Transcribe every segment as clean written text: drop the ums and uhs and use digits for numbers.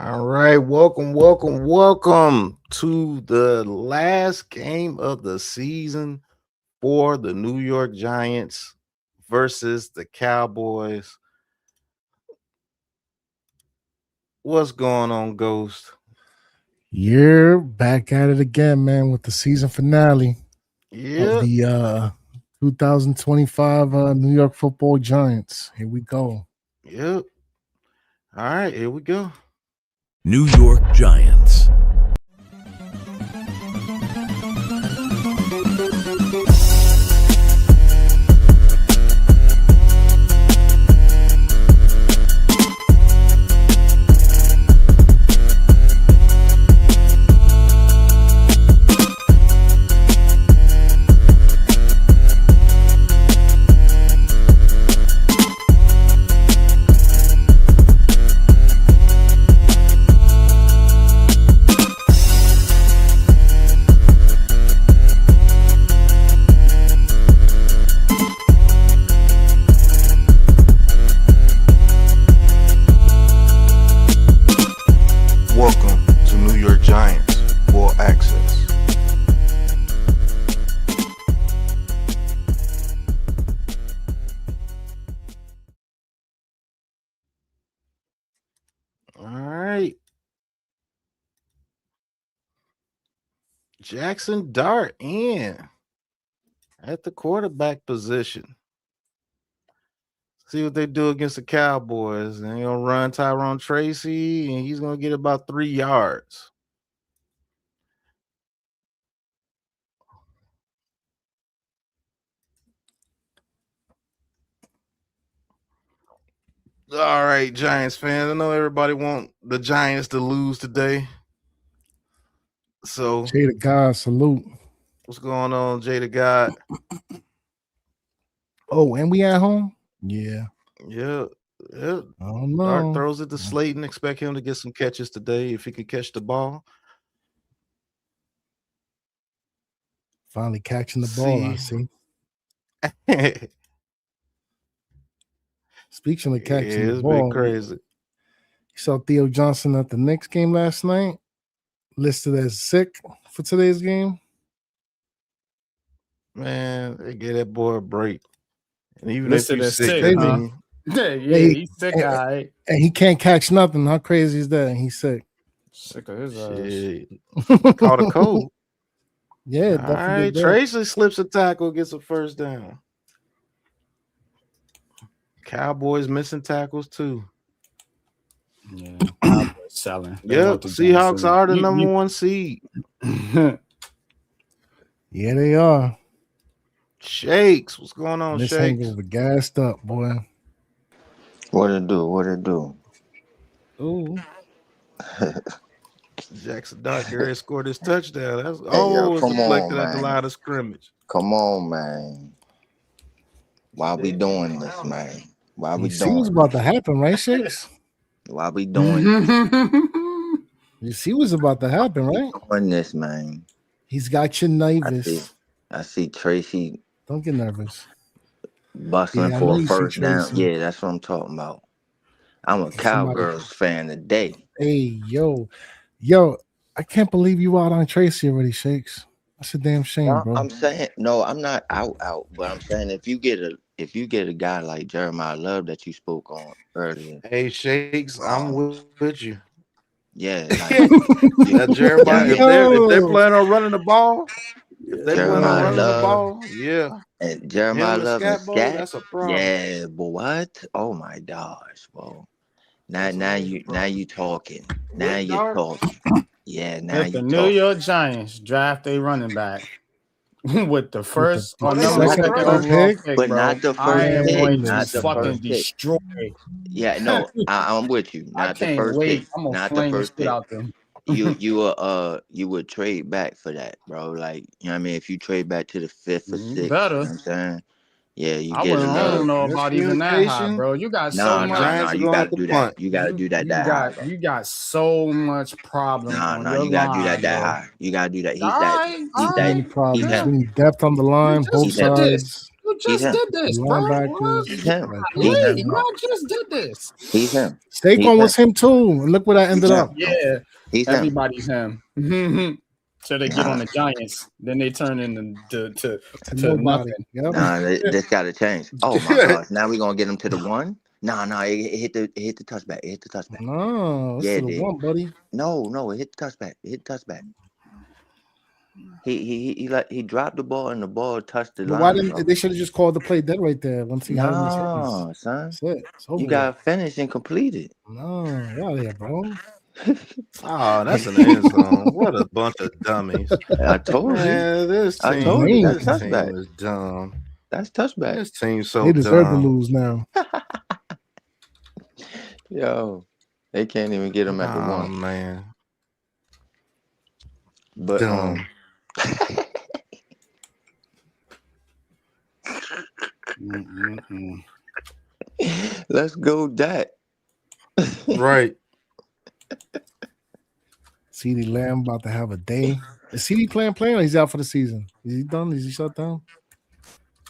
All right, welcome to the last game of the season for the New York Giants versus the Cowboys. What's going on, Ghost? You're back at it again, man, with the season finale of Yeah, the 2025 New York Football Giants. Here we go. yep. All right, here we go. New York Giants. Welcome to New York Giants Full Access. All right. Jackson Dart in at the quarterback position. See what they do against the Cowboys. And they're gonna run Tyrone Tracy, and he's gonna get about 3 yards. All right, Giants fans. I know everybody want the Giants to lose today. So Jay the God, salute. what's going on, Jay the God? Oh, and we at home? Yeah. Yeah. Yeah. I don't Dart know. throws it to Slayton. Expect him to get some catches today if he can catch the ball. Finally catching the ball, I See. see. Speaking of catching Yeah, the it's ball, been crazy. you saw Theo Johnson at the Knicks game last night, listed as sick for today's game. Man, they gave that boy a break. And even Listed if as you're sick, sick, that huh? mean, Yeah, he's sick, all right. And he can't catch nothing. How crazy is that? And he's sick. Sick of his ass. shit, caught a cold. Yeah, All definitely right, did that. Tracy slips a tackle, gets a first down. Cowboys missing tackles too. Yeah, Cowboys selling. They Yep, want the Seahawks Giants are the to- number one seed. Yeah, they are. Shakes, what's going on, This Shakes? hangover gassed up, boy. What it do? What it do? Ooh. Jackson Dart Gary scored his touchdown. That's yo, it's come deflected on, at the man. line of scrimmage. Come on, man. Why we doing this, man? Why we You see what's doing? about to happen, right, Shakes? Why we doing this? You see what's about to happen, right? Doing this, man? He's got you nervous. I see Tracy Don't get nervous. bustling Yeah, I for know a you see first down. Tracy. Yeah, that's what I'm talking about. I'm a Cowgirls fan today. Hey, yo, I can't believe you out on Tracy already, Shakes. That's a damn shame, No, bro. I'm saying no, I'm not out, but I'm saying if you get a guy like Jeremiah Love that you spoke on earlier, Hey, Shakes, I'm with you. yeah, Yeah, Jeremiah, if they're planning on running the ball, yeah. And Jeremiah Him and Love and Scat, boy, Scat, that's a problem. yeah, but what? Oh my gosh, bro! Now you talking. Now With you're Dart? talking. Yeah, now If you the New talking. York Giants draft a running back with the first or the number second second overall overall pick, pick, but bro, not the I first am pick, going not to the fucking first pick. destroy. Yeah, no, I'm with you. I Not the can't first wait. pick. I'm gonna Not the flame the first shit pick. out them. You would trade back for that, bro. Like, you know what I mean? If you trade back to the fifth or sixth, Better. you know what I'm saying? Yeah, you I get wouldn't. I another. don't know about even that high, Miscommunication. bro. You got so No, much. Giants are you gonna have gotta to do punt. that. You gotta do that high, bro. You got so much problem on No, your you gotta do line, that bro. high. You gotta do that. All right, Too many problems. that- We need depth on the line, both He's that- sides. You You just him. did this, bro. Linebackers. He's him. Like, He's Yeah, him. y'all just did this. He's him. Saquon was him too, and look where that ended He's up. him. Yeah, He's him. everybody's him. So they get on the Giants, then they turn into to Nobody. nothing. Yep. Nah, this got to change. Oh my gosh! Now we're gonna get him to the one. Nah, it hit the touchback. It hit the touchback. No, it's Yeah, to the one, buddy. No, it hit the touchback. It hit the touchback. He dropped the ball and the ball touched the But line. why didn't they should have just called the play dead right there once he had him in his hands? No, son. That's it. It's over You with. gotta finish and complete it. No, get out of here, bro. Oh, that's an end zone. What a bunch of dummies. I told you. Man, this I team, told you this that's team touchback. is dumb. That's touchback. This team's so They deserve to dumb. lose now. Yo, they can't even get him at the Oh one. man, But dumb. let's go that. Right. CeeDee Lamb about to have a day. Is CeeDee playing or he's out for the season? Is he done? Is he shut down?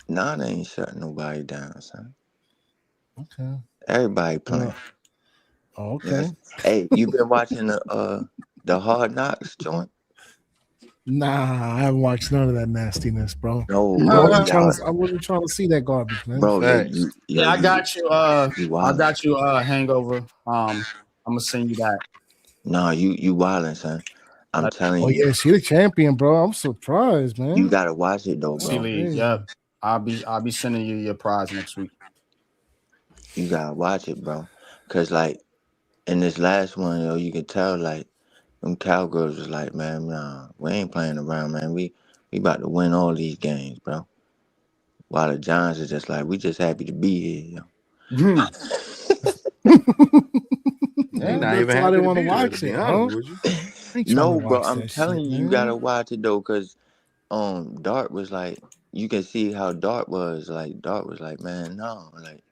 Nah, they ain't shutting nobody down, son. Okay. Everybody playing. Oh, okay. Yes. Hey, you been watching the Hard Knocks joint? Nah, I haven't watched none of that nastiness, bro. No, I bro. wasn't trying to see that garbage, man. Bro, Facts. Yeah, I got you. I wildin'. got you. Hangover. I'm gonna send you that. Nah, you wildin', son. I'm telling Oh you. yeah, she the champion, bro. I'm surprised, man. You gotta watch it though, See, bro. League. Yeah, I'll be sending you your prize next week. You gotta watch it, bro. Cause like in this last one, yo, you could tell like them Cowgirls was like, man, nah, we ain't playing around, man. We about to win all these games, bro. While the Giants are just like, we just happy to be here, yo. They not that's even why happy they to wanna be there, watch to be it, honest bro. with you. Ain't trying No, to bro, watch I'm that telling shit, you, you man. gotta watch it though, cause Dart was like, you can see how Dart was like. Dart was like, man, no, like,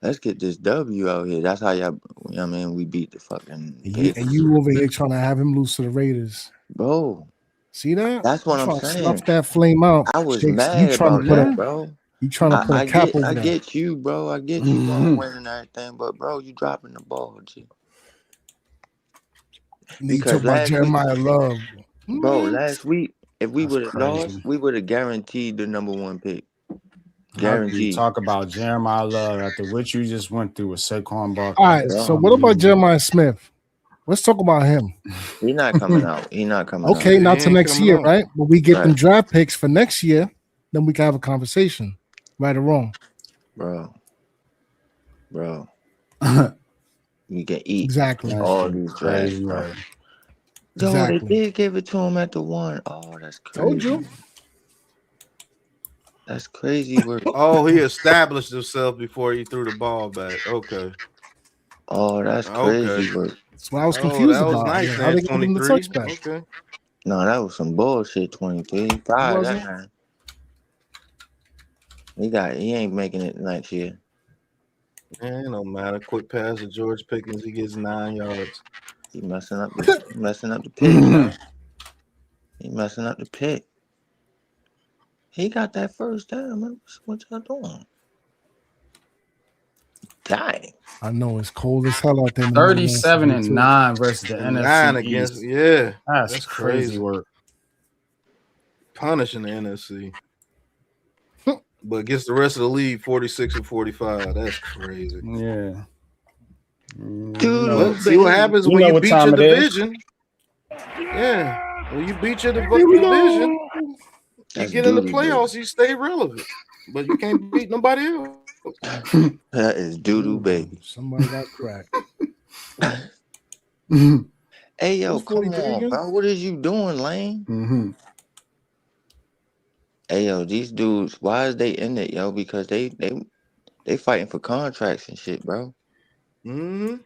let's get this W out here. That's how y'all, you know what I mean? We beat the fucking And Patriots. you over here trying to have him lose to the Raiders. Bro, See that? that's what You I'm trying to saying. snuff that flame out. I was Shakes. mad You trying about to put that, a bro. you trying to put a cap over I that. get you, bro. I get you want to win and everything, but bro, you dropping the ball, G. And you Because talk about last week, Jeremiah Love. bro, last week, if we That's would have crazy. lost, we would have guaranteed the number one pick. How can you Guaranteed. talk about Jeremiah Love after what you just went through with Saquon Barkley? All right, so what about Jeremiah Smith? Let's talk about him. He's not coming out. He's not coming out. Okay, He not till ain't next coming year, out. right? But we get them Right. draft picks for next year, then we can have a conversation. Right or wrong? Bro. You can eat Exactly. all these drafts, Crazy, bro. right? Yo, Exactly. they did give it to him at the one. Oh, that's crazy. Told you. That's crazy work. Oh, he established himself before he threw the ball back. Okay. Oh, that's crazy work. That's what I was Oh, confused that was about. nice, How they man. give him the 23. touchback? Okay. No, that was some bullshit. 23. He fired Was that it? man. He ain't making it next year. Man, it don't matter. Quick pass to George Pickens. He gets 9 yards. He messing up the pick. Man. He messing up the pick. He got that first down, man. What y'all doing? Dang. I know it's cold as hell out there. 37-9 versus the And NFC 9 East. against, yeah. That's crazy work. Punishing the NFC. But against the rest of the league, 46 and 45. That's crazy. Yeah. Dude, Let's see what happens You when know you what beat time your it is. division. Yeah. When you beat your Here we go. division, you That's get in the doo-doo, playoffs, you stay relevant. But you can't beat nobody else. that is doo-doo, baby. Somebody got cracked. Hey, yo, Who's come 43 on, again? bro. What is you doing, Lane? Mm-hmm. Hey, yo, these dudes, why is they in it, yo? Because they fighting for contracts and shit, bro. Mm-hmm.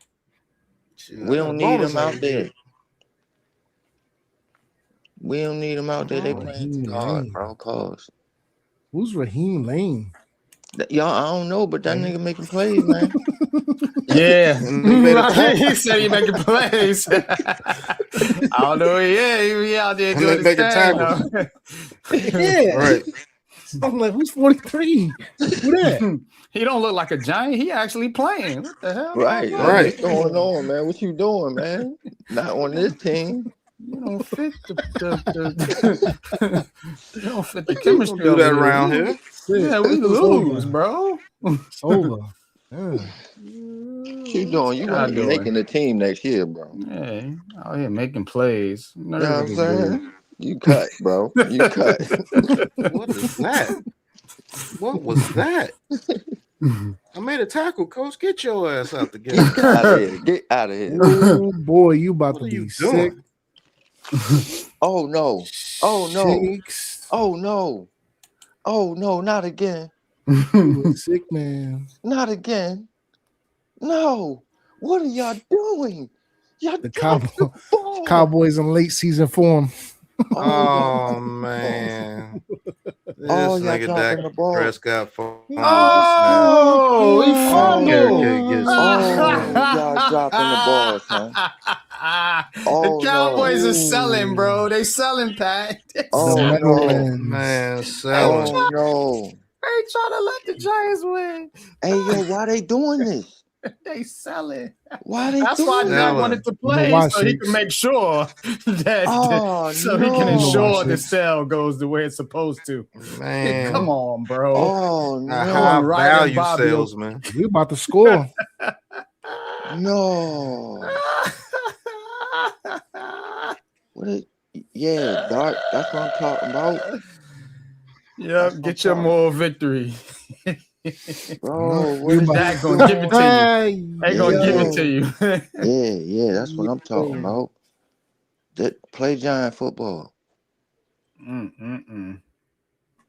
We don't need them out there. We don't need them out there. They Oh, playing Raheem too hard, Lane. bro. Cause Who's Raheem Lane? y'all, I don't know, but that nigga making plays, man. Yeah. And they made a He said he making plays. I don't know. Yeah, he out there And doing they his making thing. tackles. though. Yeah. Right. I'm like, who's 43? Who that? He don't look like a giant. He actually playing. What the hell? Right. Right. What's going on, man? What you doing, man? Not on this team. You don't fit the you don't fit the We don't chemistry do of that it. around here. Yeah, we lose, bro. It's over. Yeah. What you doing? You Y'all won't be making the team next year, bro. Yeah, out here making plays. You know what I'm saying? You cut, bro. You cut. What is that? What was that? I made a tackle, coach. Get your ass out the game. Get out of here. Get out of here. Oh boy, you about What to are you be sick. doing? Oh no. Oh no. Shakes. Oh no. Oh no, not again. You a sick man. Not again. No. What are y'all doing? Y'all The dropped the ball. Cowboys in late season form. Oh man. This Oh, y'all nigga dropping Dak the ball. Prescott fumbled the snap. Oh, he Carry fumbled. gets y'all dropping the ball, son. Oh, The Cowboys no. are selling, bro. They selling, Pat. Oh, The no. Meadowlands. Man, selling. Oh no. They trying to let the Giants win. Hey yo, why they doing this? They selling. Why they That's why doing Dak Selling. wanted to You know play why, so he Shakes? can make sure that Oh, so no. he can You know ensure why, the Shakes? sale goes the way it's supposed to. Man. Come on, bro. Oh A no. high right in value Bobby. salesman. We about to score. No. What is yeah, Dart, that's what I'm talking about. Yep, get your moral victory. Bro, what You is about- Dak that gonna give it to you. Hey, They gonna give it to you. Yeah, that's what I'm talking about. That play giant football.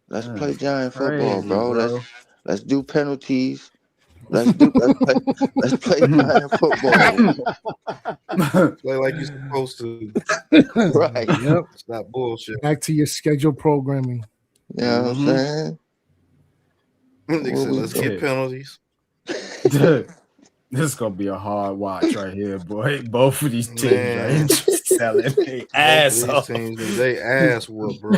Let's play giant football, Crazy, bro. Let's do penalties. Let's play giant football. Play like you're supposed to. Right. Yep. Stop bullshit. Back to your scheduled programming. You know what I'm saying? Nigga said, let's Yeah. get penalties. This is gonna be a hard watch right here, boy. Both of these teams Man. right just selling their Both ass of off. these teams, they ass whoop, bro.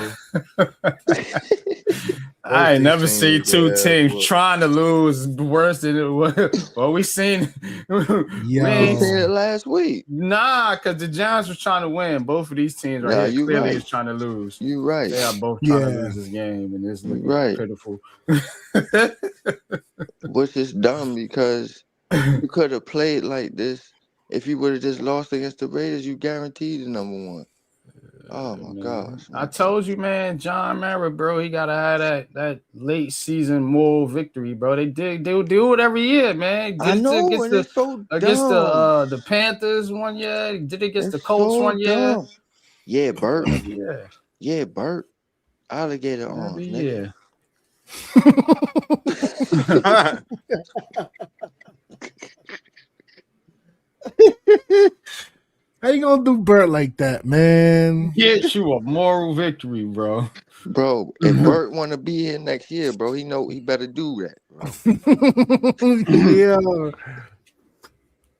I ain't these never teams seen need two their ass teams whooped. trying to lose worse than it was. Well, we seen. Yo. We seen it last week. Nah, because the Giants was trying to win. Both of these teams right Nah, here you clearly right. is trying to lose. You right. They are both trying to Yeah. lose this game, and it's You looking right. pitiful. Which is dumb because you could have played like this. If you would have just lost against the Raiders, you guaranteed the number one. Oh my gosh. I told you, man, John Mara, bro, he gotta have that late season moral victory, bro. They do it every year, man. I know, and it's so against dumb. the Panthers one year. Did it against It's the Colts so one year? dumb. Yeah, Bert. Yeah, Yeah, Bert. Alligator arms, every nigga. year. How you gonna do Bert like that, man? Get you a moral victory, bro. Bro, if Bert want to be here next year, bro, he know he better do that, bro. Yeah.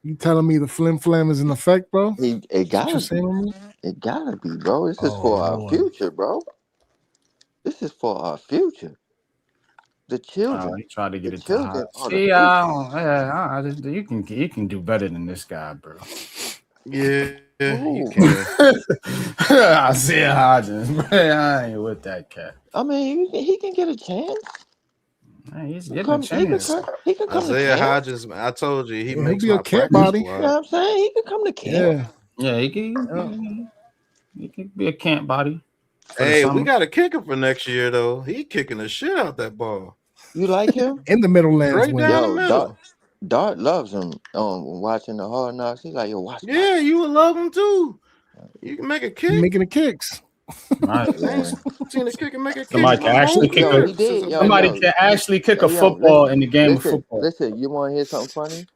You telling me the flim flam is in effect, bro? It What you gotta saying be. to me? It gotta be, bro. This is Oh, for our Lord. future, bro. This is for our future. The children. He tried to get The it to high. children are the See, future. you can do better than this guy, bro. Yeah, you Ooh. can. Isaiah Hodgins, man, I ain't with that cat. I mean, he can get a chance. Man, he's He getting can a chance. he can come to Isaiah camp. Hodgins, I told you, he He'll makes be a my camp practice body. You know squad. what I'm saying? He can come to camp. Yeah. Yeah, he can be a camp body. for the Hey, we summer. got a kicker for next year, though. He kicking the shit out that ball. You like him? In the Meadowlands Straight win. down the Yo, middle. Dart loves him. Watching the Hard Knocks, he's like, yo, watch. Yeah, you would love him too. You can make a He kick. making the kicks. Right. I ain't seen a kick and make a kick. Somebody in can my actually whole kick career he did. since I've Yo, been Somebody here. can actually kick a Hey, yo, football in the game of listen, football. Listen, you want to hear something funny?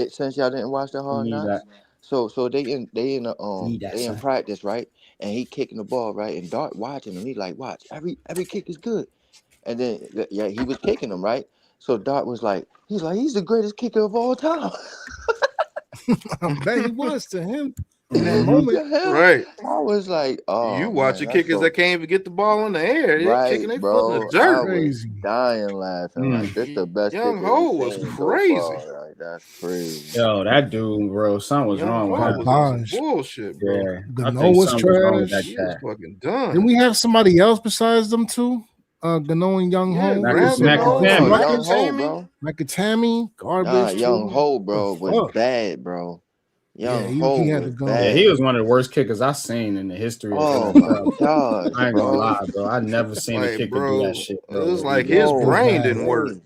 Since y'all didn't watch the Hard Need Knocks, that. so they in Need that, they in son. practice, right? And he kicking the ball, right? And Dart watching him. He like, watch, every kick is good. And then yeah, he was kicking him, right? So Dart was like, he's the greatest kicker of all time. I bet he was to him. in that Mhm. moment. The hell? Right. I was like, oh, You man, watching that's kickers so that can't even get the ball in the air. They right, kicking their foot in the bro. I dirt. was Crazy. dying laughing. Like, this the best Young kicker we Ho was seen so crazy. far. Like, that's crazy. Yo, that dude, bro, something was Young wrong with Ho him. was on some Garbage. bullshit, bro. Yeah, I Gano think was something was wrong with that trash. He was cat. fucking Didn't done. we have somebody else besides them two? Gano and Young Yeah, Ho. grab Mac- Ho, Macatami. Young Ho, Macatami. bro. Nakatami, Nah, garbage Young too. Ho, bro, The was fuck? bad, bro. Yeah, Young he Ho had to was go. Yeah, bad. he was one of the worst kickers I've seen in the history of Oh NFL. my gosh, I ain't gonna bro. lie, bro. I never seen a Like, kicker do bro, that shit, it bro. was like his Yo, brain bad. didn't work.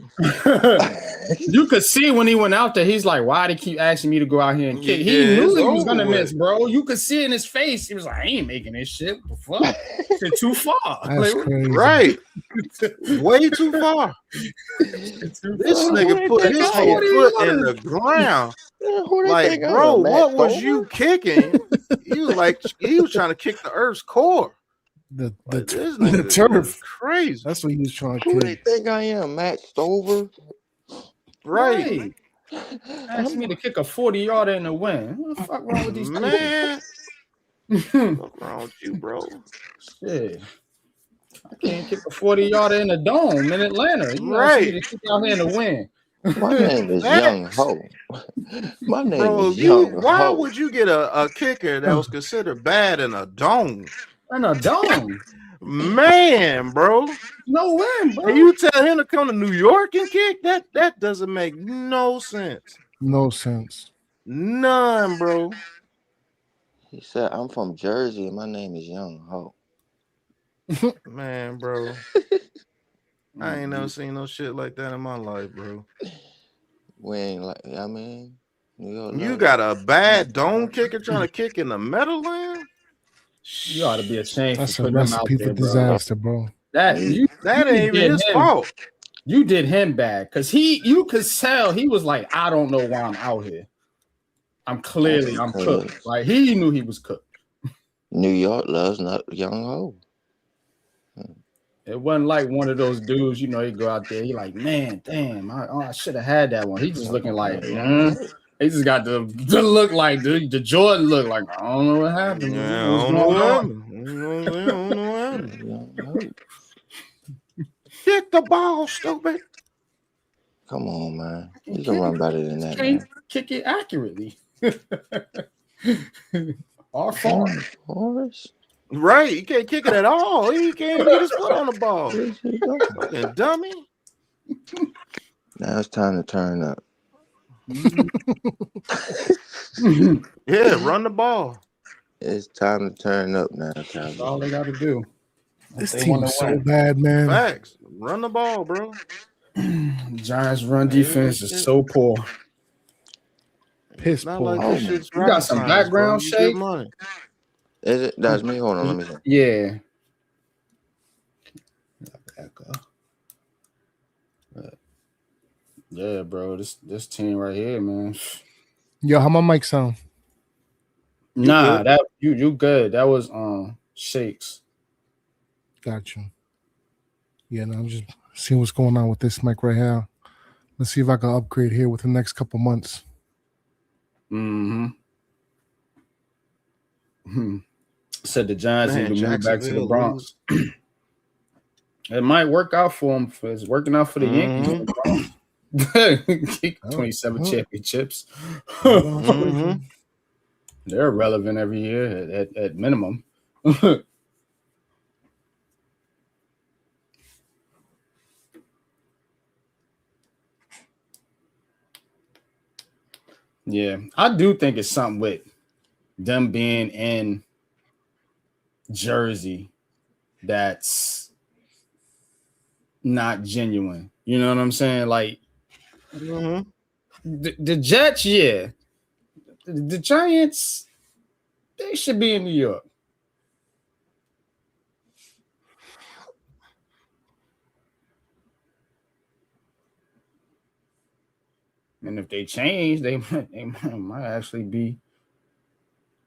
You could see when he went out there, he's like, why they keep asking me to go out here and kick? Yeah, He knew it's he was over gonna with. miss, bro. You could see in his face. He was like, I ain't making this shit. What the fuck? Shit too far. That's Like, crazy. Right. Way too far. This nigga put his whole foot in the ground. Who they Like, think I bro, am, Matt what was Stover? you kicking? He was like, he was trying to kick the Earth's core. The Like, this the nigga is turf. crazy. That's what he was trying to Who they kick. think I am, Matt Stover? Right. Asked me to kick a 40-yarder in the wind. What the fuck wrong with these Man, people? what's wrong with you, bro? Shit. I can't kick a 40-yarder in the dome in Atlanta. You asked me to kick out here in the wind. My name is Young Ho. My name Bro, is Young why Ho. would you get a kicker that was considered bad in a dome? In a dome. Man, bro. No way, bro. Can you tell him to come to New York and kick? That doesn't make no sense. No sense. None, bro. He said, I'm from Jersey and my name is Young Ho. Man, bro. I ain't never seen no shit like that in my life, bro. We ain't like, I mean, New York. You got a bad dome kicker trying to kick in the Meadowland? You ought to be ashamed That's for a putting him out recipe there, for bro. disaster, bro. That ain't even did his him. fault. You did him bad because you could tell he was like, I don't know why I'm out here. I'm cooked. Like he knew he was cooked. New York loves not Young Ho. It wasn't like one of those dudes, you know, he go out there, he like, man, damn, I should have had that one. He just looking like, he just got the look like the Jordan look like, I don't know what happened. Yeah, What's I don't know going what on? happened. I don't know what happened. Kick the ball, stupid. Come on, man. You can run better than that, Can't man. kick it accurately. Our fault. Forrest? Right, he can't kick it at all. He can't even get his foot on the ball. Fucking dummy. Now it's time to turn up. Yeah, run the ball. It's time to turn up now, Cowboys. That's all they got to do. This They team wanna is so win. bad, man. Facts. Run the ball, bro. Giants' run defense is so poor. Piss Not poor. like this shit's You got rocket some science, bro. background You get shake? money. Is it? That's me. Hold on, let me see. Yeah. Yeah, bro. This team right here, man. Yo, how my mic sound? Nah, good. that you good. That was Shakes. Got you. Yeah, no, I'm just seeing what's going on with this mic right here. Let's see if I can upgrade here within the next couple months. Said the Giants Man, need to move back to the Jacksonville Bronx. It might work out for them. It's working out for the Yankees. 27 championships. Mhm. They're relevant every year at minimum. Yeah, I do think it's something with them being in Jersey that's not genuine. You know what I'm saying? Like the Jets, yeah. The Giants, they should be in New York. And if they change, they might actually be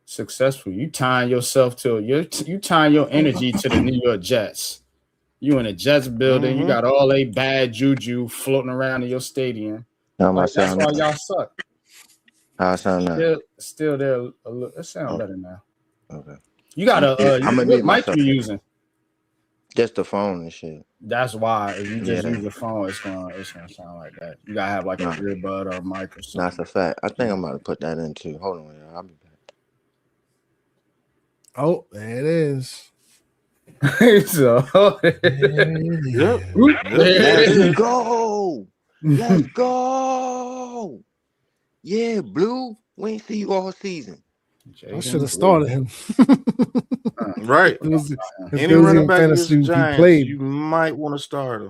successful. You tying yourself to you tying your energy to the New York Jets. You in a Jets building, you got all a bad juju floating around in your stadium. How am I Like, that's sounding? why y'all suck. How I sound now? Still there. A little, it sounds better now. Okay. You got I'm gonna what need mic myself. you using? Just the phone and shit. That's why if you just Yeah. use your phone, it's gonna sound like that. You gotta have like an earbud or a mic or something. That's a fact. I think I'm about to put that in too. Hold on, y'all. I'll be back. Oh, there it is. So, Yep. Let's go. Let's go. Yeah, Blue. We ain't see you all season. I should have started him. Right. It was, Any running back against the he Giants, played. you might want to start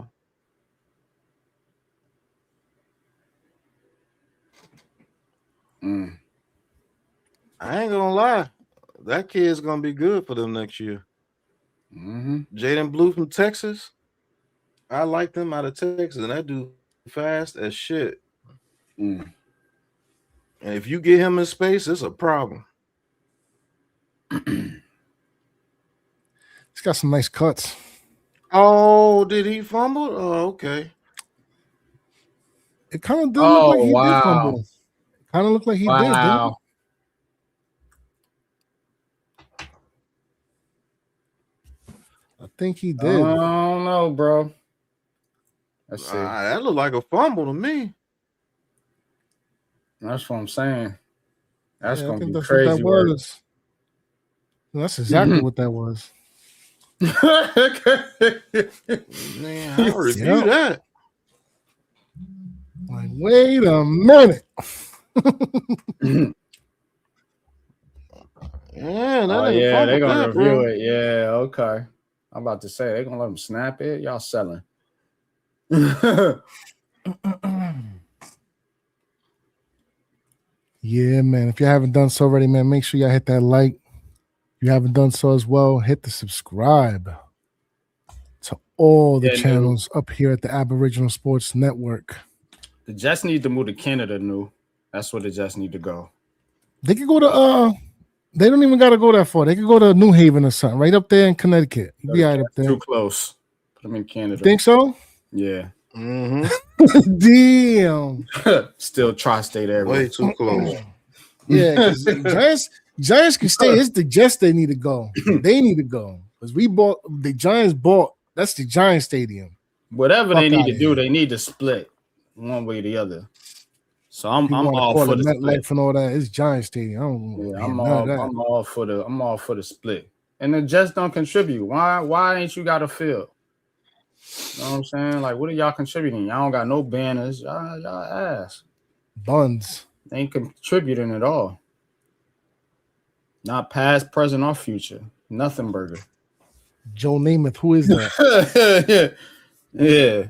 him. I ain't gonna lie. That kid's gonna be good for them next year. Jaden Blue from Texas. I like them out of Texas, and that dude fast as shit. And if you get him in space, it's a problem. He's got some nice cuts. Oh, did he fumble? Oh, okay. It kind of did look like he did wow. fumble. Kind of looked like he did, didn't it? I think he did. I don't know, bro. Let's see. That looked like a fumble to me. That's what I'm saying. That's Yeah, I gonna think be that's crazy what that work. was. That's exactly what that was. Man, I review that. Like, wait a minute. Yeah, they're gonna review it. Yeah, okay. I'm about to say they're gonna let them snap it. Y'all selling. Yeah, man. If you haven't done so already, man, make sure y'all hit that like. If you haven't done so as well, hit the subscribe to all the channels up here at the Aboriginal Sports Network. The Jets need to move to Canada, That's where the Jets need to go. They could go to they don't even gotta go that far. They could go to New Haven or something, right up there in Connecticut. You'd be all right up there. Too close. Put them in Canada. You think so? Yeah. Damn. Still tri-state area. Way too close. Yeah, because Giants can stay. It's the Jets they need to go. They need to go. Because the Giants bought, that's the Giants stadium. Whatever they need to do, they need to split one way or the other. So I'm all for the split. And all that. It's Giants stadium. I'm all for the split. And the Jets don't contribute. Why ain't you got a field? You know what I'm saying? Like, what are y'all contributing? Y'all don't got no banners. Y'all ass. Buns. They ain't contributing at all. Not past, present, or future. Nothing burger. Joe Namath, who is that? Yeah.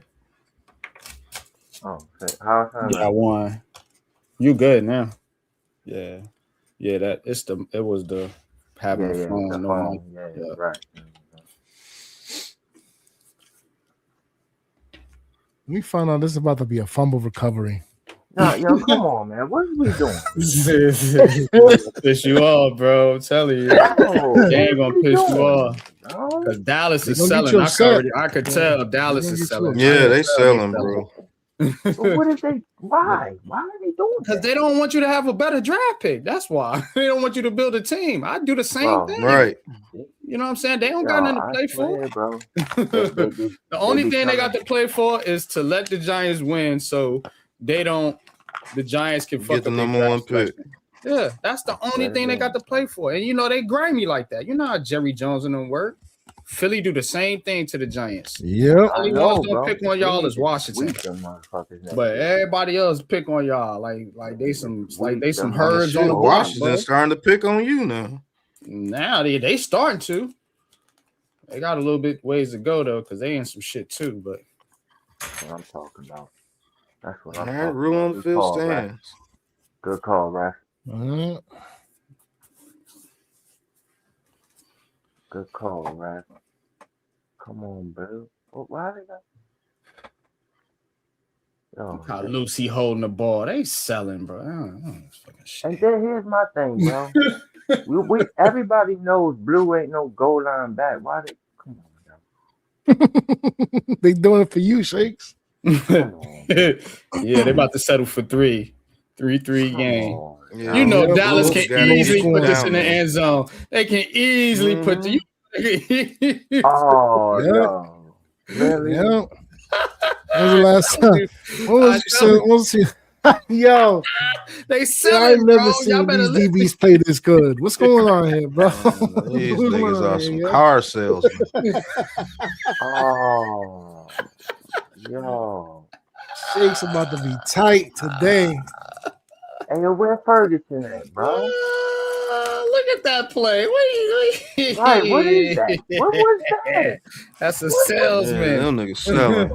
Oh, how I won. You good now? Yeah. Yeah, it was the having a phone. Yeah, right. We found out this is about to be a fumble recovery. No, yo, come on, man. What are we doing? Piss you off, bro. I'm telling you. They ain't gonna piss you off. Because Dallas is selling. I could tell Dallas is selling. Yeah, they selling, bro. But what is they? Why? Why are they doing that? Because they don't want you to have a better draft pick. That's why. They don't want you to build a team. I do the same thing. Right. You know what I'm saying? They don't got nothing to play for. Bro. The only thing they got to play for is to let the Giants win so the Giants can fuck get the number one pick. Yeah, that's the only thing they got to play for. And they grimy like that. You know how Jerry Jones and them work. Philly do the same thing to the Giants. Yep. Only ones gonna pick on y'all is Washington. But everybody else pick on y'all like they some herds on the block. Washington starting to pick on you now. Now they starting to. They got a little bit ways to go though, because they in some shit too. But that's what I'm talking about. That's what I'm talking about. Rule on the field stands. Good call, Raf. Good call, Raf. Come on, bro. Why they got? How Lucy holding the ball? They selling, bro. And then here's my thing, bro. we everybody knows Blue ain't no goal line back. Why they? Come on, bro. They doing it for you, Shakes. Yeah, they about to settle for 3 game. Yeah, You know, Yep. Dallas Wolves can gotta easily get you put this down in the there. end zone. They can easily put you. Oh, Yep. yo. Really? Yep. When was the last told time? you. When was I you told saying? When was you? Yo, They yeah, selling, I've bro. never Y'all seen better these listen. DBs play this good. What's going on here, bro? Man, these What's going niggas on are here, some yo? car salesmen. Oh, yo. Shake's about to be tight today. Hey, yo, where Ferguson at, bro? Look at that play. Right, what is that? What was that? That's a What was Yeah, salesman. them niggas selling.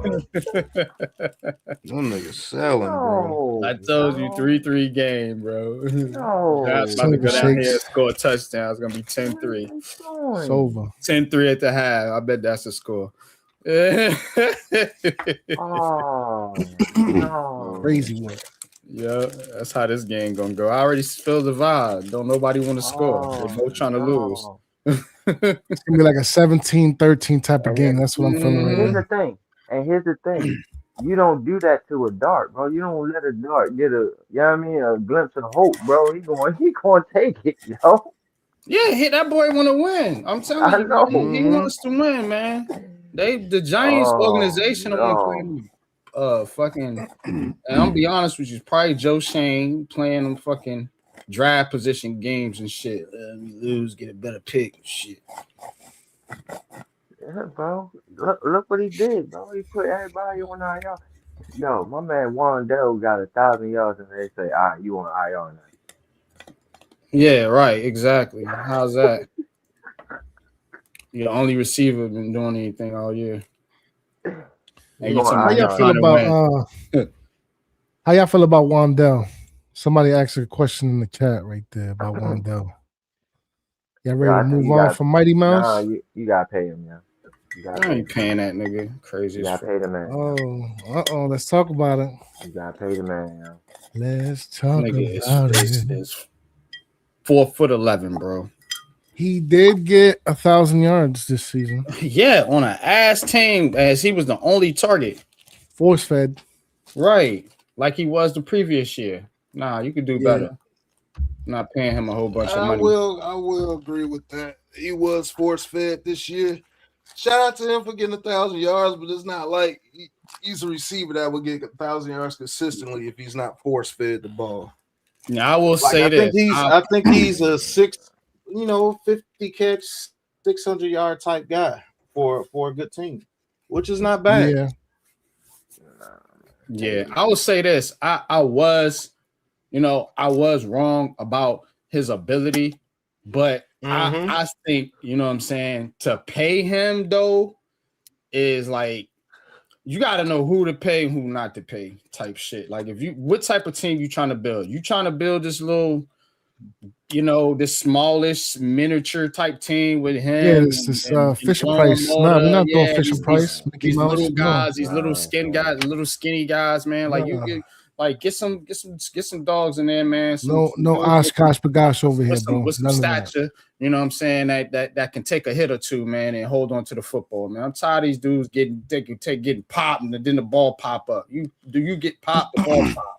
Them niggas selling, bro. I No, told you bro. 3-3 game, bro. That's about to No, Silver go down Shakes. here and score a touchdown. It's gonna be what 10-3. are they It's doing? over. 10-3 at the half. I bet that's the score. Oh, no. Crazy work. Yeah, that's how this game gonna go. I already feel the vibe. Don't nobody want to score. They're both trying to lose. No. It's gonna be like a 17-13 type of game. That's what I'm feeling And right here's now. the thing. And here's the thing. You don't do that to a dart, bro. You don't let a dart get a, you know what I mean, a glimpse of hope, bro. He going to take it, yo. Yeah, that boy want to win. I'm telling I you, bro, he know. Mm-hmm. wants to win, man. The Giants Oh, organization don't want to play no. fucking. And I'm be honest with you, probably Joe Shane playing them fucking draft position games and shit. We lose, get a better pick and shit. Yeah, bro. Look what he did, bro. He put everybody on IR. Yo, my man Wandell got 1,000 yards, and they say, all right, you on IR now. Yeah, right, exactly. How's that? You're the only receiver been doing anything all year. And You you on How talking y'all about IR feel trying to about win. how y'all feel about Wandell? Somebody asked a question in the chat right there about Wandell. Y'all ready I to think move you on got from Mighty Mouse? nah. You gotta pay him, yeah. You gotta I pay ain't him. paying that nigga. Crazy You as gotta fuck. pay the man. Oh, let's talk about it. You gotta pay the man, yo. Let's talk Nigga about is it. 4'11", bro. He did get 1,000 yards this season. Yeah, on an ass team, as he was the only target. Force fed. Right. Like he was the previous year. Nah, you could do Yeah. better. Not paying him a whole bunch of I money. will agree with that. He was force fed this year. Shout out to him for getting 1,000 yards, but it's not like he's a receiver that would get 1,000 yards consistently if he's not force fed the ball. Now I will Like, say this. I think he's a 50 catch, 600-yard type guy for a good team, which is not bad. Yeah. Yeah, I will say this. I was wrong about his ability, but I think, you know what I'm saying, to pay him though is like you got to know who to pay and who not to pay type shit. Like what type of team you trying to build? You trying to build this little, this smallish miniature type team with him. Yeah, this Fisher Price. No, we're not doing Fisher Price. These Mickey little Mouse. guys, these little skin guys, little skinny guys, man. Like get some dogs in there, man. No Oshkosh Bagash over here, bro. With some None of stature, you know what I'm saying? That can take a hit or two, man, and hold on to the football, man. I'm tired of these dudes getting popped and then the ball pop up. You get popped, the ball pop.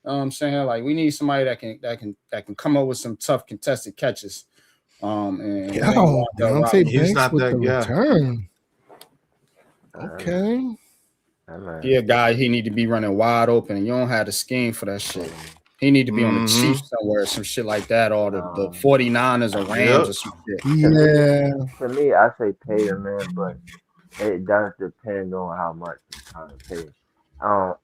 You know what I'm saying? Like we need somebody that can come up with some tough contested catches. And Deontay He's Banks not with that the guy. return. Okay. He a guy, he need to be running wide open, and you don't have the scheme for that shit. He need to be on the Chiefs somewhere, some shit like that, or the 49ers or Rams or some shit. Yeah. To me, I say pay the man, but it does depend on how much you're trying to pay. I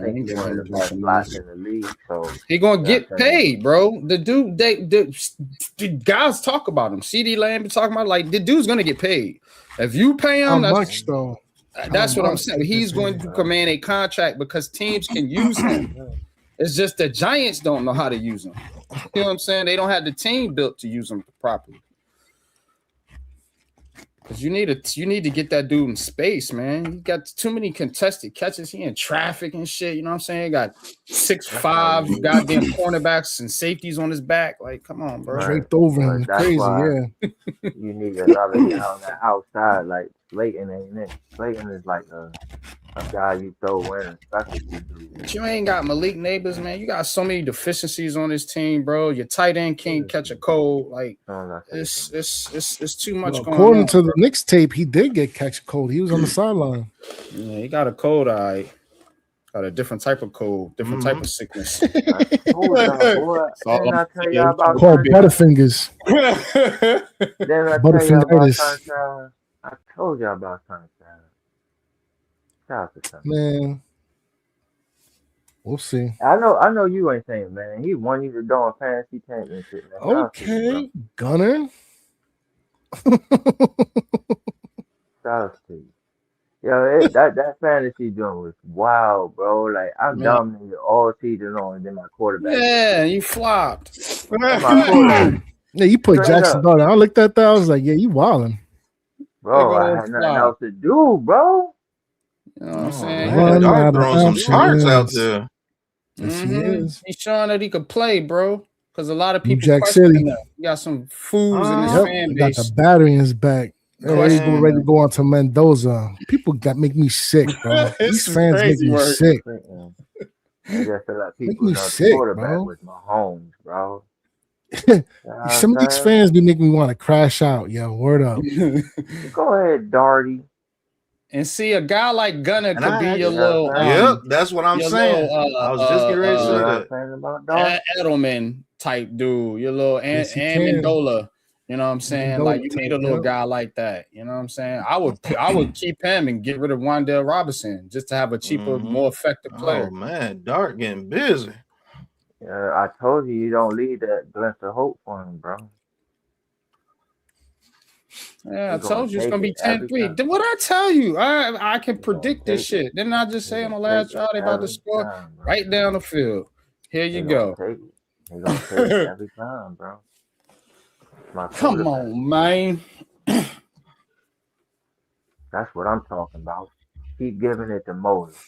think he's one of the best slots in the league. So he gonna get paid, bro. The dude, the guys talk about him. CD Lamb be talking about like the dude's gonna get paid. If you pay him, How much though? That's what I'm saying. He's going to command a contract because teams can use him. It's just the Giants don't know how to use him. You know what I'm saying? They don't have the team built to use him properly. Because you need to get that dude in space, man. He got too many contested catches. He in traffic and shit. You know what I'm saying? He got 6'5" goddamn cornerbacks and safeties on his back. Like, come on, bro. Draped over him. Crazy, yeah. You need another guy on the outside. Like Slayton ain't it. Slayton is like a guy you throw in a specialty dude. But you ain't got Malik Neighbors, man. You got so many deficiencies on this team, bro. Your tight end can't catch a cold. Like it's too much going on. According to the Knicks tape, he did get catch a cold. He was on the sideline. Yeah, he got a cold, got a different type of cold, different type of sickness. I told y'all, boy. Didn't I tell y'all about called Butterfingers. Then I tell y'all about Sunshine. I told y'all about Sunshine. Shout out to Sunshine. Man, we'll see. I know you ain't saying, man. He won you the darn fantasy championship. Man. Okay, Gunner. Shout out to you. Yo, that fantasy joint was wild, bro. Like I dominated all season long, and then my quarterback. Yeah, you flopped. Yeah, you put Straight Jackson Dart. I looked at that. I was like, yeah, you wilding. Bro, I had nothing else to do, bro. You know what I'm saying? Dart throwing some smarts out there. Yes, he is. He's showing that he could play, bro. Because a lot of people Jack question City. him. He got some fools in his fan He got base. the battery in his back. Ready to go on to Mendoza. People that make me sick, bro. These fans make me sick. I just feel like people me know the sick, quarterback bro. was Mahomes, bro. Some of these fans be making me want to crash out. Yo, word up. Go ahead, Darty. And see, a guy like Gunner could be your little. Yep, that's what I'm saying. I was just getting ready to say that. Edelman type dude, your little Amendola. You know what I'm saying? Like you need a little guy like that. You know what I'm saying? I would keep him and get rid of Wan'Dale Robinson just to have a cheaper, more effective player. Oh man, Dart getting busy. Yeah, I told you don't leave that glimpse of hope for him, bro. Yeah, I told you it's gonna be 10-3. What I tell you? I can predict this shit. Didn't I just say on the last drive they about to score right down the field? Here you go. They're gonna take it every time, bro. Come on, man. That's what I'm talking about. Keep giving it to Moses.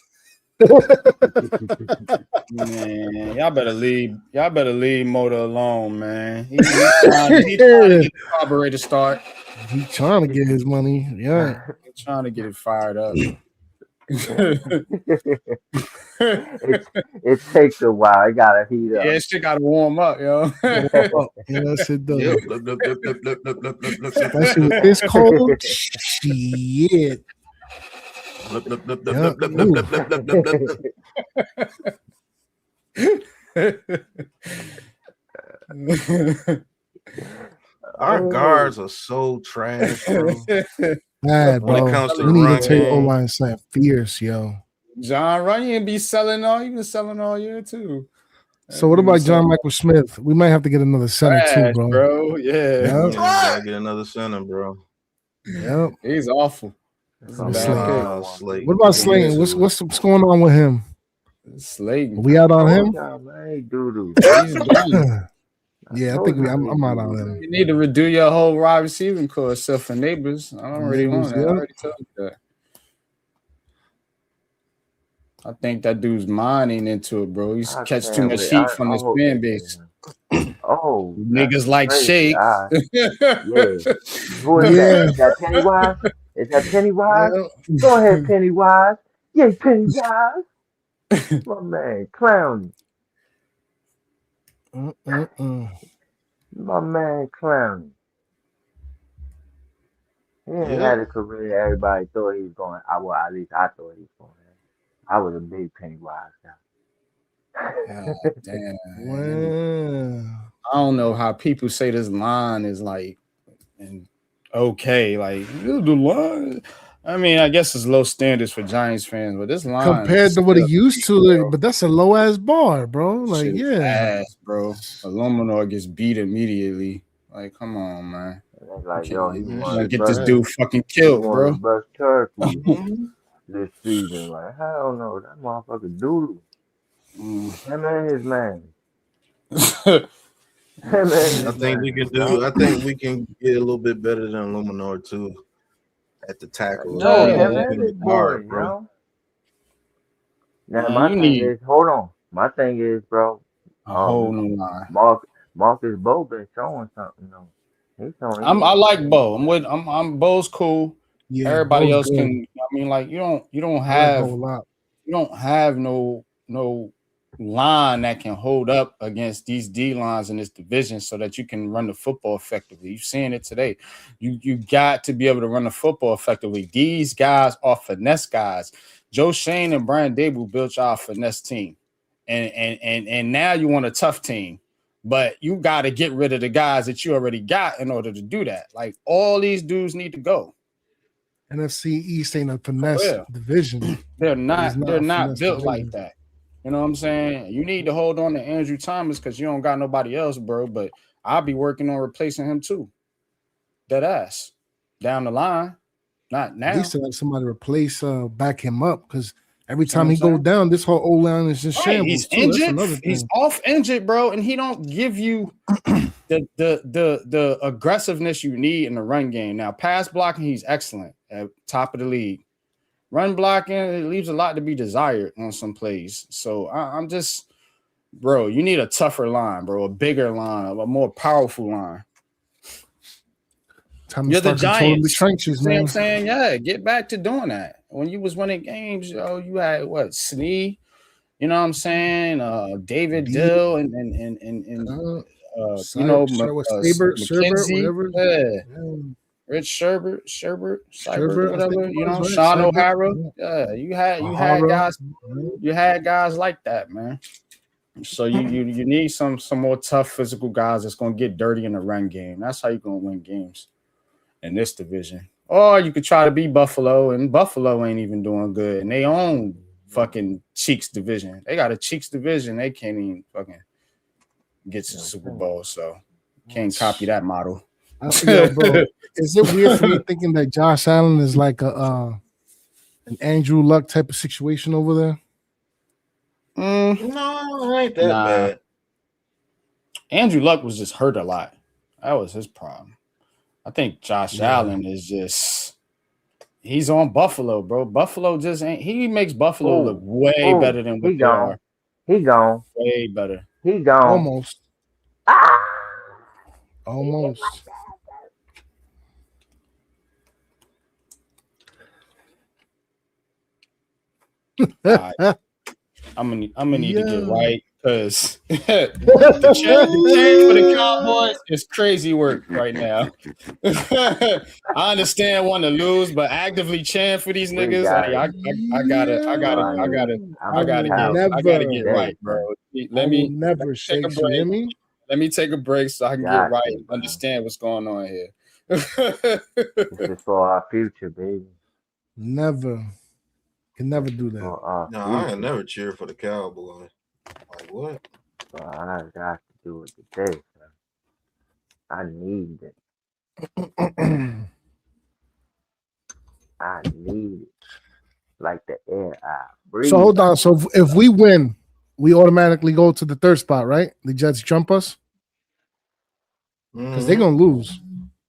Man, y'all better leave Motor alone, man. He's trying to get the carburetor start. He's trying to get his money. Yeah. He's trying to get it fired up. It takes a while. It gotta heat up. Yeah, shit gotta warm up, yo. Yes, it does. Especially with this cold. Shit. Our guards are so trash, bro. Bad, bro. When it comes to we need run to take game. O-line slant fierce, yo. John Runyon be selling all. You've been selling all year too. So what about John Michael Smith? We might have to get another center too, bro. Yeah. Gotta get another center, bro. Yep. He's awful. Slate. What about Slayton? What's going on with him? Slayton. Are we out on him? He's done. Yeah, I think I'm out on him. You need to redo your whole wide receiving core except for Neighbors. I don't really want that. I already told you that. I think that dude's mind ain't into it, bro. He's catch too much heat from his fan base. Oh, niggas like Shake. Yeah. Who is that? Is that Pennywise? Is that Pennywise? Yeah. Go ahead, Pennywise. Yeah, Pennywise. My man, Clown. My man, Clown. He ain't had a career everybody thought he was going. Well, at least I thought he was going. I was a big Pennywise guy. Damn. Wow. I don't know how people say this line is like okay. Like the line. I mean, I guess it's low standards for Giants fans, but this line compared to what he used to, but that's a low ass bar, bro. Like, ass, bro. Aluminor gets beat immediately. Like, come on, man. Like, yo, he get this dude fucking killed, bro. Best turkey this season. Like, hell no, that motherfucker doodle. Him and his man. I think we can get a little bit better than Luminor too at the tackle. No, him and his boy, bro. Now my thing is, hold on. My thing is, bro. A whole new line. Marcus Bo been showing something though. He's showing. I like Bo. I'm Bo's cool. Yeah, Everybody Bo's else good. can. I mean, like you don't I like have Bo a lot. no line that can hold up against these D lines in this division so that you can run the football effectively. You're seeing it today. You got to be able to run the football effectively. These guys are finesse guys. Joe Shane and Brian Dable built y'all a finesse team. And now you want a tough team. But you got to get rid of the guys that you already got in order to do that. Like all these dudes need to go. NFC East ain't a finesse Yeah. division. They're It's not not a built finesse like division. that. You know what I'm saying? You need to hold on to Andrew Thomas because you don't got nobody else, bro. But I'll be working on replacing him too. Dead ass. Down the line. Not At now. least to have somebody replace, back him up, because every See what time I'm he go saying? down, this whole O line is just Right, shambles he's too. That's injured. another He's thing. off injured, bro, and he don't give you the aggressiveness you need in the run game. Now, pass blocking, he's excellent at top of the league. Run blocking, it leaves a lot to be desired on some plays. So I'm just, bro, you need a tougher line, bro, a bigger line, a more powerful line. Time to You're the start controlling the Giants. trenches, See what man. I'm saying? Yeah, get back to doing that. When you was winning games, yo, you had what, Snee, you know what I'm saying? David D- Dill and you know, Sherbert, McKenzie, whatever. yeah. Yeah. Rich Sherbert, Sherbert, I whatever, think it you know, was, right? Sean Sherbert. O'Hara. Yeah. Yeah, you had O'Hara. guys, Yeah. you had guys like that, man. So you need some more tough physical guys that's gonna get dirty in the run game. That's how you're gonna win games in this division. Or you could try to beat Buffalo, and Buffalo ain't even doing good. And they own fucking Cheeks division. They got a Cheeks division. They can't even fucking get to the Super Bowl. So can't copy that model. Yo, bro, is it weird for me thinking that Josh Allen is like an Andrew Luck type of situation over there? No, it ain't that bad. Andrew Luck was just hurt a lot. That was his problem. I think Josh Allen is just, he's on Buffalo, bro. Buffalo just ain't, he makes Buffalo look way better than what they are. He gone. Way better. He gone. Almost. Ah! Almost. Right. I'm gonna need to get right because the chant for the Cowboys is crazy work right now. I understand wanting to lose, but actively chant for these niggas, I gotta get right, bro. Let me take a break. Let me take a break so I can get right and understand what's going on here. This is for our future, baby. Never. Can never do that. No, I can never cheer for the Cowboys. Like what? So I got to do it today, sir. I need it. I need it. Like the air I breathe. So hold on. So if we win, we automatically go to the third spot, right? The Jets jump us? Because they're going to lose.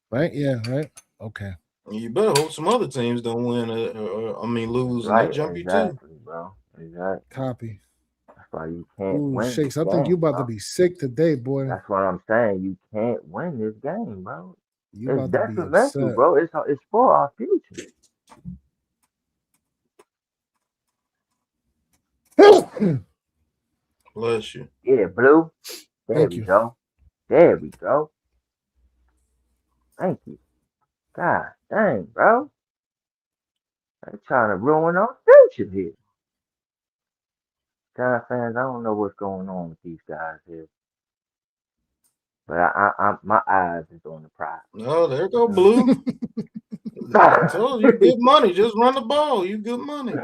Right? Yeah, right? Okay. You better hope some other teams don't win lose and they jump you too. Bro. Exactly. Copy. That's why you can't win. Shakes, I think you about to be sick today, boy. That's what I'm saying. You can't win this game, bro. You it's about to be detrimental, upset. bro. It's for our future. Bless you. Yeah, Blue. There we go. There we go. Thank you. God dang, bro. They're trying to ruin our future here. Giant fans, I don't know what's going on with these guys here. But I my eyes is on the prize. No, there go Blue. I told you, good money. Just run the ball. You good money.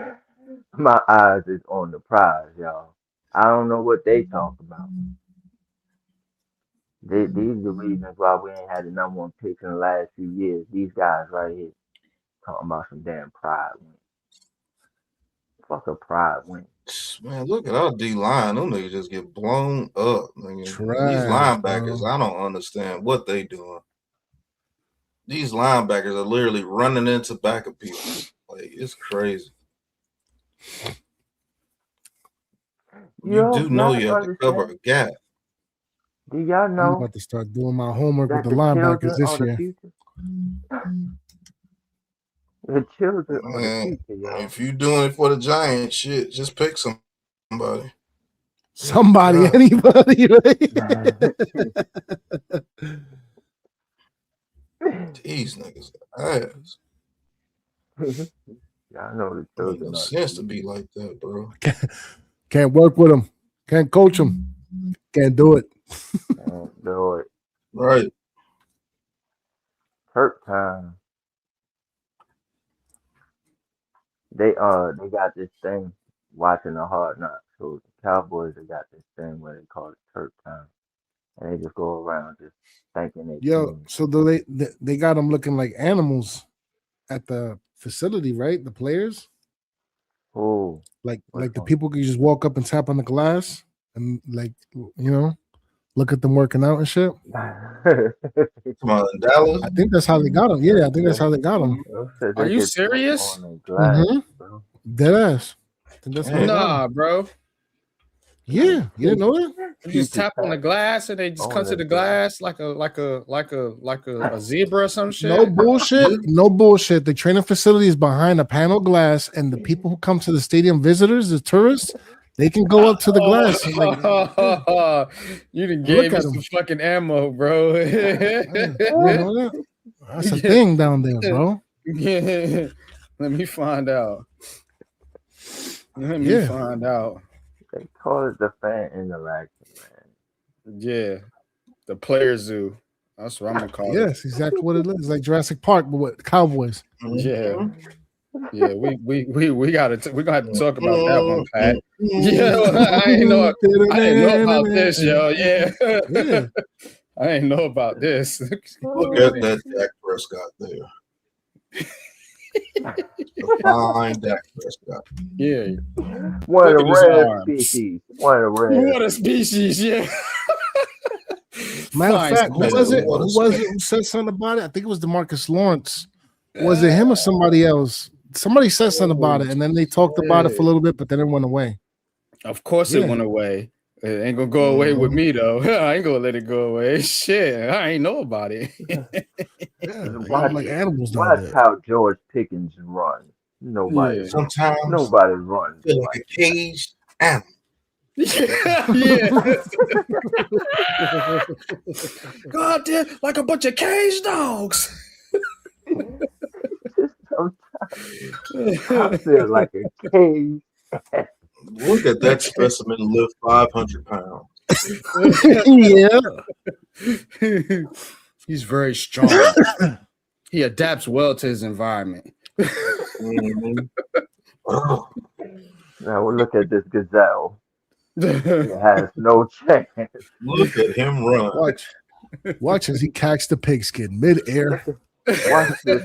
My eyes is on the prize, y'all. I don't know what they talk about. These are the reasons why we ain't had the number one pick in the last few years. These guys right here talking about some damn pride win. Fuck a pride win. Man, look at our D line. Them niggas just get blown up. These linebackers, I don't understand what they doing. These linebackers are literally running into back of people. Like, it's crazy. You do know you have to cover a gap. Do y'all know? I'm about to start doing my homework with the linebackers this year. The children are the Man, future, y'all. if you doing it for the Giants, shit, just pick somebody. Somebody, God. anybody, right? These niggas ass. Y'all know the It make children no are sense the to be like that, bro. Can't work with them. Can't coach them. Can't do it. future. Do it. Right. Turk time. They got this thing watching the Hard Knocks. So the Cowboys they got this thing where they call it Turk time, and they just go around just thanking their Yo, team. so they got them looking like animals at the facility, right? The players, Oh, like which the one? people can just walk up and tap on the glass and look at them working out and shit. Come on, Dallas. I think that's how they got them. Yeah, I think that's how they got them. Said Are they you could tap serious? on the glass, Mm-hmm. bro. Dead ass. I think that's how they got 'em. Nah, bro. Yeah, you didn't know that? You just Future tap on the tap glass and they just on come to the glass like a zebra or some shit. No bullshit. No bullshit. The training facility is behind a panel glass, and the people who come to the stadium, visitors, the tourists, they can go up to the glass. And You done look gave at us some them. fucking ammo, bro. You know that? That's a thing down there, bro. Yeah. Let me find out. Let me Yeah. find out. They call it the fan interaction, man. Yeah. The player zoo. That's what I'm gonna call Yes, exactly what it is. Like Jurassic Park, but with Cowboys. it. Yeah. Yeah, we gonna have to talk about that one, Pat. Yeah, I didn't know about this, yo. Yeah. Yeah. I didn't know about this. Look at that Dak Prescott there. The fine Dak Prescott. Yeah. One of Look the at his rare arms. species. One of the rare. What a species, yeah. Matter of Fine fact, who species. was it? Who was it who said something about it? I think it was DeMarcus Lawrence. Was it him or somebody else? Somebody said something about it, and then they talked about it for a little bit, but then it went away. Of course it went away. It ain't gonna go away with me though. I ain't gonna let it go away. Shit, I ain't know about it. Like animals down Watch there. how George Pickens runs. Nobody. Yeah. Sometimes Nobody runs. feel like a caged animal. Yeah. God damn, like a bunch of cage dogs. I feel like a cage. Look at that specimen lift 500 pounds. Yeah. He's very strong. He adapts well to his environment. Mhm. Now we'll look at this gazelle. It has no chance. Look at him run. Watch as he catch the pigskin midair. Watch this.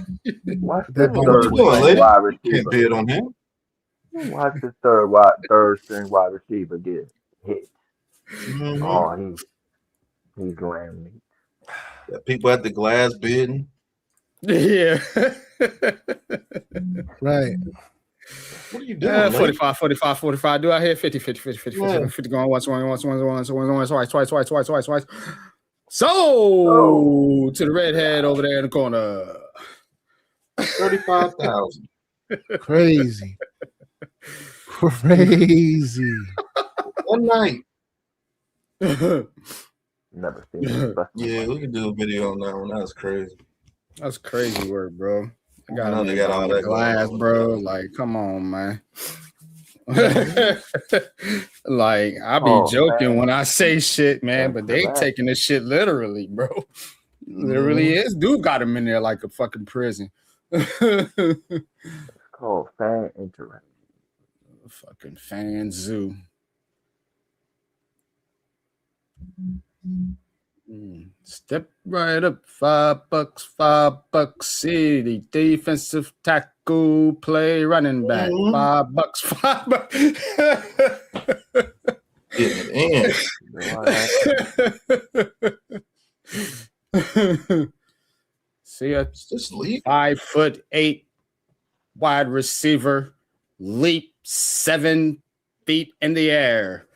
Watch That the ball third twist. string wide Can't receiver. bid on him. Watch the third string wide receiver get hit. Mhm. Oh, he's going to Got people at the glass bidding. Yeah. Right. What are you doing, man? 45. Do I hear 50 going once, twice. So to the redhead over there in the corner. 35,000. Crazy. One night. never seen it. Yeah, we can do a video on that one. That was crazy. That's crazy work, bro. I I know they got all the that glass, going on. bro. Like, come on, man. Like, I be Oh, joking man. when I say shit, man, That's but they glass. taking this shit literally, bro. Literally is. Dude got him in there like a fucking prison. It's called fan interaction. Fucking fan zoo. Step right up, $5, city defensive tackle, play running back, $5, $5. Getting it in. See ya. Just leave. 5'8" wide receiver, leap 7 feet in the air.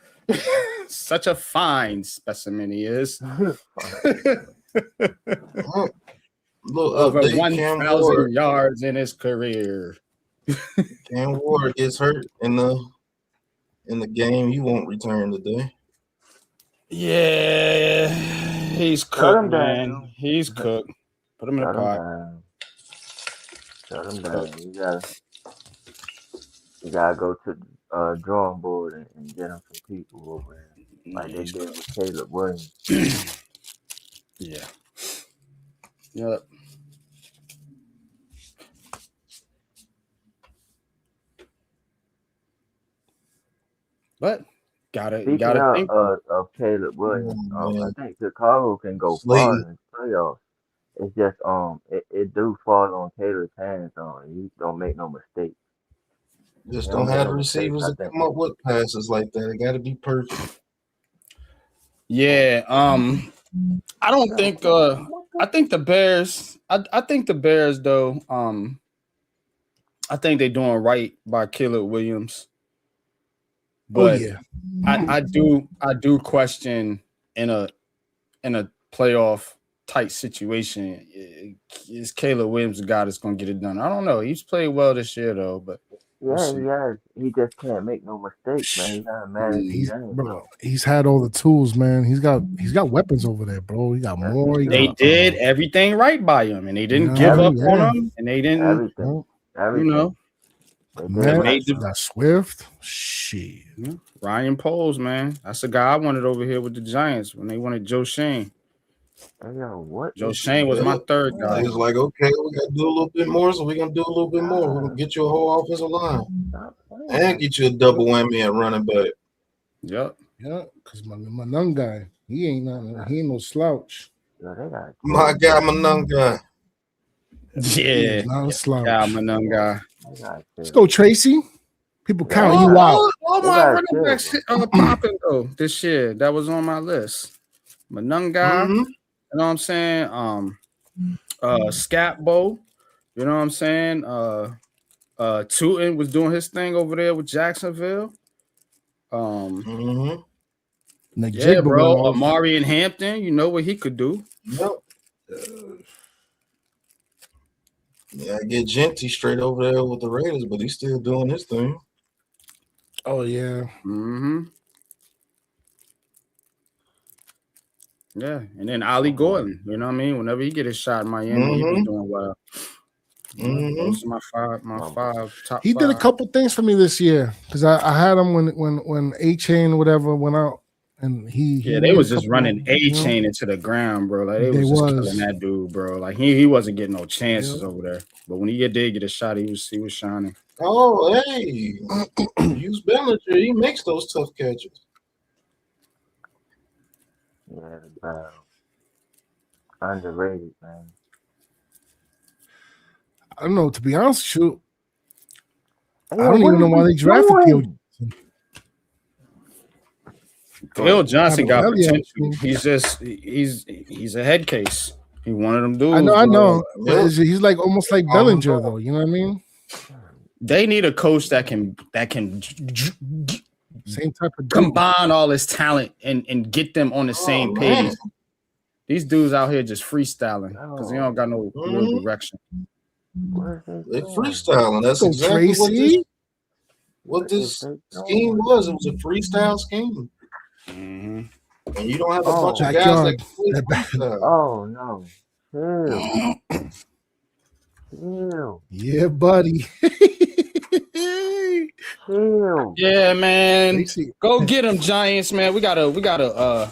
Such a fine specimen he is. Look little over update. Cam 1,000 Ward. yards in his career. Cam Ward gets hurt in the game. He won't return today. Yeah, he's Shut cooked, him man. down. He's cooked. Put him in the Shut him pot. down. Shut him down. You gotta go to the drawing board and get him some people over there, like they did with Caleb Williams. Yeah. Yep. But Speaking gotta think. of Caleb Williams, I think Chicago can go far in the playoffs. It's just it do fall on Taylor's hands. He don't make no mistakes. Just don't have the receivers to come up with passes like that. It got to be perfect. Yeah. I don't think. I think the Bears. I think the Bears though. I think they're doing right by Caleb Williams. But I do question in a playoff tight situation, is Caleb Williams the guy that's gonna get it done? I don't know. He's played well this year though, but he just can't make no mistakes, man. He gotta manage bro. He's had all the tools, man. He's got weapons over there, bro. He got more. They did everything right by him, and they didn't give up on him, and they didn't everything. You know. Man, got Swift. Shit. Ryan Poles, man. That's the guy I wanted over here with the Giants when they wanted Joe Shane. What? Joe Shane was my third guy. He was like, okay, we got to do a little bit more, so we're going to do a little bit more. We're going to get you a whole offensive line and get you a double whammy at running back. Yep. Yeah, because my young guy, he ain't no slouch. My guy, my young guy. Yeah. Not a slouch. Yeah, my young guy. Let's go, Tracy. People count you out. All my running backs popping though this year. That was on my list. My young guy, you know what I'm saying? Scapbo, you know what I'm saying? Tootin was doing his thing over there with Jacksonville. Yeah, bro. Amari in Hampton, you know what he could do. Yep. Yeah, I get Genty straight over there with the Raiders, but he's still doing his thing. Oh yeah. Yeah, and then Ollie Gordon, you know what I mean? Whenever he get his shot in Miami, he be doing well. Those are my five top. He did a couple things for me this year because I had him when A-Chain or whatever went out, and they was just running A-Chain into the ground, bro. Like they was just killing that dude, bro. Like he wasn't getting no chances over there. But when he did get a shot, he was shining. Oh, hey, use Bellinger. He makes those tough catches. Yeah, underrated, man. I don't know. To be honest with you, I don't even know why they drafted Theo Johnson. Theo Johnson got potential. He's a head case. He one of them dudes. I know. He's like almost like Bellinger, though. You know what I mean? They need a coach that can same type of combine all his talent and get them on the same page. These dudes out here just freescheling because they don't got no real direction. They freestyling. That's exactly what this scheme was. It was a freestyle scheme. And you don't have a bunch of guys that can freestyle. Oh no. Chill. Yeah, buddy. Yeah, man. Go get them, Giants, man. We gotta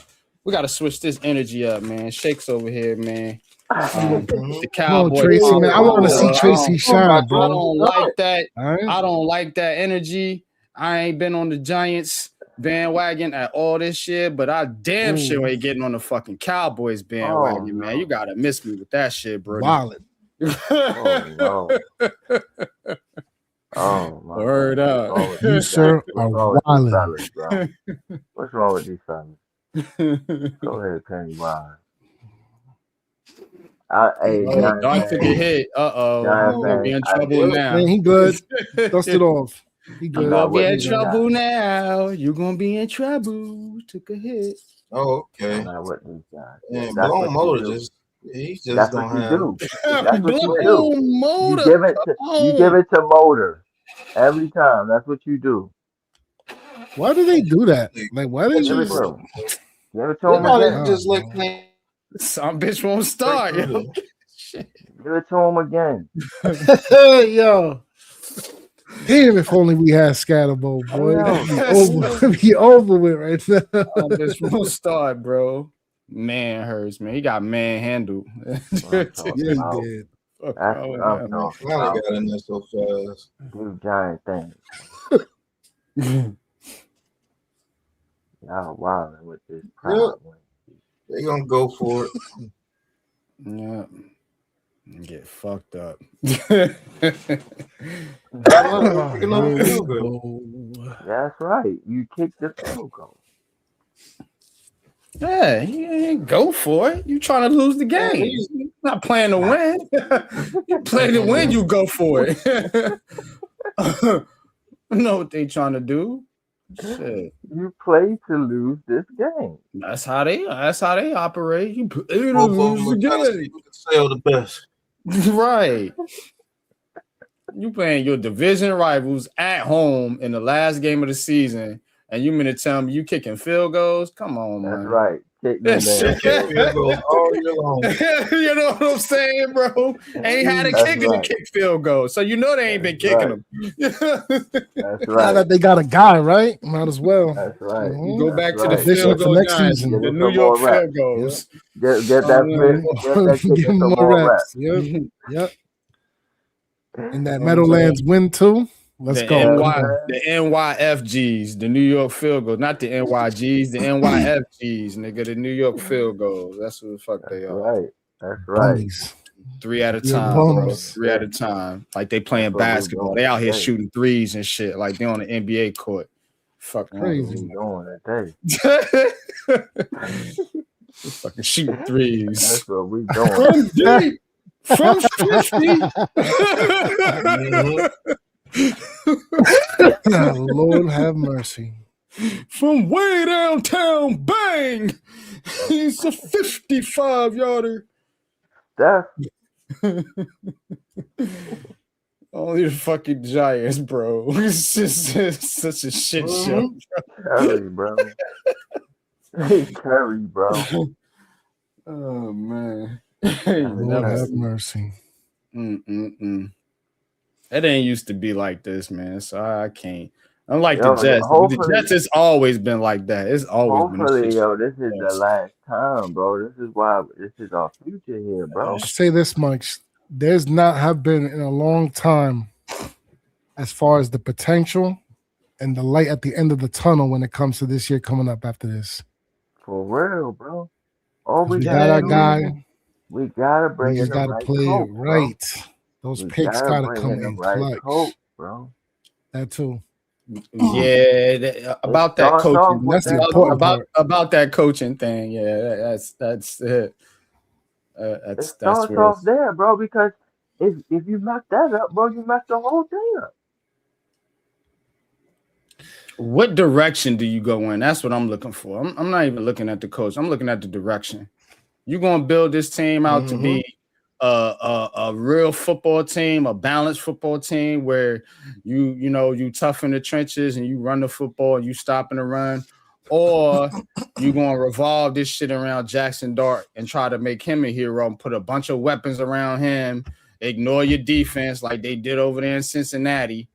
switch this energy up, man. Shakes over here, man. The Cowboys. Tracy, man. I want to see Tracy shine, bro. I don't like that. I don't like that energy. I ain't been on the Giants bandwagon at all this year, but I damn sure ain't getting on the fucking Cowboys bandwagon, man. You gotta miss me with that shit, bro. Wildin'. Oh no. Word up. You, sir, are wildin'. What's wrong with these fellas? Go ahead, Kenny Wild. Don't forget hit. We're gonna be in trouble now. Man, he good. Dust it off. He good. You're gonna be in trouble now. You're gonna be in trouble. Took a hit. Oh, okay. What these guys? And Blown Motor just He just That's what don't you have. do. That's what you do. Blow motor. You give it to Motor every time. That's what you do. Why do they do that? Like, why they Give it just? to him. Give it to They him probably again. just like Oh, playing Some bitch won't start, straight yo. through. Give it to him again. yo, damn! If only we had Scatterbo, boy. Yo. Be over with right now. Some bitch won't start, bro. Man hurts, man. He got manhandled. That's what I'm Yeah, talking he did. Fuck That's wrong what with I'm him? talking Now they about. got in there so fast. Do giant things. Y'all wilding with this pride. Yep. They gonna go for it. Yeah. Get fucked up. Here we go. That's right. You kicked the field goal. Yeah, you ain't go for it. You trying to lose the game. You're not playing to win. You play to win, you go for it. Know what they trying to do. Shit. You play to lose this game. That's how they operate. You play to Both of lose them the are trying to see game. who can sell the best. Right. You playing your division rivals at home in the last game of the season, and you mean to tell me you kicking field goals? Come on, That's man. right. Kick them That down. shit. Field goals all year long. You know what I'm saying, bro? Ain't had a That's kicker right. to kick field goals, so you know they ain't been That's kicking right. them. That's Now right. that they got a guy, right? Might as well. That's right. Mhm. Go back to the right. Addition field for goal next giants, season. the Give New some York more reps. field goals. Get that Give kicker him some more more reps. reps. Yep. And that You know what I'm Meadowlands win too. Let's The go. Yeah, Come NY, on. the NYFGs, the New York field goals, not the NYGs, the NYFGs, nigga, the New York field goals. That's what the fuck That's they are. right. That's right. Bummies. 3 at a You're time, bro. bums. 3 at a time. Like they playing That's what we basketball. doing They out here today. shooting threes and shit. Like they on the NBA court. Fuck That's Crazy. what we doing today. Fucking shoot threes. That's what we doing. From deep. From 50. Lord have mercy. From way downtown, bang! He's a 55-yarder. That's Only the fucking Giants, bro. It's just such a shit show. Curry, bro. Hey, Curry, bro. Oh man. Lord have mercy. It ain't used to be like this, man. So I can't. Unlike Yo, the Jets, hopefully- the Jets has always been like that. It's always been. Hopefully, a shit yo, show. this is the last time, bro. This is our future here, bro. I'll say this much. There's not have been in a long time as far as the potential and the light at the end of the tunnel when it comes to this year coming up after this. For real, bro. All We we got our gotta do, guy. we gotta bring We in just the got to right play coach, it bro. right. Those We picks gotta got to bring come in the in right clutch. coach, bro. That too. Yeah, about that starts off coaching. with That's the that important coach. part. About that coaching thing. Yeah, that's it. It That's starts where off there, bro, because if you mess that up, bro, you mess the whole thing up. What direction do you go in? That's what I'm looking for. I'm not even looking at the coach. I'm looking at the direction. You're gonna build this team out to be a real football team, a balanced football team where you tough in the trenches and you run the football and you stop in the run, or you're gonna revolve this shit around Jackson Dart and try to make him a hero and put a bunch of weapons around him, ignore your defense like they did over there in Cincinnati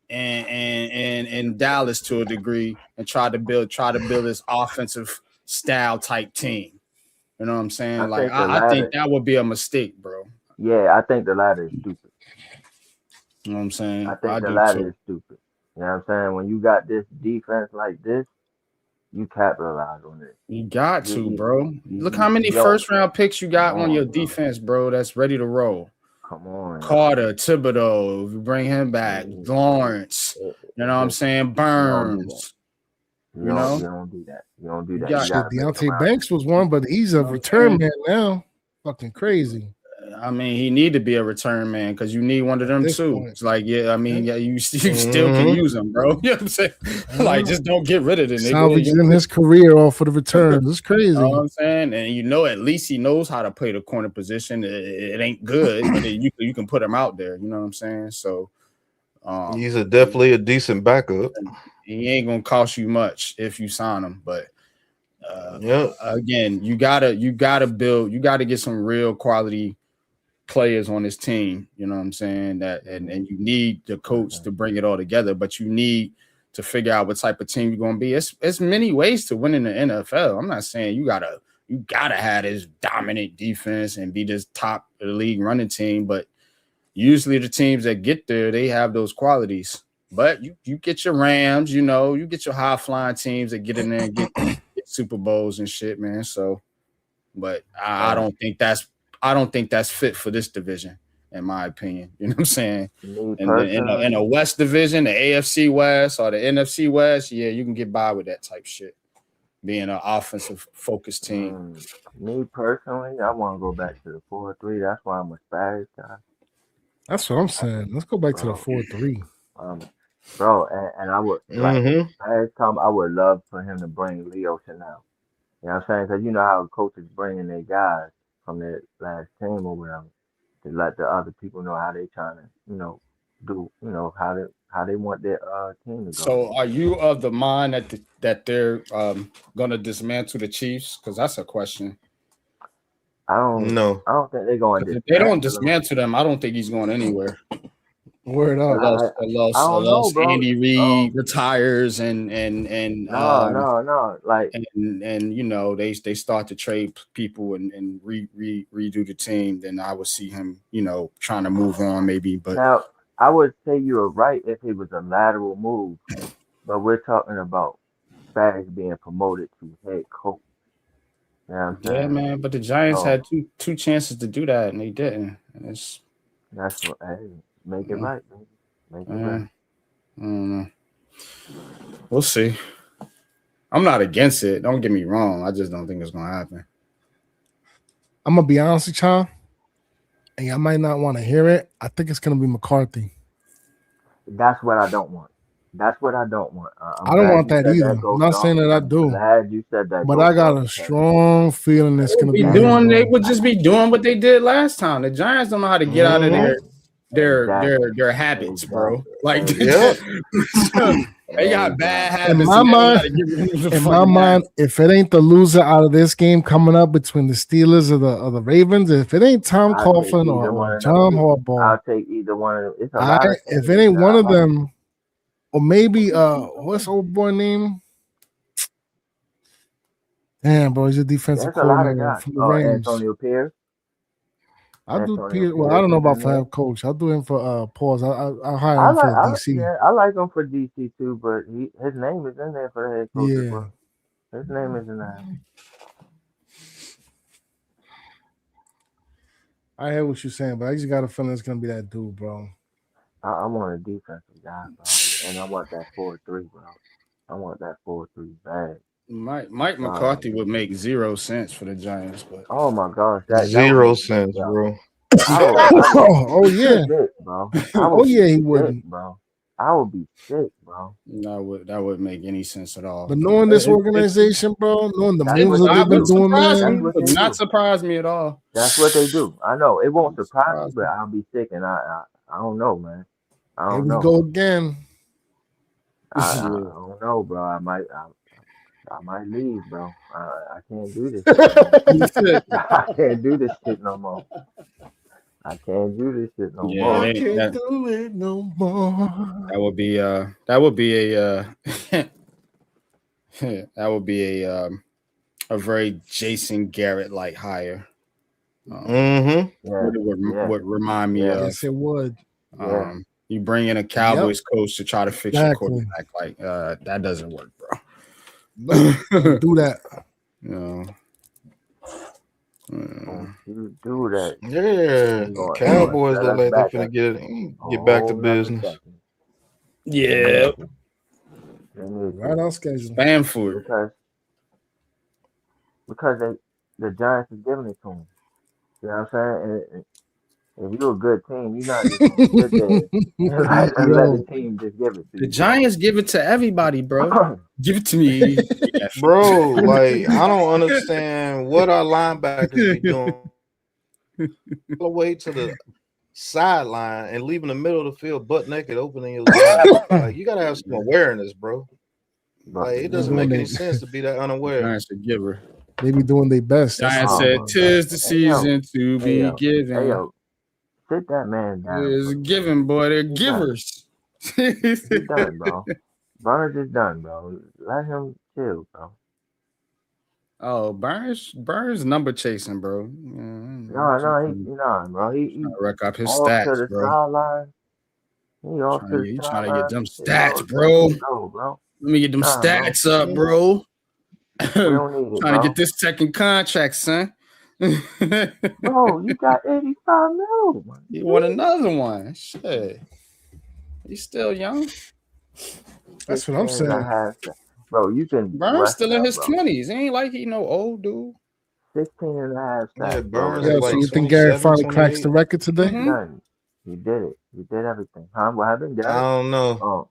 and Dallas to a degree, and try to build this offensive style type team. You know what I'm saying? I think that would be a mistake, bro. Yeah, I think the latter is stupid. You know what I'm saying? I think the latter is stupid. You know what I'm saying? When you got this defense like this, you capitalize on it. You got to, bro. Look how many first round picks you got on your defense, bro. That's ready to roll. Come on, Carter, Thibodeau, if you bring him back, Lawrence. You know what I'm saying? Burns. You don't do that. You don't do that. Shit, Deontay Banks was one, but he's a return man now. Fucking crazy. I mean, he need to be a return man because you need one of them too. Point. It's like, yeah, I mean, yeah, you still can use them, bro. You know what I'm saying? Like, just don't get rid of the nigga. Salvaging his career off of the returns. It's crazy. You know what I'm saying? And at least he knows how to play the corner position. It ain't good, but you can put him out there. You know what I'm saying? So he's definitely a decent backup. He ain't gonna cost you much if you sign him, but again, you gotta get some real quality players on this team. You know what I'm saying? And you need the coach to bring it all together, but you need to figure out what type of team you're gonna be. It's many ways to win in the NFL. I'm not saying you gotta have this dominant defense and be this top of the league running team, but usually the teams that get there, they have those qualities. But you get your Rams, you get your high flying teams that get in there and get Super Bowls and shit, man. So, but I don't think that's fit for this division, in my opinion. You know what I'm saying? In a West division, the AFC West or the NFC West, yeah, you can get by with that type shit. Being an offensive focused team. Me personally, I want to go back to the 4-3. That's why I'm a Spags guy. That's what I'm saying. Let's go back to the 4-3. Bro, and I would I would love for him to bring Leo Chanel. You know what I'm saying? Because you know how coaches bringing their guys from their last team or whatever to let the other people know how they trying to, do, how they want their team to go. So, are you of the mind that they're gonna dismantle the Chiefs? Because that's a question. I don't think they're going to. If they don't dismantle them, I don't think he's going anywhere. Word up. Unless Andy Reid retires and no. Like and they start to trade people and redo the team, then I would see him, trying to move on maybe. But now I would say you were right if it was a lateral move, but we're talking about Spags being promoted to head coach. You know what I'm saying? Yeah, man. But the Giants had two chances to do that and they didn't. And that's what. Hey, make it right, baby. Make it right. I don't know. We'll see. I'm not against it. Don't get me wrong. I just don't think it's gonna happen. I'm gonna be honest with y'all, and y'all might not want to hear it. I think it's gonna be McCarthy. That's what I don't want. That's what I don't want. I don't want that either. I'm not saying that I do. Glad you said that. But I got a strong feeling it's gonna be doing. They would just be doing what they did last time. The Giants don't know how to get out of their habits, bro. Like they got bad habits. In my mind, if it ain't the loser out of this game coming up between the Steelers or the Ravens, if it ain't Tom Coughlin or John Harbaugh, I'll take either one of them. If it ain't one of them, or maybe what's old boy name? Damn, bro, he's a defensive coordinator for the Rams. Antonio Pierce. I'll do Pierce. Well, I don't know about for head coach. I'll do him for pause. I'll hire him for DC. Yeah, I like him for DC too, but his name is in there for the head coach. Yeah. Well. His name is in there. I hear what you're saying, but I just got a feeling it's gonna be that dude, bro. I want a defensive guy, bro, and I want that 4-3, bro. I want that 4-3 bag. Mike McCarthy would make 0 sense for the Giants, but oh my gosh, that 0 sense, bro. Oh yeah, sick, bro. He wouldn't, bro. I would be sick, bro. That wouldn't make any sense at all. But knowing this organization, bro, knowing the moves that they've been doing, man, would not surprise me at all. That's what they do. I know it won't surprise me, but I'll be sick, and I don't know, man. I don't know. Here we go again. I don't know, bro. I might leave, bro. I can't do this. I can't do this shit no more. I can't do this shit no more. I can't do it no more. That would be a very Jason Garrett like hire. Would remind me of. Yes, it would. You bring in a Cowboys coach to try to fix your quarterback, like that doesn't work, bro. Don't do that. No. You do that. Yeah, Cowboys look like they're finna get back to business. Yeah. Right on schedule. Spam food. Because the Giants are giving it to them. You know what I'm saying? If you're a good team, you're not just gonna sit there and let the team just give it to you. The Giants give it to everybody, bro. Give it to me. Bro, like, I don't understand what our linebackers be doing. All the way to the sideline and leaving the middle of the field butt naked, opening your eyes. Like, you gotta have some awareness, bro. Like, it doesn't make any sense to be that unaware. Giants a giver. They be doing their best. Giants said, "'Tis the season to be given." Hey, yo, sit that man down. It's giving, boy. They're givers. He's done, bro. Burns is done, bro. Let him chill, bro. Oh, Burns number chasing, bro. No, bro. He rack up his off stats, to the bro. sideline. He off to the He's sideline. trying to get them stats, bro. Bro. Let me get them stats up, bro. We don't need it, Trying to get this second contract, son. Bro, you got 85 mil. You want another one? Shit. He's still young. That's what I'm saying. Bro, you can. Burns still in his 20s. Ain't like he no old dude. 16 and a half sacks. Yeah, Burns Yeah, is like so you think Garrett finally cracks the record today? Done. He did it. He did everything. Huh? What happened, Garrett? I don't know. Oh.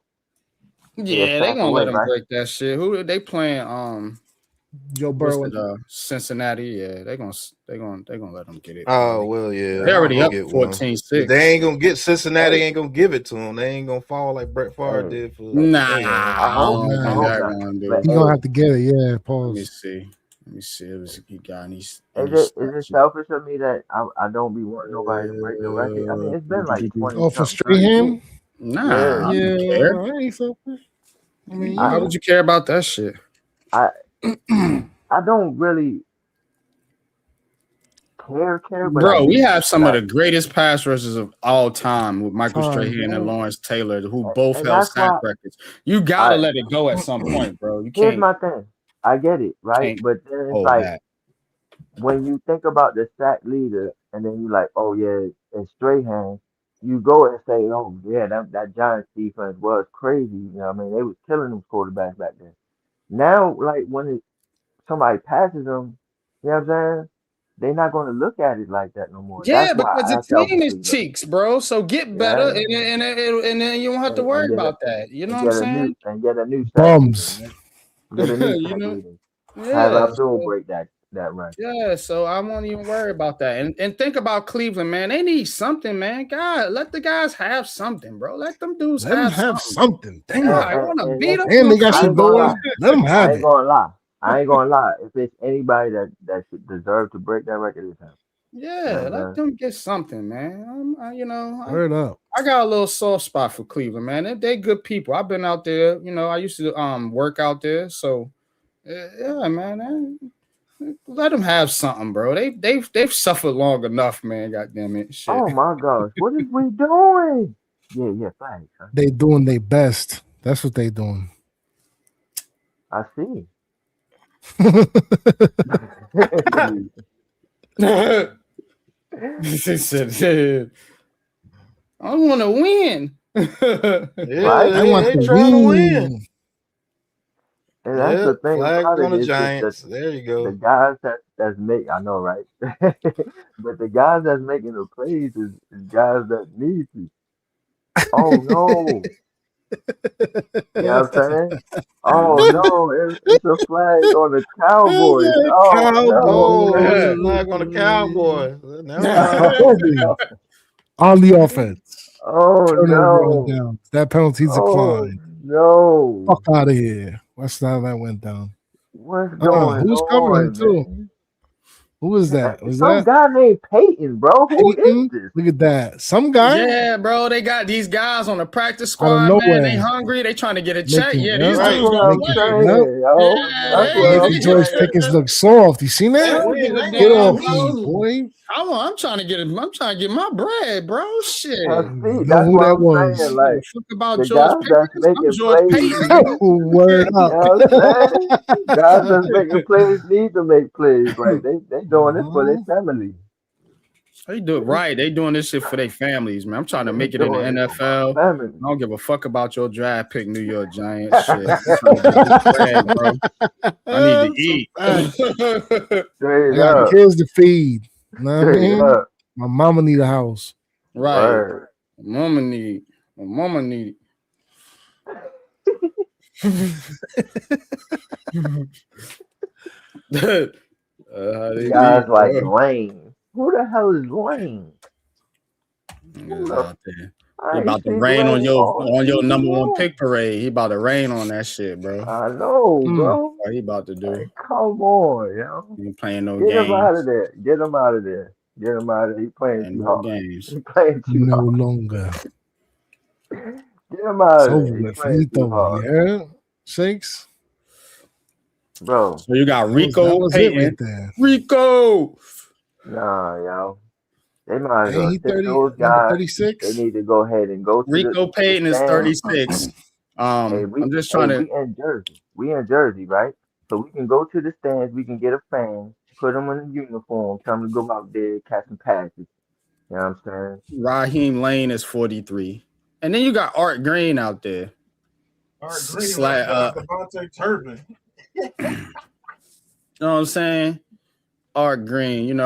Yeah, they gonna let him break that shit. Who they playing? Joe Burrow. Cincinnati. Yeah, they gonna let him get it. Oh well, yeah. They're already up 14-6. They ain't gonna get Cincinnati. Ain't gonna give it to him. They ain't gonna fall like Brett Favre did for. Nah, He's gonna have to get it. Yeah, pause. Let me see. He got. Is it selfish of me that I don't be wanting nobody to break the record? I mean, it's been like 20. Oh, for Strahan? Nah, yeah. I ain't selfish. I mean, how would you care about that shit? I don't really care, but bro, we have some of the greatest pass rushers of all time with Michael Strahan and Lawrence Taylor, who both held sack records. You gotta let it go at some point, bro. You can't. Here's my thing. I get it, right? But then it's like when you think about the sack leader, and then you like, oh yeah, it's Strahan. You go and say, oh yeah, that Giants defense was crazy. You know what I mean? They was killing them quarterbacks back then. Now, like when somebody passes them, you know what I'm saying? They're not going to look at it like that no more. Yeah, because the team is cheeks, bro. So get better, and then you don't have to worry about that. You know what I'm saying? And get a new bums. Get a new have Abdul break that record. Yeah, so I won't even worry about that. And think about Cleveland, man. They need something, man. God, let the guys have something, bro. Let them dudes have something. Damn, I want to beat them. And they got some doors. Let them have it. I ain't gonna lie. If it's anybody that should deserve to break that record, it's him. Yeah, let them get something, man. Word up. I got a little soft spot for Cleveland, man. They good people. I've been out there. I used to work out there. So, yeah, man. Let them have something, bro. They've suffered long enough, man. God damn it. Shit. Oh my gosh, what is we doing? Yeah, thanks. Huh? They doing their best. That's what they doing. I see. He said, I want to win. I want to win. And that's the thing. Flag on the Giants. There you go. The guys that's making, I know, right? But the guys that's making the plays is guys that need to. Oh no. You know what I'm saying? Oh no, it's a flag on the Cowboys. Cowboys. Flag on the Cowboys. On the offense. Oh no. That penalty's declined. No. Fuck out of here. That's how that went down. What's going on? Who's covering too? Who is that? Was some guy named Peyton, bro? Who is this? Look at that. Some guy? Yeah, bro. They got these guys on the practice squad, man. They hungry. They trying to get a check. Yeah, these dudes gonna play. George Pickens look soft. You seen that? Get off me, boy. I'm trying to get him. I'm trying to get my bread, bro. Shit. That's who that was. Saying, like, fuck about George Pickens. I'm George Payton. Word up. Guys that's making plays need to make plays. Like they doing this for their family. They do it right. They doing this shit for their families, man. I'm trying to make it in the NFL. I don't give a fuck about your draft pick, New York Giants. Shit. Bread, bro. I need to eat. I got kids to feed. Know what I mean? My mama need a house. Right. Word. My mama need it. You guys like Lane. Who the hell is Lane? Out there. I He ain't about to seen rain on Lane your number one season. pick parade. He about to rain on that shit, bro. I know, bro. What he about to do? Like, come on, yo. He ain't playing no Get games. him out of there. Get him out of there. Get him out of there. He playing too hard. Games. He playing too No hard. longer. Get him out It's of over there. He with. playing too hard. Yeah, Shakes. Bro. So you got Rico That was Payton. it right there. Rico. Nah, yo. They might as Ain't well he sit 30, those number guys. 36? They need to go ahead and go to Rico Payton is stands. 36. Hey, I'm just trying to. we in Jersey. We in Jersey, right? So we can go to the stands. We can get a fan, put them in a uniform, tell them to go out there, catch some passes. You know what I'm saying? Raheem Lane is 43. And then you got Art Green out there. Art Green, Devontae Turpin. You know what I'm saying? Art Green,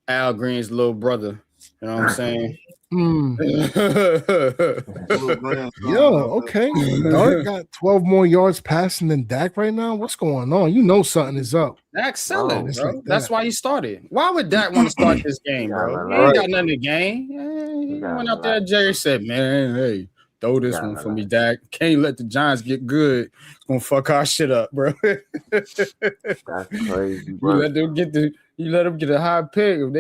Al Green's little brother. You know what I'm saying? Okay. Dart got 12 more yards passing than Dak right now. What's going on? You know something is up. Dak's selling, It's bro. like That's that. why he started. Why would Dak want to start this game, bro? He ain't got nothing to gain. He went out there. Jerry said, "Man, hey, throw this one for me, Dak. Can't let the Giants get good. It's gonna fuck our shit up, bro." That's crazy, bro. You let them get a high pick. If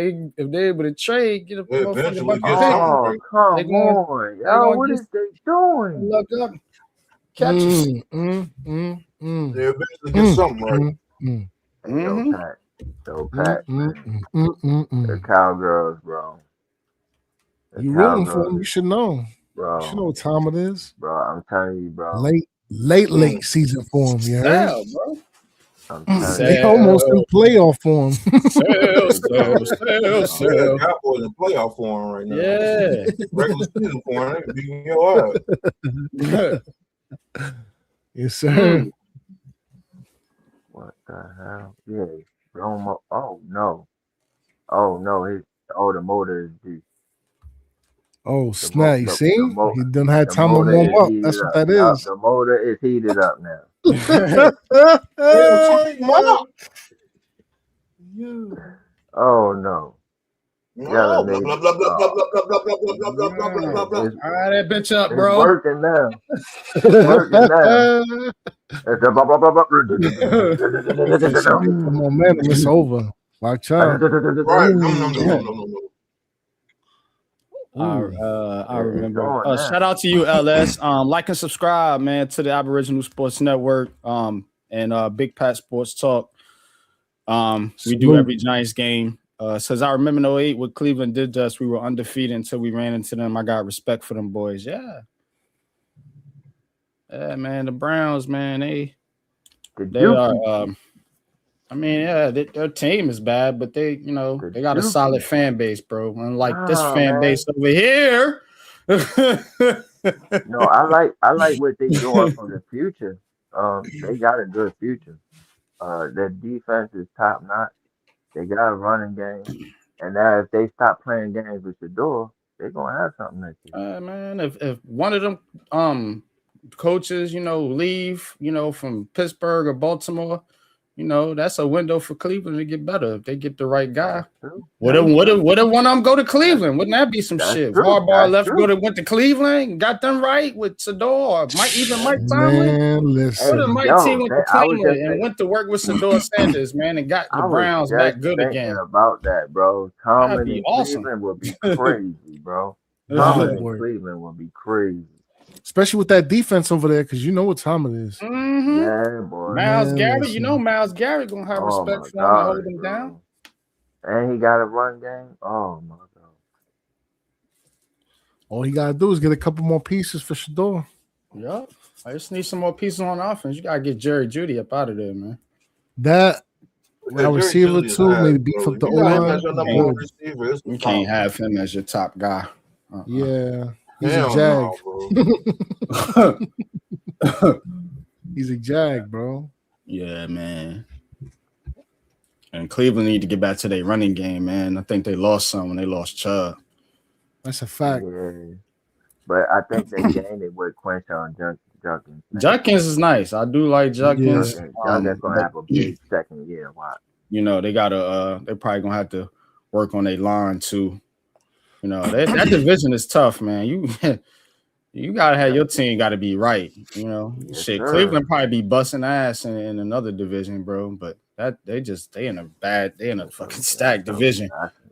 they able to trade, get a eventually get something. Oh, come on, yo, what is they doing? Look up, catch us. They eventually get something right. So Pat, the Cowgirls, bro. You rooting for them? You should know, bro. You should know what time it is, bro. I'm telling you, bro. Late season for them. You heard? Bro. They almost in playoff form. Sell. Cowboys in playoff form right now. Yeah. Regular season form, they can beat your ass. Yes, sir. What the hell? Yeah. Romo. Oh no. The motor is deep. Oh, snap. You see? He done had the time to motor warm is up. heated That's up. what that Yup, is. the motor is heated up now. Oh no. No. Fire that bitch up, bro. It's working now. It's working now. Momentum, it's over. Watch out. Right. No. I remember. Shout out to you, LS. Like and subscribe, man, to the Aboriginal Sports Network. And Big Pat Sports Talk. We do every Giants game. Says I remember in 08 what Cleveland did to us. We were undefeated until we ran into them. I got respect for them boys. Yeah, man. The Browns, man, they are. Their team is bad, but they got a solid fan base, bro. Unlike this fan base over here. No, I like what they doing for the future. They got a good future. Their defense is top notch. They got a running game, and now if they stop playing games with Shador, they're gonna have something next year. Man, if one of them coaches, leave, from Pittsburgh or Baltimore, that's a window for Cleveland to get better if they get the right guy. What if one of them go to Cleveland? Wouldn't that be some shit? Harbaugh went to Cleveland, got them right with Shador, or Mike Tomlin. Listen. What if Mike T went to Cleveland and went to work with Shador Sanders, man, and got the Browns back good again? About that, bro. Tomlin in awesome. Cleveland would be crazy, bro. Tomlin in Cleveland would be crazy. Especially with that defense over there, because you know what time it is. Mm-hmm. Yeah, boy. Miles Garrett, Miles Garrett gonna have respect for him and hold him down. And he got a run game. Oh my god. All he gotta do is get a couple more pieces for Shador. Yup. I just need some more pieces on offense. You gotta get Jerry Jeudy up out of there, man. That receiver too, maybe beef up the O-line. You can't have him as your top guy. Yeah. He's a jag. He's a jag, bro. Yeah, man. And Cleveland need to get back to their running game, man. I think they lost some when they lost Chubb. That's a fact. Yeah. But I think they gained it with Quinshon Judkins. Judkins is nice. I do like Judkins. Judkins gonna have a big second year. Watch. You know, they gotta they're probably gonna have to work on their line too. You know, that division is tough, man. You gotta have your team gotta be right. You know, Yes, shit. sir. Cleveland probably be busting ass in another division, bro. But they in a fucking stacked division.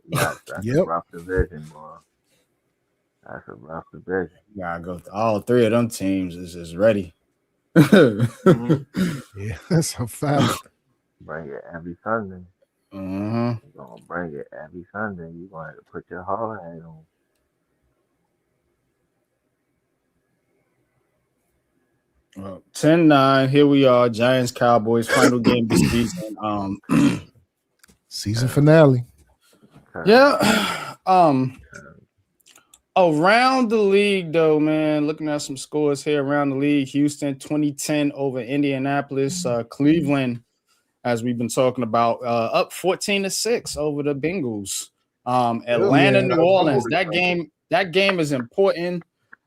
That's a rough division, boy. That's a rough division. You gotta go to all three of them teams is ready. Yeah, that's a fact. Bring it every Sunday. Uh-huh. You're gonna bring it every Sunday. You're gonna have to put your hard hat on. Well, 10-9. Here we are. Giants Cowboys final game this season. Season finale. Yeah. Around the league, though, man. Looking at some scores here around the league. Houston 2010 over Indianapolis. Cleveland, as we've been talking about, up 14-6 over the Bengals. Atlanta, New Orleans. That game is important.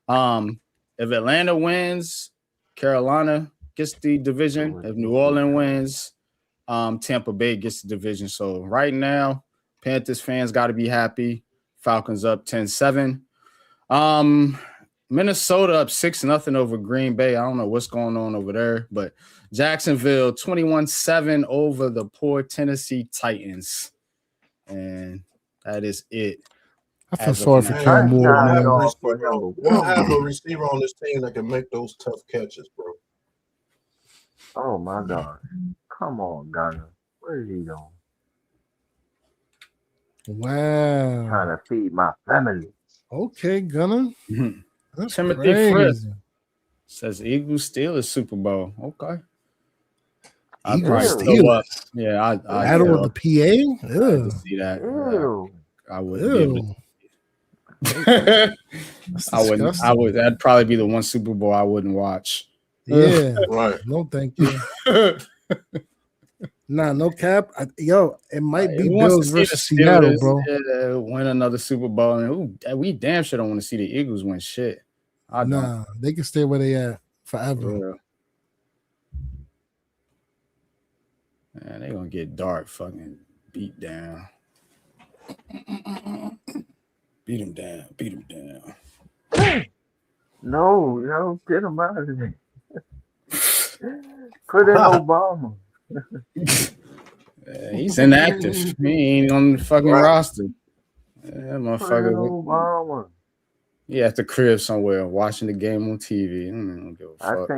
If Atlanta wins, Carolina gets the division. If New Orleans wins, Tampa Bay gets the division. So right now, Panthers fans got to be happy. Falcons up 10-7. Minnesota up 6-0 over Green Bay. I don't know what's going on over there, but Jacksonville 21-7 over the poor Tennessee Titans. And that is it. I feel sorry for Cam Moore. We don't have a receiver on this team that can make those tough catches, bro. Oh my God. Come on, Gunner. What is he doing? Wow. Trying to feed my family. Okay, Gunner. That's Timothy crazy. Fritz says Eagles Steelers Super Bowl. Okay. Eagles Steelers. Yeah, I Battle of the PA? I see that. Ew. I wouldn't. Ew. I would. That'd probably be the one Super Bowl I wouldn't watch. Yeah. Right. No, thank you. Nah, no cap. It might be Who wants Bills to see versus the Seattle, Steelers, bro. win another Super Bowl. And we damn sure don't want to see the Eagles win shit. Nah, they can stay where they at forever. Man, they gonna get dark fucking beat down. Beat him down. Beat him down. No, get him out of there. Put in Obama. He's inactive. He ain't on the fucking roster. Yeah, motherfucker. Obama. He at the crib somewhere watching the game on TV. I don't give a fuck. I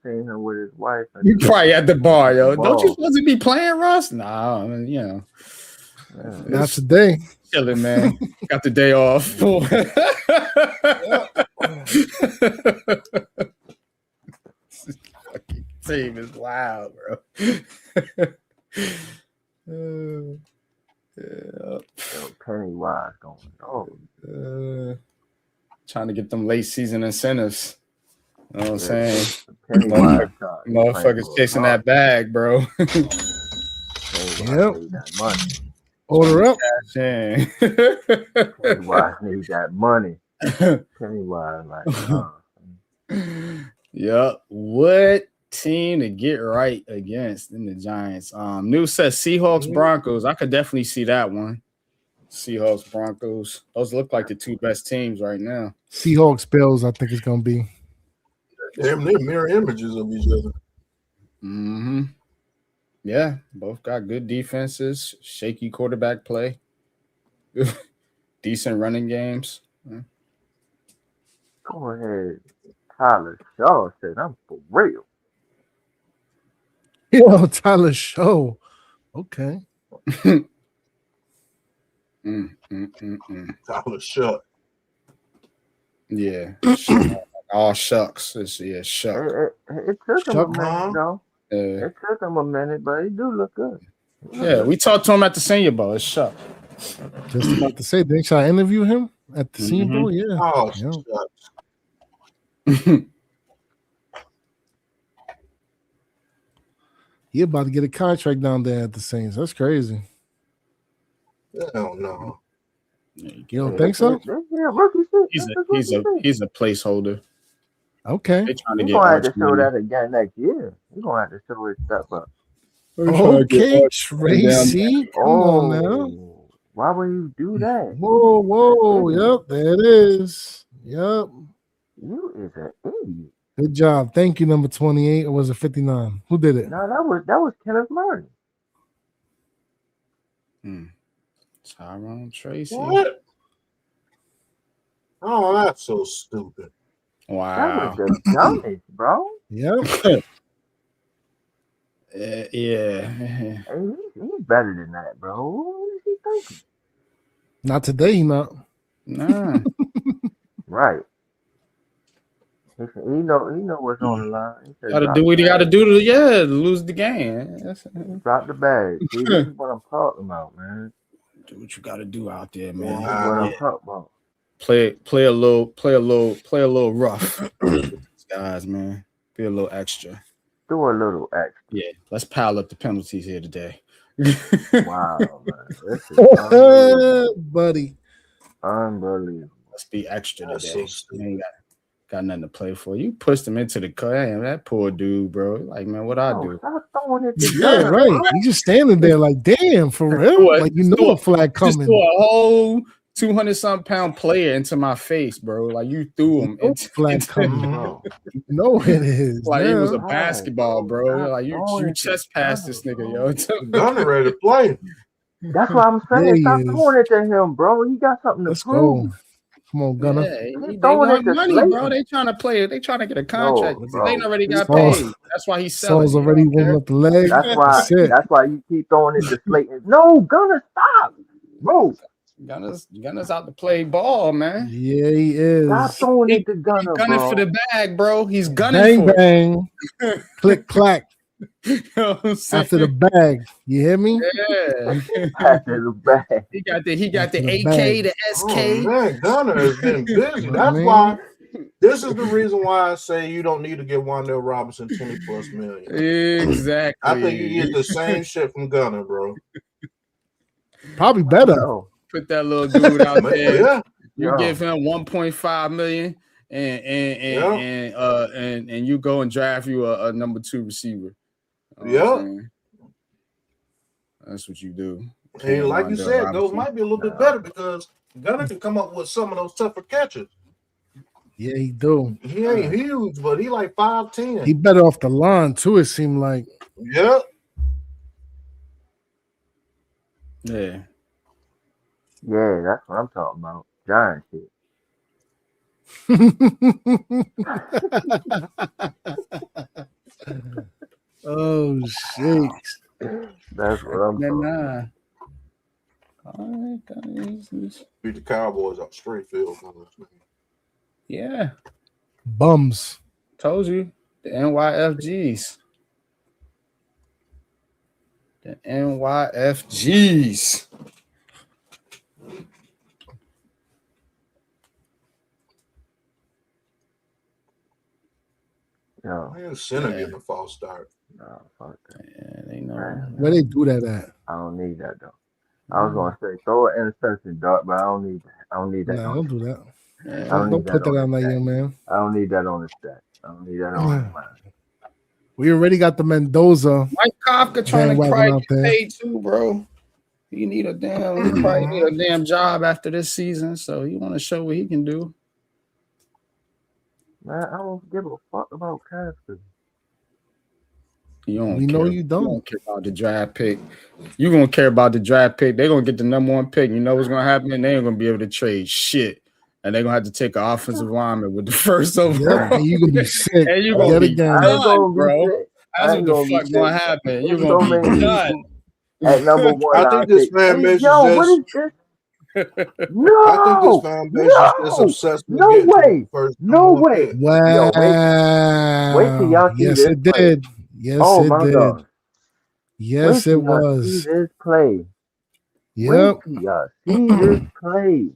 seen him with his wife. You probably at the bar, yo. Don't you supposed to be playing, Russ? Nah, I mean, you know. Not today. Chilling, man. Got the day off. Fucking team is wild, bro. Pennywise going. Trying to get them late season incentives. You know what I'm saying? Motherfuckers chasing that bag, bro. Yep. Order up. Pennywise need that money. Pennywise, like, Yep. What team to get right against in the Giants? News says Seahawks Broncos. I could definitely see that one. Seahawks Broncos. Those look like the two best teams right now. Seahawks Bills, I think it's gonna be. They're mirror images of each other. Mm-hmm. Yeah, both got good defenses, shaky quarterback play, decent running games. go ahead. Tyler Shaw said, I'm for real. Yo, Tyler Shaw. Okay. Tyler Shaw. Yeah. All shucks. It's shuck. It took him a minute, though. It took him a minute, but he do look good. Yeah, we talked to him at the Senior Bowl. It's shuck. Just about to say, didn't y'all interview him at the Senior Bowl? Yeah. Oh, yeah. He about to get a contract down there at the Saints. That's crazy. Hell no. You don't think so? Yeah, rookie shit. He's a placeholder. Okay. They trying to He's get gonna have to Arch show money. that again next year. He's gonna have to show his stuff up. Okay, Tracy. Come on now. Why would you do that? Whoa. Yep, there it is. Yep. You is an idiot. Good job. Thank you, number 28. Or was it 59? Who did it? No, that was Kenneth Murray. Tyrone Tracy. What? Oh, that's so stupid. Wow. That was the dumbest, bro. Yep. Yeah. Hey, he's better than that, bro. What is he thinking? Not today, he not. Nah. Right. He know what's on the line. He said, Gotta do what he gotta do to lose the game. Drop the bag. See, this is what I'm talking about, man. Do what you gotta do out there, man. This is what I'm talking about. Play a little rough with these guys, man. Be a little extra. Do a little extra. Yeah, let's pile up the penalties here today. Wow, man. This is unbelievable. Buddy. Unbelievable. Let's be extra That's today. so stupid. You ain't got nothing to play for. You pushed him into the cut. Damn, that poor dude, bro. Like, man, what I do? Stop throwing it to Yeah, Gunner, right. bro. You just standing there like, damn, for real? Like, you know a flag Just coming. threw a whole 200-something pound player into my face, bro. Like, you threw him into Flag coming. Bro. You know it is. like it was a now. basketball, bro. Stop Like, throwing you it to chest passed this nigga, yo. Gunner ready to play. That's what I'm saying. There he Stop is. throwing it to him, bro. You got something to Let's prove. go. Come on, Gunner. Yeah, they throwing want it to money, Slayton. bro. They trying to play. They trying to get a contract. bro. They already got Saul's- paid. That's why he's selling. Saul's already warming up the leg. That's it. why you keep throwing it to Slayton. No, Gunner, stop. Bro, Gunner's out to play ball, man. Yeah, he is. stop throwing it to Gunner, Gunning bro. for the bag, bro. He's gunning Bang, for bang. Click, clack. it. You know what I'm saying? After the bag. You hear me? Yeah. After the bag. He got the After the AK, bag. the SK. Oh, man, Gunner has been busy. I That's mean- why. This is the reason why I say you don't need to get Wandale Robinson 20+ million. Exactly. I think you get the same shit from Gunner, bro. Probably better. No. Put that little dude out there. Yeah. You Yeah. give him 1.5 million, and you go and draft you a number 2 receiver. You know what I'm saying? That's what you do. And like you Wandale said, those Robinson. might be a little bit better because Gunner can come up with some of those tougher catches. Yeah, he do. He ain't huge, but he like 5'10". He better off the line, too, it seemed like. Yep. Yeah. Yeah, that's what I'm talking about. Giant shit. Oh, shit. That's what I'm talking about. All right, guys. Beat the Cowboys up straight field. Yeah. Bums. Told you. The NYFGs. The NYFGs. Yo, Man, Center getting a false start. nah, fuck that. Yeah, they know. Where they do that at? I don't need that though. I was gonna say throw an interception dart, but I don't need that. I don't need that. Nah, on don't do that. I Don't need put that on on the that stat. young man. I don't need that on the stat. I don't need that on the line. We already got the Mendoza. Mike Kafka trying to Bandwagon probably out get there. paid too, bro. He probably need a damn job after this season, so he want to show what he can do. Man, I don't give a fuck about Casper. You don't We know care. you don't. Care about the draft pick. You gonna care about the draft pick. They're gonna get the number 1 pick. You know what's gonna happen? They ain't gonna be able to trade shit. And they're gonna have to take an offensive lineman with the first Yeah, overall. and you gonna be sick. And you Yet gonna be again. I ain't done, gonna be bro. sick. That's I what ain't the gonna be fuck sick. gonna happen. You're There's gonna so be many done. people at number one. I think this fan base is Yo, what just. is this? No, I think this fan base is just obsessed with no getting to way. the first No number 1 way. pick. Wow. wait till y'all see yes, this it play. did. Yes, Oh it my did. God. Yes, Wait it till y'all was. See this play. Yep. Wait till y'all see this play.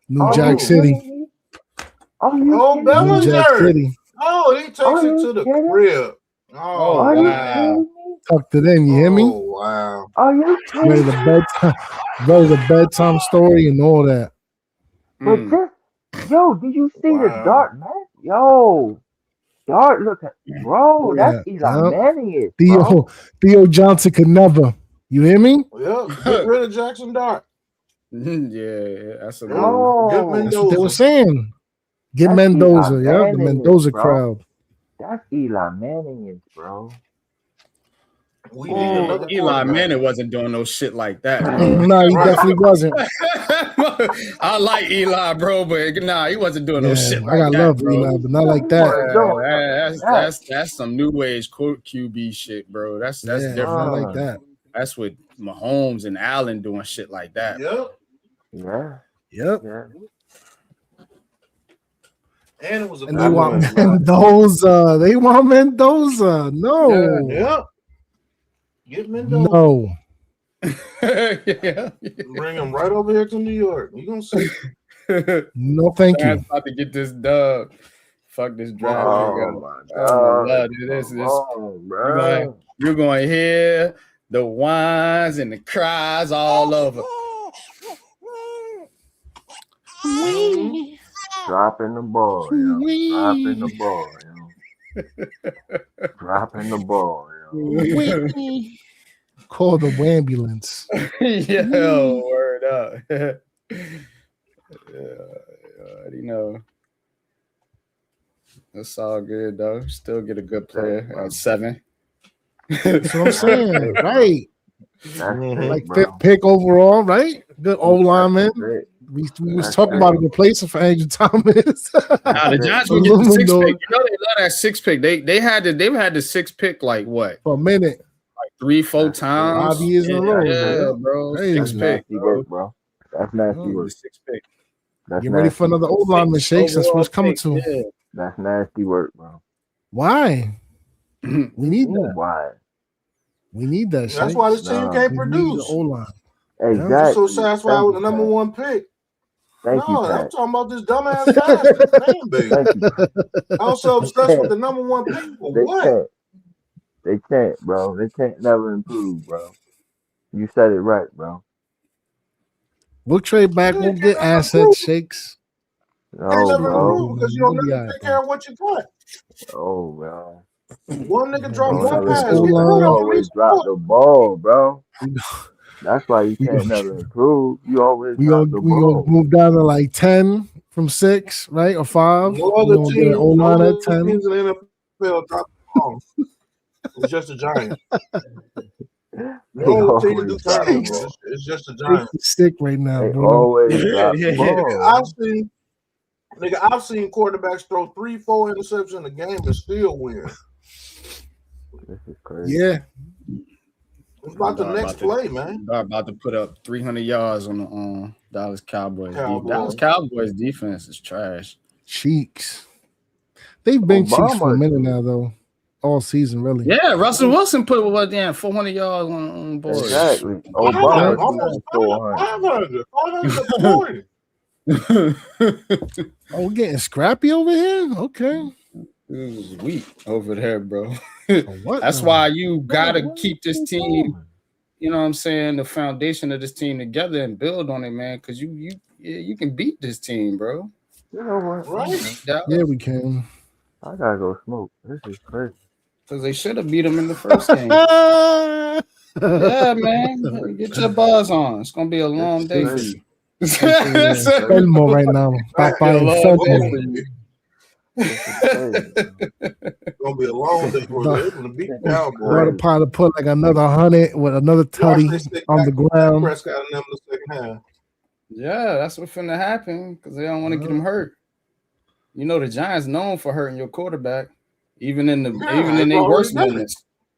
New Are Jack you City. kidding me? Are you Oh, kidding Bellinger. me? New Jack City. Oh, he takes Are it you to the kidding? crib. Oh, Are you wow. kidding me? Tucked it in. You hear me? Oh, wow. Are you kidding Ready me? the bedtime, ready the bedtime story and all that. But this, yo, did you see the Wow. Dart man? Yo, Dart, look at, bro, that's Yeah, Eli yeah. Manning, bro. Theo Johnson could never. You hear me? Yep. Get rid of Jackson Dart. Yeah, that's a Get No, That's what they were Mendoza. saying. Get that's Mendoza, Eli yeah, the Manning, Mendoza bro. crowd. That's Eli Manning, bro. We need another Eli quarterback. Manning wasn't doing no shit like that, bro. No, he definitely wasn't. I like Eli, bro, but nah, he wasn't doing no shit I like got that, love bro. Eli, but not like He that. wasn't doing nothing like that. That's some new age QB shit, bro. That's Yeah, different. not like that. That's with Mahomes and Allen doing shit like that. Yep. Yeah, Yep. yeah. And it was a And they want good one. Mendoza. They want Mendoza. No. Yep. Get Mendoza. No. Yeah. Bring him right over here to New York. You gonna see? No, thank you. Man's about to get this dub. Fuck this draft. Oh my Oh god, my God, this come on, bro. you're going to hear the whines and the cries all over. Dropping the ball, yo. Dropping the ball, yo. Dropping the ball, yo. Call the ambulance. Yo, word up. You know, that's all good though. Still get a good player at 7. That's what I'm saying. Right. That's Like it, bro. fifth pick overall, right? Good old lineman. That's it. We was That's talking it. about a replacement for Andrew Thomas. Nah, the Giants will get the 6th pick. You know they love that 6th pick. They've had the 6th pick like what? For a minute. Like 3-4 times. 5 years in a row. Yeah, bro. Crazy. 6th That's pick, nasty bro. work, bro. That's nasty The work. 6th pick. That's Get ready for another old lineman shakes. That's what it's coming to. Yeah. That's nasty work, bro. Why? We need that. Why? We need that. That's Shakes. why this team can't We need the produce. old line. Exactly. So satisfied Thank with the you, number Pat. 1 pick. Thank you, No, I'm Pat. talking about this dumbass bastard. Damn, baby. Thank you. I'm so obsessed with the number 1 pick for They what? can't. They can't, bro. They can't never improve, bro. You said it right, bro. We'll trade back. We'll get assets, Shakes. Can't No, never bro. improve because you don't We'll be never all right, take care of what you got. Oh, bro. One nigga drop Don't one never pass. O-line. Get rid you of him. always drop the ball, bro. That's why you can't never improve. You always We drop gonna the we gonna ball. move down to like 10 from 6, right? Or 5. No We other gonna get an team, O no line other at 10. teams in the NFL drop the ball. It's just a Giant. No other team do turnovers. It's just a Giant. Sick right now, They bro. always drop the ball. I've seen quarterbacks throw 3-4 interceptions in a game and still win. This is crazy. Yeah. It's about the next play, man. They're about to put up 300 yards on the Dallas Cowboys. Cowboys. Dallas Cowboys defense is trash. Cheeks. They've been cheeks for a Obama. minute now, though. All season, really. Yeah, Russell Wilson put what damn 400 yards on board. Exactly. Obama Almost 400. 540. Oh, we're getting scrappy over here? Okay. It was weak over there, bro. What That's now? why you gotta What keep this you team, doing? you know what I'm saying, the foundation of this team together and build on it, man. Because you can beat this team, bro. You know what? Right? Yeah, we can. I gotta go smoke. This is crazy. Because they should have beat them in the first game. Yeah, man. Get your buzz on. It's gonna be a long day for you. Felmo right now. Papa and Felmo. It's gonna be a long day for them. They're gonna beat the Brother Cowboys. Potter put like another 100 with another tutty on the ground. Prescott and them in the second half. Yeah, that's what's finna happen because they don't want to get him hurt. You know the Giants known for hurting your quarterback, even in their worst moments.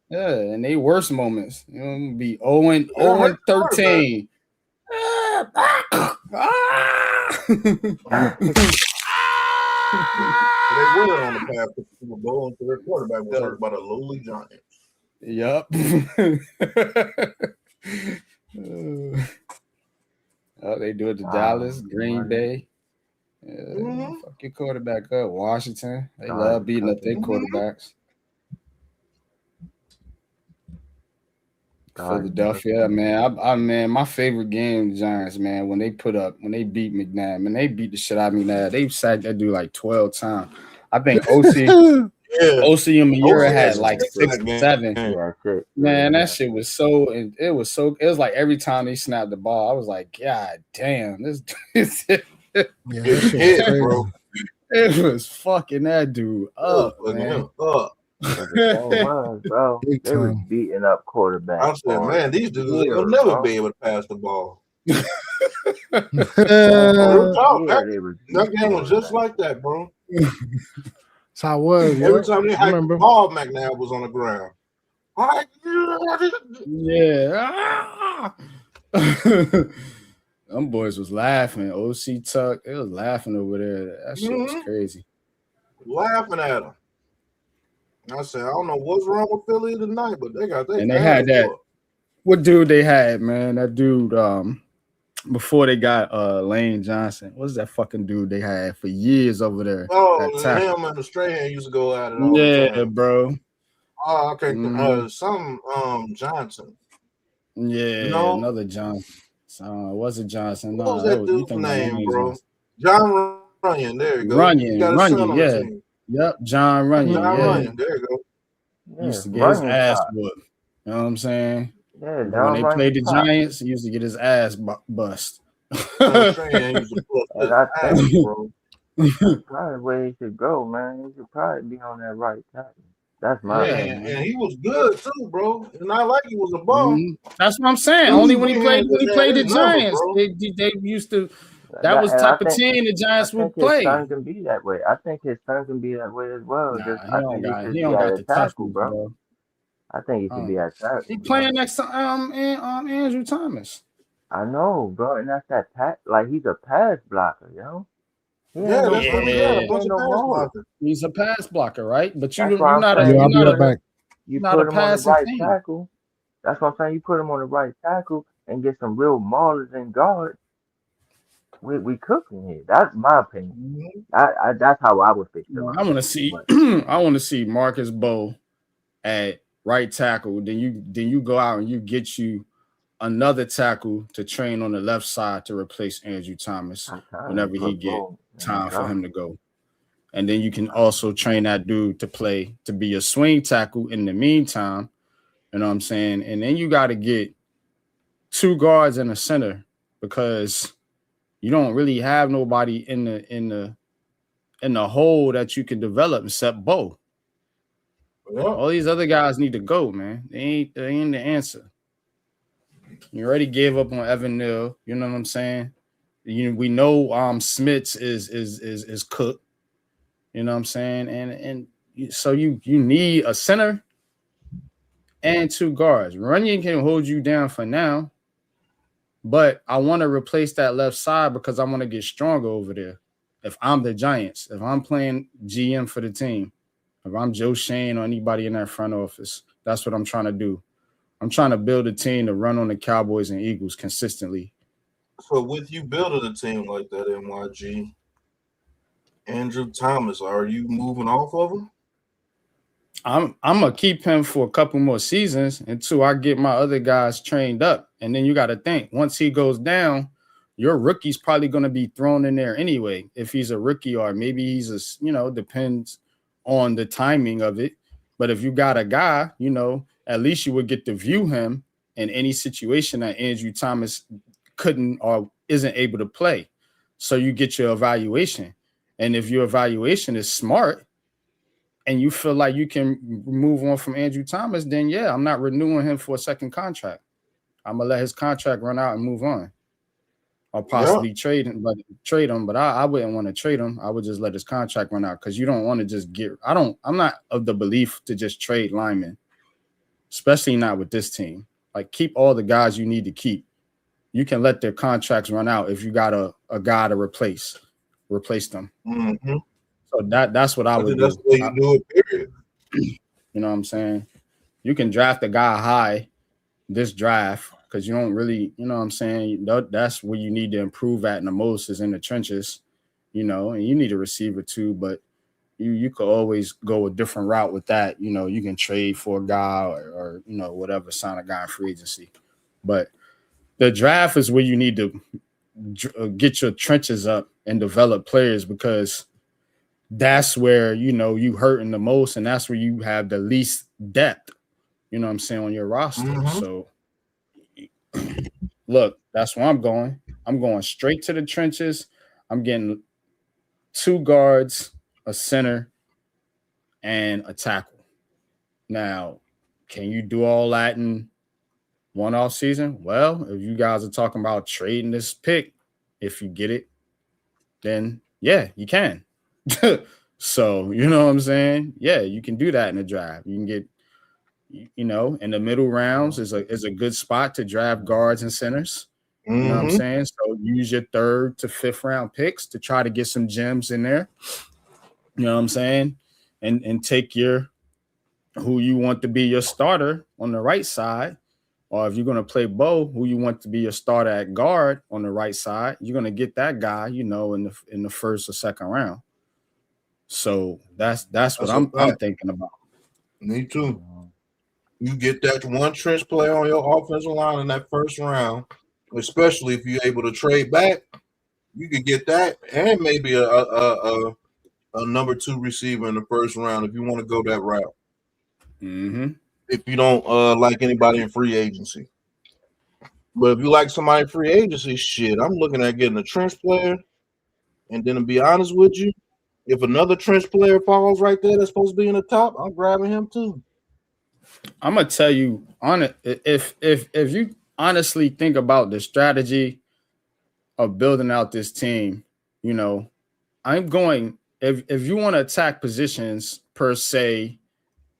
Yeah, in their worst moments. You know, be 0-13. They were on the path to the Super Bowl, and their quarterback was hurt by the lowly Giants. Yup. Oh, they do it to Dallas, Green Bay. Fuck your quarterback up. Washington. They love beating up their quarterbacks. Philadelphia, man. I man, my favorite game, the Giants, man. When they beat McNabb, man, they beat the shit out of McNabb. They sacked that dude like 12 times. I think OC and Miura had like 6 or 7. Yeah, shit. Man, that shit was so. It was like every time they snapped the ball, I was like, God damn, this. Yeah, that shit was crazy. Bro. It was fucking that dude up, man. Bro. Big They was time. beating up quarterbacks. I said, man, these dudes will never be able to pass the ball. That game was just like that, bro. That's how it was. Every time they had the ball, McNabb was on the ground. Yeah. Them boys was laughing. OC Tuck, it was laughing over there. That shit was crazy. Laughing at him. I said, I don't know what's wrong with Philly tonight, but they got and they had that. What dude they had, man? That dude, before they got Lane Johnson. What's that fucking dude they had for years over there? Oh, him and the Strahan used to go at it all the time. Bro. Oh, okay. Some Johnson. Yeah, no? Another Johnson. Was it Johnson? What was that dude's name, bro? Johnson. John Runyon. There you go. Runyon, yeah. Yep, John Runyon. Runyon, there you go. He used to get his ass whooped. You know what I'm saying? Yeah, when they played the Giants, he used to get his ass bust. I think, bro, probably where he should go, man. He should probably be on that right tackle. That's my opinion. And he was good too, bro. It's not like he was a bum. That's what I'm saying. Only when he played the Giants, they used to. That was the type of team the Giants would play. His son can be that way. I think his son can be that way as well. He don't got the tackle, bro. I think he should be at tackle. He playing next to Andrew Thomas. I know, bro, and that's that pass. Like he's a pass blocker, yo. Yeah, that's what he got. A bunch of pass blockers. He's a pass blocker, right? But you're not a pass right tackle. That's what I'm saying. You put him on the right tackle and get some real maulers and guards. We cooking here. That's my opinion. That's how I would fix it. I want to see. I want to see Marcus Bowe at right tackle. Then you go out and you get you another tackle to train on the left side to replace Andrew Thomas whenever he get time for him to go. And then you can also train that dude to be a swing tackle in the meantime. You know what I'm saying? And then you got to get 2 guards in the center because you don't really have nobody in the hole that you can develop except Bo. Yeah. All these other guys need to go, man. They ain't the answer. You already gave up on Evan Neal. You know what I'm saying? We know Smits is cooked. You know what I'm saying? And so you need a center and 2 guards. Runyon can hold you down for now. But I want to replace that left side because I want to get stronger over there. If I'm the Giants, if I'm playing GM for the team, if I'm Joe Shane or anybody in that front office, that's what I'm trying to do. I'm trying to build a team to run on the Cowboys and Eagles consistently. So with you building a team like that, NYG, Andrew Thomas, are you moving off of him? I'm gonna keep him for a couple more seasons until I get my other guys trained up. And then you got to think, once he goes down, your rookie's probably going to be thrown in there anyway. If he's a rookie or maybe he's depends on the timing of it. But if you got a guy, at least you would get to view him in any situation that Andrew Thomas couldn't or isn't able to play. So you get your evaluation. And if your evaluation is smart, and you feel like you can move on from Andrew Thomas, then yeah, I'm not renewing him for a second contract. I'm gonna let his contract run out and move on, or possibly trade him. But I wouldn't want to trade him. I would just let his contract run out because you don't want to just get. I'm not of the belief to just trade linemen, especially not with this team. Like keep all the guys you need to keep. You can let their contracts run out if you got a guy to replace them. Mm-hmm. So that's what I would do. That's the way you do it, period. You know what I'm saying? You can draft a guy high this draft because you don't really, you know what I'm saying? That's where you need to improve at the most is in the trenches, and you need a receiver too. But you could always go a different route with that. You know, you can trade for a guy or you know, whatever, sign a guy in free agency. But the draft is where you need to get your trenches up and develop players, because that's where, you know, you hurting the most, and that's where you have the least depth, you know what I'm saying, on your roster. Mhm. So look, that's where I'm going. I'm going straight to the trenches. I'm getting 2 guards, a center, and a tackle. Now, can you do all that in one off season? Well, if you guys are talking about trading this pick, if you get it, then yeah, you can. So, you know what I'm saying? Yeah, you can do that in the draft. You can get, you know, in the middle rounds is a good spot to draft guards and centers. You know what I'm saying? So use your 3rd to 5th round picks to try to get some gems in there. You know what I'm saying? And take your who you want to be your starter on the right side, or if you're going to play Bo, who you want to be your starter at guard on the right side, you're going to get that guy, you know, in the 1st or 2nd round. So that's what I'm thinking about. Me too. You get that one trench player on your offensive line in that 1st round, especially if you're able to trade back. You could get that, and maybe a number 2 receiver in the 1st round if you want to go that route. Mm-hmm. If you don't like anybody in free agency, but if you like somebody in free agency, shit, I'm looking at getting a trench player. And then to be honest with you, if another trench player falls right there that's supposed to be in the top, I'm grabbing him too. I'm gonna tell you on it, if you honestly think about the strategy of building out this team, you know, I'm going, if you want to attack positions per se,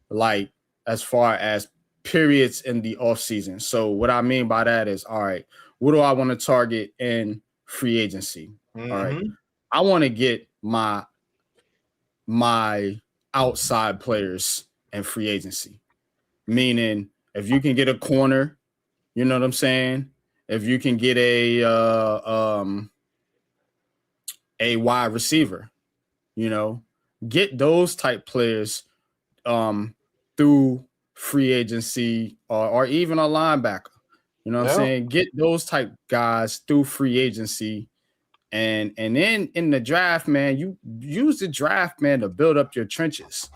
like as far as periods in the offseason. So what I mean by that is, all right, what do I want to target in free agency? All right, I want to get my outside players in free agency. Meaning, if you can get a corner, you know what I'm saying? If you can get a wide receiver, you know, get those type players through free agency, or even a linebacker. You know what I'm saying? Get those type guys through free agency. And then in the draft, man, you use the draft, man, to build up your trenches.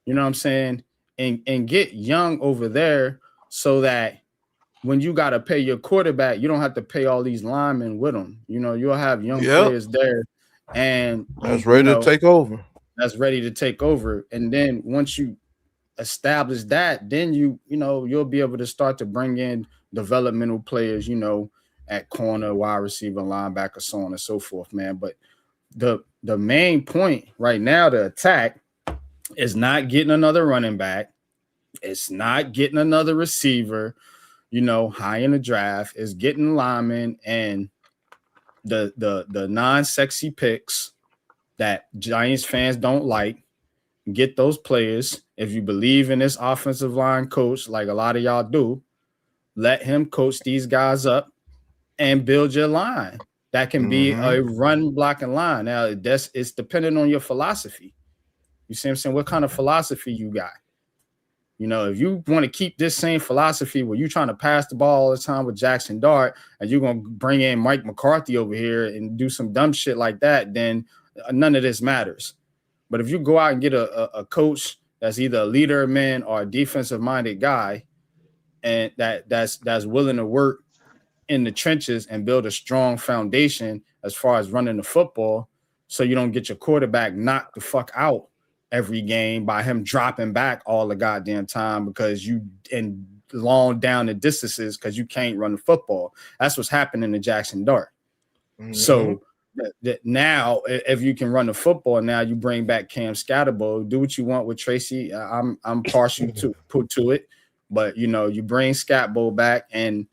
You know what I'm saying? And get young over there, so that when you got to pay your quarterback, you don't have to pay all these linemen with them. You know, you'll have young players there, and that's ready to take over. That's ready to take over. And then once you establish that, then you'll be able to start to bring in developmental players, you know, at corner, wide receiver, linebacker, so on and so forth, man. But the main point right now to attack is not getting another running back. It's not getting another receiver, you know, high in the draft. Is getting linemen and the non-sexy picks that Giants fans don't like. Get those players. If you believe in this offensive line coach, like a lot of y'all do, let him coach these guys up and build your line. That can be a run blocking line. Now, it's dependent on your philosophy. You see what I'm saying? What kind of philosophy you got? You know, if you want to keep this same philosophy where you're trying to pass the ball all the time with Jackson Dart, and you're going to bring in Mike McCarthy over here and do some dumb shit like that, then none of this matters. But if you go out and get a coach that's either a leader of men or a defensive-minded guy, and that's willing to work in the trenches and build a strong foundation as far as running the football, so you don't get your quarterback knocked the fuck out every game by him dropping back all the goddamn time because you and long down the distances because you can't run the football. That's what's happening to Jackson Dart. So that now, if you can run the football, now you bring back Cam Scatterbo, do what you want with Tracy. I'm partial to put to it, but you know, you bring Scatbo back and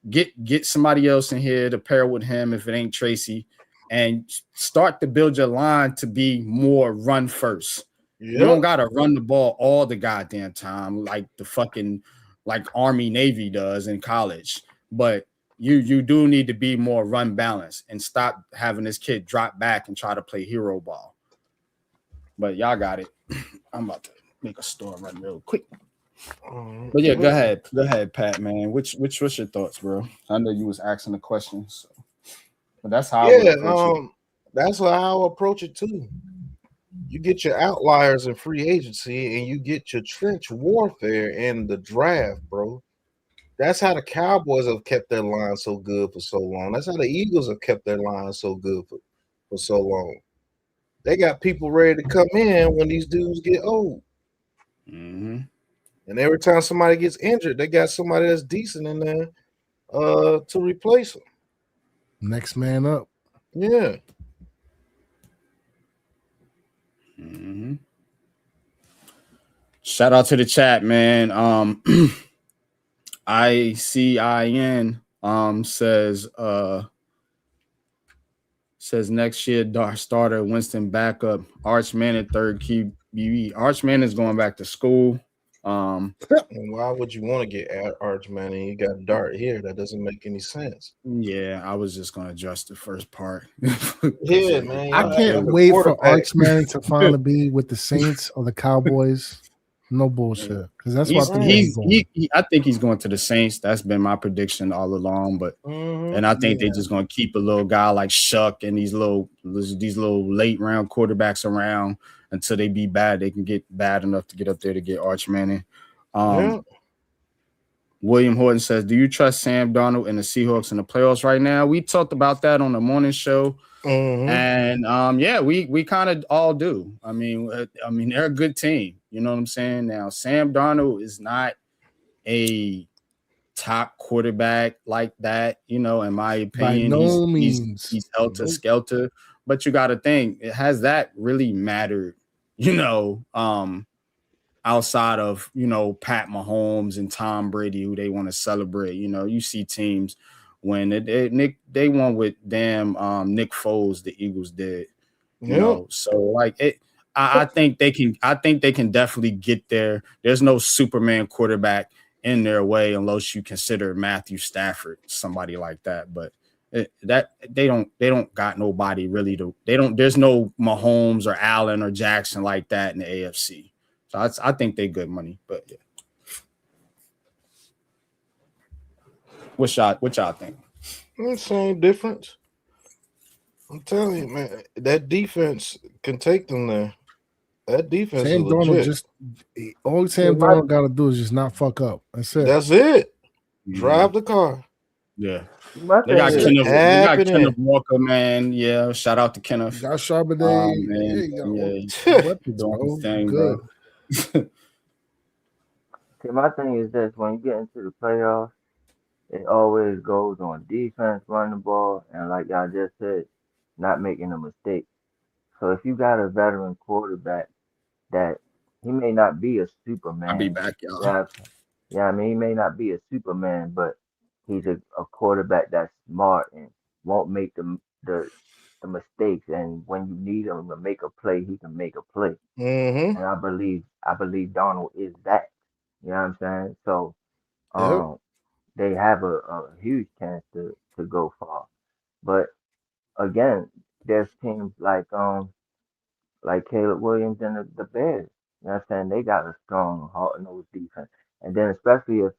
get somebody else in here to pair with him if it ain't Tracy, and start to build your line to be more run first. You don't gotta run the ball all the goddamn time like the fucking like Army Navy does in college, but you do need to be more run balanced and stop having this kid drop back and try to play hero ball. But y'all got it. I'm about to make a store run real quick. But yeah, go ahead, Pat, man. What's your thoughts, bro? I know you was asking the questions, so. But that's how I would approach it. That's how I'll approach it too. You get your outliers in free agency, and you get your trench warfare in the draft, bro. That's how the Cowboys have kept their line so good for so long. That's how the Eagles have kept their line so good for so long. They got people ready to come in when these dudes get old. Mm-hmm. And every time somebody gets injured, they got somebody that's decent in there to replace them. Next man up. Yeah. Mm-hmm. Shout out to the chat, man. ICIN says next year starter Winston backup, Archman at third QB. Archman is going back to school. And why would you want to get Archman and you got Dart here? That doesn't make any sense. Yeah, I was just gonna address the first part. Yeah, man. I can't wait for Archman to finally be with the Saints or the Cowboys. No bullshit, because that's what I think I think he's going to the Saints. That's been my prediction all along. But and I think they're just going to keep a little guy like Shuck and these little late round quarterbacks around until they be bad. They can get bad enough to get up there to get Arch Manning. William Horton says, "Do you trust Sam Darnold and the Seahawks in the playoffs right now?" We talked about that on the morning show. And yeah, we kind of all do. I mean, they're a good team. You know what I'm saying? Now, Sam Darnold is not a top quarterback like that, you know, in my opinion. By no means. He's helter-skelter. But you got to think, has that really mattered, you know, outside of, you know, Pat Mahomes and Tom Brady, who they want to celebrate? You know, you see teams when they won with Nick Foles, the Eagles did. You know, so like it. I think they can definitely get there. There's no Superman quarterback in their way unless you consider Matthew Stafford, somebody like that. But they don't got nobody really there's no Mahomes or Allen or Jackson like that in the AFC. So I think they good money, but yeah. What y'all think? Same difference. I'm telling you, man, that defense can take them there. That defense Sam is legit. All Sam Darnold got to do is just not fuck up. That's it. That's it. Drive the car. Yeah. They got Kenneth Walker, man. Yeah, shout out to Kenneth. Got Charbonnet. Bro. See, my thing is this: when you get into the playoffs, it always goes on defense, running the ball, and like y'all just said, not making a mistake. So if you got a veteran quarterback that he may not be a Superman. I'll be back, y'all. Yeah, I mean, he may not be a Superman, but he's a quarterback that's smart and won't make the mistakes. And when you need him to make a play, he can make a play. And I believe Donald is that. You know what I'm saying? So they have a huge chance to go far. But again, there's teams like Caleb Williams and the Bears. You know what I'm saying? They got a strong hard-nosed defense. And then especially if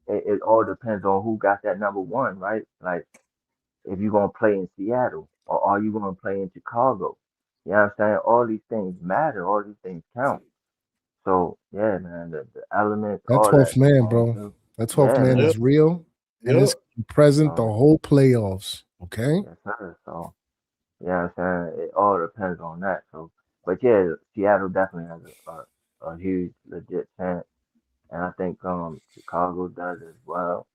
it all depends on who got that number one, right? Like if you're gonna play in Seattle or are you gonna play in Chicago? You know what I'm saying? All these things matter, all these things count. So yeah, man, the elements, that all 12th that. man, bro. That 12th man is real and it's present the whole playoffs. Okay. Yes, sir. So yeah, I'm saying it all depends on that. So, but yeah, Seattle definitely has a huge legit chance, and I think Chicago does as well.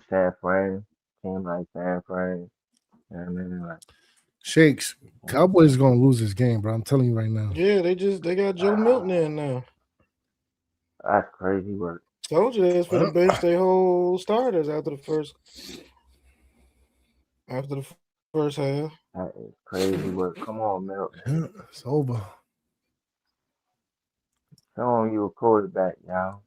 San Fran, team like San Fran, you know what I mean? Like Shakes, Cowboys gonna lose this game, bro. I'm telling you right now. Yeah, they got Joe Milton in now. That's crazy work. Told you that's for the bench their whole starters after the first half. That is crazy work. Come on, Milton. Yeah, it's over. Show him you a quarterback, y'all.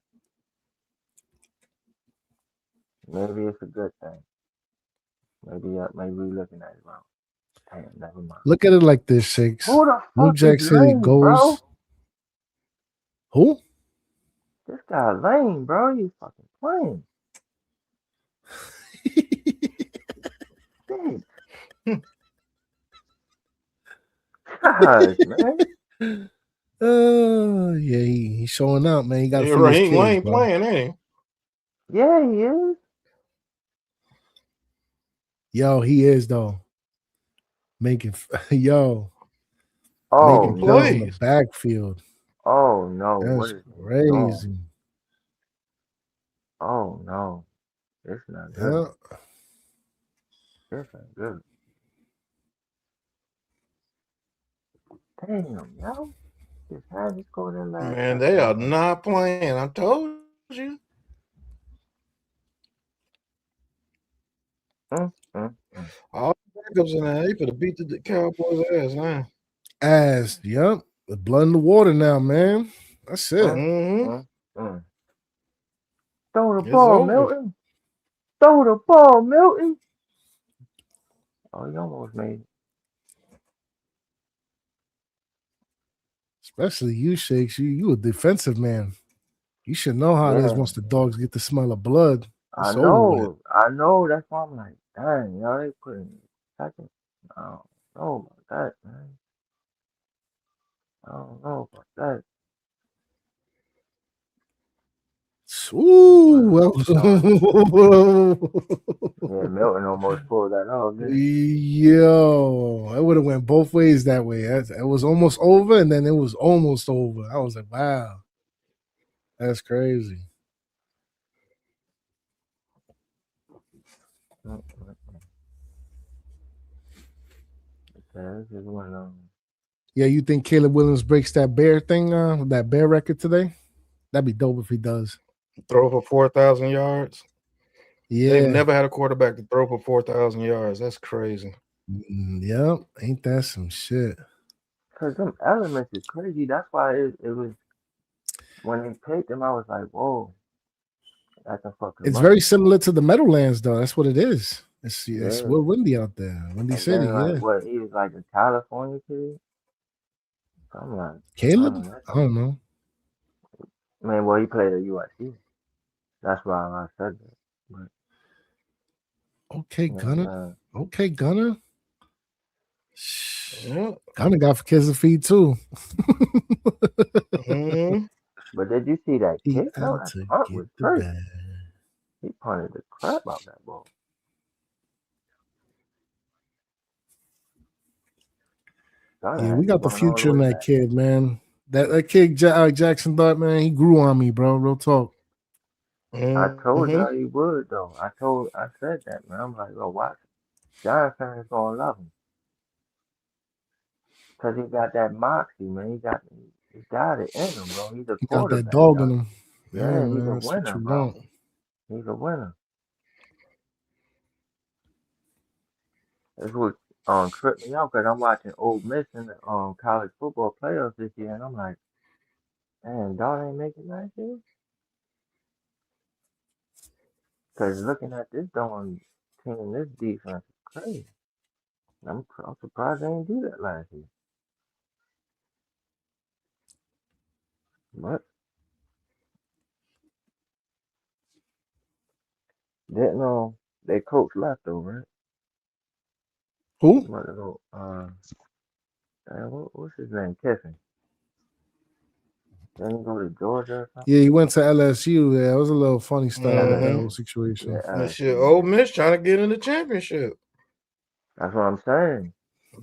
Maybe it's a good thing. Maybe we looking at it wrong. Damn, never mind. Look at it like this, Shakes. Who the New fuck Jack is City Lane, goes. bro? Who? This guy Lane, bro. You fucking playing. Shit. Gosh, man. Yeah, he's showing out, man. He got Yeah, for right. his He ain't kids, bro. playing, ain't Yeah, he is. Yo, he is though. Making making Oh Making plays in the plays. backfield. Oh no, what That's is he doing? crazy. Oh no. It's not good. Yeah. This ain't good. Damn, yo. Just had to score that last Man, they are touchdown. not playing. I told you. All the backups in there, they could have beat the Cowboys' ass now. Yep. The blood in the water now, man. That's it. Mm-hmm. Throw the It's ball, over. Milton. Throw the ball, Milton. Oh, you almost made it. Especially you, Shakes. You a defensive man. You should know how it is Yeah. once the dogs get the smell of blood. I It's over with. know. That's why I'm like, dang, y'all, they put in second. I don't know about that, man. I don't know about that. Ooh, Well, well. yeah, Milton almost pulled that off, didn't he? Yo, it would have went both ways that way. It was almost over, and then it was almost over. I was like, wow, that's crazy. This is one Yeah, you think Caleb Williams breaks that bear thing, that bear record today? That'd be dope if he does. Throw for 4,000 yards. Yeah, They've never had a quarterback to throw for 4,000 yards. That's crazy. Yep, ain't that some shit? Because them elements is crazy. That's why it was, when they picked him, I was like, whoa, that's a fucking It's money. very similar to the Meadowlands, though. That's what it is. It's Yeah. real windy out there, Windy And City. then, like, Yeah, what, he was like a California kid? I'm like, Caleb. man, I don't know. man, well, he played at USC. That's why I said that. But, Okay, Gunner. Okay, Gunner. Yeah. Gunner got for kids to feed too. Mm-hmm. But did you see that He kick? No, out that to punt get was the crazy. bag. He punted the crap out that ball. Yeah, we got the future in that kid, man. That kid Jackson Dart, man, he grew on me, bro. Real talk. I told y'all he would though. I said that, man. I'm like, oh, watch. Giant fans gonna love him. Cause he got that moxie, man. He got it in him, bro. He's a He got quarterback. that dog in him. Yeah, he's a man, that's what winner, you bro. want. He's a winner. That's what tripped me out because I'm watching Ole Miss in the college football playoffs this year, and I'm like, man, dog ain't making last year. Because looking at this team, this defense is crazy. I'm surprised they didn't do that last year. But didn't know their coach left though, right? Who? What's his name? Kiffin. Then he go to Georgia or something? Yeah, he went to LSU. Yeah, it was a little funny style with that whole situation. Yeah, shit, Ole Miss trying to get in the championship. That's what I'm saying.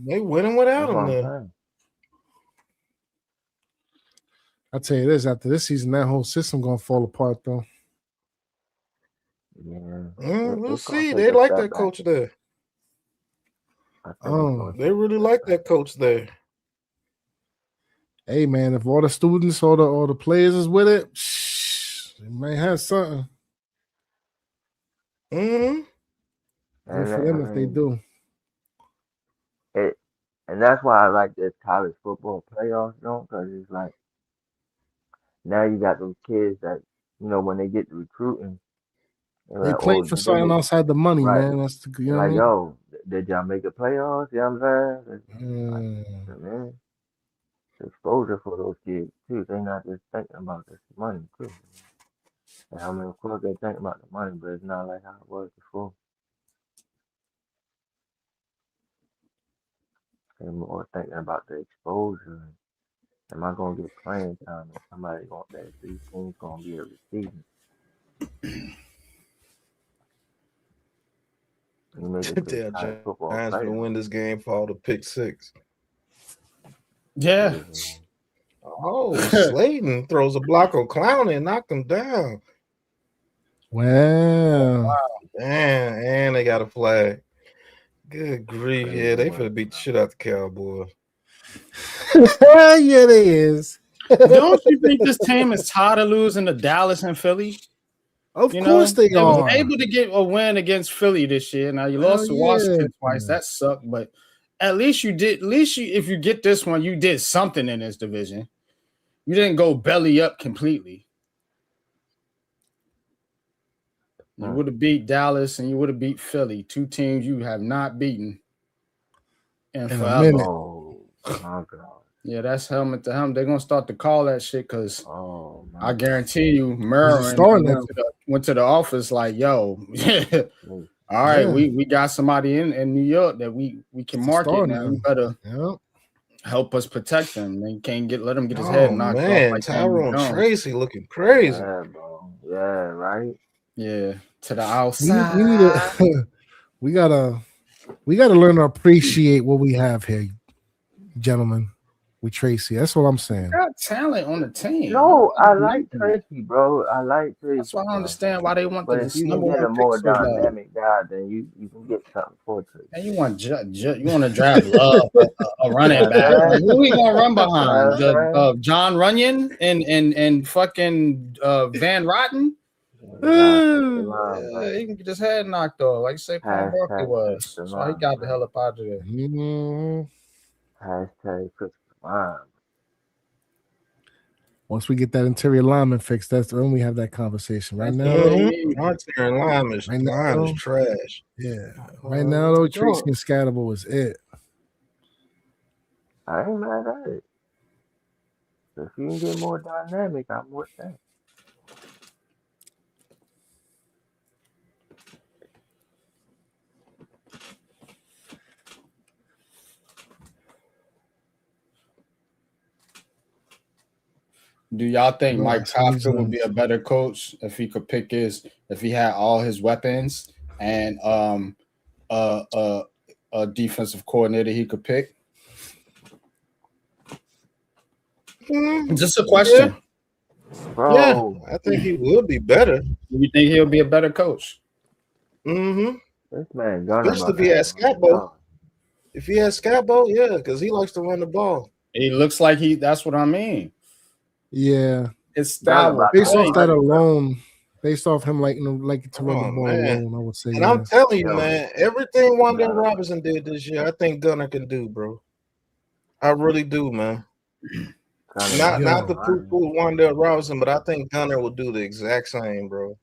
They winning without That's him what I'm now. saying. I'll tell you this, after this season, that whole system gonna fall apart though. Yeah. We'll see. They like that coach there. They really like that coach there. Hey man, if all the students or the players is with it, they might have something. Mm-hmm. Good for them if they do. And that's why I like this college football playoffs, though, because it's like now you got those kids that, when they get to recruiting, They playing for something outside the money, right. man. That's the, you know like, what I mean? yo, did y'all make the playoffs? You know what I'm saying? Man, exposure for those kids too. They not just thinking about this money too. And I mean, of course they think about the money, but it's not like how it was before. They're more thinking about the exposure. Am I gonna get playing time? And somebody going that these teams gonna be a receiving. You make it to the college football Giants playoff. will win this game for all the pick six. Yeah. Oh, Slayton throws a block on Clown and knocked him down. Wow. Damn, and they got a flag. Good grief. Yeah, they finna beat the shit out the Cowboys. Yeah, they is. Don't you think this team is tired of losing to Dallas and Philly? Of course they was are. able to get a win against Philly this year. Now you lost to Washington twice. That sucked, but at least you did. If you get this one, you did something in this division. You didn't go belly up completely. You would have beat Dallas and you would have beat Philly, two teams you have not beaten in forever. Oh my God. Yeah, that's helmet to helmet. They're gonna start to call that shit because I guarantee you, Merwin went to the office like, "Yo, all right, we got somebody in New York that we can market now. You better help us protect him. They can't let him get his head knocked off like Tyrone Tracy looking crazy. Yeah, bro. Yeah, right. Yeah, to the outside. We need we gotta learn to appreciate what we have here, gentlemen. We Tracy. That's what I'm saying. Got talent on the team. No, I like Tracy, bro. I like Tracy. That's why I don't understand why they want but if you can get a more dynamic guy, then you can get something for Tracy. And you want to draft Love, a running back. Like, who we gonna run behind? John Runyon and fucking Van Rotten. Yeah, he can get his head knocked off, like Saquon Barkley was. So he got the hell up out of there. Hashtag Chris. Once we get that interior lineman fixed, that's when we have that conversation. Right now, interior lineman is trash. Yeah, right now though, Tracy and Scatterable is it. I ain't mad at it. If you can get more dynamic, I'm with that. Do y'all think Mike Kafka would be a better coach if he could if he had all his weapons and a defensive coordinator he could pick? Just a question. Yeah, I think he would be better. Do you think he'll be a better coach? This man, especially if he has Scatbo. If he has Scatbo, yeah, because he likes to run the ball. He looks like that's what I mean. Yeah, his style. Based off that alone, based off him like to run the ball alone, I would say. And I'm telling you, man, everything Wan'Dale Robinson did this year, I think Gunner can do, bro. I really do, man. Not the poo-poo Wan'Dale Robinson, but I think Gunner will do the exact same, bro.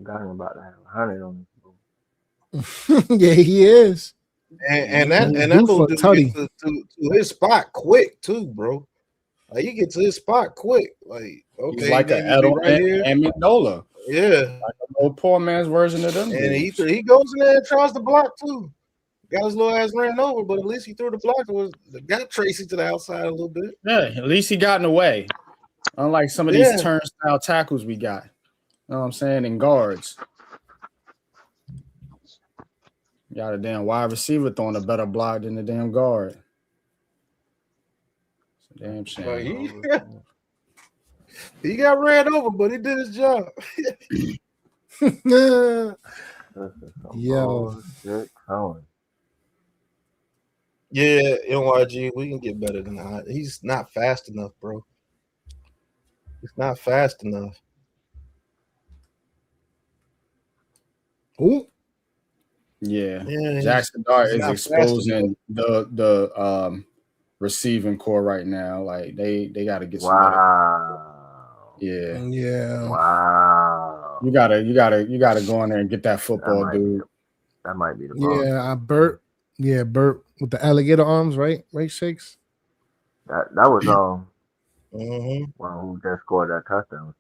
Gunner about to have 100 on this. Yeah, he is. And that little dude gets to his spot quick too, bro. Like he gets to his spot quick. Like okay, he's like an Amendola. Yeah, like a little poor man's version of them. And he goes in there and tries to block too. Got his little ass ran over, but at least he threw the block. Got Tracy to the outside a little bit. Yeah, at least he got in the way. Unlike some of these turnstile tackles we got. You know what I'm saying? And guards. Got a damn wide receiver throwing a better block than the damn guard. It's a damn shame. He got ran over, but he did his job. Yo. Yeah, NYG, we can get better than that. He's not fast enough, bro. He's not fast enough. Ooh. Yeah. Jackson Dart is exposing the receiving core right now. Like they got to get some better. Yeah. Wow. You gotta go in there and get that football, dude. That might be the ball. Yeah, Bert. Yeah, Bert with the alligator arms, right? Right, Shakes? That was Mm-hmm. one who just scored that touchdown.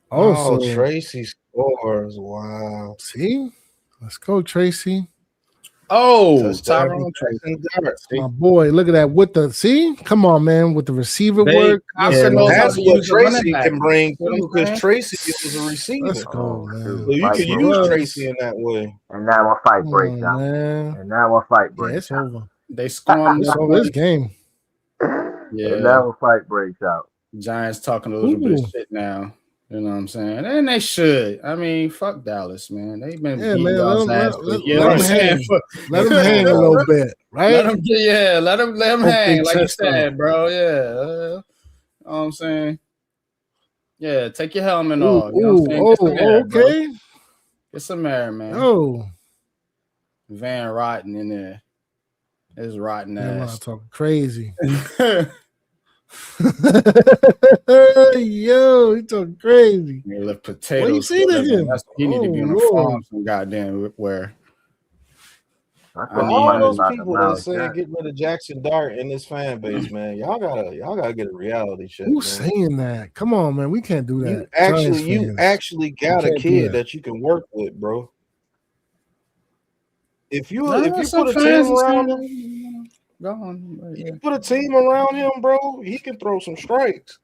Also, Tracy scores. Wow. see? Let's go, Tracy. Oh, Touchdown from Tyrone Tracy. Jackson Dart. My boy, look at that with the see. Come on, man, with the receiver work. Let's Costa knows go. how That's to what use the running Tracy back. can bring You know too, what I'm because saying? Tracy was a receiver. Let's go, Oh, man. shoot. So you Fight can break. use Yes. Tracy in that way. And now a fight Come breaks on, out. man. And now a fight Yeah, breaks it's out. over. They scoring It's the over this points. game. Yeah. And now a fight breaks out. Giants talking a little bit Ooh. of shit now. You know what I'm saying? And they should. I mean, fuck Dallas, man. They've been Yeah, beating man. y'all's ass. You know what I'm saying? Let them hang a little bit, right? Let them Hope hang, they like you test them. said, bro. Yeah. You know what I'm saying? Yeah, take your helmet Ooh, off. You know what I'm saying? Get some air, bro. okay. Get some air, man. Oh, Van Rotten in there. His rotten I'm ass. not talking crazy. Yo, he talking crazy. You lift potatoes. What you say to him? That's he need to be on the farm some goddamn where. For all those people that say get rid of Jackson Dart in this fan base, man, y'all gotta get a reality check. Who's saying that? Come on, man. We can't do that. You actually got a kid that you can work with, bro. If you put a team around him, you put a team around him, bro, he can throw some strikes.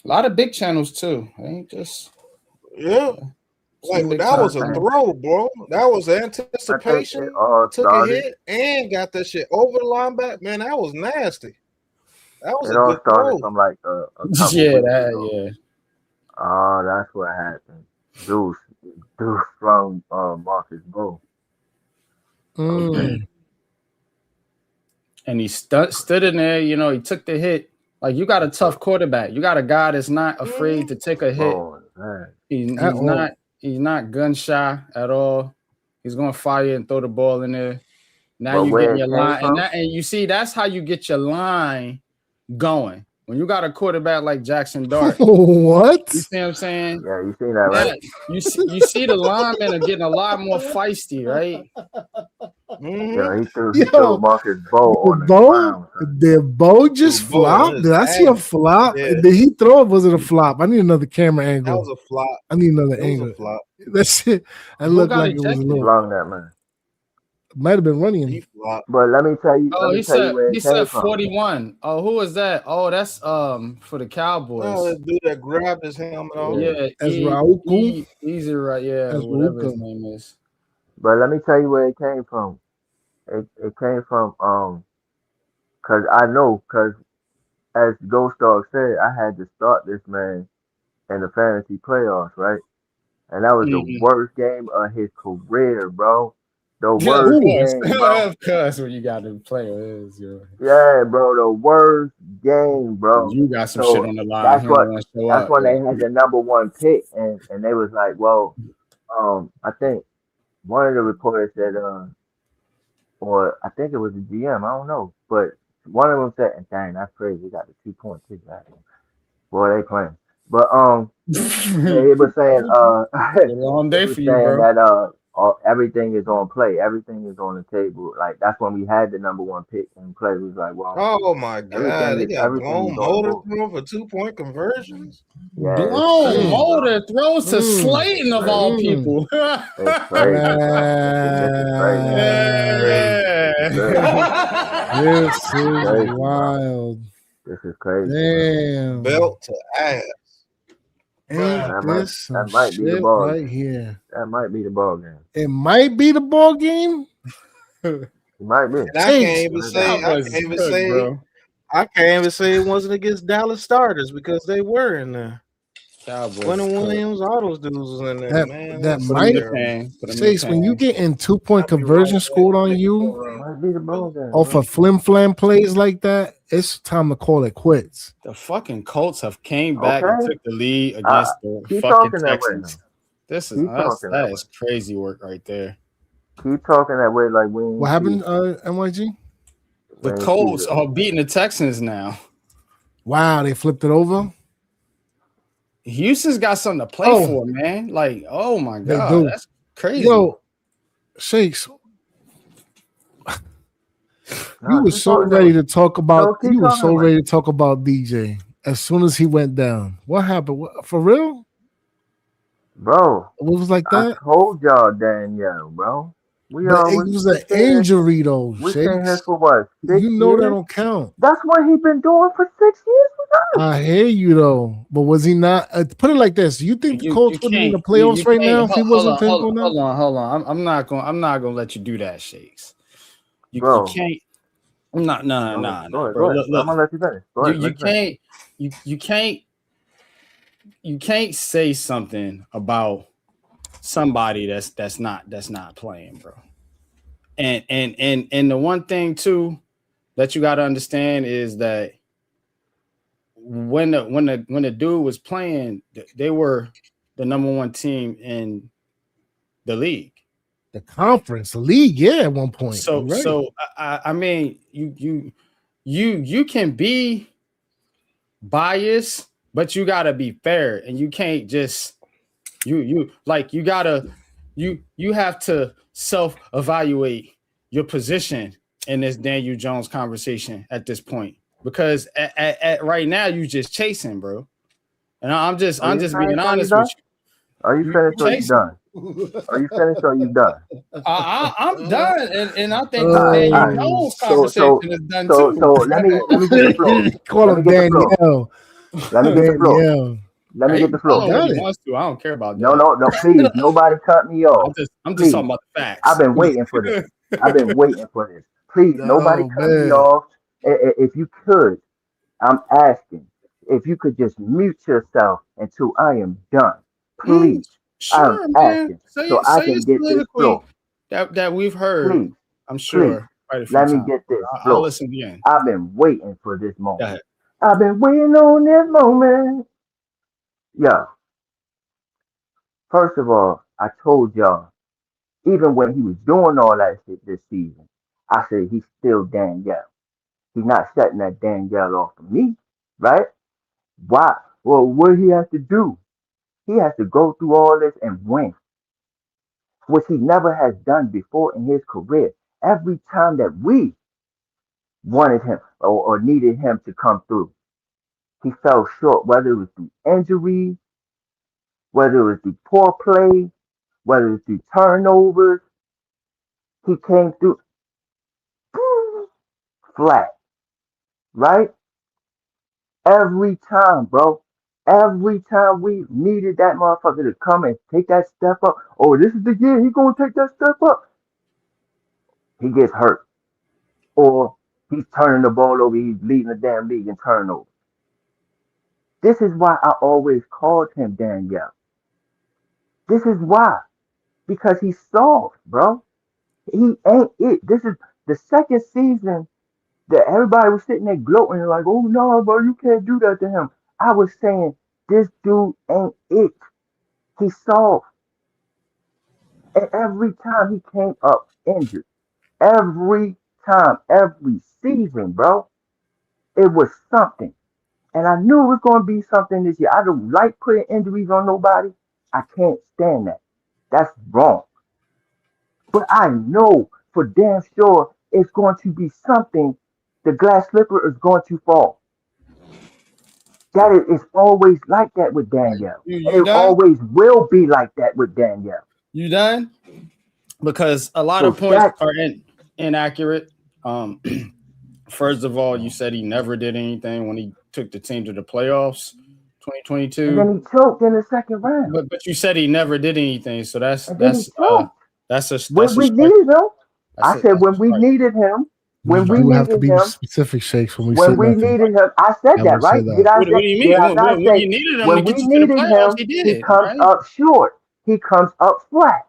A lot of big channels too. I ain't just like that was a throw, bro. That was anticipation. Took a hit and got that shit over the linebacker. Man, that was nasty. That was a good throw. From like a yeah. Oh, that's what happened. Deuce from Marcus Bow. And he stood in there. You know, he took the hit. Like you got a tough quarterback. You got a guy that's not afraid to take a hit. He's not gun shy at all. He's gonna fire and throw the ball in there. Now you get your line, and you see that's how you get your line going. When you got a quarterback like Jackson Dart, what? You see what I'm saying? Yeah, you see that, right? You see the linemen are getting a lot more feisty, right? Yeah, he threw Marcus Bow on the ground. Did Bow just flop? Did I see a flop? Yeah. Did he throw it? Was it a flop? I need another camera angle. That was a flop. I need another angle. Flop. That shit. That looked like it was a little. Long that man. Might have been running. But let me tell you. Oh, he said 41. Oh, who was that? Oh, that's for the Cowboys. Oh, that dude that grabbed his helmet off. Yeah, easy, right? Yeah, whatever his name is. But let me tell you where it came from. It came from because as Ghost Dog said, I had to start this man in the fantasy playoffs, right? And that was the worst game of his career, bro. The worst game, bro. Of course, when you got to play is yeah, bro. The worst game, bro. You got some shit on the line. That's when they had the #1 pick, and they was like, well, I think one of the reporters said, or I think it was the GM, I don't know, but one of them said, "Dang, that's crazy. We got the 2-point pick back. Boy, they playing." But he was saying, long day for you, bro. That everything is on play. Everything is on the table. Like that's when we had the #1 pick and play. We was like, well, oh my god, they got blown motor throw for 2-point conversions. Yeah, blown motor throws to Slayton of all people. It's crazy. This is wild. This is crazy. Damn. Belt to ass. That might be the ball right here. That might be the ball game. It might be the ball game. It might be. I can't even say it wasn't against Dallas starters because they were in there. Quentin Williams, all those dudes was in there. That might say when you get in 2-point conversion scored on you, might be the ball game. Or for flim flam plays like that, it's time to call it quits. The fucking Colts have came back and took the lead against the fucking Texans. That is crazy work right there. Keep talking that way, like we. What happened, NYG? The Colts are beating the Texans now. Wow, they flipped it over. Houston's got something to play for, man. Like, oh my God, that's crazy. Yo, Shakes, you were so ready to talk about. You were so ready to talk about DJ as soon as he went down. What happened? For real, bro? What was like that? I told y'all Danielle, bro. But it was an injury, though. We seen him for what? 6 you know years? that don't count. That's what he been doing for 6 years with us. I hear you though, but was he not? Put it like this: you think the Colts would be in the playoffs right now if he wasn't playing? Hold on. I'm not gonna let you do that, Shakes. You can't. I'm not. No. Go ahead. I'm gonna let you finish. You can't say something about somebody that's not playing, bro. And the one thing too that you got to understand is that when the dude was playing, they were the number one team in the league, the conference, the league, at one point. So I mean, you can be biased, but you gotta be fair, and you can't just you have to self-evaluate your position in this Daniel Jones conversation at this point, because at right now you just chasing, bro. And I'm just being honest with you. Are you finished or you done? Are you finished or you done? I'm done, and I think the Daniel Jones conversation is done too. So let me get the floor. Call him Danielle. Let me get the floor. Let me get the floor. I don't care about that. No, please. Nobody cut me off. I'm just talking about the facts. I've been waiting for this. Please, nobody cut me off. If you could, I'm asking if you could just mute yourself until I am done. Please. Sure, I'm man. asking so I can get this floor. That we've heard. Please, I'm sure. Let me get this floor. I'll listen again. I've been waiting for this moment. I've been waiting on this moment. Yeah. First of all, I told y'all, even when he was doing all that shit this season, I said he's still Danielle. He's not shutting that Danielle off of me, right? Why? Well, what he has to do? He has to go through all this and win, which he never has done before in his career. Every time that we wanted him or needed him to come through, he fell short, whether it was through injury, whether it was through poor play, whether it was through turnovers. He came through flat, right? Every time, bro. Every time we needed that motherfucker to come and take that step up, oh, this is the year he's going to take that step up, he gets hurt. Or he's turning the ball over, he's leading the damn league in turnovers. This is why I always called him Danielle. This is why. Because he's soft, bro. He ain't it. This is the second season that everybody was sitting there gloating like, oh, no, bro, you can't do that to him. I was saying, this dude ain't it. He's soft. And every time he came up injured, every time, every season, bro, it was something. And I knew it was going to be something this year. I don't like putting injuries on nobody. I can't stand that. That's wrong. But I know for damn sure it's going to be something. The glass slipper is going to fall. That is always like that with Danielle. It always will be like that with Danielle. You done? Because a lot of points are inaccurate. First of all, you said he never did anything when he took the team to the playoffs, 2022. And then he choked in the second round. But you said he never did anything, so that's when we needed him. I said when we needed him. When we needed him, specific, Shakes. When we needed him, I said that, right? What do you mean? When you needed him, when we needed him, he comes up short. He comes up flat.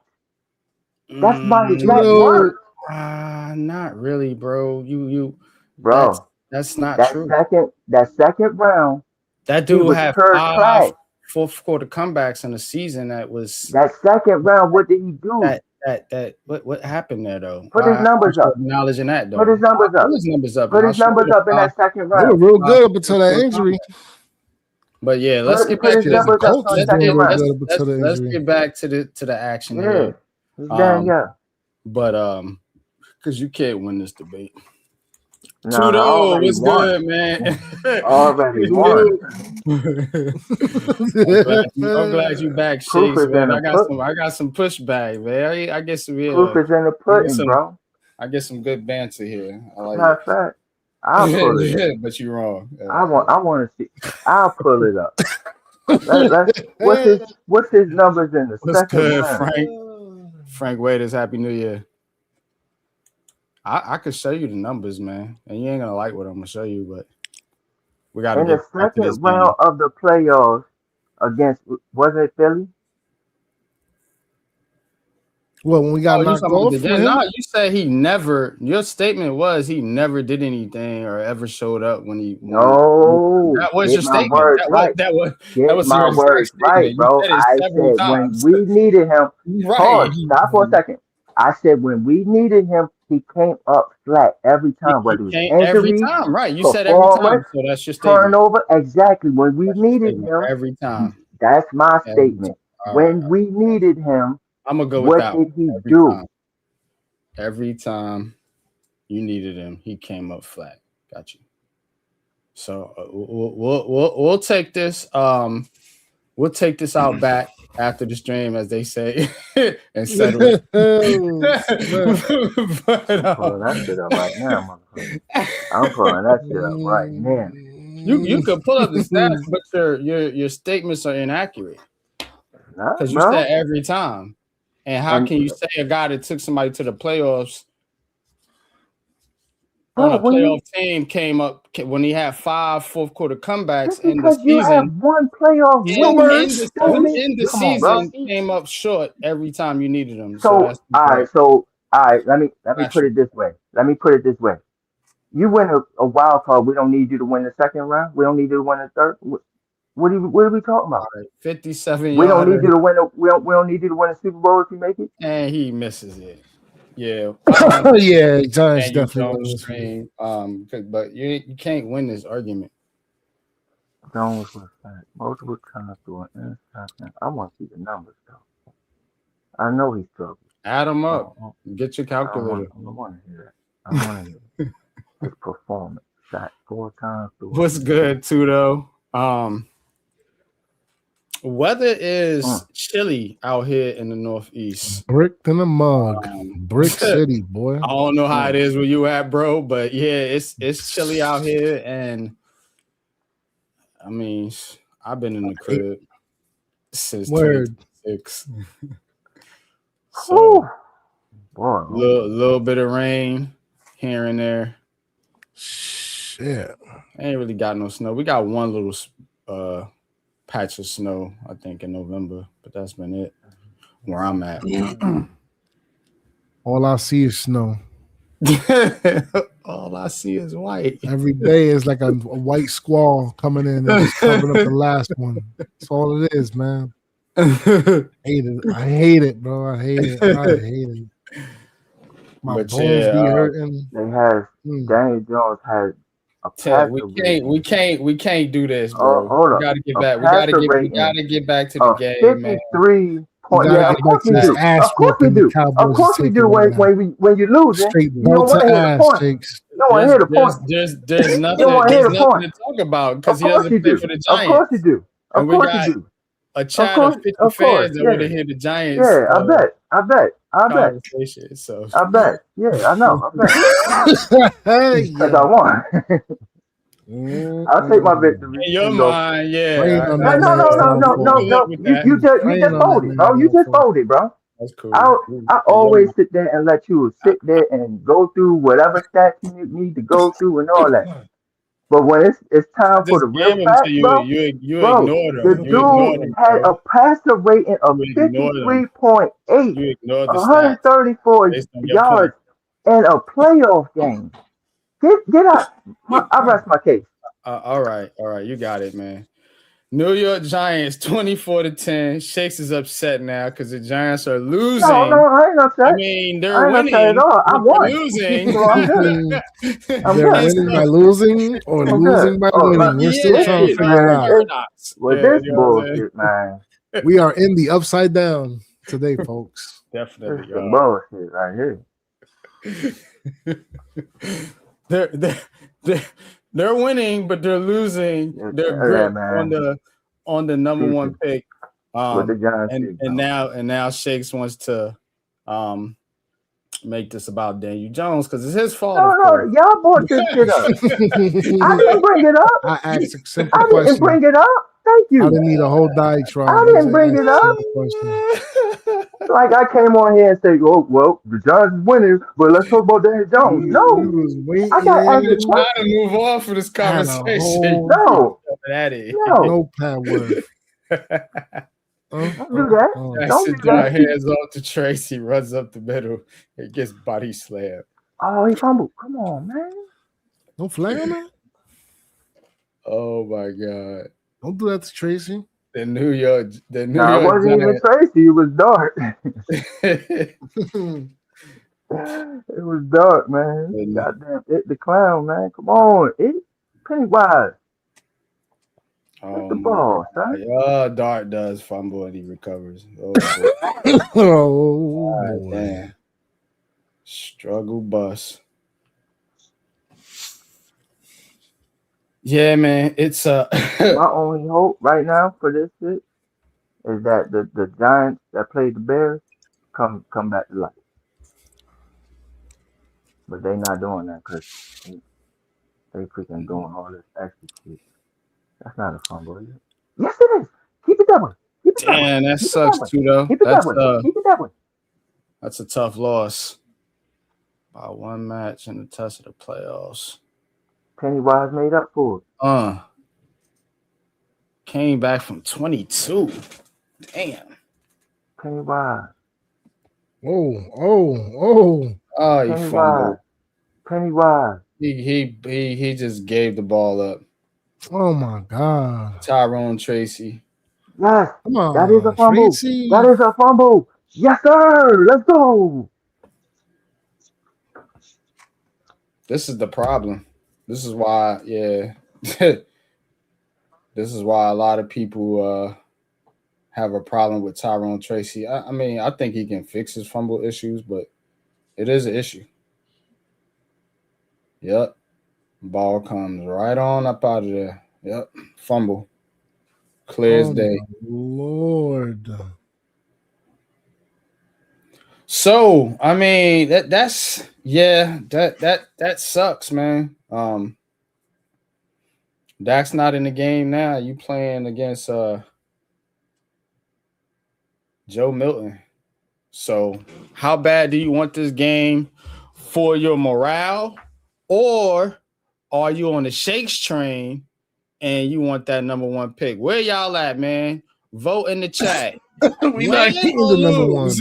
That's my exact word. Not really, bro. Bro, that's not true. That second round, that dude had 5 fourth quarter comebacks in the season. That second round. What did he do? What happened there though? Put his numbers up. Acknowledging that though. Put his numbers up. Put his numbers up. Put his numbers up in that second round. They were real good up until that injury. But yeah, let's get put back his to this. numbers up on the second round. Let's get back to the action Yeah. here. Yeah. But because you can't win this debate. No, Tudo, what's good, man? Already won. I'm glad you back, Shakes, man. I got some pushback, man. I get some proof is in the pudding, bro. I get some good banter here. I like Matter of fact, I'll pull it up. But you're wrong. I want to see. I'll pull it up. What's his numbers in the second round? Frank Waiters, Happy New Year. I could show you the numbers, man, and you ain't gonna like what I'm gonna show you, but we got to get in the second round of the playoffs against, was it Philly? Well, when we got knocked off, no, you said he never. Your statement was he never did anything or ever showed up when he. No, that was your statement. That was my words right, bro. I said when we needed him. Right. Pause. Stop for a second. I said when we needed him, he came up flat every time. Whether it was injury, every time, right? You said every time. So that's your statement. Turnover, exactly. When we needed him, every time. That's my statement. When we needed him, I'm gonna go with that. What did he do? Every time you needed him, he came up flat. Got you. So we'll take this. We'll take this out back after the stream, as they say, and settle it. Pulling that shit up right now, motherfucker. I'm pulling that shit up right now. You could pull up the stats, but your statements are inaccurate because you said every time. And how can you say a guy that took somebody to the playoffs on a playoff team came up when he had 5 fourth quarter comebacks in the season? You have one playoff in the season came up short every time you needed him. So all right. Let me put it this way. You win a wild card. We don't need you to win the second round. We don't need you to win the third. What are we talking about? 57. We don't need you to win. We don't need you to win a Super Bowl if you make it. And he misses it. Yeah. Yeah, Giants definitely. But you can't win this argument. Jones was back multiple times through an interception. I want to see the numbers though. I know he struggled. Add them up. Get your calculator. I want to hear that. I want to hear his performance. Shot 4 times through. What's good, Tudo? Weather is chilly out here in the Northeast. Bricked in a mug. Brick City, boy. I don't know how it is where you at, bro, but yeah, it's chilly out here. And I mean, I've been in the crib since 2006. So boy, little bit of rain here and there. Shit. Ain't really got no snow. We got one little patch of snow, I think, in November, but that's been it where I'm at. All I see is snow. All I see is white. Every day is like a white squall coming in and just covering up the last one. That's all it is, man. I hate it, bro. I hate it. My bones be hurting. They have Daniel Jones has we can't do this, bro. Hold up. We gotta get back. We gotta get back to the game, man. 53 points. Yeah, of course we do. Of course we do. Of course we do. When you lose, you don't want to hear the point. You don't want to hear the point. There's nothing to talk about because he doesn't play for the Giants. Of course you do. Of course you do. A chat of 50 fans that would have hit the Giants. Yeah, I bet. So I bet. Yeah, I know. I bet. Because I won. I'll take my victory. In your mind, yeah. No. You just folded, bro. You just folded, bro. That's cool. I always sit there and let you sit there and go through whatever stats you need to go through and all that. But when it's time for the real facts, bro, you bro, ignored him. The dude had a passer rating of 53.8, 134 yards in a playoff game. Get out. I rest my case. All right. You got it, man. New York Giants 24-10. Shakes is upset now because the Giants are losing. No, I ain't upset. I mean, they're I ain't winning. upset at all. I but won. they're losing. So I'm good. They're winning by losing or I'm losing good. by Oh, winning. We're still trying to figure it out. Paradox. With Yeah, this you know what I'm saying? bullshit, man. We are in the upside down today, folks. Definitely. This some bullshit right here. They're winning, but they're losing. They're grip on the number one pick. With the Giants and now Shakes wants to make this about Daniel Jones because it's his fault. No, y'all brought this shit up. I didn't bring it up. I asked a simple question. I didn't bring it up. Thank you. I didn't need a whole diatribe. I didn't bring it up. Like I came on here and said, "Oh, well, the Giants is winning, but let's talk about Daniel Jones." No, I got trying to move on for this conversation. No, notepad word. Don't do that. Don't do that. Hands off to Tracy, runs up the middle, and gets body slammed. Oh, he fumbled. Come on, man. No flag on that? Oh my God. Don't do that to Tracy. The New York. It wasn't even Tracy. It was dark. It was dark, man. Goddamn, the clown, man. Come on, Pennywise. The ball, son. Dart does fumble and he recovers. Oh, man. Struggle bus. Yeah, man. It's my only hope right now for this shit is that the Giants that played the Bears come back to life. But they not doing that because they freaking doing all this extra shit. That's not a fumble, is it? Yes, it is. Keep it that way. Damn, that sucks too, though. Keep it that way. Keep it that way. That's a tough loss. By one match in the test of the playoffs. Pennywise made up for it. Came back from 22. Damn. Pennywise. Oh, he fumbled. Pennywise. He just gave the ball up. Oh my God. Tyrone Tracy. Yes. Come on. That is a fumble. Tracy. That is a fumble. Yes, sir. Let's go. This is the problem. This is why, this is why a lot of people have a problem with Tyrone Tracy. I mean, I think he can fix his fumble issues, but it is an issue. Yep. Ball comes right on up out of there. Yep. Fumble. Clear as day. Lord. So, I mean, that sucks, man. Dak's not in the game now. You playing against Joe Milton. So, how bad do you want this game for your morale? Or are you on the Shakes train and you want that number one pick? Where y'all at, man? Vote in the chat. We're not getting the number one.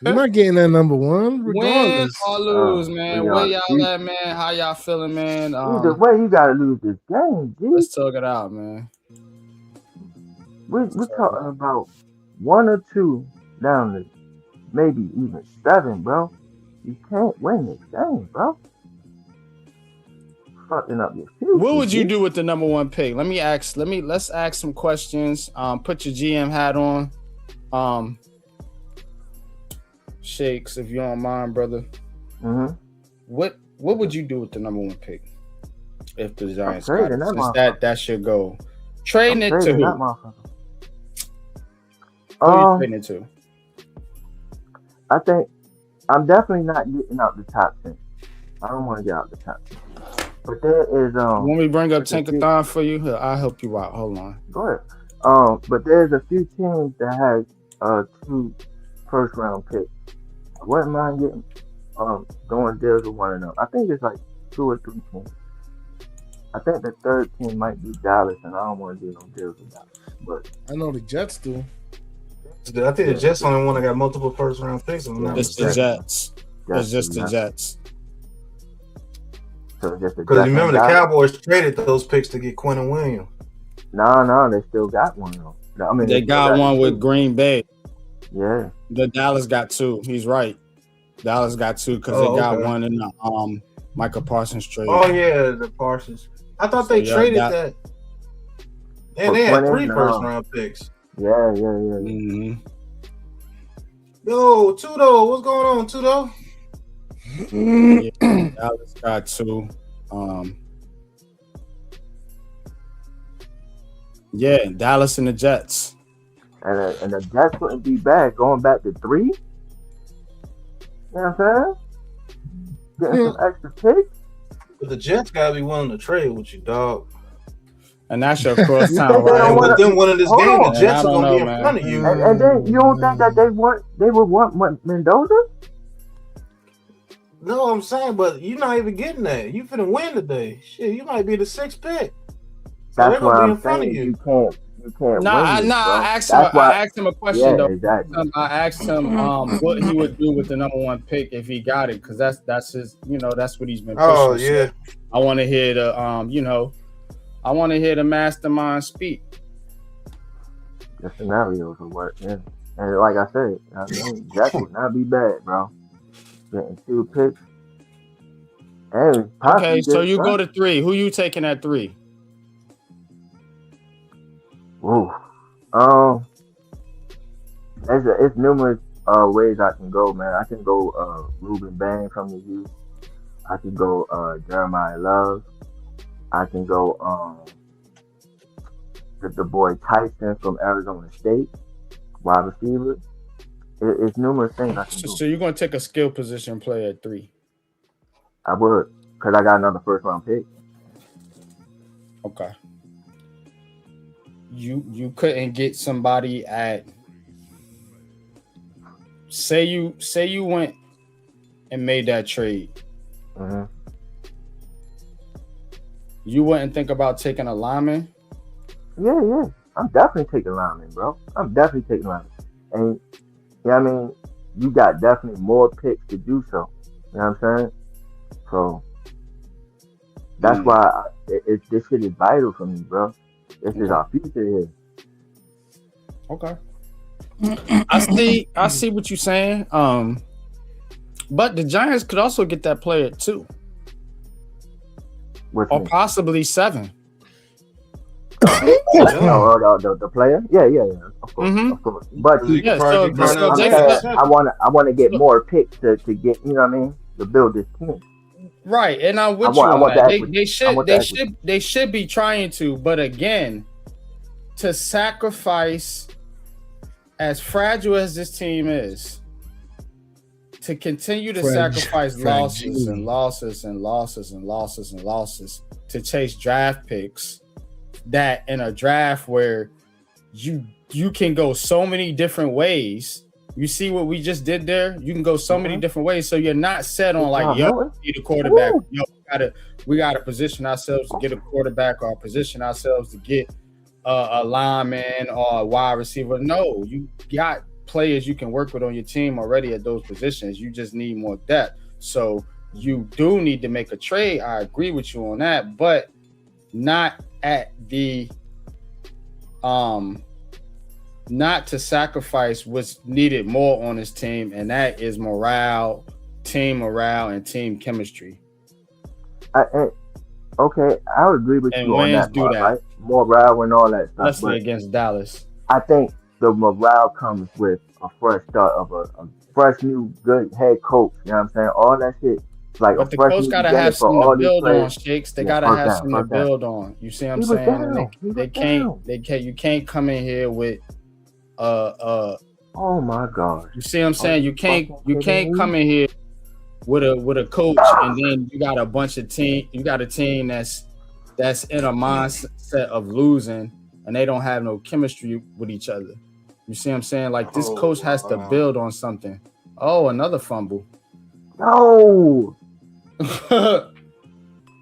We're not getting that number one, regardless. Win or lose, man. Where y'all at, man? How y'all feeling, man? Either way, you gotta lose this game, G. Let's talk it out, man. We're talking about 1 or 2 down to maybe even 7, bro. You can't win this game, bro. Fucking up your future. What would you do with the number one pick? Let's ask some questions. Put your GM hat on. Shakes, if you don't mind, brother. Mm-hmm. What would you do with the number one pick if the Giants got it? That's your goal. Trading it to who? Who are you trading it to? I think I'm definitely not getting out the top 10. I don't want to get out the top 10. But there is when we bring up Tankathon for you, I'll help you out. Hold on. Go ahead. But there's a few teams that has 2 first-round picks. I wouldn't mind getting doing deals with one of them. I think it's like 2 or 3 teams. I think the third team might be Dallas, and I don't want to do no deals with Dallas. But I know the Jets do. I think the Jets only one that got multiple first-round picks. It's the Jets. It's just the Jets. Because remember, the Cowboys traded those picks to get Quentin Williams. No, they still got one though. I mean, they got one with Green Bay. Yeah. The Dallas got two. He's right. Dallas got two because they got one in the Michael Parsons trade. Oh yeah, the Parsons. I thought they traded that. And they had 3 first-round picks. Yeah. Mm-hmm. Yo, Tudo, what's going on, Tudo? Yeah, Dallas got two. Yeah, Dallas and the Jets. And the Jets wouldn't be bad going back to 3. You know what I'm saying? Getting some extra picks. But the Jets gotta be willing to trade with you, dog. And that's your cross town, right? And with them winning this game, the Jets are gonna be in front of you. And then you don't think that they would want Mendoza? No, I'm saying, but you're not even getting that. You finna win today. Shit, you might be the 6th pick. So That's what I'm saying. You can't. I asked him a question though. Exactly. I asked him what he would do with the number 1 pick if he got it, because that's his, that's what he's been pushing. Oh yeah. So I want to hear the I want to hear the mastermind speak. The scenarios will work, yeah. And like I said, Jets would not be bad, bro. Getting 2 picks. And okay, so you go to 3. Who you taking at 3? Ooh. It's numerous ways I can go, man. I can go Ruben Bang from the youth. I can go Jeremiah Love. I can go the boy Tyson from Arizona State, wide receiver. It's numerous things I can do. So you're gonna take a skill position player at 3? I would, because I got another first-round pick. Okay. You couldn't get somebody at say you went and made that trade. Mm-hmm. You wouldn't think about taking a lineman? Yeah. I'm definitely taking lineman, bro. I'm definitely taking lineman. And I mean, you got definitely more picks to do so. You know what I'm saying? So that's why this shit is vital for me, bro. This is our future here. Okay. I see what you're saying. But the Giants could also get that player too. Or possibly 7. The player? Yeah. Of course. But I want to get more picks to get, you know what I mean, to build this team. Right, and I'm with they should be trying to, but again, to sacrifice, as fragile as this team is, to continue to sacrifice losses to chase draft picks, that in a draft where you can go so many different ways. You see what we just did there? You can go so many different ways. So you're not set on like, we need a quarterback. We gotta position ourselves to get a quarterback, or position ourselves to get a lineman or a wide receiver. No, you got players you can work with on your team already at those positions. You just need more depth. So you do need to make a trade. I agree with you on that, but not at the not to sacrifice what's needed more on this team, and that is team morale, and team chemistry. Okay, I would agree with and you on that do part, that. right? Morale and all that stuff. Especially against Dallas. I think the morale comes with a fresh start of a fresh new good head coach. You know what I'm saying? All that shit. Like, but the coach gotta have something to build on, Shakes. They gotta have something to build on. You see what I'm saying? You can't come in here with oh my God. You see what I'm saying? You can't come in here with a coach and then you got a bunch of team. You got a team that's in a mindset of losing, and they don't have no chemistry with each other. You see what I'm saying? Like, this coach has to build on something. Oh, another fumble. No.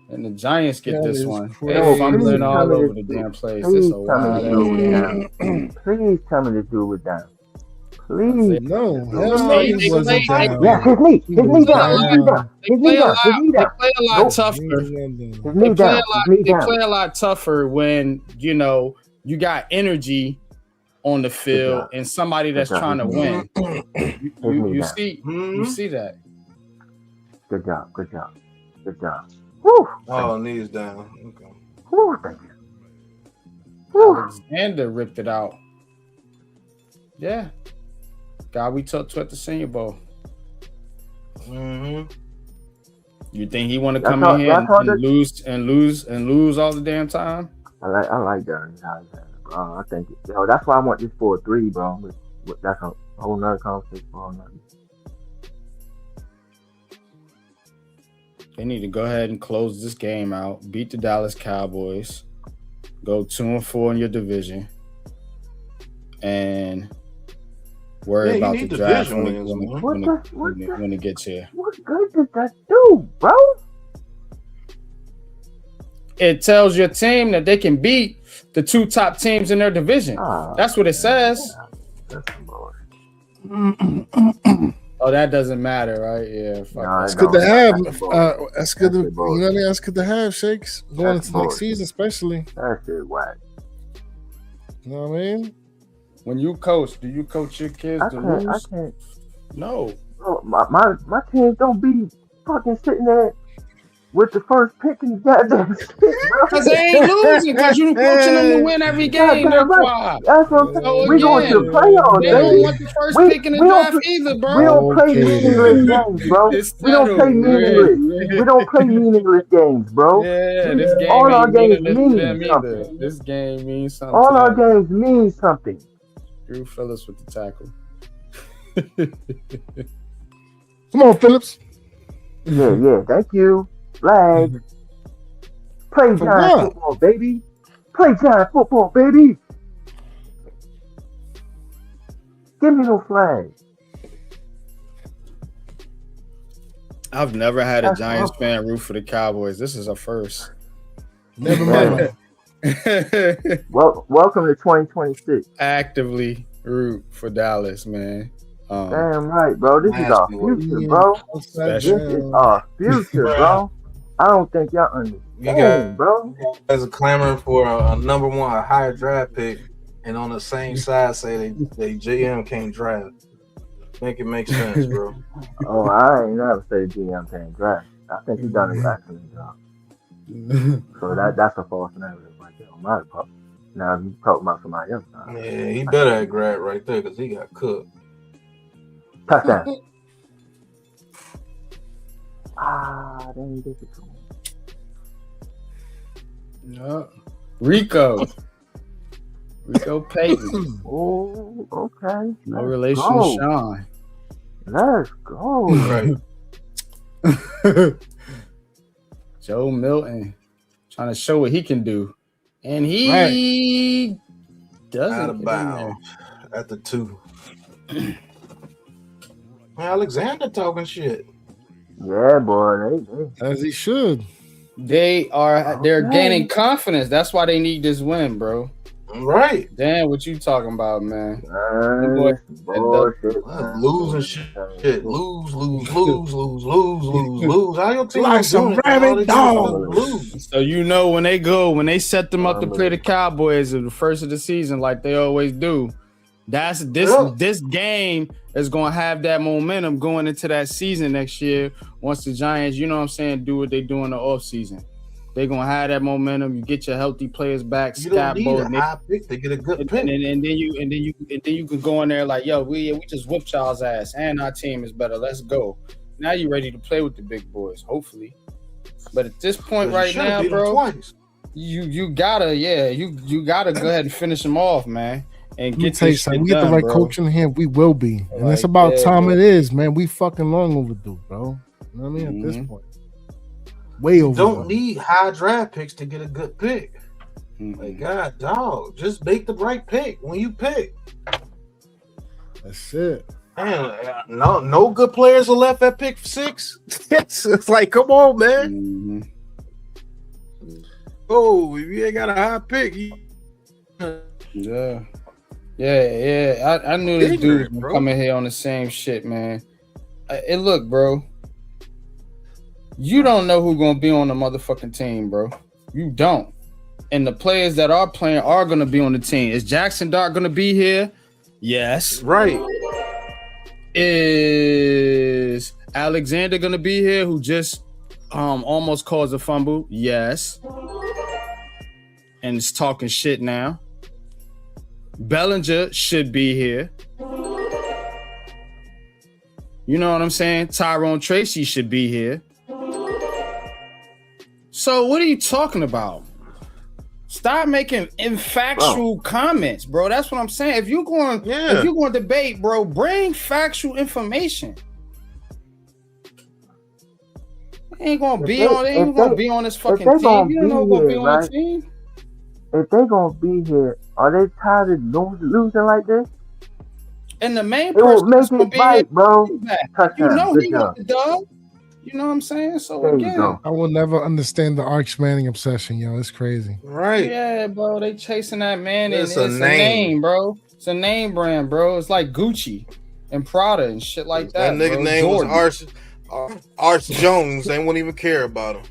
And the Giants get this one. They're fumbling all over the damn place. It's a wild. Please tell me to do it down. Please. No. Yes, his knee down. They play a lot tougher. They play a lot tougher when, you got energy on the field and somebody that's trying to win. You see that. Good job. Woo. Oh, knees down. Okay. Woo, thank you. Woo. Alexander ripped it out. Yeah. Guy we talked to at the Senior Bowl. Mm-hmm. You think he want to come in here and lose all the damn time? I like that. I think that's why I want this 4-3, bro. That's a whole nother conversation. They need to go ahead and close this game out, beat the Dallas Cowboys, go 2-4 in your division, and worry about the draft when it gets here. What good does that do, bro? It tells your team that they can beat the 2 top teams in their division. That's what it says. Oh, that doesn't matter, right? Yeah. It's good to have. That's good to, you know what I mean? That's good to have, Shakes. Going into next season, especially. That shit whack. You know what I mean? When you coach, do you coach your kids to lose? I can't. No. Bro, my team don't be fucking sitting there with the first pick in the goddamn shit, bro. Because they ain't losing, because you coaching them to win every game. That's why. That's what I'm saying. We going to the playoffs, they don't want the first pick in the draft either, bro. We don't play meaningless games, bro. We don't play meaningless. We don't play meaningless games, bro. Yeah, this game all our games mean something. This game means something. All our games mean something. Drew Phillips with the tackle. Come on, Phillips. Yeah. Thank you. Flag. Play giant football, baby. Play giant football, baby. Give me no flag. I've never had a Giants fan root for the Cowboys. This is a first. Never mind. Well, welcome to 2026. Actively root for Dallas, man. Damn right, bro. This is our future, bro. This is our future, bro. I don't think y'all understand, bro. As a clamoring for a number one, a higher draft pick, and on the same side say they GM can't draft. Make it make sense, bro. Oh, I ain't never say GM can't draft. I think he done an excellent job. So that's a false narrative right there on my part. Now you talking about somebody else. Yeah, he better at grad right there because he got cooked. Touchdown. They didn't get it to him. No. Rico Payton. Oh, okay. No relation to Sean. Let's go. Right. Joe Milton trying to show what he can do. And he doesn't. Out of bounds at the 2. Alexander talking shit. Yeah, boy. They. As he should. They're gaining confidence. That's why they need this win, bro. Right. Damn, what you talking about, man? Losing shit. Lose. How your team like some rabid dogs. So you know when they set them up to play the Cowboys at the first of the season, like they always do. This game is gonna have that momentum going into that season next year. Once the Giants, you know what I'm saying, do what they do in the offseason. They're gonna have that momentum. You get your healthy players back. You don't need a high pick to get a good pick. And then you can go in there like, yo, we just whooped y'all's ass, and our team is better. Let's go. Now you're ready to play with the big boys, hopefully. But at this point right now, bro, you gotta go ahead and finish them off, man. And get we get the right coach in here, we will be. And it's about time it is, man. We fucking long overdue, bro. You know what I mean? At this point. Way over. Don't need high draft picks to get a good pick. Like, God, dog, just make the right pick when you pick. That's it. Man, no good players are left at pick 6. It's like, come on, man. Oh, if you ain't got a high pick, Yeah. I knew this dude was coming here on the same shit, man. Look, bro. You don't know who's gonna be on the motherfucking team, bro. You don't. And the players that are playing are going to be on the team. Is Jackson Dart going to be here? Yes. Right. Is Alexander going to be here, who just almost caused a fumble? Yes. And is talking shit now. Bellinger should be here. You know what I'm saying? Tyrone Tracy should be here. So what are you talking about? Stop making infactual comments, bro. That's what I'm saying. If you're going to debate, bro, bring factual information. They ain't gonna be on this fucking team. You don't know who's gonna be on the team. If they gonna be here, are they tired of losing like this? And the main person that's gonna be here, bro. You know he want the dub. You know what I'm saying? So again, I will never understand the Arch Manning obsession, yo. It's crazy. Right. Yeah, bro. They chasing that man. It's a name, bro. It's a name brand, bro. It's like Gucci and Prada and shit like that. That nigga bro. name Jordan. was Arch Jones. They wouldn't even care about him.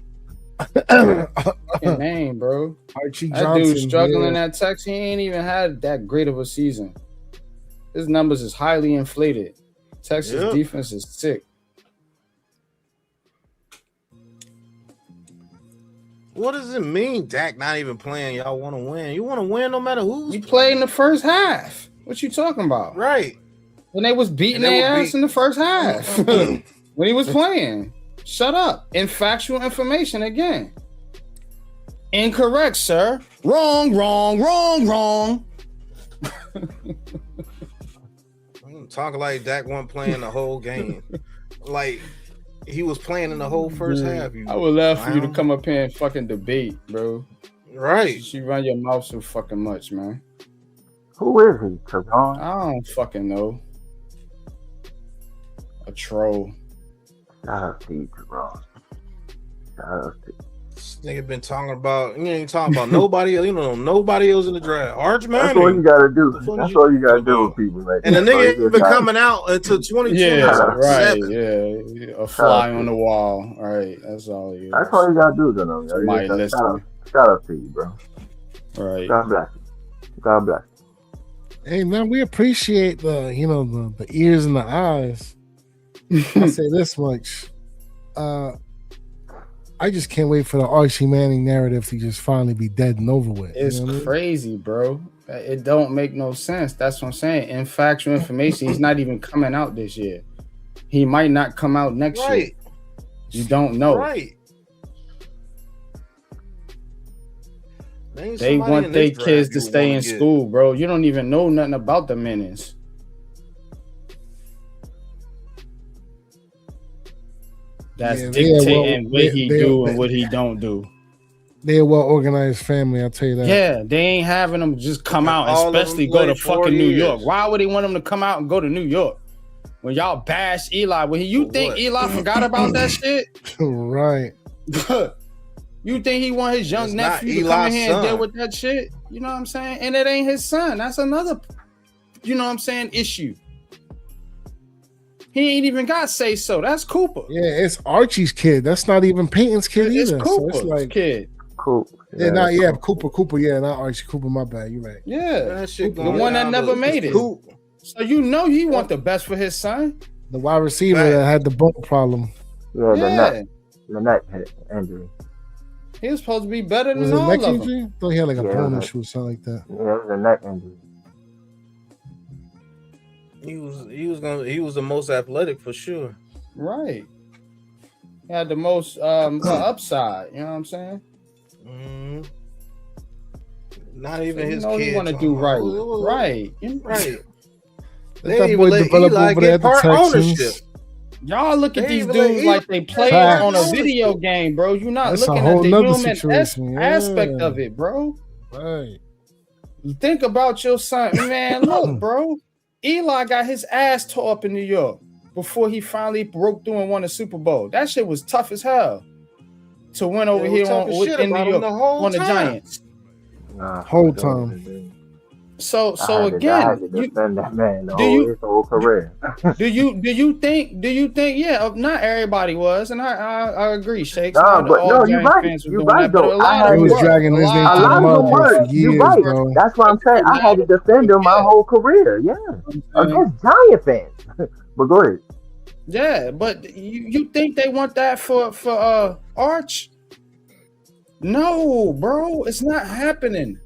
Fucking name, bro. Archie That Johnson, dude struggling at Texas. He ain't even had that great of a season. His numbers is highly inflated. Texas defense is sick. What does it mean, Dak not even playing? Y'all want to win. You want to win no matter who's He played in the first half. What you talking about? Right. When they was beating their ass in the first half. When he was playing. Shut up. Infactual information again. Incorrect, sir. Wrong. Talking like Dak wasn't playing the whole game. Like he was playing in the whole first half. I would love for you to come up here and fucking debate, bro. Right. You run your mouth so fucking much, man. Who is he, Trevon? I don't fucking know. A troll. Shout out to you, Trevon. Shout out to you. This nigga been talking about, you ain't talking about nobody else. You know, nobody else in the draft. Arch Manning. That's all you gotta do. That's all you gotta do with people. Like and the nigga ain't been coming out until 2020. Yeah, right. Yeah, a fly on the wall. All right, that's all you. That's all you gotta do to them. Shout out to you, bro. All right. God bless you. God bless you. Hey man, we appreciate the ears and the eyes. I'll say this much. I just can't wait for the Archie Manning narrative to just finally be dead and over with. It's crazy, bro. It don't make no sense. That's what I'm saying. In factual information, he's not even coming out this year. He might not come out next year. You don't know. Right. They want their kids to stay in school, bro. You don't even know nothing about the Mannings. That's dictating what he do and what he don't do. They're a well-organized family, I'll tell you that. Yeah, they ain't having them just come out, especially go to fucking New York. Why would they want them to come out and go to New York? When y'all bash Eli, when you think Eli forgot about that shit? Right. You think he want his young nephew to come in here and deal with that shit? You know what I'm saying? And it ain't his son. That's another, you know what I'm saying, issue. He ain't even got say so. That's Cooper. Yeah, it's Archie's kid. That's not even Peyton's kid either. It's Cooper's so it's like kid. Cool. Cooper. Yeah, not Archie. Cooper, my bad. You're right. Yeah, the one that never made it. Cool. So you know he want the best for his son. The wide receiver that had the bone problem. Yeah, the neck injury. He was supposed to be better than all of them. Was it neck injury? I thought he had like a bone issue or something like that. Yeah, it was a neck injury. He was the most athletic for sure. Right. He had the most upside. You know what I'm saying? Not even his kids. You want to do right. That boy developed over there at the Texans. Y'all look at these dudes like they play on a video game, bro. You're not looking at the human aspect of it, bro. Right. Think about your son, man. Look, bro. Eli got his ass tore up in New York before he finally broke through and won a Super Bowl. That shit was tough as hell to win over here in New York on the Giants. Whole time. So I had again, to defend that man his whole do, career. Do you think? Yeah, not everybody was, and I agree. Shakes, No, not but all no, you're Giant right. fans were You're doing right that, but though. a lot They of them was were. dragging his name A through the lot of them mud though for were. You're years, right. bro. That's what I'm saying. I had to defend him my whole career. Yeah, against Giant fans. But go ahead. Yeah, but you think they want that for Arch? No, bro, it's not happening.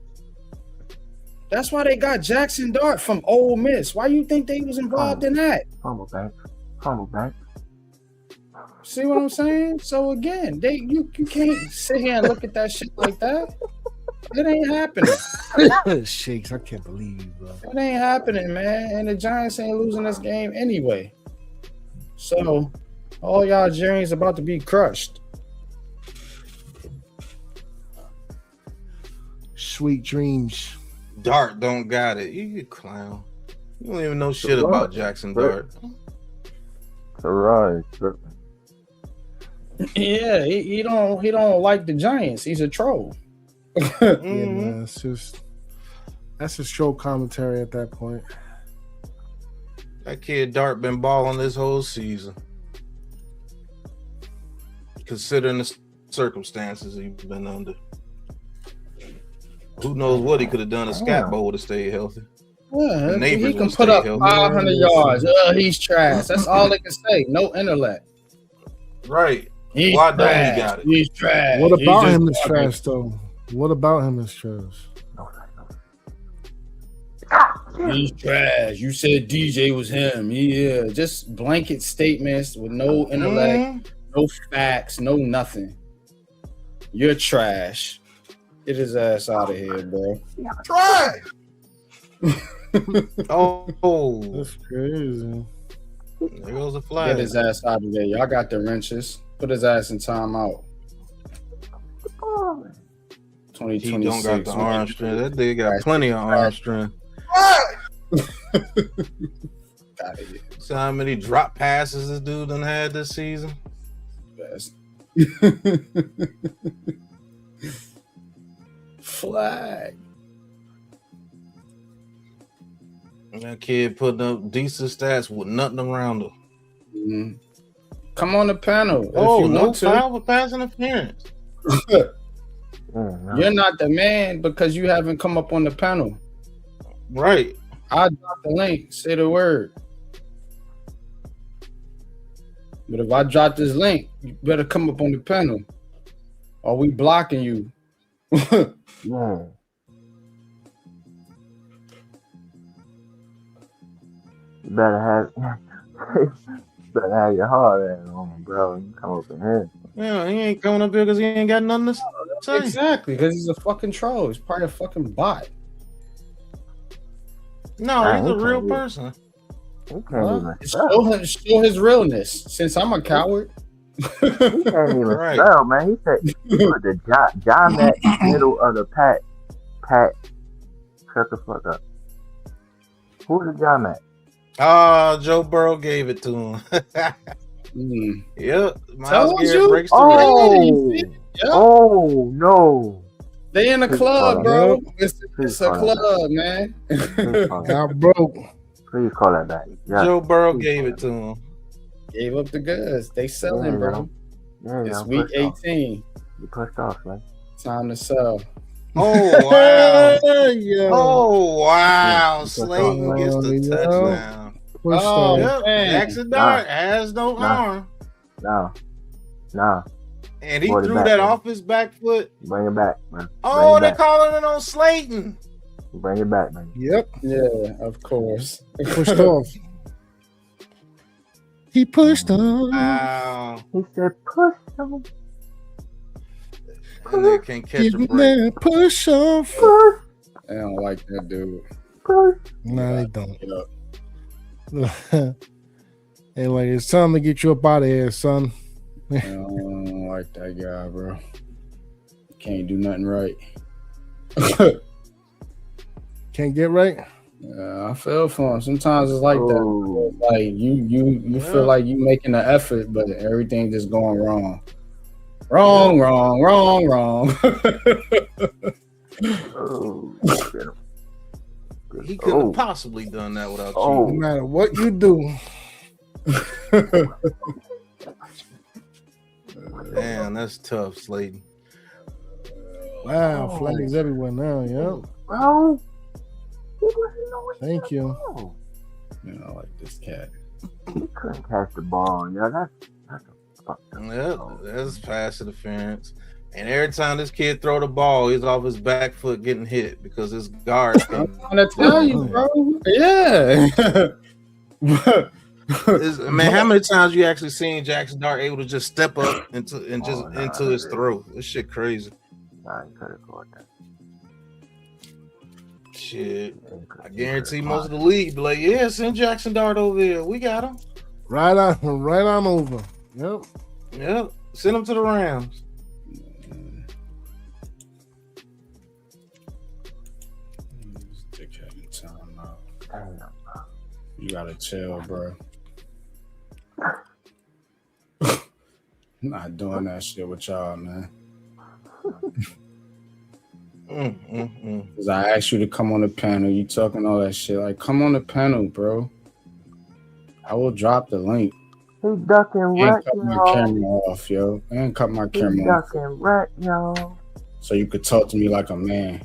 That's why they got Jackson Dart from Ole Miss. Why you think they was involved in that? Humble back. See what I'm saying? So again, you can't sit here and look at that shit like that. It ain't happening. Shakes, I can't believe you, bro. It ain't happening, man. And the Giants ain't losing this game anyway. So all y'all Jerry's about to be crushed. Sweet dreams. Dart don't got it. You clown. You don't even know shit about Jackson Dart. Right. Yeah, he don't like the Giants. He's a troll. Yeah, man, that's just show commentary at that point. That kid Dart been balling this whole season. Considering the circumstances he's been under. Who knows what he could have done if Scatbo would have stayed healthy. Yeah, he can put up 500 yards. He's trash. That's all they can say. No intellect. Right. Why don't he got it? He's trash. What about him is trash, though? What about him is trash? He's trash. You said DJ was him. Yeah, just blanket statements with no intellect, no facts, no nothing. You're trash. Get his ass out of here, bro. Trash. Oh, that's crazy. There goes a flag. Get his ass out of there. Y'all got the wrenches. Put his ass in timeout. 2026. He don't got the arm strength. That dude got plenty of arm strength. See how many drop passes this dude done had this season? Flag. That kid putting up decent stats with nothing around him. Mm-hmm. Come on the panel. Oh, if you no want to. foul with pass interference. You're not the man because you haven't come up on the panel. Right. I'll drop the link. Say the word. But if I drop this link, you better come up on the panel. Or we blocking you. Yeah. You better have your heart at home, bro. You come up in here. Yeah, he ain't coming up here because he ain't got nothing to say. Exactly, because he's a fucking troll. He's probably a fucking bot. No, he's a real person. Show his realness. Since I'm a coward. He can't even spell, man. He said he put the John at the middle of the Pat. Shut the fuck up. Who's the John at? Oh, Joe Burrow gave it to him. Yep. Myles Garrett breaks the record. Oh no. They in a club, bro. It's a club, man. Got broke. Please call that back. Yeah. Joe Burrow gave it to him. Gave up the goods. They selling, bro. It's week 18. You pushed off, man. Time to sell. Oh wow! Oh wow! Slayton gets the touchdown. Oh, yep. Jackson Dart has no arm. No. And he threw that off his back foot. Bring it back, man. Oh, they're calling it on Slayton. Bring it back, man. Yep. Yeah, of course. Pushed off. He pushed on. Wow. He said push on. And they can't catch a break. Push off. They don't like that dude. No, they don't. Hey, like, it's time to get you up out of here, son. I don't like that guy, bro. Can't do nothing right. Can't get right? I feel for him. Sometimes it's like that. Like you feel like you making an effort, but everything just going wrong. Wrong. Oh, He couldn't have possibly done that without No cheating. matter what you do. Damn, that's tough, Slayton. Wow, flags everywhere now, yeah. Bro. Thank you. Man, I like this cat. He couldn't catch the ball. Yeah, that's a fucked up. Yep, that's pass interference. And every time this kid throw the ball, he's off his back foot getting hit because his guard I'm can. trying to tell you, bro. Yeah. Man, how many times you actually seen Jackson Dart able to just step up into his throat? This shit crazy. Nah, he could have caught that. Shit, I guarantee most of the league be like, yeah, send Jackson Dart over here. We got him. Right on over. Yep. Send him to the Rams. You gotta chill, bro. Not doing that shit with y'all, man. Cause I asked you to come on the panel. You talking all that shit. Like, come on the panel, bro. I will drop the link. He ducking right, cut my y'all. camera off, yo. And cut my He camera off. ducking right, y'all. So you could talk to me like a man.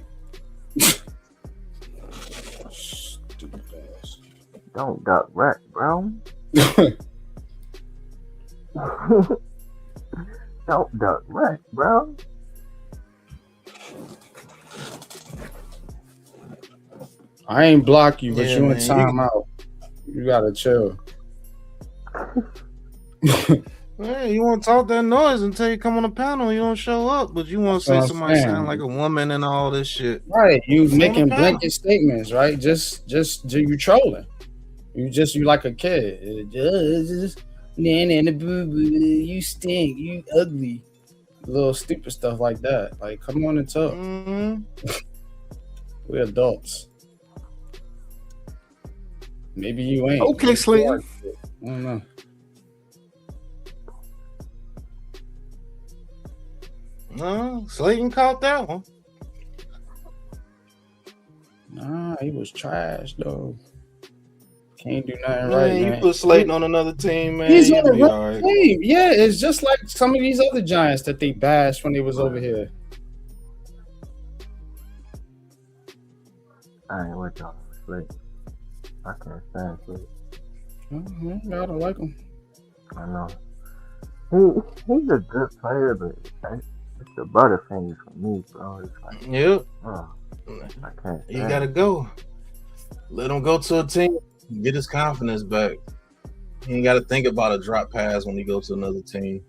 Stupid ass. Don't duck right, bro. Don't duck right, bro. I ain't block you, but Yeah, you in man, timeout. You gotta chill. Yeah, you want to talk that noise until you come on the panel. You don't show up, but you want to say That's what I'm somebody saying. sound like a woman and all this shit. Right, you Come on making the panel. blanket statements, right? Just you trolling. You like a kid. Just you stink. You ugly. Little stupid stuff like that. Like, come on and talk. We're adults. Maybe you ain't. Okay, Slayton. I don't know. No, Slayton caught that one. Nah, he was trash though. Can't do nothing Man, right, you man. put Slayton on another team, man. He's He'll on the be right all right. team. Yeah, it's just like some of these other Giants that they bashed when they was over here. I ain't with y'all. Slick. I can't stand Slick. Gotta like him. I know. He's a good player, but it's the butterfingers for me, bro. It's like, Yep. I can't. He gotta go. Let him go to a team, get his confidence back. He ain't gotta think about a drop pass when he goes to another team.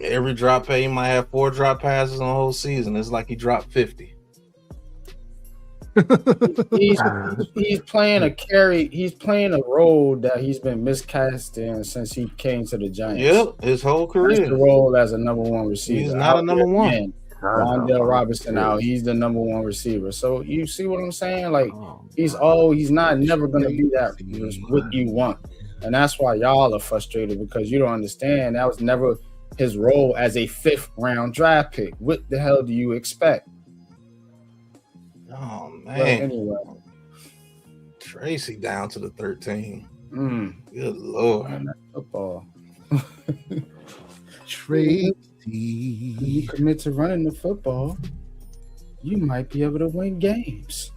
Every drop pass, he might have 4 drop passes on the whole season. It's like he dropped 50. He's playing a carry. He's playing a role that he's been miscast in since he came to the Giants. Yep, his whole career. That's the role as a number one receiver. He's not a number one. Rondell Robinson out. He's the number one receiver. So you see what I'm saying? Like he's not never gonna be that what you want. And that's why y'all are frustrated because you don't understand that was never his role as a 5th round draft pick. What the hell do you expect? Oh man. But anyway. Tracy down to the 13. Good Man, Lord. that's football. Tracy. You commit to running the football, you might be able to win games.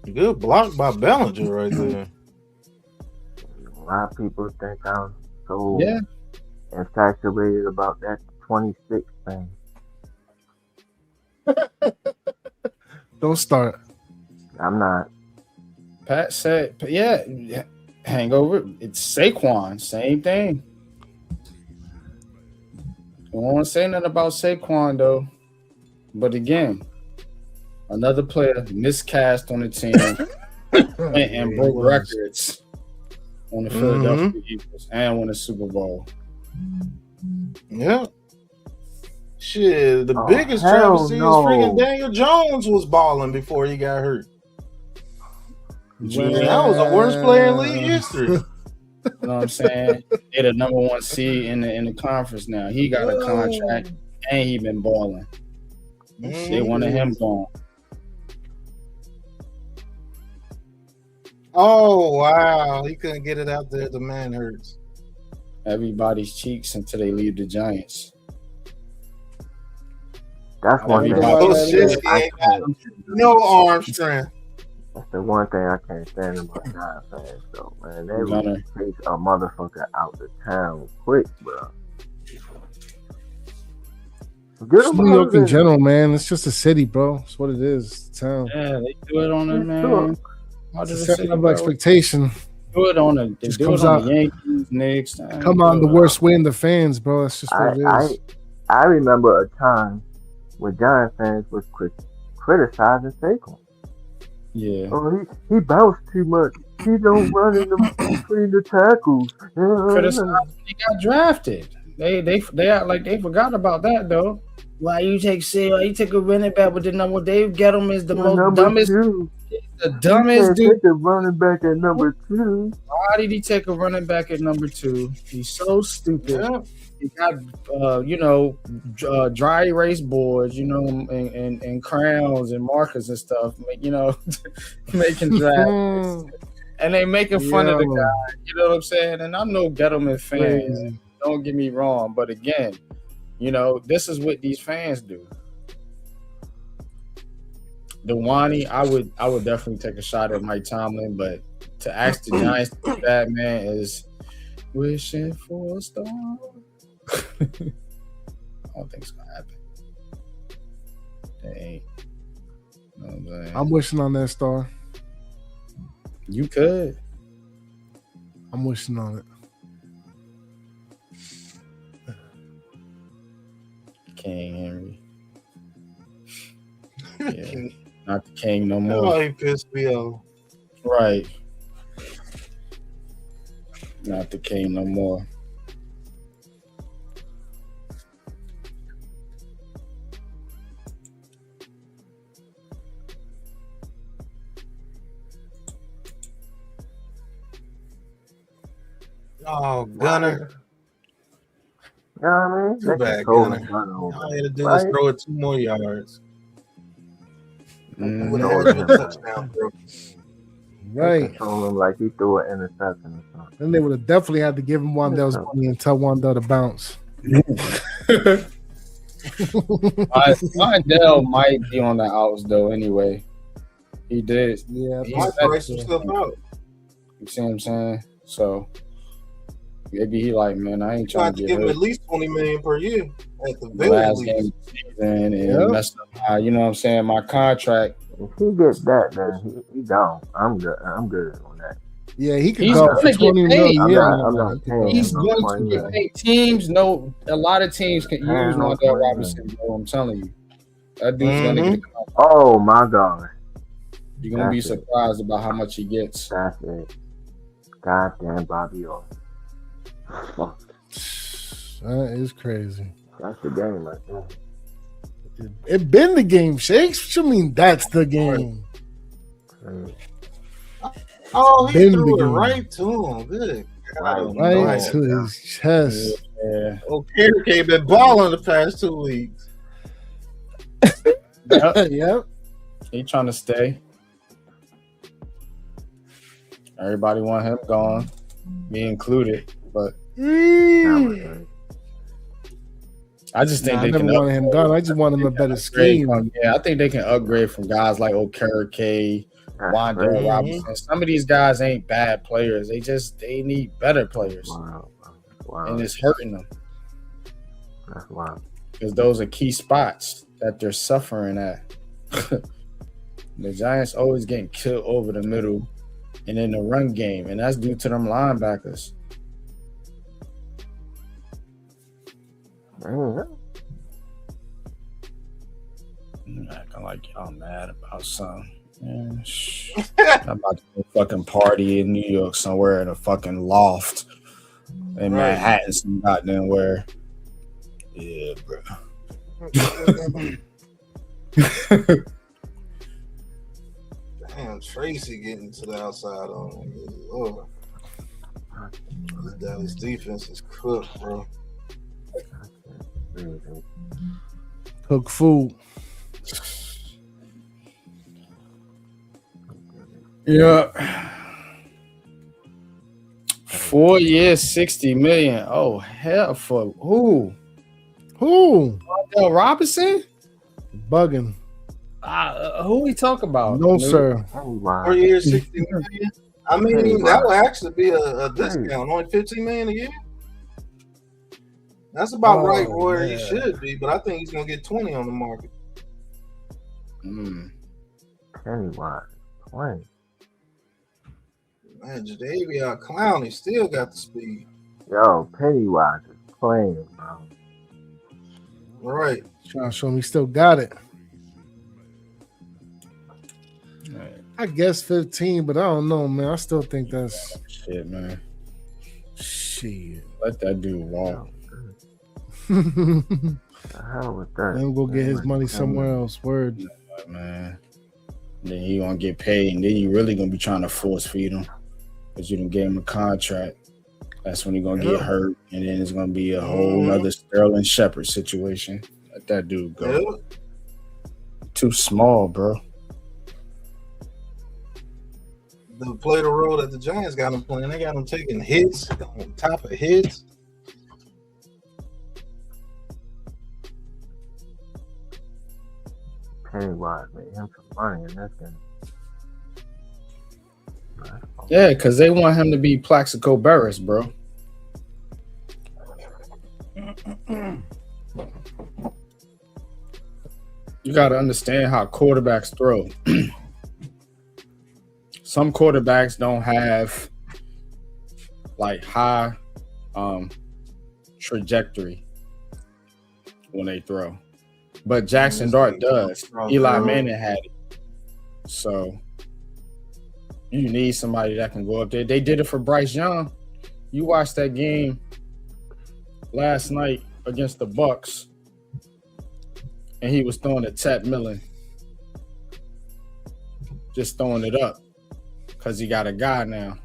Good block by Bellinger right there. A lot of people think I'm so Yeah. infatuated about that 26 thing. Don't start. I'm not. Pat said, yeah, hangover. It's Saquon, same thing. I don't want to say nothing about Saquon though, but again, another player miscast on the team and broke records on the Philadelphia Eagles and won a Super Bowl. Yeah. Shit, the biggest travesty is freaking Daniel Jones was balling before he got hurt. Man, that was the worst player in league history. You know what I'm saying? They're the number 1 seed in the conference now. He got a contract and he been balling. They wanted him gone. Oh wow, he couldn't get it out there. The man hurts. Everybody's cheeks until they leave the Giants. That's one thing. Oh shit, he ain't got no arm strength. That's the one thing I can't stand about Giant fans, though, man. They really chase a motherfucker out the town quick, bro. It's New York in general, man. It's just a city, bro. It's what it is. It's a town. Yeah, they do it on it, man. It's a set of expectation. Do it on it. They do it on the Yankees, Knicks. Come on, the worst way in the fans, bro. That's just what it is. I remember a time where Giant fans was criticizing Saquon. Yeah. Oh, he bounced too much. He don't run in between the tackles. Criticized when he got drafted. They act like they forgot about that though. Why you take you take a running back with the number Dave Gettleman is the most dumbest. The dumbest dude. Take a running back at number 2. Why did he take a running back at number 2? He's so stupid. Yeah. He got dry erase boards, and crayons and markers and stuff, making drafts. And they making fun of the guy, you know what I'm saying? And I'm no Gettleman fan, don't get me wrong, but again, this is what these fans do. Dewani, I would definitely take a shot at Mike Tomlin, but to ask the Giants to do that, man, is wishing for a star. I don't think it's gonna happen. They ain't. You know what I'm saying? I'm wishing on that star. You could. I'm wishing on it. King Henry. Yeah. Not the king no more. Oh, he pissed me off. Right. Not the king no more. Oh, Gunner. You know what I mean? Too bad, Gunner. All I had to do was throw it 2 more yards. Touchdown, bro. Right. Control him like he threw an interception or something. Then they would have definitely had to give him Wandell's money and tell Wandell to bounce. Wandell might be on the outs though. Anyway, he did. Yeah, he priced some stuff out. You see what I'm saying? So maybe he like, man, I ain't trying to give him at least $20 million per year at the very least. Game of the season and mess up my, you know what I'm saying, my contract. If he gets that, then he gone. I'm good on that. Yeah, he could go for $20 million. He's going to get paid. Teams know a lot of teams can use Wandell Robinson, bro. I'm telling you, that dude's gonna get. Oh my God! You're gonna be surprised about how much he gets. That's it. Goddamn Bobby Orr. That is crazy. That's the game right there. It been the game, Shakes. What you mean that's the game? Oh, he threw it right to him. Good. Right to his chest. Yeah. Okay, been balling the past 2 weeks. Yep. He trying to stay. Everybody want him gone, me included. But I just think they can want him gone. I just want him a better scheme. Yeah, I think they can upgrade from guys like Okereke, Wandell Robinson. Some of these guys ain't bad players. They need better players. Wow. And it's hurting them. That's wild. Because those are key spots that they're suffering at. The Giants always getting killed over the middle and in the run game, and that's due to them linebackers. Acting like y'all mad about something. Man, I'm about to go fucking party in New York somewhere in a fucking loft in Manhattan, some goddamn where. Yeah, bro. Damn, Tracy getting to the outside on me. Lord. This Dallas defense is cooked, bro. Cook food. Yeah. 4 years, 60 million. Oh, hell, for who? Who? Del Robinson? Bugging. Who we talk about? No, sir. 4 years, 60 million. I mean, that would actually be a discount. Only 15 million a year. That's about right where he should be, but I think he's gonna get 20 on the market. Pennywise, 20. Man, Jadeveon Clowney still got the speed. Yo, Pennywise is playing, bro. Right. Trying to show me still got it. I guess 15, but I don't know, man. I still think that's shit, man. Shit. Let that dude walk. The hell with that? Let him go get his money somewhere else. Word. Man. Then he gonna get paid, and then you really gonna be trying to force feed him because you done gave him a contract. That's when he's gonna get hurt, and then it's gonna be a whole other Sterling Shepard situation. Let that dude go. Too small, bro. The play the role that the Giants got him playing. They got him taking hits on top of hits. Pennywise made him some money in that game. Yeah, because they want him to be Plaxico Burress, bro. You got to understand how quarterbacks throw. Some quarterbacks don't have like high trajectory when they throw, but Jackson Dart does. Eli Manning had it, so you need somebody that can go up there. They did it for Bryce Young. You watched that game last night against the Bucks, and he was throwing at Ted Millen, just throwing it up because he got a guy now.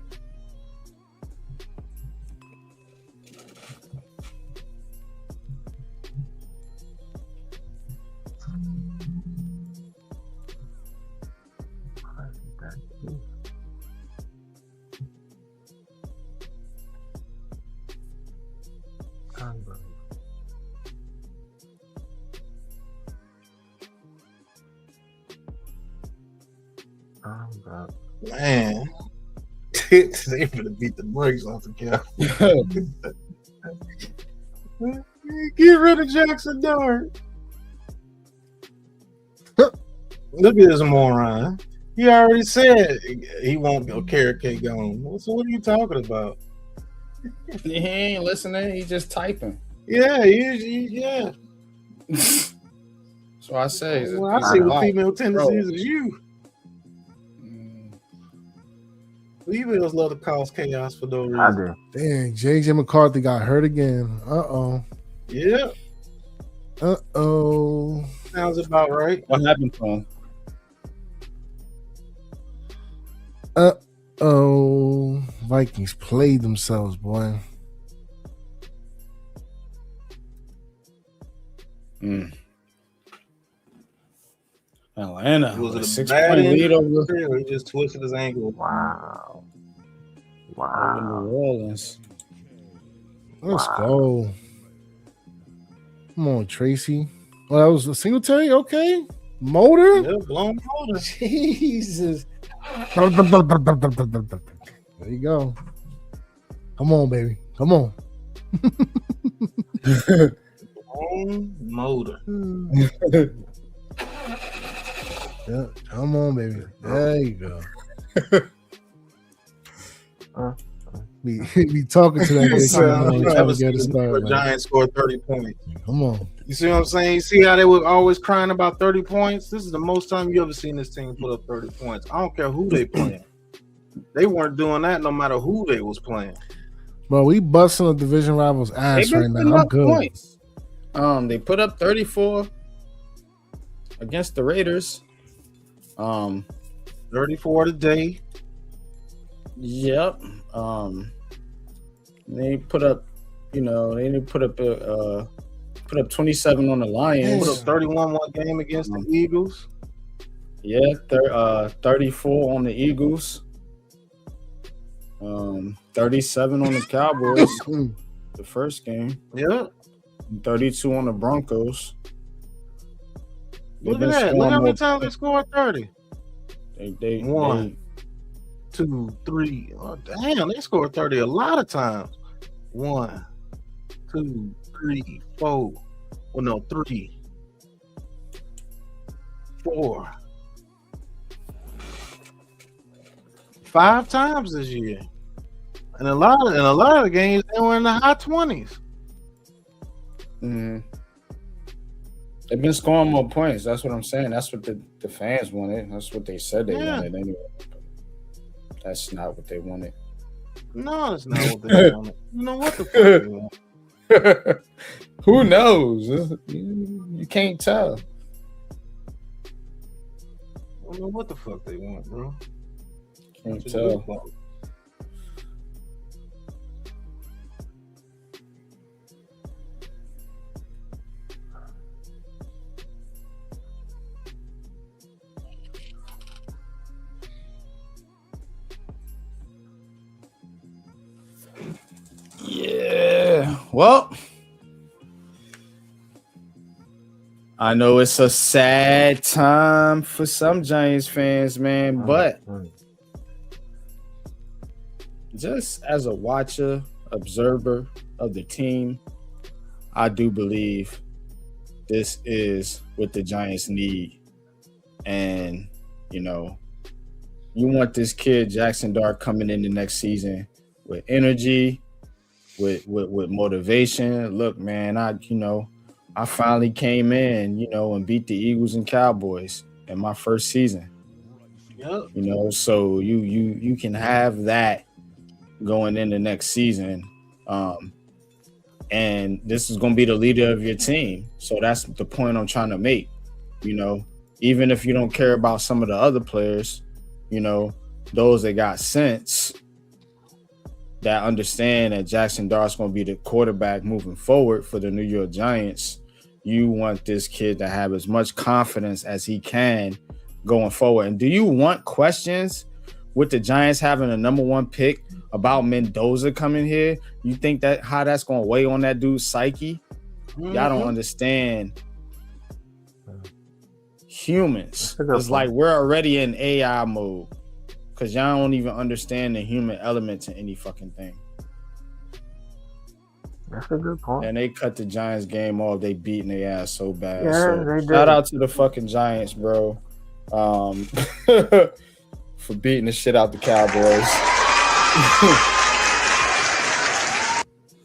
Man, they gonna beat the brakes off the Cowboys. Get rid of Jackson Dart. Look at this moron. He already said he won't go carrot cake on. So what are you talking about? He ain't listening. He's just typing. Yeah, yeah. So I say. Well, I see what female tendencies is you. Females love to cause chaos for no reason. Dang, JJ McCarthy got hurt again. Yeah. Sounds about right. What happened to him? Vikings played themselves, boy. Atlanta was it a 6-point lead over? He just twisted his ankle. Wow. New Orleans. Let's go. Come on, Tracy. Oh, that was a Singletary? Okay. Motor? Yeah, blown motor. Jesus. There you go. Come on, baby. Come on. Blown motor. Yeah, come on, baby. There you go. Be talking to that big Giants scored 30 points. Come on. You see what I'm saying? You see how they were always crying about 30 points? This is the most time you ever seen this team put up 30 points. I don't care who they playing. They weren't doing that no matter who they was playing. Bro, we busting a division rival's ass right now. I'm good. Points. They put up 34 against the Raiders. 34 today. Yep. They put up, they didn't put up a put up 27 on the Lions. Put up 31 one game against the Eagles. Yeah, 34 on the Eagles. 37 on the Cowboys. The first game. Yeah. 32 on the Broncos. Look at that. Look how many times they scored 30. They 1, 2, 3. Oh, damn, they scored 30 a lot of times. 1, 2, 3, 4. Well, no, 3, 4, 5 times this year. And a lot of the games they were in the high 20s. Mm-hmm. They've been scoring more points. That's what I'm saying. That's what the fans wanted. That's what they said they wanted anyway. That's not what they wanted. No, that's not what they wanted. You know what the fuck they want? Who knows? You can't tell. I don't know what the fuck they want, bro. Can't tell. Yeah. Well, I know it's a sad time for some Giants fans, man, but just as a watcher, observer of the team, I do believe this is what the Giants need. And, you know, you want this kid, Jackson Dart, coming in the next season with energy, with motivation. Look, man, I finally came in, and beat the Eagles and Cowboys in my first season. Yep. So you can have that going in the next season. And this is going to be the leader of your team. So that's the point I'm trying to make. Even if you don't care about some of the other players, those that got sense, that understand that Jackson Dart's going to be the quarterback moving forward for the New York Giants, you want this kid to have as much confidence as he can going forward. And do you want questions with the Giants having a number 1 pick about Mendoza coming here? You think that how that's going to weigh on that dude's psyche? Mm-hmm. Y'all don't understand humans. It's like we're already in AI mode. Because y'all don't even understand the human element to any fucking thing. That's a good point. And they cut the Giants game off. They beating their ass so bad. Yeah, so they did. Shout out to the fucking Giants, bro. For beating the shit out the Cowboys.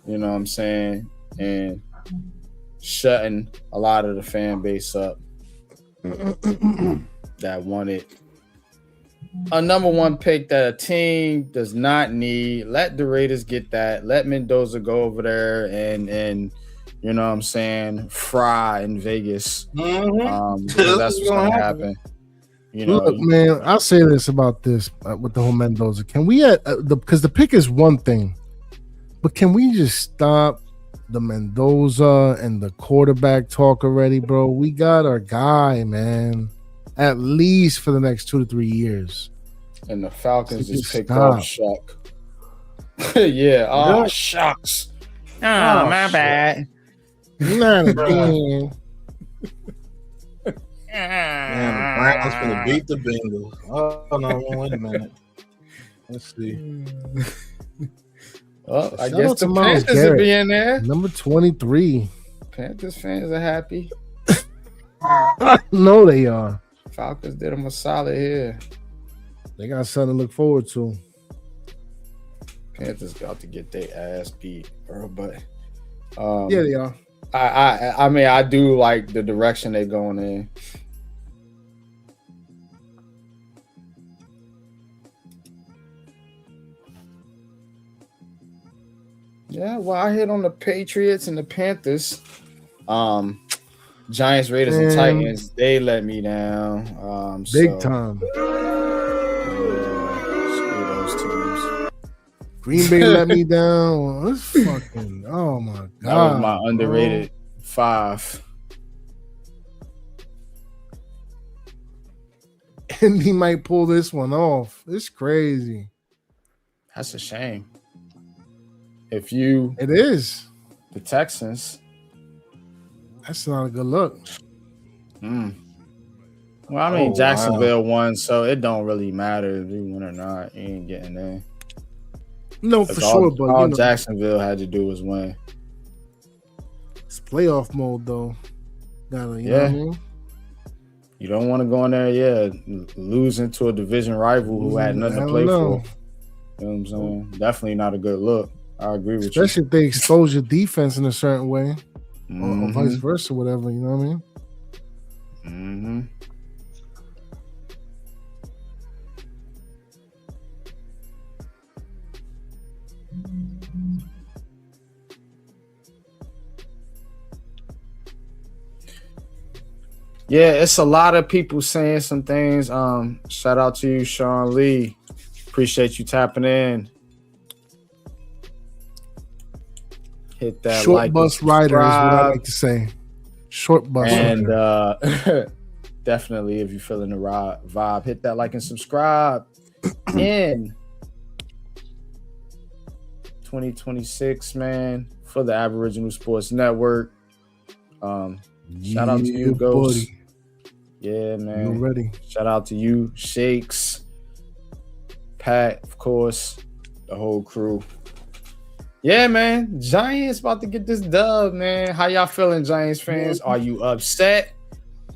You know what I'm saying? And shutting a lot of the fan base up that wanted a number 1 pick that a team does not need. Let the Raiders get that. Let Mendoza go over there and you know what I'm saying, fry in Vegas. Mm-hmm. Because that's what's going to happen. Look, man, I'll say this about this with the whole Mendoza. Can we, because the pick is one thing, but can we just stop the Mendoza and the quarterback talk already, bro? We got our guy, man. At least for the next 2 to 3 years. And the Falcons just picked up Shuck. Yeah. Oh, shucks. Oh, my bad. Not again. Man, the Browns gonna beat the Bengals. Oh no, wait a minute. Let's see. Well, I guess the Panthers will be in there. Number 23. Panthers fans are happy. No, they are. Falcons did them a solid here. They got something to look forward to. Panthers got to get their ass beat, bro. But yeah, they are. I mean, I do like the direction they're going in. Yeah, well, I hit on the Patriots and the Panthers. Giants, Raiders, and Titans, they let me down. Big time. Screw those teams. Green Bay let me down. That's fucking, oh my God. That was my underrated 5. And he might pull this one off. It's crazy. That's a shame. It is. The Texans. That's not a good look. Well, I mean, Jacksonville won, so it don't really matter if you win or not. You ain't getting there. No, for sure, but all Jacksonville had to do was win. It's playoff mode, though. You know what I mean? You don't want to go in there, losing to a division rival who had nothing to play for. You know what I'm saying? Definitely not a good look. I agree with you. Especially if they expose your defense in a certain way, or vice versa, whatever. You know what I mean? Mm-hmm. Yeah, it's a lot of people saying some things. Shout out to you, Sean Lee. Appreciate you tapping in. Hit that short like bus rider is what I like to say. Short bus and definitely, if you're feeling the vibe, hit that like and subscribe. In 2026, man, for the Aboriginal Sports Network. Shout out to you, Ghost. Buddy. Yeah, man. You ready? Shout out to you, Shakes, Pat, of course, the whole crew. Yeah, man. Giants about to get this dub, man. How y'all feeling, Giants fans? Are you upset?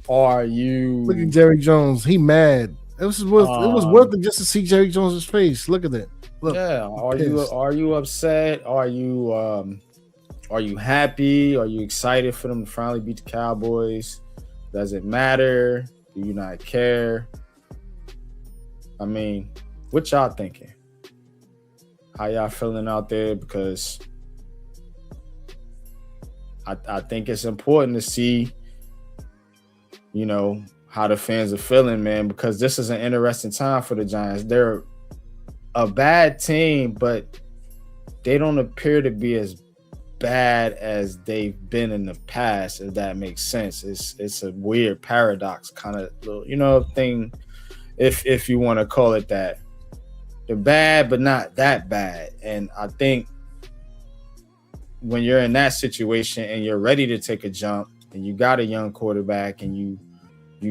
Are you look at Jerry Jones? He mad. It was worth it just to see Jerry Jones' face. Look at that. Look, yeah. Are you upset? Are you happy? Are you excited for them to finally beat the Cowboys? Does it matter? Do you not care? I mean, what y'all thinking? How y'all feeling out there? Because I think it's important to see, you know, how the fans are feeling, man, because this is an interesting time for the Giants. They're a bad team, but they don't appear to be as bad as they've been in the past, if that makes sense. It's a weird paradox kind of little, you know, thing, if you want to call it that. They're bad, but not that bad. And I think when you're in that situation and you're ready to take a jump and you got a young quarterback and you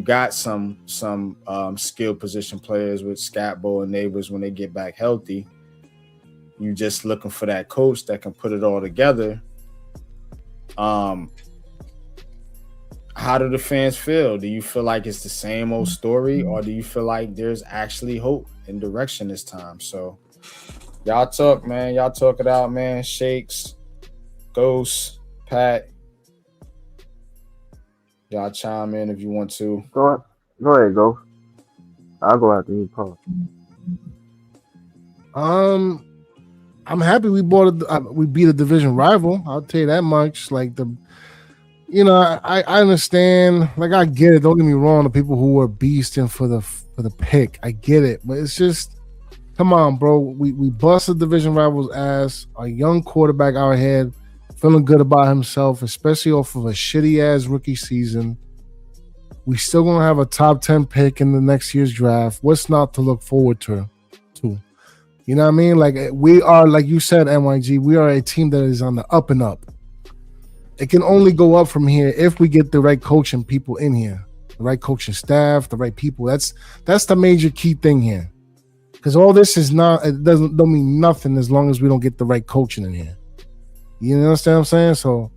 got some skill position players with Scatbo and Neighbors when they get back healthy, you just looking for that coach that can put it all together. How do the fans feel? Do you feel like it's the same old story, or do you feel like there's actually hope and direction this time? So y'all talk, man. Y'all talk it out, man. Shakes, Ghost, Pat. Y'all chime in if you want to. Go ahead, go. I'll go after you, Paul. I'm happy we beat a division rival. I'll tell you that much. Like I understand. Like I get it. Don't get me wrong. The people who were beasting for the pick, I get it. But it's just, come on, bro. We busted division rivals' ass. A young quarterback out here, feeling good about himself, especially off of a shitty ass rookie season. We still gonna have a top 10 pick in the next year's draft. What's not to look forward to? You know what I mean? Like, we are, like you said, NYG, we are a team that is on the up and up. It can only go up from here if we get the right coaching people in here, the right coaching staff, the right people. That's the major key thing here. Because all this is not, it don't mean nothing as long as we don't get the right coaching in here. You understand what I'm saying? So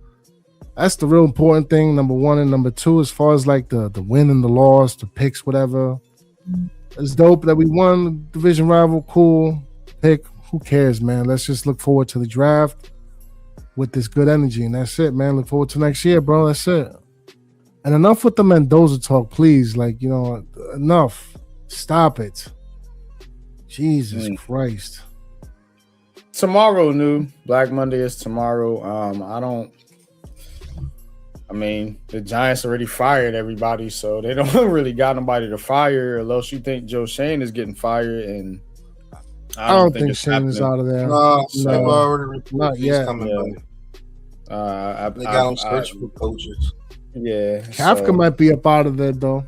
that's the real important thing, number one. And number two, as far as like the win and the loss, the picks, whatever. It's dope that we won division rival, cool. Pick, who cares, man? Let's just look forward to the draft with this good energy, and that's it, man. Look forward to next year, bro. That's it. And enough with the Mendoza talk, please. Like, you know, enough. Stop it. Jesus Christ. Tomorrow, new Black Monday is tomorrow. The Giants already fired everybody, so they don't really got nobody to fire, unless you think Joe Shane is getting fired, and I don't think Shane is out of there. No, they've already reported not he's yet. coming back. They got him searching for coaches. Yeah, Kafka might be up out of there though.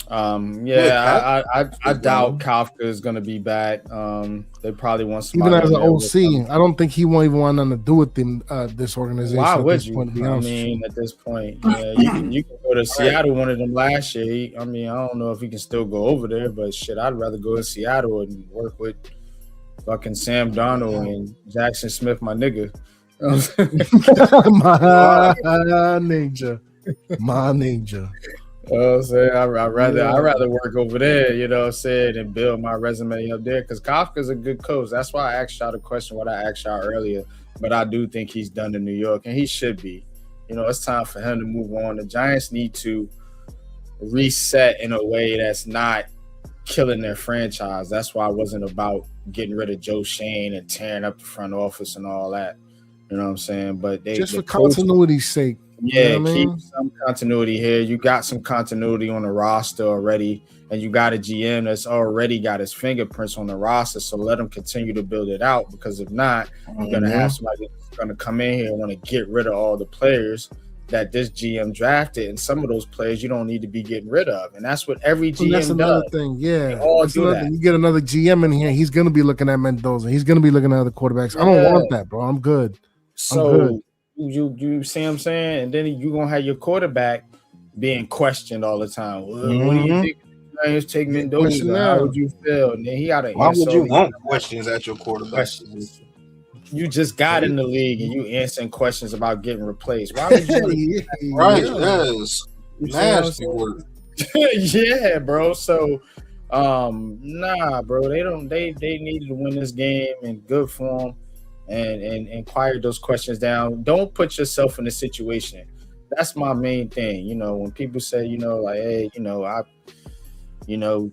I doubt Kafka is gonna be back. They probably want somebody even as an OC. I don't think he won't even want nothing to do with them. This organization. Why would you? I mean, at this point, yeah, you can go to Seattle. One of them last year. I don't know if he can still go over there, but shit, I'd rather go to Seattle and work with fucking Sam Darnold and Jackson Smith, my nigga. my ninja. I'm saying I'd rather work over there, you know what I'm saying, and build my resume up there because Kafka's a good coach. That's why I asked y'all the question what I asked y'all earlier. But I do think he's done in New York, and he should be. You know, it's time for him to move on. The Giants need to reset in a way that's not killing their franchise. That's why I wasn't about getting rid of Joe Shane and tearing up the front office and all that. You know what I'm saying? But just for continuity's sake. Yeah, you know keep some continuity here. You got some continuity on the roster already, and you got a GM that's already got his fingerprints on the roster. So let him continue to build it out, because if not, you're gonna have somebody that's gonna come in here and want to get rid of all the players that this GM drafted, and some of those players you don't need to be getting rid of, and that's what every GM that's another does. Thing, yeah. All do that. You get another GM in here, he's gonna be looking at Mendoza. He's gonna be looking at other quarterbacks. I don't want that, bro. I'm good. So you see what I'm saying? And then you're gonna have your quarterback being questioned all the time. What do you think? Giants take Mendoza. How would you feel? And then he got to. Why would you want questions at your quarterback? You just got in the league and you answering questions about getting replaced. Why would you? Right, that's nasty work. Yeah, bro. So, nah, bro. They needed to win this game in good form. And quiet those questions down. Don't put yourself in a situation. That's my main thing. You know, when people say, you know, like, hey,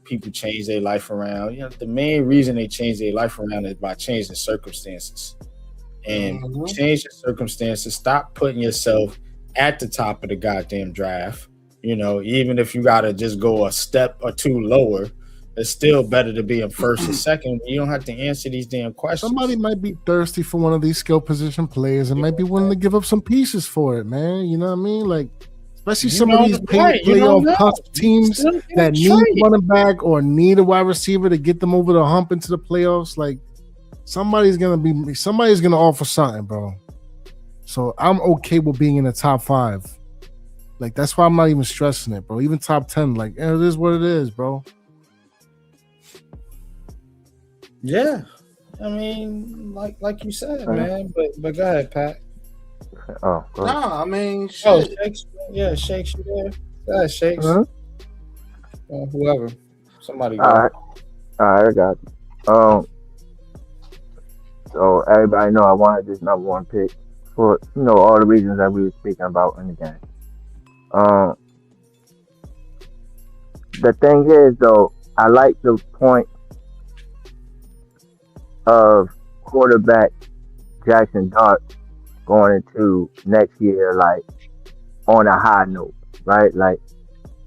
people change their life around. You know, the main reason they change their life around is by changing circumstances. And change your circumstances. Stop putting yourself at the top of the goddamn draft. You know, even if you gotta just go a step or two lower. It's still better to be in first or second. You don't have to answer these damn questions. Somebody might be thirsty for one of these skill position players and might be willing to give up some pieces for it, man. You know what I mean? Like, especially some of these playoff tough teams that need running back or need a wide receiver to get them over the hump into the playoffs. Like, somebody's gonna offer something, bro. So I'm okay with being in the top 5. Like, that's why I'm not even stressing it, bro. Even top 10, like, it is what it is, bro. Yeah, I mean, like you said, man. But go ahead, Pat. Oh, go ahead. Nah, I mean, shit. Shakes. Yeah, Shakes, you there? Go ahead, Shakes. Whoever, somebody. All right, I got you. So everybody know I wanted this number 1 pick for all the reasons that we were speaking about in the game. The thing is, though, I like the point of quarterback Jackson Dart going into next year, like, on a high note, right? Like,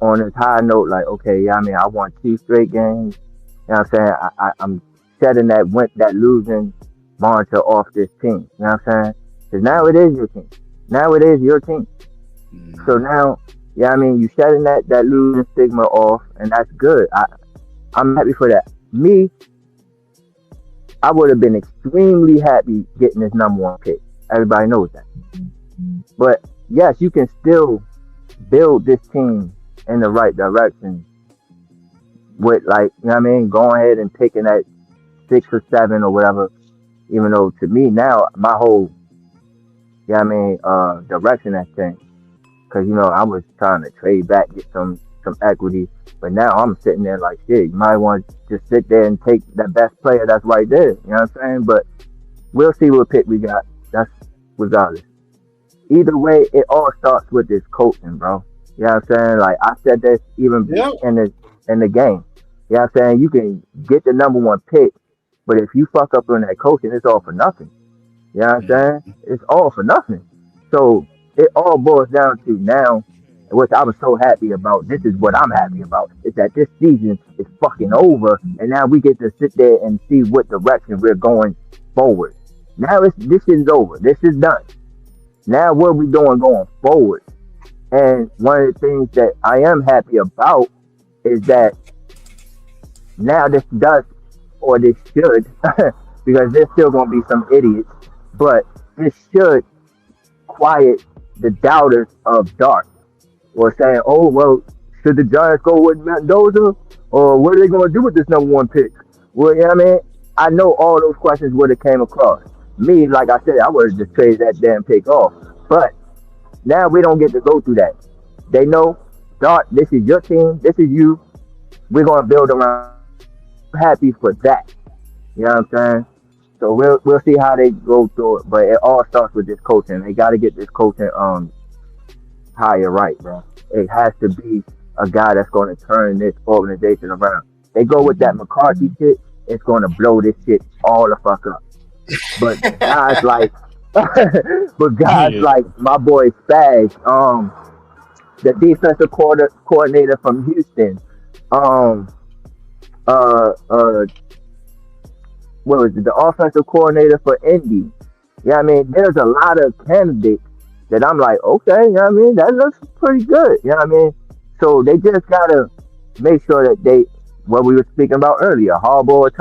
on this high note, like, okay, yeah, I mean, I won 2 straight games. You know what I'm saying? I'm shedding that losing monitor off this team. You know what I'm saying? Because now it is your team. Now it is your team. So now, yeah, I mean, you shedding that losing stigma off, and that's good. I'm happy for that. Me, I would have been extremely happy getting this number 1 pick. Everybody knows that. But yes, you can still build this team in the right direction with, like, you know what I mean, going ahead and picking that 6 or 7 or whatever. Even though to me now, my whole, direction has changed. Because, I was trying to trade back, get some equity. But now I'm sitting there like, shit, you might want to just sit there and take the best player that's right there. You know what I'm saying? But we'll see what pick we got. That's regardless. Either way, it all starts with this coaching, bro. You know what I'm saying? Like, I said this even in the game. You know what I'm saying? You can get the number 1 pick, but if you fuck up on that coaching, it's all for nothing. You know what I'm saying? It's all for nothing. So it all boils down to now, which I was so happy about. This is what I'm happy about, is that this season is fucking over, and now we get to sit there and see what direction we're going forward. Now this is over. This is done. Now what are we doing going forward? And one of the things that I am happy about is that now this does, or this should, because there's still going to be some idiots, but this should quiet the doubters of Dark, or saying, oh, well, should the Giants go with Mendoza, or what are they going to do with this number 1 pick? Well, you know what I mean? I know all those questions would have came across. Me, like I said, I would have just traded that damn pick off. But now we don't get to go through that. They know, Dark, this is your team, this is you. We're going to build around. I'm happy for that. You know what I'm saying? So we'll see how they go through it. But it all starts with this coaching. They got to get this coaching higher right, bro. It has to be a guy that's going to turn this organization around. They go with that McCarthy shit, it's going to blow this shit all the fuck up. But guys like, like my boy Spaz, the defensive coordinator from Houston, what was it, the offensive coordinator for Indy. Yeah, I mean, there's a lot of candidates that I'm like, okay, you know what I mean, that looks pretty good. You know what I mean? So they just gotta make sure that they, what we were speaking about earlier, Harbaugh,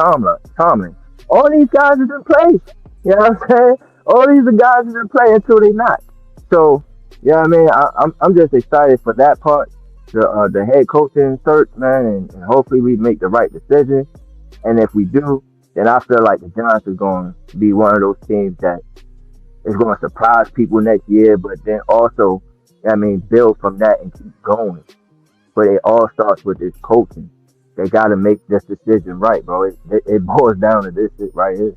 Tomlin, all these guys is in place. You know what I'm saying? All these guys is in play until they not. So, you know what I mean? I'm just excited for that part, the head coaching search, man, and hopefully we make the right decision. And if we do, then I feel like the Giants are going to be one of those teams that is going to surprise people next year, but then also, I mean, build from that and keep going. But it all starts with this coaching. They got to make this decision right, bro. It boils down to this shit right here.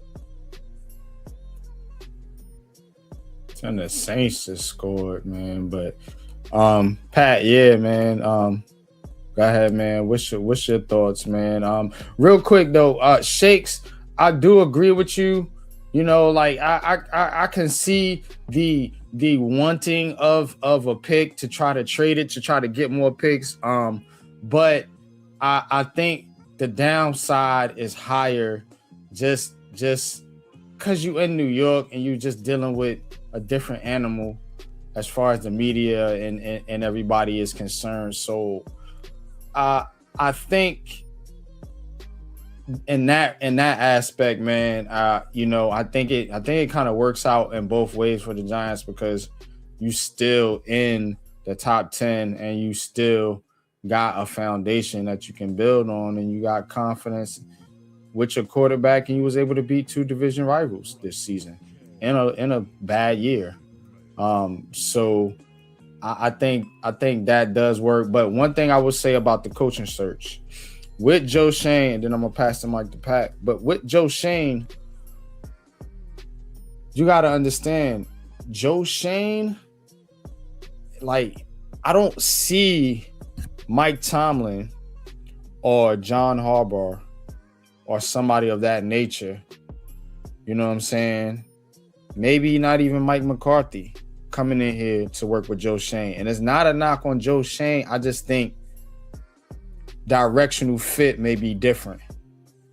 And the Saints just scored, man. But Pat, yeah, man. Go ahead, man. What's your thoughts, man? Real quick though, Shakes, I do agree with you. You know, like I can see the wanting of a pick to try to trade it to try to get more picks. But I think the downside is higher just because you in New York and you just dealing with a different animal as far as the media and everybody is concerned. So I think in that aspect, man, you know, I think it kind of works out in both ways for the Giants because you still in the top 10 and you still got a foundation that you can build on and you got confidence with your quarterback and you was able to beat 2 division rivals this season in a bad year. So I think that does work. But one thing I would say about the coaching search with Joe Schoen, and then I'm gonna pass the mic to Pat. But with Joe Schoen, you gotta understand, Joe Schoen, like I don't see Mike Tomlin or John Harbaugh or somebody of that nature. You know what I'm saying? Maybe not even Mike McCarthy coming in here to work with Joe Schoen. And it's not a knock on Joe Schoen. I just think directional fit may be different.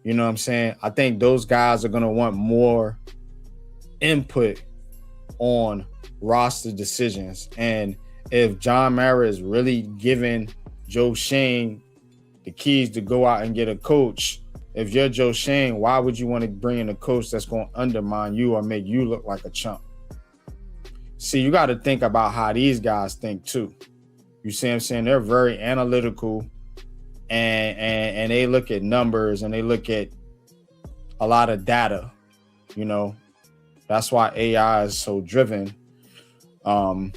You know what I'm saying? I think those guys are going to want more input on roster decisions. And if John Mara is really giving Joe Schoen the keys to go out and get a coach, if you're Joe Schoen, why would you want to bring in a coach that's going to undermine you or make you look like a chump? See, you got to think about how these guys think too. You see what I'm saying? They're very analytical and they look at numbers and they look at a lot of data. You know, that's why AI is so driven in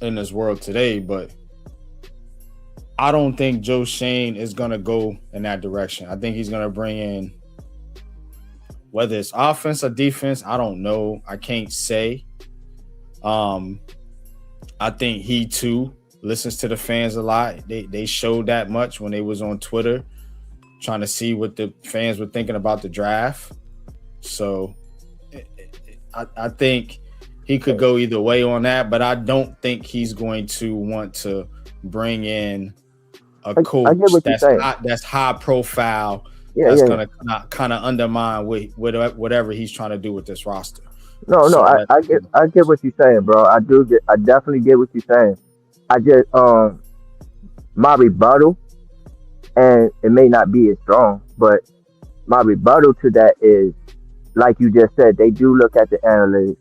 this world today. But I don't think Joe Schoen is going to go in that direction. I think he's going to bring in, whether it's offense or defense, I don't know. I can't say. I think he too listens to the fans a lot. They showed that much when they was on Twitter trying to see what the fans were thinking about the draft. So I think he could go either way on that, but I don't think he's going to want to bring in a coach that's high profile, that's going to kind of undermine whatever he's trying to do with this roster. No, So that I get what you're saying, bro. I definitely get what you're saying. I just my rebuttal, and it may not be as strong, but my rebuttal to that is, like you just said, they do look at the analytics.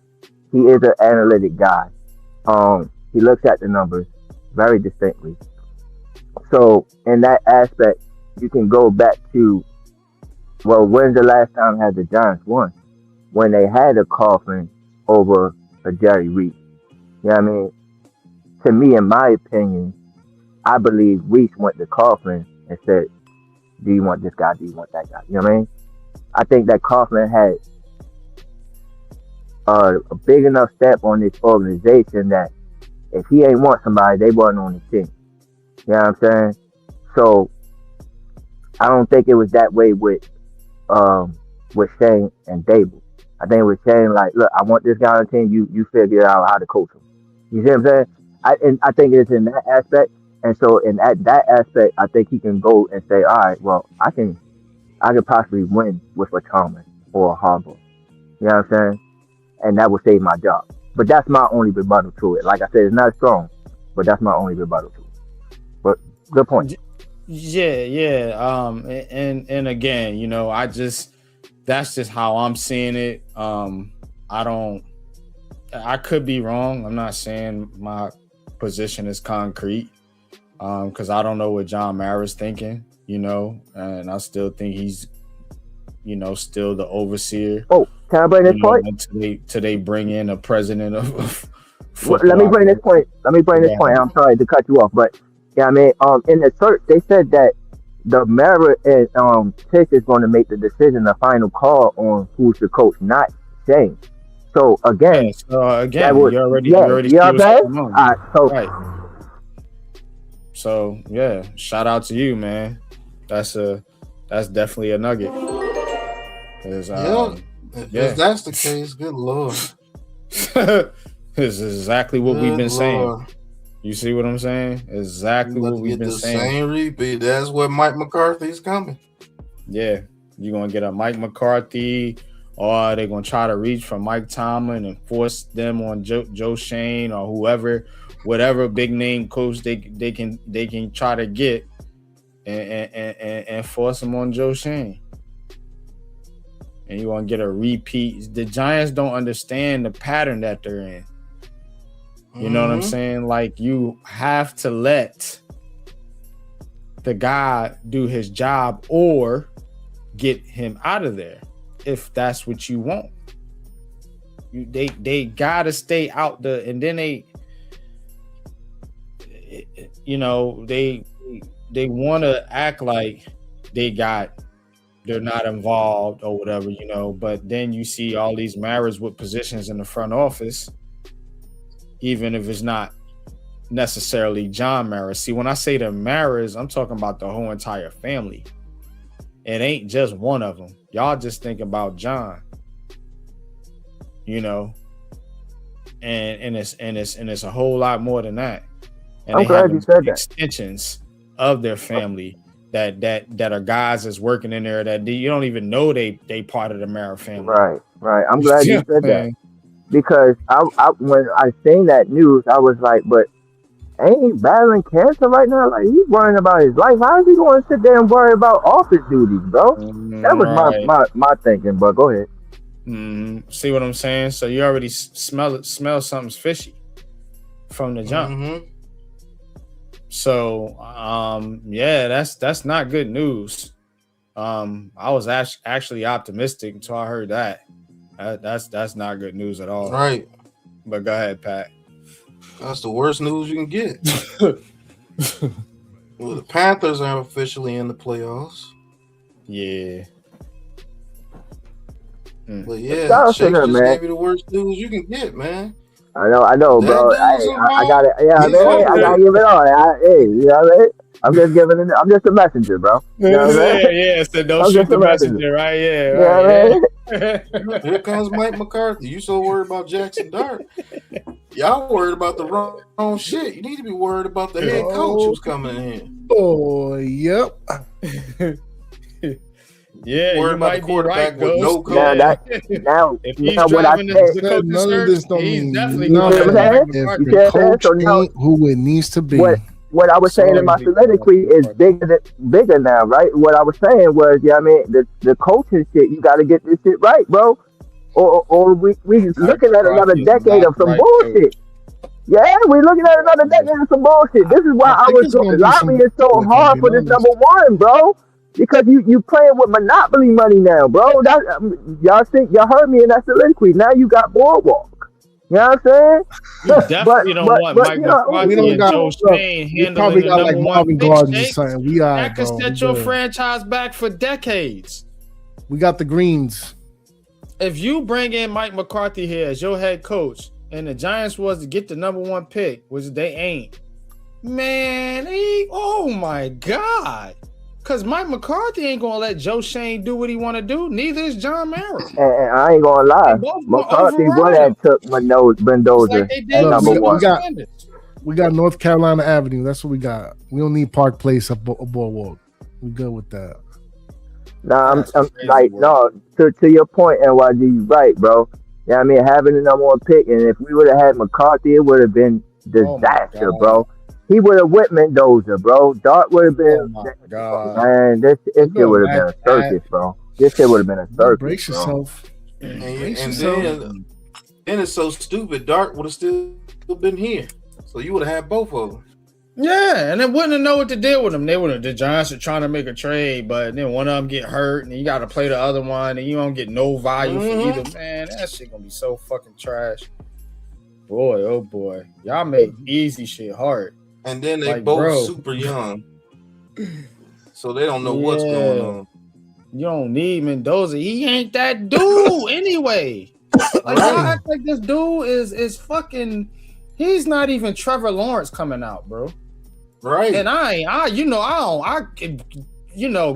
He is an analytic guy. He looks at the numbers very distinctly. So in that aspect, you can go back to, well, when's the last time had the Giants won? When they had a Coughlin over a Jerry Reese. You know what I mean? To me, in my opinion, I believe Reese went to Coughlin and said, do you want this guy? Do you want that guy? You know what I mean? I think that Coughlin had a big enough step on this organization that if he ain't want somebody, they wasn't on the team. You know what I'm saying? So I don't think it was that way with Shane and Dable. I think it was Shane like, look, I want this guy on the team. You figure out how to coach him. You see what I'm saying? I think it's in that aspect. And so in that aspect, I think he can go and say, all right, well, I can possibly win with a Thomas or a Harbaugh. You know what I'm saying? And that will save my job. But that's my only rebuttal to it. Like I said, it's not strong, but that's my only rebuttal to it. But good point. Yeah. And again, you know, that's just how I'm seeing it. I could be wrong. I'm not saying my position is concrete. Because I don't know what John Mara's thinking, you know, and I still think he's, you know, still the overseer. Oh, can I bring this point? Until they bring in a president of football. Let me bring this point. I'm sorry to cut you off, but yeah, I mean, in the search, they said that the Mara and Tish is going to make the decision, the final call on who's the coach, not Shane. So again, you already see what's going on. All right, right. So yeah, shout out to you, man. That's definitely a nugget. If that's the case, good Lord. This is exactly what we've been saying. You see what I'm saying? Exactly what we've been saying. Same repeat. That's where Mike McCarthy's coming. Yeah, you're gonna get a Mike McCarthy, or they're gonna try to reach for Mike Tomlin and force them on Joe Shane or whoever. Whatever big name coach they can try to get and force them on Joe Shane. And you want to get a repeat. The Giants don't understand the pattern that they're in. You know what I'm saying? Like, you have to let the guy do his job or get him out of there if that's what you want. They gotta stay out and then they want to act like they're not involved or whatever, you know, but then you see all these Maras with positions in the front office, even if it's not necessarily John Mara. See, when I say the Maras, I'm talking about the whole entire family. It ain't just one of them. Y'all just think about John, you know, and it's a whole lot more than that. And I'm glad you said that. Extensions of their family that are guys that's working in there that you don't even know they part of the Mara family. Right. I'm glad you said that, because I when I seen that news, I was like, but ain't he battling cancer right now? Like, he's worrying about his life. How is he going to sit there and worry about office duties, bro? That was my thinking. But go ahead. See what I'm saying? So you already smell something's fishy from the jump. So that's not good news. I was actually optimistic until I heard that. That's not good news at all. Right. But go ahead, Pat. That's the worst news you can get. Well, the Panthers are officially in the playoffs. Yeah. But yeah, Shake just gave you the worst news you can get, man. I know, bro. I got it. Yeah, man. I gotta give it on. You know what I mean? I'm just giving it. I'm just a messenger, bro. You know what I mean? Yeah. So don't shoot the messenger, right? Yeah. Right. Here comes Mike McCarthy. You so worried about Jackson Dart? Y'all worried about the wrong shit. You need to be worried about the head coach who's coming in. Oh, yep. Yeah, worry you about might the be quarterback right, with no Ghost. coach. If he's now what I driving said, the None coaching of search, this don't he's mean definitely you going see what I'm nothing after Mike saying? if McCarthy. You the see what I'm saying? coach So now ain't who it needs to be. what I was saying in my Sorry, he's going soliloquy after is McCarthy. bigger now, right? What I was saying was, yeah, I mean, the coaching shit, you got to get this shit right, bro. Or we just Mike looking at another McCarthy is decade not of the some right coach. bullshit. Yeah, we're looking at another decade of some bullshit. This is why I think it's gonna be some lobbying is so bullshit, if I'm hard being for this honest. number one, bro. Because you playing with monopoly money now, bro. That y'all heard me in that soliloquy. Now you got boardwalk. You know what I'm saying? You definitely don't want But Mike you know, We McCarthy don't and got Joe look. Schoen We handling probably the got like number one Marvin pick, Gardens or Shakes. something. We all That right, could bro. We set your good. franchise back for decades. We got the greens. If you bring in Mike McCarthy here as your head coach, and the Giants was to get the number one pick, which they ain't, man, oh my God. Because Mike McCarthy ain't going to let Joe Schoen do what he want to do. Neither is John Mara. and I ain't gonna They lie, both going to McCarthy would override him. have took It's like Mendoza they at did Look, with number we one. got Sanders. we got North Carolina Avenue. That's what we got. We don't need Park Place up a boardwalk. We good with that. Nah, That's I'm crazy like, work. no, to your point, NYG, you right, bro. Yeah, I mean, having the number one pick, and if we would have had McCarthy, it would have been Oh my disaster, God. bro. He would have whipped Mendoza, bro. Dart would have been, Oh my God. man, this You shit go would have been a circus, bro. This shit would have been a circus, brace bro. yourself. And Brace yourself. then it's so stupid. Dart would have still been here, so you would have had both of them. Yeah, and they wouldn't have know what to deal with them. They would have. The Giants are trying to make a trade, but then one of them get hurt, and you got to play the other one, and you don't get no value for either. Man, that shit gonna be so fucking trash. Boy, oh boy, y'all make easy shit hard. And then they Like, both bro. super young, so they don't know what's going on. You don't need Mendoza. He ain't that dude anyway. Like, y'all act like this dude is fucking. He's not even Trevor Lawrence coming out, bro. Right. And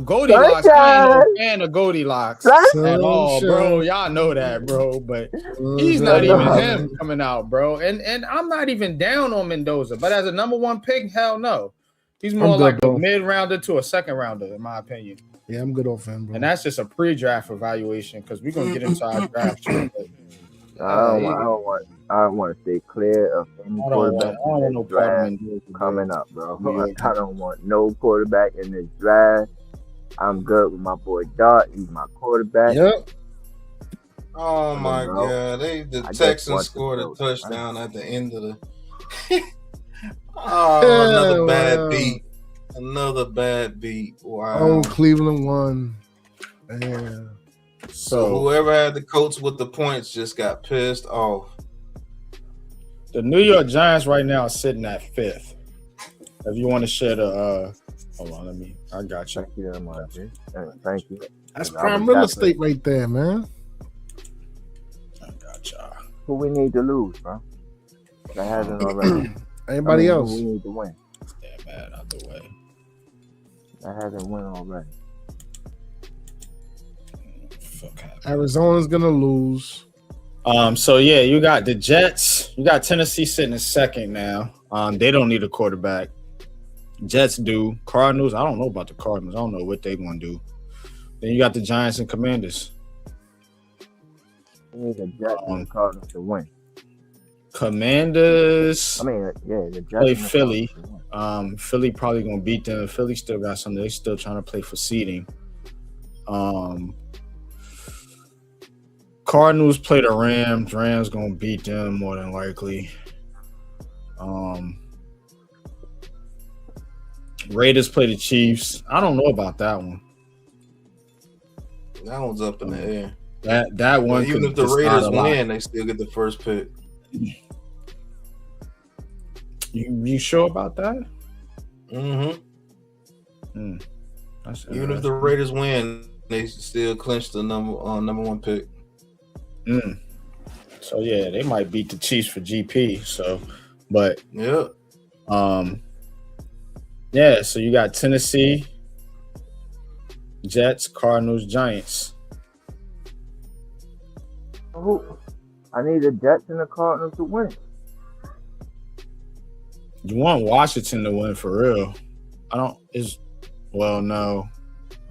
Goldilocks. I ain't no fan of Goldilocks at all, bro. Y'all know that, bro. But he's not even him coming out, bro. And I'm not even down on Mendoza. But as a number one pick, hell no. He's more good, like bro. a mid-rounder to a second-rounder, in my opinion. Yeah, I'm good off him, bro. And that's just a pre-draft evaluation because we're gonna get into our draft. I don't want to stay clear of any quarterback in this draft coming up, bro. I don't want no quarterback in this draft. I'm good with my boy Dart. He's my quarterback. Yep. Oh my God! The Texans scored a touchdown at the end of the. Another bad beat. Another bad beat. Wow. Oh, Cleveland won. Yeah. So whoever had the coach with the points just got pissed off. The New York Giants right now are sitting at 5th. If you want to share the hold on, I got you. Thank you very much. Thank you. That's prime real estate right there, man. I got y'all. Who we need to lose, bro? That hasn't already. Anybody else? We need to win. Damn, man, out the way. That hasn't won already. Arizona's gonna lose. So yeah, you got the Jets. You got Tennessee sitting in second now. They don't need a quarterback. Jets do. Cardinals, I don't know about the Cardinals. I don't know what they're gonna do. Then you got the Giants and Commanders. We need the Jets and the Cardinals to win. Commanders. The Jets play Philly. Philly probably gonna beat them. Philly still got something. They still trying to play for seeding. Cardinals play the Rams. Rams gonna beat them more than likely. Raiders play the Chiefs. I don't know about that one. That one's up in the air. That one. Even if the Raiders win, they still get the first pick. You sure about that? Mm-hmm. Even if the Raiders win, they still clinch the number one pick. So yeah, they might beat the Chiefs for GP. So, but yeah. So you got Tennessee, Jets, Cardinals, Giants. I need the Jets and the Cardinals to win. You want Washington to win for real? No.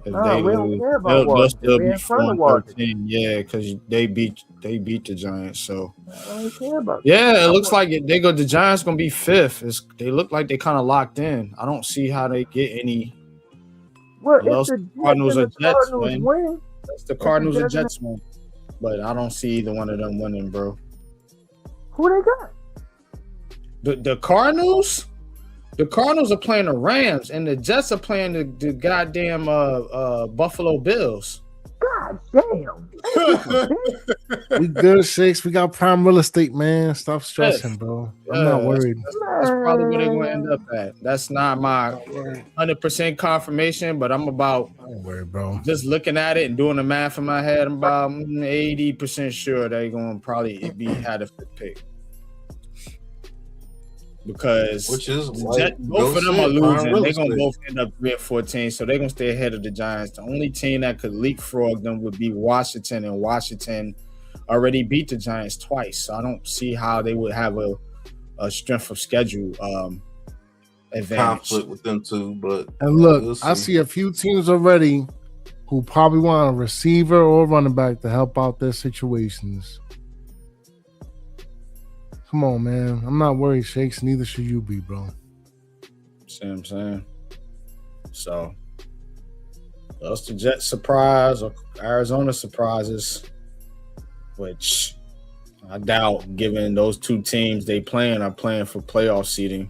If No, they we don't lose, care about they'll Washington. still We be in front of 4-13. Yeah, because they beat the Giants. So I don't care about yeah, that. it looks like the Giants gonna be fifth. They look like they kind of locked in. I don't see how they get any. Well, if Unless the the Jets Cardinals and or the Jets Cardinals win. win, That's the if the Cardinals or Jets and Jets win. But I don't see either one of them winning, bro. who they got? The Cardinals are playing the Rams, and the Jets are playing the goddamn Buffalo Bills. God damn. We good, Shakes. We got prime real estate, man. Stop stressing, Yes. bro. I'm not worried. That's probably where they're going to end up at. That's not my 100% confirmation, but I'm about Don't worry, bro. just looking at it and doing the math in my head. I'm about 80% sure they're going to probably had a fifth pick. Because Which is both of them are losing. They're going to both end up 3-14, so they're going to stay ahead of the Giants. The only team that could leapfrog them would be Washington, and Washington already beat the Giants twice. So I don't see how they would have a strength of schedule advantage. Conflict with them two, but and look, we'll I see a few teams already who probably want a receiver or running back to help out their situations. Come on, man. I'm not worried, Shakes. Neither should you be, bro. See what I'm saying? So, that's the Jets surprise or Arizona surprises, which I doubt, given those two teams are playing for playoff seeding.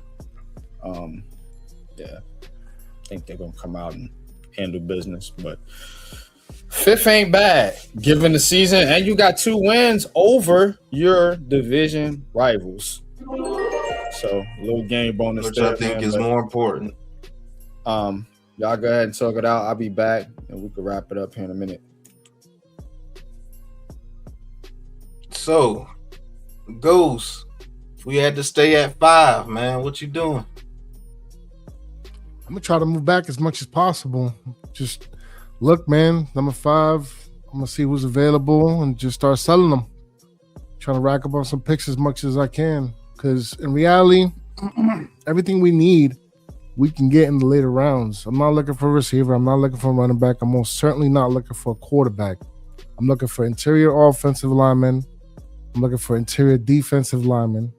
Yeah, I think they're gonna come out and handle business. But fifth ain't bad, given the season, and you got 2 wins over your division rivals. So a little game bonus, which there, I think man, is more important. Y'all go ahead and talk it out. I'll be back, and we can wrap it up here in a minute. So, Ghost, we had to stay at 5, man. What you doing? I'm gonna try to move back as much as possible. Just look, man, number 5. I'm gonna see who's available and just start selling them. Trying to rack up on some picks as much as I can. Because in reality, everything we need, we can get in the later rounds. I'm not looking for a receiver. I'm not looking for a running back. I'm most certainly not looking for a quarterback. I'm looking for interior offensive linemen. I'm looking for interior defensive linemen.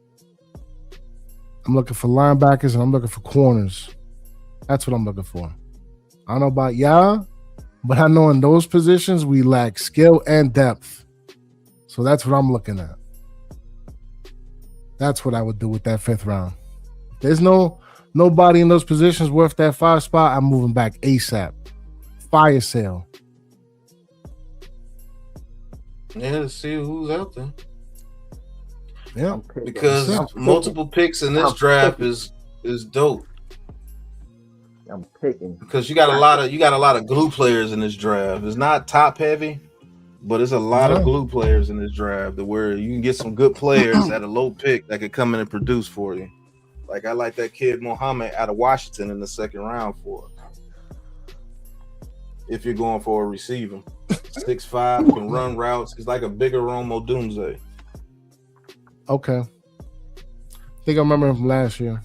I'm looking for linebackers, and I'm looking for corners. That's what I'm looking for. I don't know about y'all, but I know in those positions we lack skill and depth. So that's what I'm looking at. That's what I would do with that 5th round. If there's nobody in those positions worth that 5 spot, I'm moving back ASAP. Fire sale. Yeah, to see who's out there. Yeah. Because multiple picks in this draft is dope. I'm picking Because you got a lot of glue players in this draft. It's not top heavy, but it's a lot of glue players in this draft where you can get some good players at a low pick that could come in and produce for you. Like I like that kid Muhammad out of Washington in the 2nd round for it. If you're going for a receiver. 6'5", can run routes. He's like a bigger Romo Doomsday. Okay. I think I remember him from last year.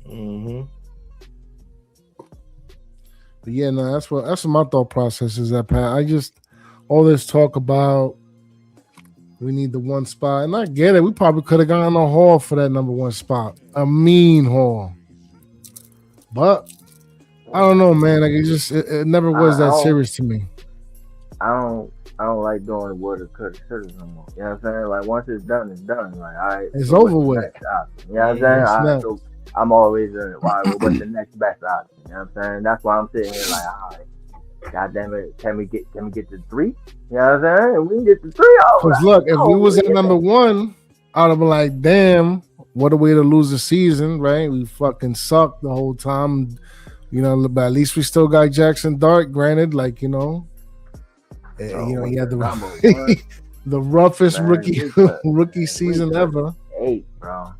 Mm-hmm. But yeah, no, that's what my thought process is at, Pat. I just all this talk about we need the 1 spot, and I get it. We probably could have gotten a haul for that number 1 spot, a mean haul. But I don't know, man. Like it never was that serious to me. I don't like doing woulda, coulda, shoulda no more. You know what I'm saying? Like once it's done, it's done. Like all right, it's over with. You know what I'm saying? I'm always what's the next best option? You know what I'm saying? That's why I'm sitting here like, all right, God damn it, can we get to 3? You know what I'm saying? If we can get to 3, because look, if we was at number 1, I'd have been like, damn, what a way to lose the season, right? We fucking sucked the whole time, you know. But at least we still got Jackson Dart. Granted, like you know, he had the roughest rookie season ever. 8, bro.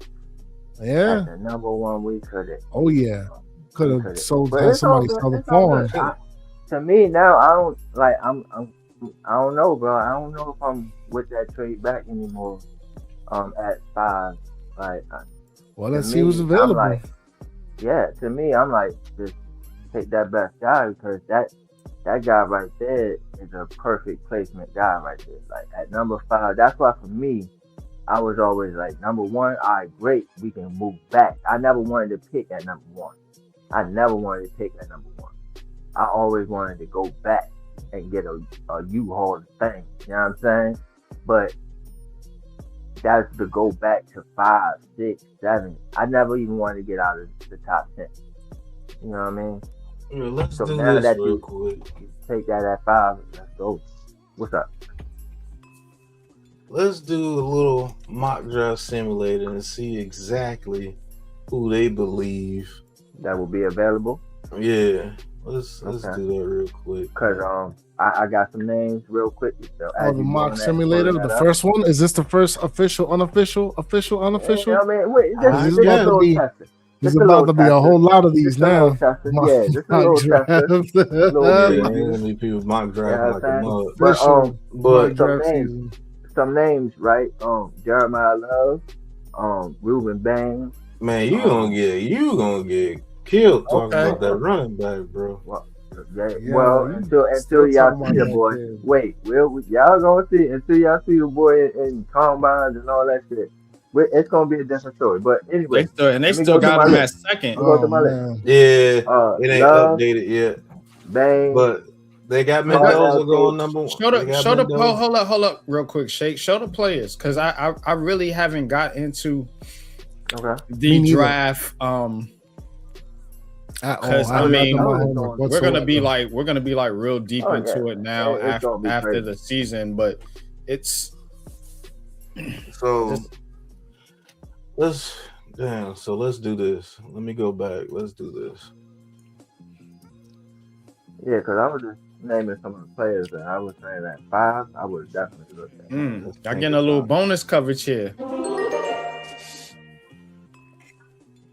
Yeah, that's the number 1 we could have. Oh yeah, could have sold that somebody sell the farm. To me now, I don't like. I don't know, bro. I don't know if I'm with that trade back anymore. At 5, like. Well, let's see who's available. To me, I'm like, just take that best guy because that guy right there is a perfect placement guy right there. Like at number 5, that's why for me, I was always like number 1. All right, great, we can move back. I never wanted to pick at number 1. I never wanted to pick at number 1. I always wanted to go back and get a U-Haul thing. You know what I'm saying? But that's to go back to 5, 6, 7. I never even wanted to get out of the top 10. You know what I mean? Yeah, let's So do now this that real you quick. take that at 5, let's go. What's up? Let's do a little mock draft simulator and see exactly who they believe. That will be available. Yeah, let's Okay. do that real quick. Cause I got some names real quick. So Oh, the mock simulator, the first one. Is this the first official, unofficial? Yeah, I mean, wait, this is a little tester. There's about to be a whole lot of these now. Yeah, this is a little tester. Yeah, many people mock draft like a mug. But some names, right? Jeremiah Love, Ruben Bain. Man, you gonna get killed talking about that running back, bro. Well, until y'all see the boy. Wait, y'all gonna see until y'all see the boy in combines and all that shit. It's gonna be a different story. But anyway, they still got him at second. It ain't updated yet. Bang. But they got Mendoza going number 1. Show the hold up real quick, Shake. Show the players because I really haven't got into the draft. Because I mean, we're gonna be like real deep into it now after the season, but it's so let's do this. Let me go back. Let's do this. Yeah, because I was just naming some of the players that I was saying at 5. I would definitely look at. Y'all getting a little bonus coverage here.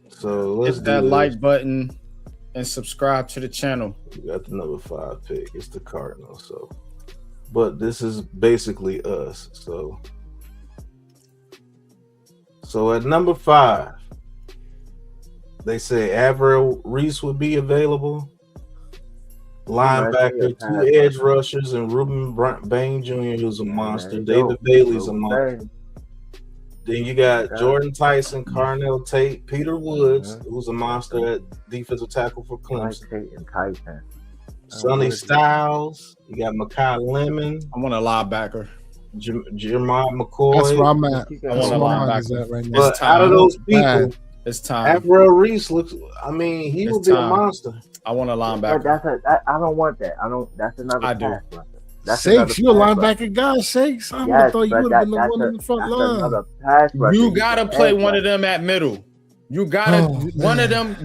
So let's hit that like button and subscribe to the channel. We got the number 5 pick. It's the Cardinals. So, but this is basically us. So at number 5, they say Avril Reese would be available. Linebacker, 2 edge rushers, and Ruben Bain Jr., who's a monster. David Bailey's a monster. Then you got Jordan Tyson, Carnell Tate, Peter Woods, who's a monster at defensive tackle for Clemson. Sonny Styles. You got Mekhi Lemon. I want a linebacker. Jeremiah McCoy. That's where I'm at. I want a linebacker right now. But out of those people, it's time. Avril Reese looks. I mean, he will be a monster. I want a linebacker. I don't want that. That's another. I do. Shakes, you a linebacker guy, Shakes. I would have thought you would have been the one in the front line. You gotta play one of them at middle. You gotta one of them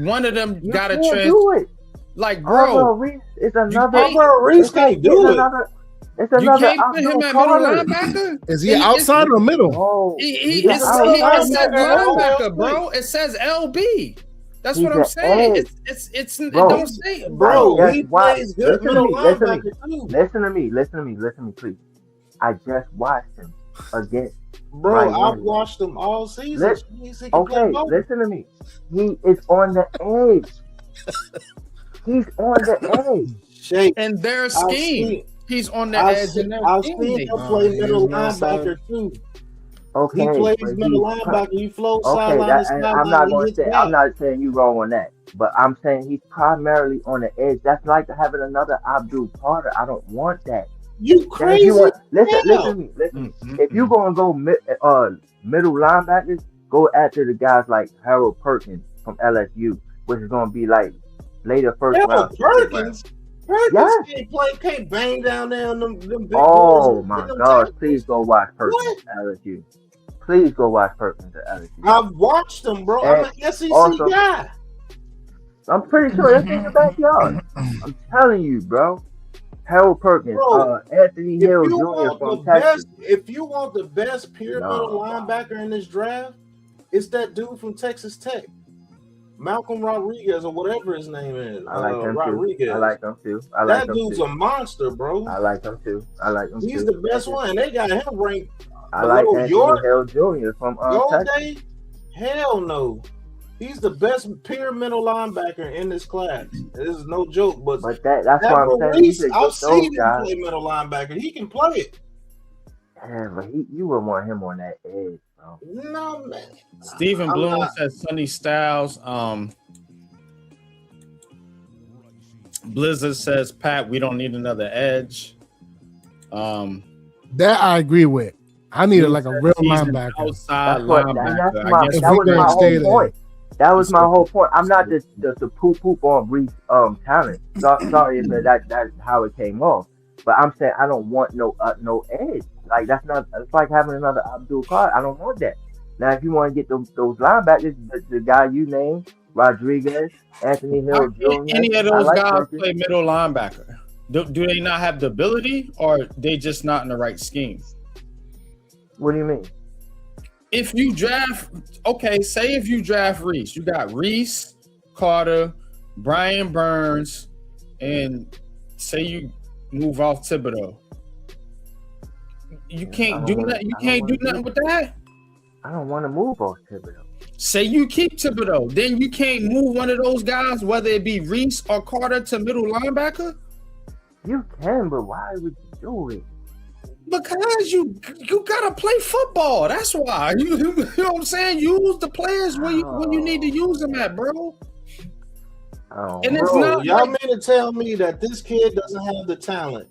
gotta trans. Like, bro, it's another. Reese can't do it. It's another. You can't put him at middle linebacker. Is he outside or middle? It says linebacker, bro. It says LB. That's what I'm saying. It's it don't say, bro. He plays good middle linebacker too. Listen to me, please. I just watched him against. Bro, I've watched him all season. Okay, listen to me. He is on the edge. He's on the edge. And their scheme. He's on the edge. I've seen him play middle linebacker too. Okay, he plays middle linebacker. He floats sideline to sideline. I'm not saying you wrong on that, but I'm saying he's primarily on the edge. That's like having another Abdul Carter. I don't want that. You crazy? Listen to me. If you're gonna go middle linebackers, go after the guys like Harold Perkins from LSU, which is gonna be like later first round. Perkins can't bang down there on them big boys. My gosh, please go watch Perkins at LSU. Please go watch Perkins at LSU. I've watched them, bro. I'm an SEC guy. I'm pretty sure that's in your backyard. I'm telling you, bro. Harold Perkins, Anthony Hill Jr. from Texas. If you want the best pure middle linebacker in this draft, it's that dude from Texas Tech. Malcolm Rodriguez or whatever his name is. I like him Rodriguez. Too. I like him too. That dude's a monster, bro. I like him too. He's the best one. They got him ranked. I like Anthony Hill Jr. from Your Texas. day? Hell no. He's the best pure middle linebacker in this class. This is no joke, but that's why I'm saying Reese, I've seen him play middle linebacker. He can play it. Yeah, but you would want him on that edge, bro. No, man. Stephen Bloom says Sonny Styles. Blizzard says, Pat, we don't need another edge. That I agree with. I needed like a real linebacker. That was my whole point. That was my whole point. I'm not just the poop on Reese talent. Sorry if that's how it came off. But I'm saying I don't want no edge. Like that's not. It's like having another Abdul Kader. I don't want that. Now if you want to get those linebackers, the guy you named, Rodriguez, Anthony Hill Jr. Any of those guys play middle linebacker? Do they not have the ability, or they just not in the right scheme? What do you mean? If you draft, say if you draft Reese, you got Reese, Carter, Brian Burns, and say you move off Thibodeau. You can't do that. You can't do nothing with that. I don't want to move off Thibodeau. Say you keep Thibodeau, then you can't move one of those guys, whether it be Reese or Carter, to middle linebacker. You can, but why would you do it? Because you gotta play football. That's why. You know what I'm saying? Use the players when you need to use them at, bro. And it's not y'all mean to tell me that this kid doesn't have the talent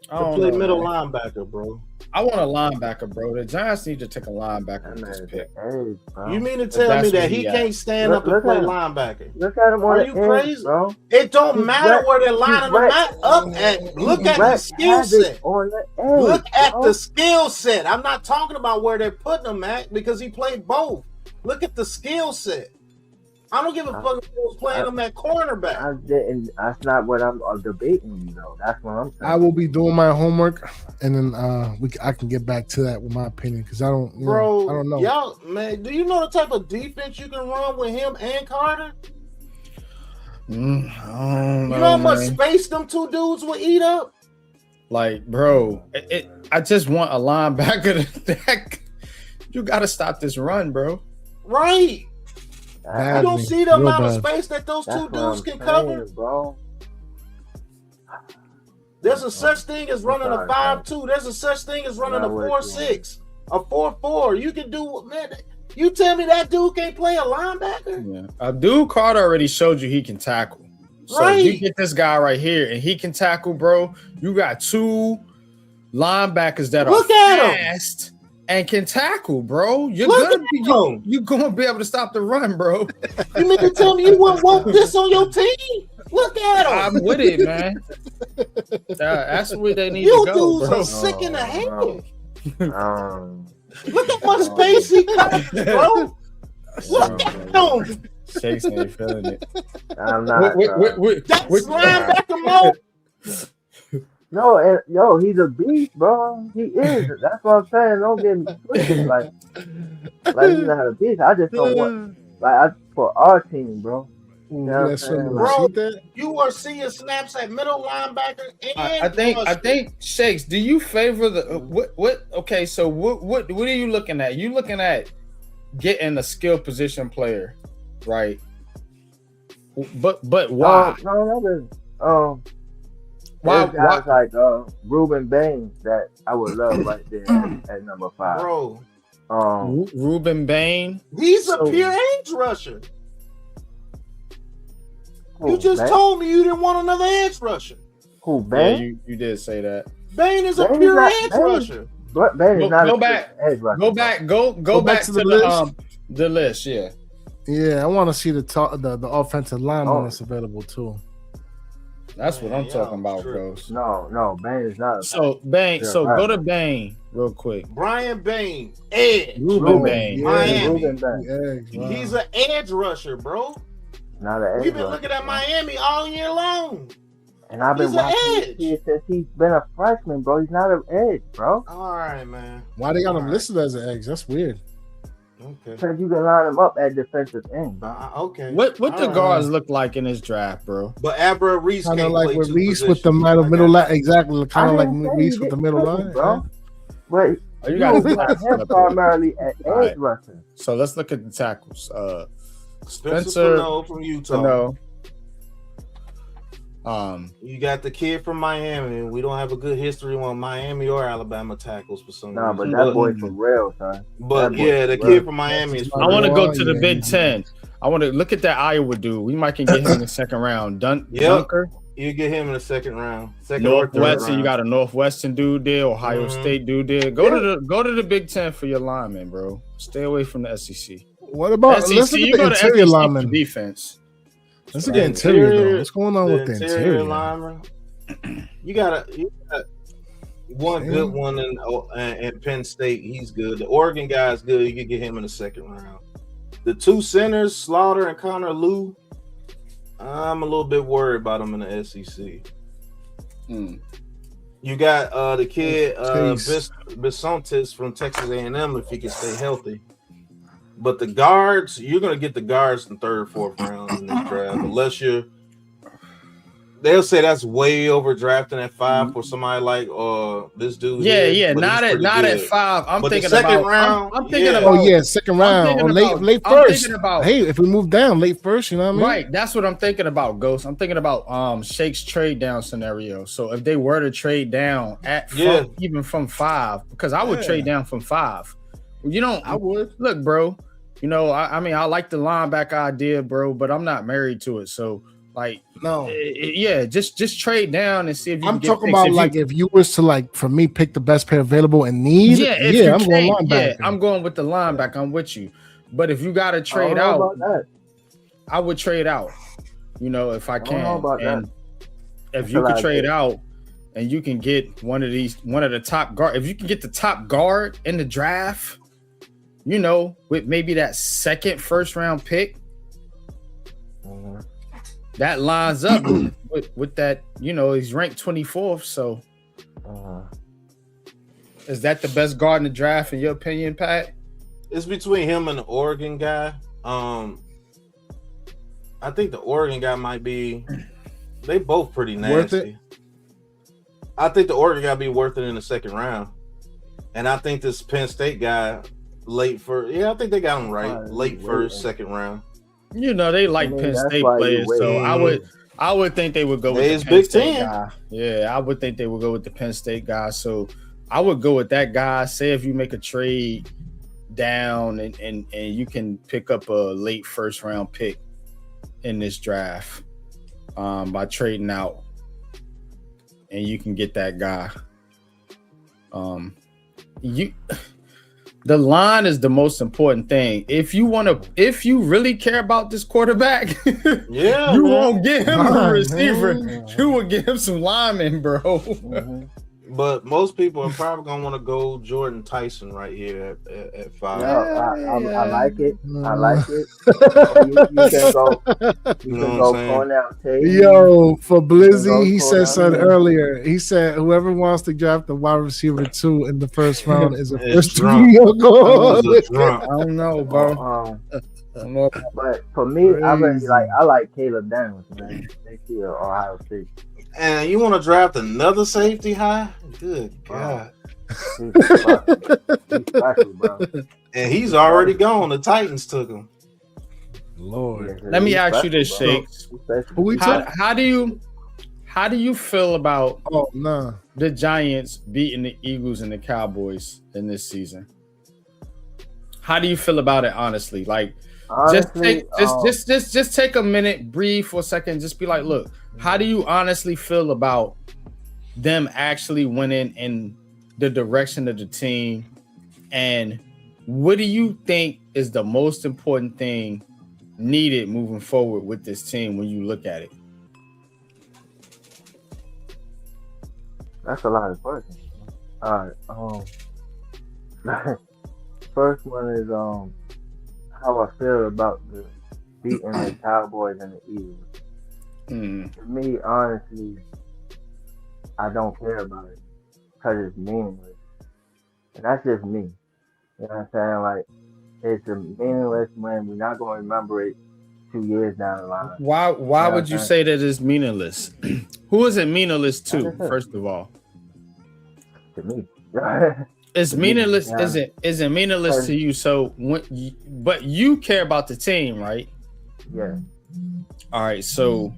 to play middle linebacker, bro? I want a linebacker, bro. The Giants need to take a linebacker with this pick. You mean to tell me that he can't stand up and play linebacker? Look at him on Are you crazy? Bro. It don't matter where they're lining him up at. Look at the skill set. Look at the skill set. I'm not talking about where they're putting him at because he played both. Look at the skill set. I don't give a fuck if he was playing him at cornerback. That's not what I'm debating, you know. That's what I'm saying. I will be doing my homework, and then I can get back to that with my opinion because I don't know. Y'all, man, do you know the type of defense you can run with him and Carter? I don't know, you know how much space them two dudes will eat up? Like, bro, I just want a linebacker. You got to stop this run, bro. Right. You don't see the amount of space that those two dudes can cover, bro. There's a such thing as running a 5-2. There's a such thing as running a 4-6, a 4-4. You can do, man. You tell me that dude can't play a linebacker? Yeah, Abdul Carter already showed you he can tackle. So you get this guy right here, and he can tackle, bro. You got two linebackers that are fast and can tackle, bro. You're gonna be able to stop the run, bro. You mean to tell me you wouldn't want this on your team? Look at him. I'm with it, man. That's where they need to go, dudes bro. Are sick in the head. Look at how much space he covers, bro. Look at him. Shakes ain't feeling it. I'm not. That's linebacker mode. No, he's a beast, bro. He is. That's what I'm saying. Don't get me twisted. Like he's not a beast. I just don't want for our team, bro. You know what I'm saying? Bro, you are seeing snaps at middle linebacker and I think Shakes, do you favor the what okay, so what are you looking at? You looking at getting a skill position player, right? But why? Why like Ruben Bain that I would love right there at number 5. Bro. Ruben Bain. He's a pure edge rusher. You just told me you didn't want another edge rusher. Who, Bain? Yeah, you did say that. Bain is a pure edge rusher. But Bain is not go back. Edge rusher. Go back to the list. Yeah. Yeah, I want to see the offensive lineman that's available too. That's what I'm talking about, bro. No, Bain is not. So Bain. So go to Bain real quick. Brian Bain, edge. Ruben Bain, Miami. Ruben Bain. He's an edge rusher, bro. Not an edge. We've been looking at Miami all year long. And I've been watching this since he's been a freshman, bro. He's not an edge, bro. All right, man. Why they got him listed as an edge? That's weird. Okay. Because you can line him up at defensive end. Okay. What the guards look like in this draft, bro? But Abra Reese kind of like with Reese with the middle line, exactly. Kind of like Reese with the middle line, bro. But you got him primarily at edge rusher. So let's look at the tackles. Spencer Fano from Utah. No. You got the kid from Miami. We don't have a good history on Miami or Alabama tackles for some Nah, reason. but that boy for real, son. But That boy yeah, for the real. kid from Miami is. I want to go to the Yeah, Big he's Ten. I want to look at that Iowa dude. We might can get him in the second round. Dunker. You get him in the second round. Second or third Northwestern. round. You got a Northwestern dude there. Ohio State dude there. Go to the Big Ten for your linemen, bro. Stay away from the SEC. What about SEC, let's look you at the go to interior SEC for lineman? defense. Let's look at interior though. What's going on with the interior? lineman? You got one good one in Penn State. He's good. The Oregon guy is good. You can get him in the second round. The two centers, Slaughter and Connor Lew, I'm a little bit worried about them in the SEC. You got the kid Bisontis from Texas A&M if he can stay healthy. But the guards, you're going to get the guards in third, fourth round in this draft, unless they'll say that's way overdrafting at 5 for somebody like this dude. Yeah, not at 5. I'm thinking second about round. I'm thinking about. Oh yeah, second round or late first. Hey, if we move down late first, you know what I mean? Right, that's what I'm thinking about, Ghost. I'm thinking about Shake's trade down scenario. So if they were to trade down even from 5, because I would trade down from 5. I would look, bro. I mean, I like the linebacker idea, bro, but I'm not married to it. So. Like just trade down and see if you. I'm talking about if you was to for me pick the best pair available and need. I'm going linebacker. Yeah, I'm going with the linebacker. I'm with you. But if you got to trade out, I would trade out. If I can. And if you could trade out and you can get one of the top guard, if you can get the top guard in the draft, with maybe that second first round pick. That lines up with that, he's ranked 24th. So, is that the best guard in the draft in your opinion, Pat? It's between him and the Oregon guy. I think the Oregon guy might be. They both pretty nasty. Worth it? I think the Oregon guy be worth it in the second round, and I think this Penn State guy late first. Yeah, I think they got him right. Late first, second round. They like Penn State players, so I would think they would go with the Penn State guy. Yeah, I would think they would go with the Penn State guy. So I would go with that guy. Say if you make a trade down and you can pick up a late first round pick in this draft by trading out, and you can get that guy. The line is the most important thing. If you really care about this quarterback, you won't get him a receiver. Man. You will give him some linemen, bro. But most people are probably gonna want to go Jordan Tyson right here at 5. I like it. I like it. You can go Cornell Tate. Yo, for Blizzy, he said something earlier. He said whoever wants to draft the wide receiver 2 in the first round is a first drunk. I don't know, bro. But for me, I like Caleb Downs, man. They see Ohio State. And you want to draft another safety high? Good God. He's special, bro. And he's already gone. The Titans took him. Lord. Let me ask you this, Shake. How do you feel about the Giants beating the Eagles and the Cowboys in this season? How do you feel about it, honestly? Honestly, just take a minute, breathe for a second, just be like, look, how do you honestly feel about them actually winning in the direction of the team? And what do you think is the most important thing needed moving forward with this team when you look at it? That's a lot of questions. All right. First one is how I feel about the beating the Cowboys and the Eagles. To me, honestly, I don't care about it because it's meaningless. And that's just me. You know what I'm saying? It's a meaningless when we're not going to remember it 2 years down the line. Why would you say that it's meaningless? Who is it meaningless to, first of all? To me. It's meaningless. Is it meaningless to you? So but you care about the team, right? Yeah. All right. So,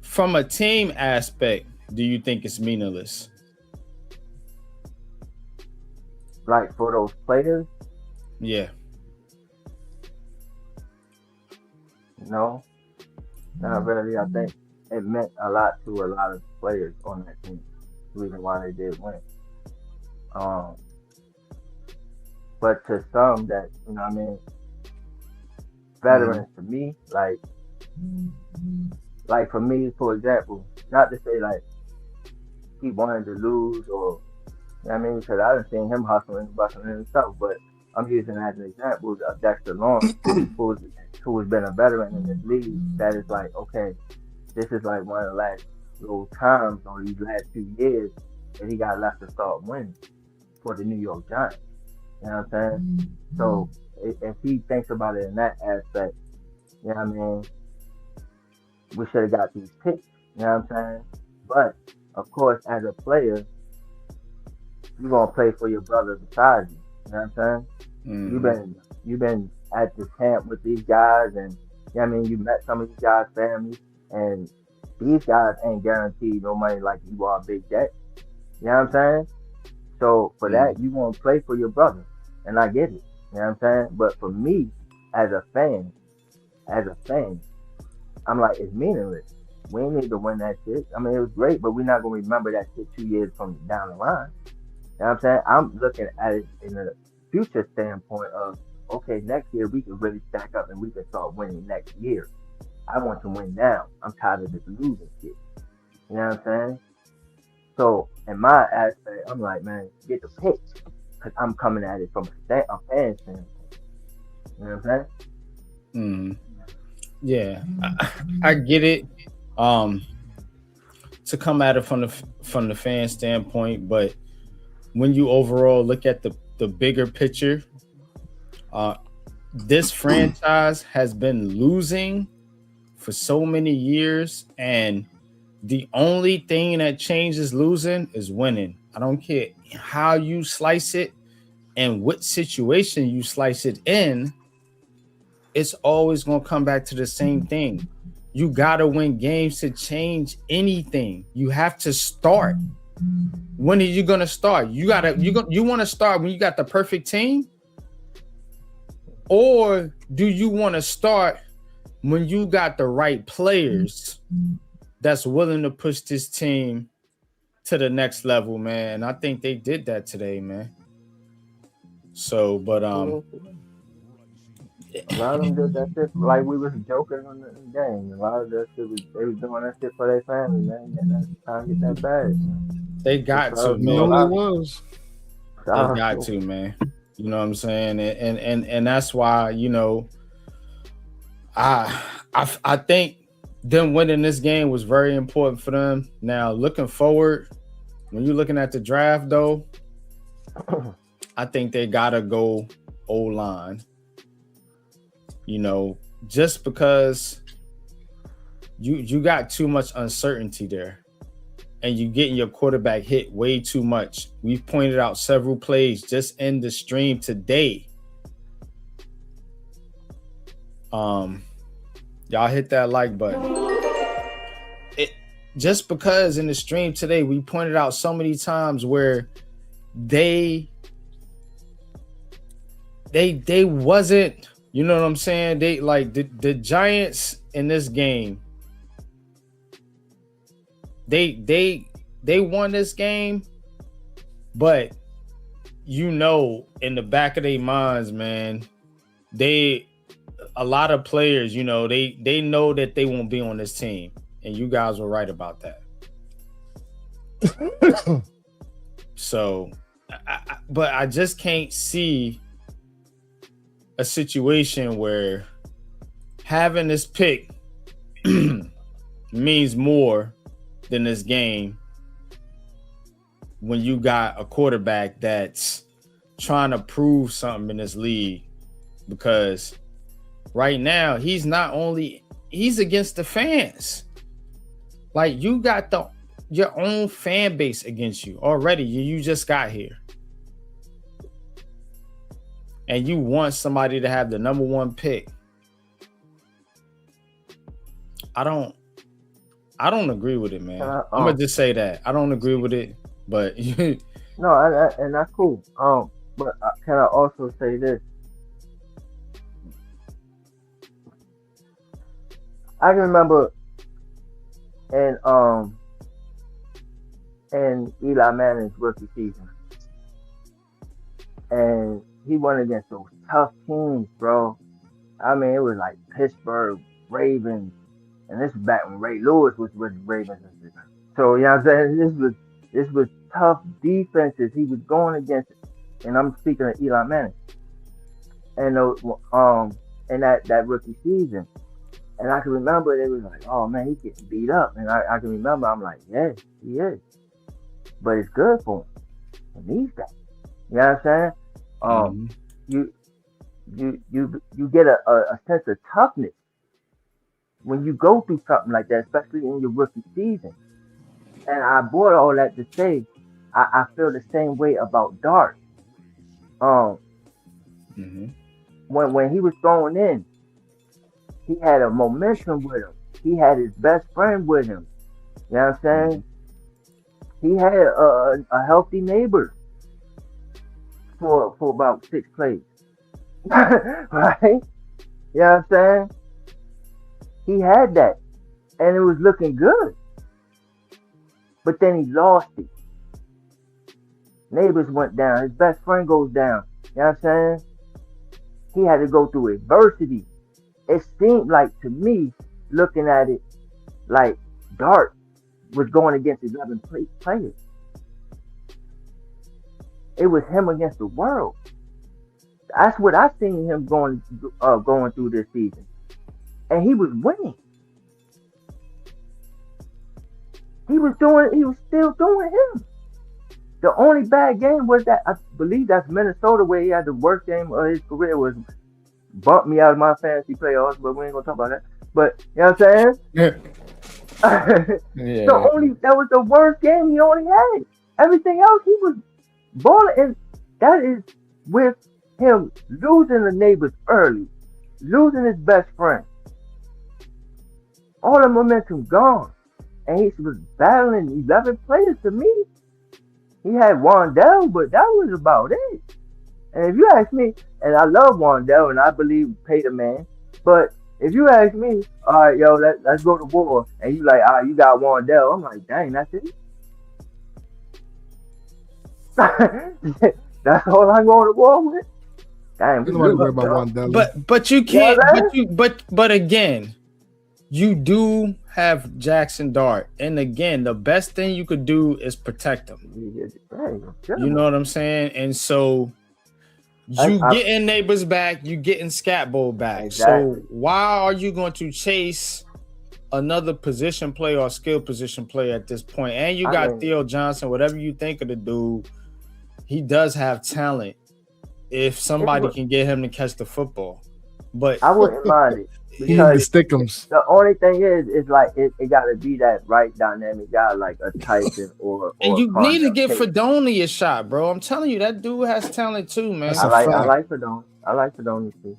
from a team aspect, do you think it's meaningless? Like for those players, Yeah. no, not really. I think it meant a lot to a lot of players on that team. The reason why they did win. Um, but to some that what I mean, veterans to me, like for me, for example, not to say like he wanted to lose or I mean, because I didn't see him hustling, bustling himself, but I'm using as an example of Dexter Lawrence, who's who has been a veteran in this league. That is like, okay, this is like one of the last little times or these last 2 years that he got left to start winning for the New York Giants. You know what I'm saying? So if he thinks about it in that aspect, you know what I mean, we should have got these picks. You know what I'm saying? But of course, as a player, you're gonna play for your brother beside you. You know what I'm saying? You've been at the camp with these guys, and you know what I mean, you met some of these guys' families, and these guys ain't guaranteed no money like you are Big Deck. You know what I'm saying? So for that, you want to play for your brother, and I get it. You know what I'm saying? But for me, as a fan, I'm like, it's meaningless. We ain't need to win that shit. I mean, it was great, but we're not gonna remember that shit 2 years from down the line. You know what I'm saying? I'm looking at it in a future standpoint of, okay, next year we can really stack up and we can start winning next year. I want to win now. I'm tired of this losing shit. You know what I'm saying? So, in my aspect, I'm like, man, get the pick. Because I'm coming at it from a fan standpoint. You know what I'm saying? Yeah, I get it. To come at it from the fan standpoint, but when you overall look at the bigger picture, this franchise has been losing for so many years, and the only thing that changes losing is winning. I don't care how you slice it and what situation you slice it in, it's always going to come back to the same thing. You got to win games to change anything. You have to start. When are you going to start? You want to start when you got the perfect team? Or do you want to start when you got the right players that's willing to push this team to the next level, man? I think they did that today, man. So, but a lot of them did that shit like we was joking on the game. A lot of that shit they was doing that shit for their family, man. Trying to get that bag, man. They got to, man. You know what it was. They got to, man. You know what I'm saying? And that's why, you know, I think them winning this game was very important for them. Now, looking forward, when you're looking at the draft, though, I think they gotta go O-line. You know, just because you got too much uncertainty there, and you getting your quarterback hit way too much. We've pointed out several plays just in the stream today. Y'all hit that like button. Just because in the stream today we pointed out so many times where they wasn't, you know what I'm saying? They like the Giants in this game. They won this game, but you know, in the back of their minds, man, a lot of players, you know, they know that they won't be on this team, and you guys were right about that. So, but I just can't see a situation where having this pick means more than this game when you got a quarterback that's trying to prove something in this league, because right now he's against the fans. Like, you got your own fan base against you already. You just got here, and you want somebody to have the number one pick I don't agree with it, man. I'm gonna just say that I don't agree with it, but no, and that's cool. But can I also say this? I can remember in Eli Manning's rookie season, and he went against those tough teams, bro. I mean, it was like Pittsburgh Ravens, and this is back when Ray Lewis was with the Ravens. So you know what I'm saying? This was tough defenses he was going against, and I'm speaking of Eli Manning, and in that rookie season. And I can remember it was like, oh man, he's getting beat up. And I can remember I'm like, yeah, he is. But it's good for him. He needs that. You know what I'm saying? You get a sense of toughness when you go through something like that, especially in your rookie season. And I brought all that to say I feel the same way about Dart. When he was thrown in, he had a momentum with him. He had his best friend with him. You know what I'm saying? He had a healthy neighbor for about 6 plays. Right? You know what I'm saying? He had that. And it was looking good. But then he lost it. Neighbors went down. His best friend goes down. You know what I'm saying? He had to go through adversity. It seemed like to me, looking at it, like Dart was going against 11 players. It was him against the world. That's what I seen him going through this season, and he was winning. He was still doing him. The only bad game was that I believe that's Minnesota, where he had the worst game of his career, was bumped me out of my fantasy playoffs, but we ain't gonna talk about that. But you know what I'm saying? Yeah. That was the worst game he only had. Everything else he was balling, and that is with him losing the neighbors early, losing his best friend. All the momentum gone. And he was battling 11 players to me. He had Wandell, but that was about it. And if you ask me, and I love Wandell, and I believe pay the man, but if you ask me, all right, yo, let's go to war, and you like, all right, you got Wandell, I'm like, dang, that's it. That's all I'm going to war with. Damn, worry about Wandell. But you can't. But again, you do have Jackson Dart, and again, the best thing you could do is protect him. You know what I'm saying? And so you getting neighbors back, you getting Scatbo back. Exactly. So why are you going to chase another position player or skill position player at this point? And you got Theo Johnson, whatever you think of the dude, he does have talent. If somebody can get him to catch the football, but I wouldn't mind it. He need the stickums. The only thing is like it got to be that right dynamic guy, like a Tyson or and you need to get Fedoni a shot, bro. I'm telling you, that dude has talent too, man. I like Fedoni. I like Fedoni too.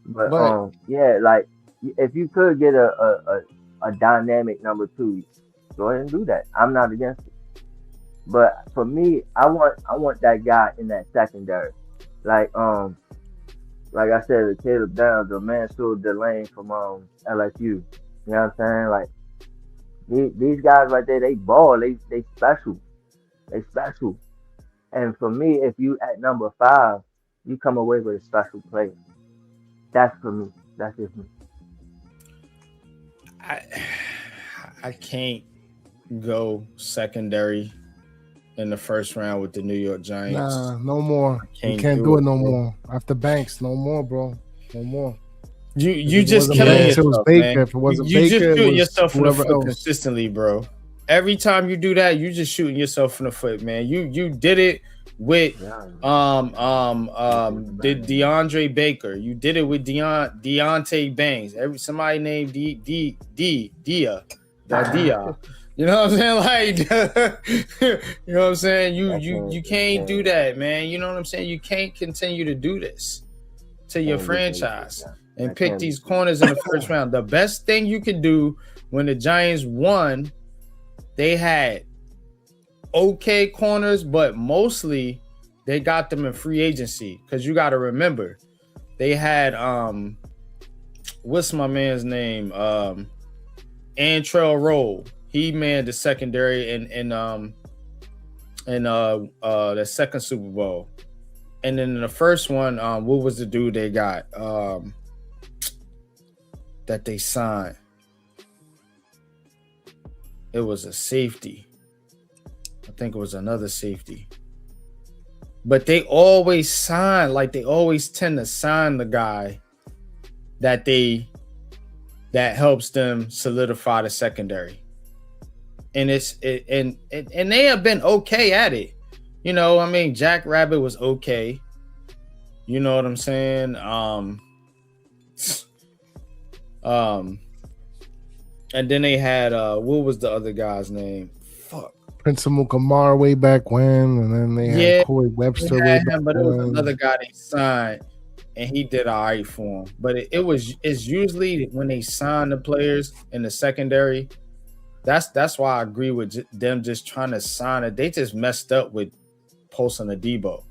But yeah, like if you could get a dynamic number 2, go ahead and do that. I'm not against it. But for me, I want that guy in that secondary, like I said, the Caleb Downs, the Mansour Delane from LSU. You know what I'm saying? Like these guys right there, they ball. They special. They special. And for me, if you at number 5, you come away with a special player. That's for me. That's just me. I can't go secondary in the first round with the New York Giants. Nah, no more. You can't do it no more. After Banks, no more, bro. No more. You just killing yourself, man. If it wasn't you Baker, just shooting yourself in the foot else. consistently, bro. Every time you do that, you just shooting yourself in the foot, man. You did it with DeAndre Baker. You did it with Deontay Banks. Somebody named Dia. You know what I'm saying? Like, you know what I'm saying? You can't do that, man. You know what I'm saying? You can't continue to do this to your franchise. and pick these corners in the first round. The best thing you could do when the Giants won, they had okay corners, but mostly they got them in free agency. Because you got to remember, they had what's my man's name? Antrell Roll. He manned the secondary in the second Super Bowl. And then in the first one, what was the dude they got that they signed? It was a safety. I think it was another safety. But they always sign, like they always tend to sign the guy that helps them solidify the secondary. And and they have been okay at it. You know, I mean, Jack Rabbit was okay. You know what I'm saying? And then they had what was the other guy's name? Fuck. Principal Kamar way back when, and then they had Corey Webster way back but when. it was another guy they signed, and he did all right for him. But it's usually when they sign the players in the secondary. That's why I agree with them just trying to sign it. They just messed up with posting a Debo,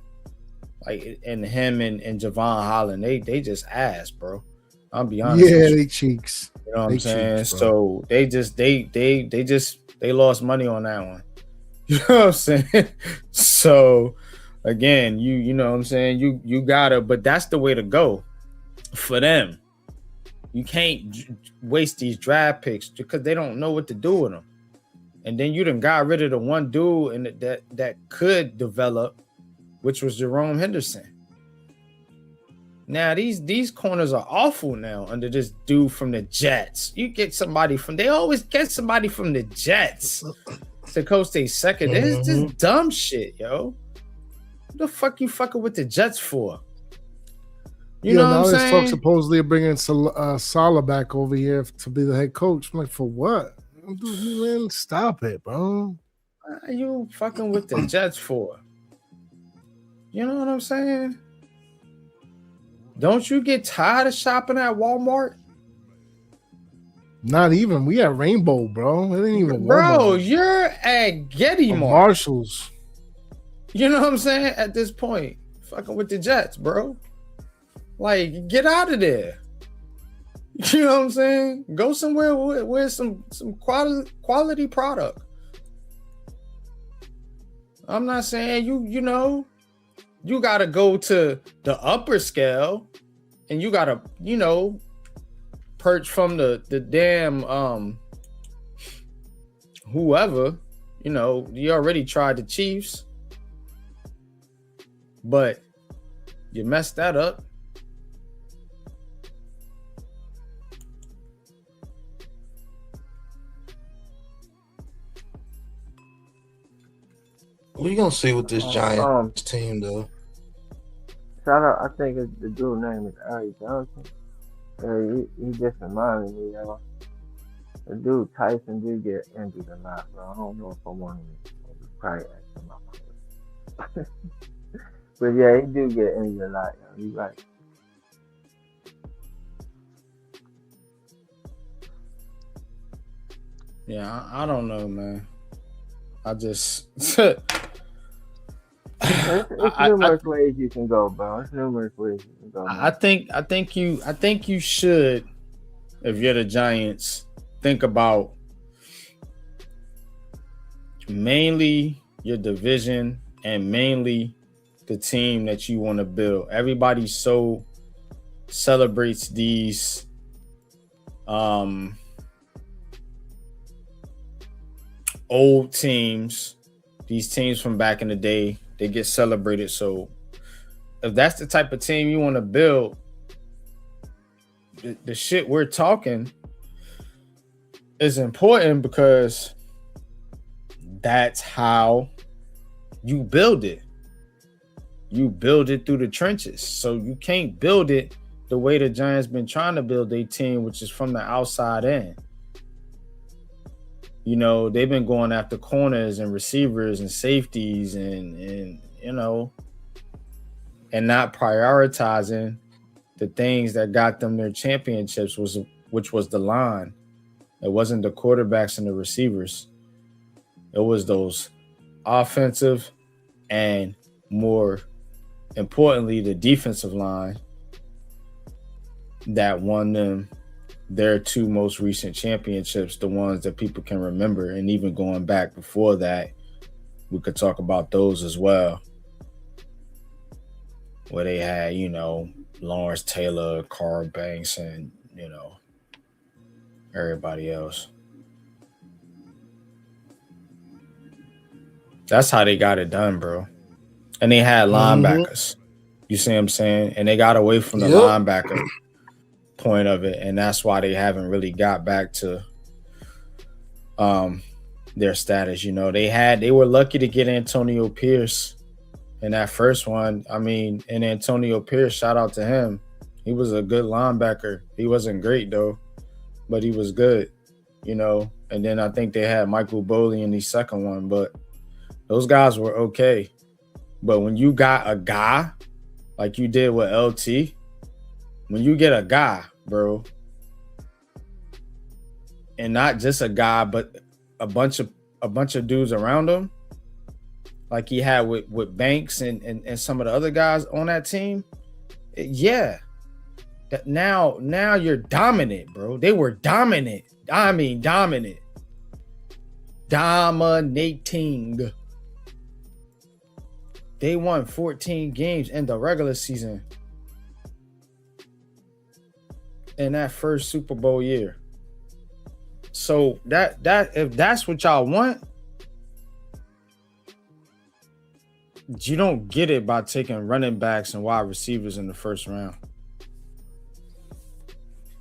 like and him and Javon Holland. They just ass, bro. I'll be honest. Yeah, they cheeks. You know what I'm saying? So they lost money on that one. You know what I'm saying? So again, you know what I'm saying? You gotta, but that's the way to go for them. You can't waste these draft picks because they don't know what to do with them. And then you done got rid of the one dude and that could develop, which was Jerome Henderson. Now these corners are awful now under this dude from the Jets. You get somebody they always get somebody from the Jets to coach their second. This is dumb shit, yo. What the fuck you fucking with the Jets for? You know what I'm saying? Talk supposedly bringing Salah back over here to be the head coach. I'm like, for what? Man, stop it, bro. What are you fucking with the Jets for? You know what I'm saying? Don't you get tired of shopping at Walmart? Not even. We at Rainbow, bro. It ain't even Bro, Walmart. you're at Getty Mart. Marshalls. You know what I'm saying? At this point, fucking with the Jets, bro. Like, get out of there. You know what I'm saying? Go somewhere with some quality product. I'm not saying you know, you got to go to the upper scale and you got to, you know, perch from the damn whoever, you know, you already tried the Chiefs, but you messed that up. We gonna see with this Giants team though. Shout out, I think the dude name is Ari Johnson. He just reminded me, y'all. The dude Tyson did get injured a lot, bro. I don't know if I want to probably ask him about. But yeah, he do get injured a lot, y'all. You right. Yeah, I don't know, man. I just There's numerous ways you can go, bro. There's numerous ways you can go. Man. I think you should, if you're the Giants, think about mainly your division and mainly the team that you want to build. Everybody so celebrates these old teams, these teams from back in the day. They get celebrated. So if that's the type of team you want to build, the shit we're talking is important because that's how you build it. You build it through the trenches. So you can't build it the way the Giants been trying to build their team, which is from the outside in. You know, they've been going after corners and receivers and safeties and you know, and not prioritizing the things that got them their championships which was the line. It wasn't the quarterbacks and the receivers. It was those offensive and, more importantly, the defensive line that won them their two most recent championships, the ones that people can remember. And even going back before that, we could talk about those as well, where they had, Lawrence Taylor, Carl Banks, and, everybody else. That's how they got it done, bro. And they had linebackers. You see what I'm saying? And they got away from the linebacker point of it, and that's why they haven't really got back to their status. They were lucky to get Antonio Pierce in that first one. I mean, and Antonio Pierce, shout out to him. He was a good linebacker. He wasn't great though, but he was good, And then I think they had Michael Boley in the second one, but those guys were okay. But when you got a guy like you did with LT, when you get a guy, bro, and not just a guy, but a bunch of dudes around him, like he had with Banks and some of the other guys on that team, that now you're dominant, bro. They were dominant. I mean, dominating. They won 14 games in the regular season in that first Super Bowl year. So that if that's what y'all want, you don't get it by taking running backs and wide receivers in the first round.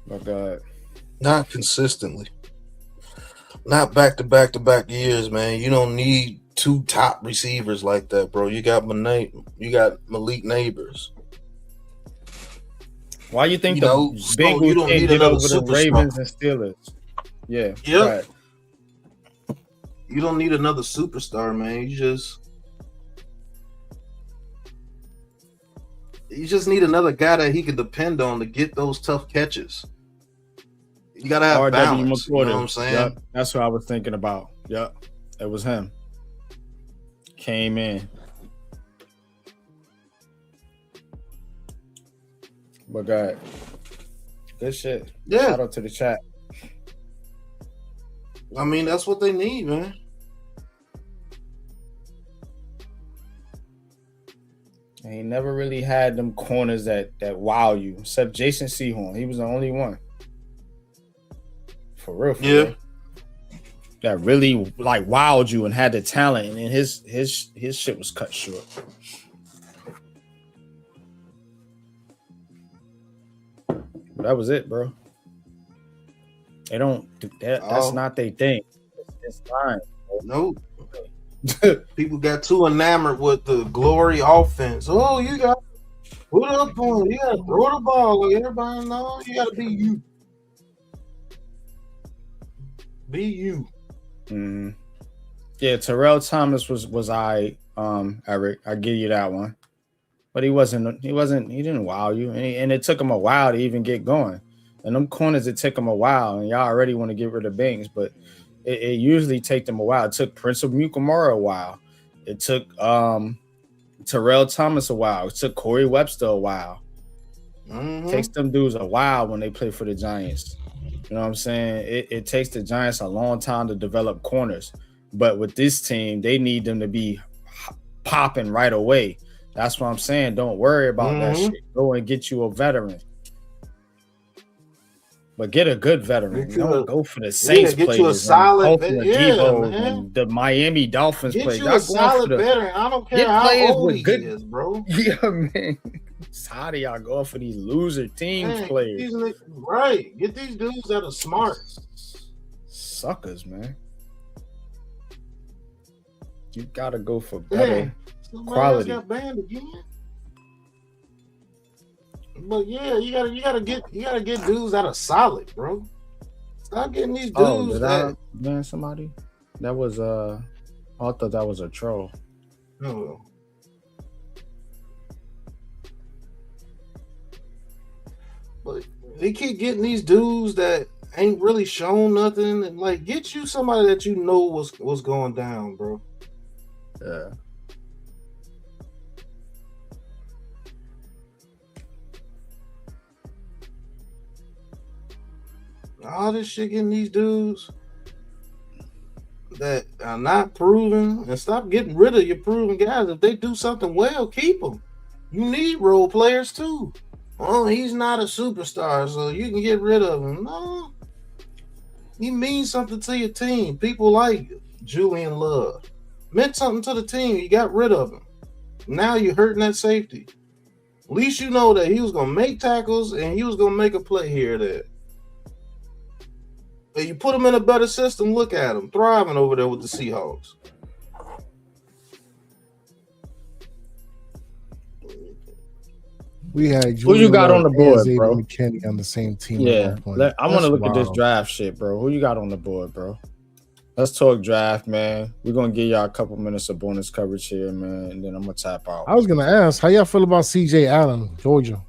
My God. Not consistently. Not back-to-back years, man. You don't need two top receivers like that, bro. You got Malik Neighbors. Why you think the Bengals can't get over the Ravens and Steelers? Yeah. Yep. Right. You don't need another superstar, man. You just need another guy that he can depend on to get those tough catches. You gotta have balance. You know what I'm saying? Yep. That's what I was thinking about. Yep. It was him. Came in. But God. Good shit. Yeah. Shout out to the chat. I mean, that's what they need, man. And he never really had them corners that wow you, except Jason Sehorn. He was the only one. For real. Real. That really like wowed you and had the talent, and then his shit was cut short. But that was it, bro. They don't do that. That's not their thing. It's fine. Nope. People got too enamored with the glory offense. Oh, you got to put up on it. You got to throw the ball. Like everybody knows, you got to be you. Be you. Mm-hmm. Yeah, Terrell Thomas was Eric. I give you that one. But he didn't wow you. And it took him a while to even get going. And them corners, it took him a while. And y'all already want to get rid of Banks, but it usually take them a while. It took Prince of Mukamura a while. It took Terrell Thomas a while. It took Corey Webster a while. Mm-hmm. It takes them dudes a while when they play for the Giants. You know what I'm saying? It takes the Giants a long time to develop corners. But with this team, they need them to be popping right away. That's what I'm saying. Don't worry about that shit. Go and get you a veteran. But get a good veteran. Don't go for the Saints get players. You a solid and the Miami Dolphins get players. You a solid veteran. I don't care how old he is, bro. Yeah, man. How do y'all go for these loser teams players? Right. Get these dudes that are smart. Suckers, man. You gotta go for better quality. Got banned again. But yeah, you gotta get dudes that are solid, bro. Stop getting these dudes that ban somebody. That was I thought that was a troll. No. But they keep getting these dudes that ain't really shown nothing, and like get you somebody that you know what's going down, bro. Yeah. All this shit getting these dudes that are not proven, and stop getting rid of your proven guys. If they do something well, keep them. You need role players too. Oh, he's not a superstar, so you can get rid of him. No, he means something to your team. People like Julian Love meant something to the team. You got rid of him. Now you're hurting that safety. At least you know that he was gonna make tackles and he was gonna make a play here or there. And you put him in a better system, look at him thriving over there with the Seahawks. We had who you got on the board, bro? McKinney on the same team. Yeah, I want to look at this draft shit, bro. Who you got on the board, bro? Let's talk draft, man. We're gonna give y'all a couple minutes of bonus coverage here, man, and then I'm gonna tap out. I was gonna ask, how y'all feel about CJ Allen, Georgia?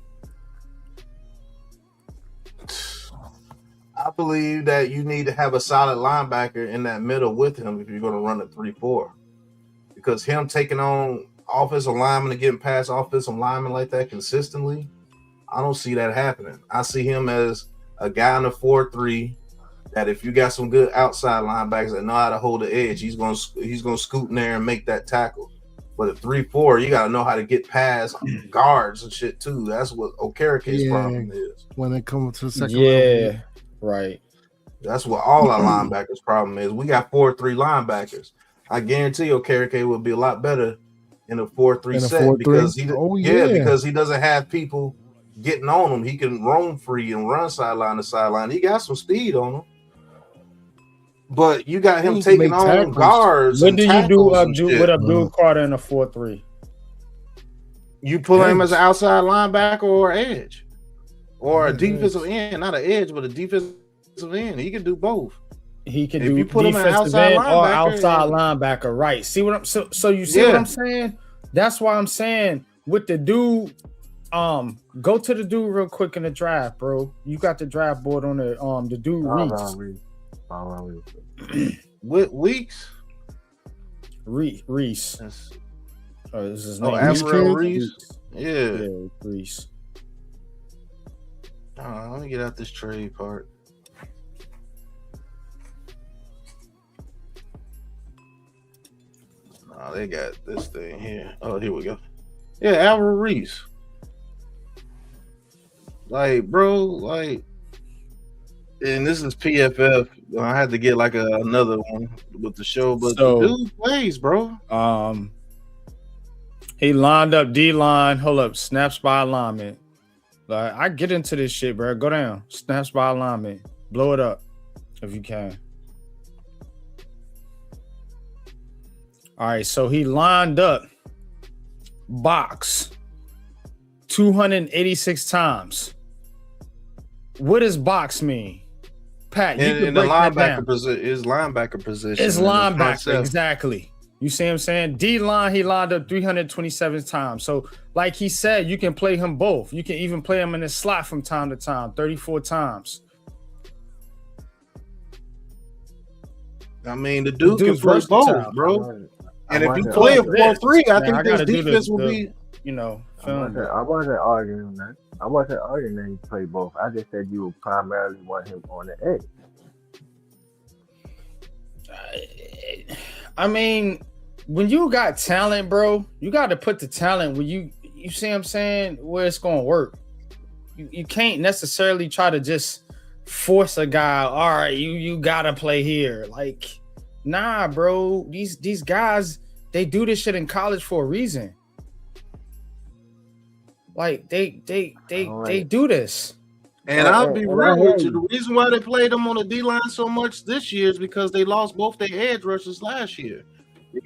I believe that you need to have a solid linebacker in that middle with him if you're going to run a 3-4. Because him taking on offensive linemen and getting past offensive linemen like that consistently, I don't see that happening. I see him as a guy in the 4-3 that if you got some good outside linebackers that know how to hold the edge, he's going to scoot in there and make that tackle. But at 3-4, you got to know how to get past guards and shit too. That's what Okereke's problem is. When it comes to the second level. Right. That's what all our linebackers' problem is. We got 4-3 linebackers. I guarantee you, Okereke will be a lot better in a 4-3 set because because he doesn't have people getting on him. He can roam free and run sideline to sideline. He got some speed on him, but you got him taking on guards. What do you do with Abdul Carter in a 4-3? You pull him as an outside linebacker or edge. Or a defensive end, not an edge, but a defensive end. He can do both. He can do defensive end or outside linebacker, right? See what I'm so you see what I'm saying? That's why I'm saying with the dude, go to the dude real quick in the draft, bro. You got the draft board on the dude With Weeks? Reese. This is his name. Avril Reese. Yeah, Reese. Let me get out this trade part. Oh, they got this thing here. Oh, here we go. Yeah, Avril Reese. Like, bro, like, and this is PFF. I had to get like another one with the show, but the dude plays, bro. He lined up D-line. Hold up, snaps by alignment. Like, I get into this shit, bro. Go down. Snaps by alignment. Blow it up if you can. All right, so he lined up box 286 times. What does box mean? Pat, you can break that down. His linebacker position. It's linebacker, exactly. You see what I'm saying? D-line, he lined up 327 times. So, like he said, you can play him both. You can even play him in the slot from time to time, 34 times. I mean, the dude can play both, bro. And if you play a 4-3, I think this defense will be, I wasn't arguing that. I wasn't arguing that he played both. I just said you would primarily want him on the edge. I mean, when you got talent, bro, you got to put the talent where you see what I'm saying, where it's going to work. You can't necessarily try to just force a guy, all right, you got to play here. Like, nah, bro, these guys, they do this shit in college for a reason. Like, they do this. And I'll be real with you. The reason why they played them on the D-line so much this year is because they lost both their edge rushers last year.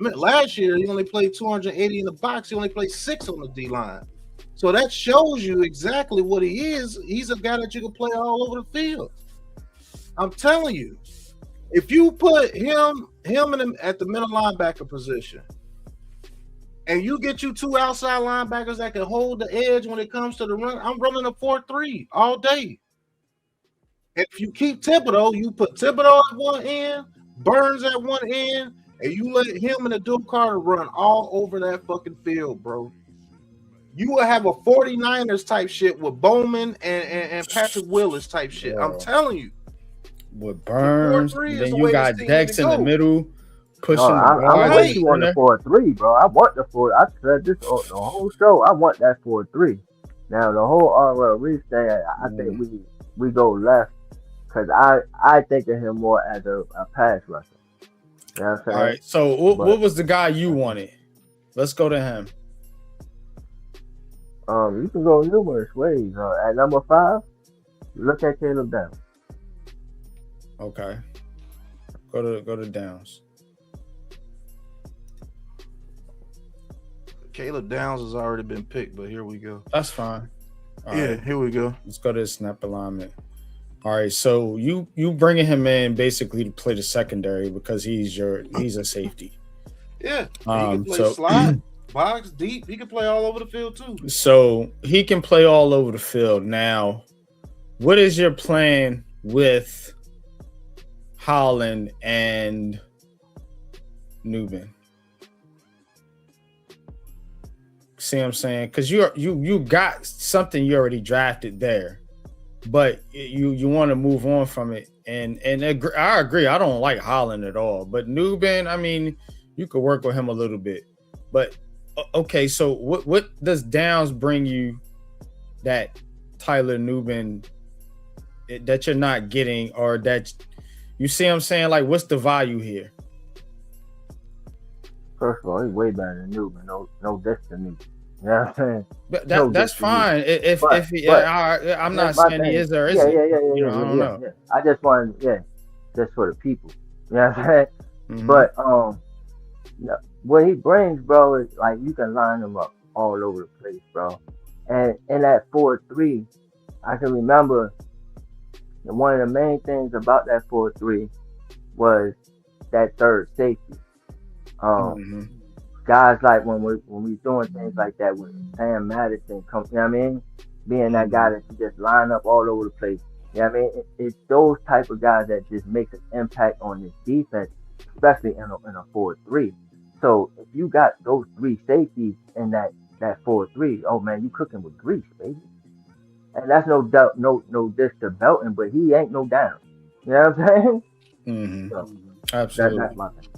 Last year, he only played 280 in the box. He only played 6 on the D-line. So that shows you exactly what he is. He's a guy that you can play all over the field. I'm telling you. If you put him at the middle linebacker position, and you get you two outside linebackers that can hold the edge when it comes to the run, I'm running a 4-3 all day. If you keep Thibodeau, you put Thibodeau at one end, Burns at one end, and you let him and the Dual Carter run all over that fucking field, bro. You will have a 49ers type shit with Bowman and Patrick Willis type shit. Bro. I'm telling you. With Burns, then you got Dex in the middle, pushing No, the I'm guard. with you on the 4-3, bro. I want the 4. I said this the whole show. I want that 4-3. Now the whole Reese thing, I think we go left because I think of him more as a pass rusher. You know what I'm saying? All right. So what was the guy you wanted? Let's go to him. You can go numerous ways. At number 5, look at Caleb Downs. Okay. Go to Downs. Caleb Downs has already been picked, but here we go. That's fine. All right. Here we go. Let's go to the snap alignment. All right, so you bringing him in basically to play the secondary because he's a safety. Yeah, he can play slide, box, deep. He can play all over the field too. So he can play all over the field. Now, what is your plan with Holland and Newman? See what I'm saying? Because you got something you already drafted there, but you want to move on from it. And I agree. I don't like Holland at all, but Newman, I mean, you could work with him a little bit. But okay, so what does Downs bring you that Tyler Newman that you're not getting, or that you see what I'm saying? Like, what's the value here? First of all, he's way better than Newman. No diss to me. You know what I'm saying? But that's fine. I'm not saying he is or isn't. Yeah. I don't know. Yeah. I just want, just for the people. You know what I'm saying? Mm-hmm. But what he brings, bro, is like you can line him up all over the place, bro. And in that 4-3, I can remember one of the main things about that 4-3 was that third safety. Guys like when we doing things like that with Sam Madison, you know what I mean? Being that guy that you just line up all over the place. You know what I mean? It's those type of guys that just makes an impact on this defense, especially in a 4-3. So if you got those three safeties in that 4-3, oh man, you cooking with grease, baby. And that's no doubt, no diss to Belton, but he ain't no down. You know what I'm saying? Mm-hmm. So, absolutely. That's my thing.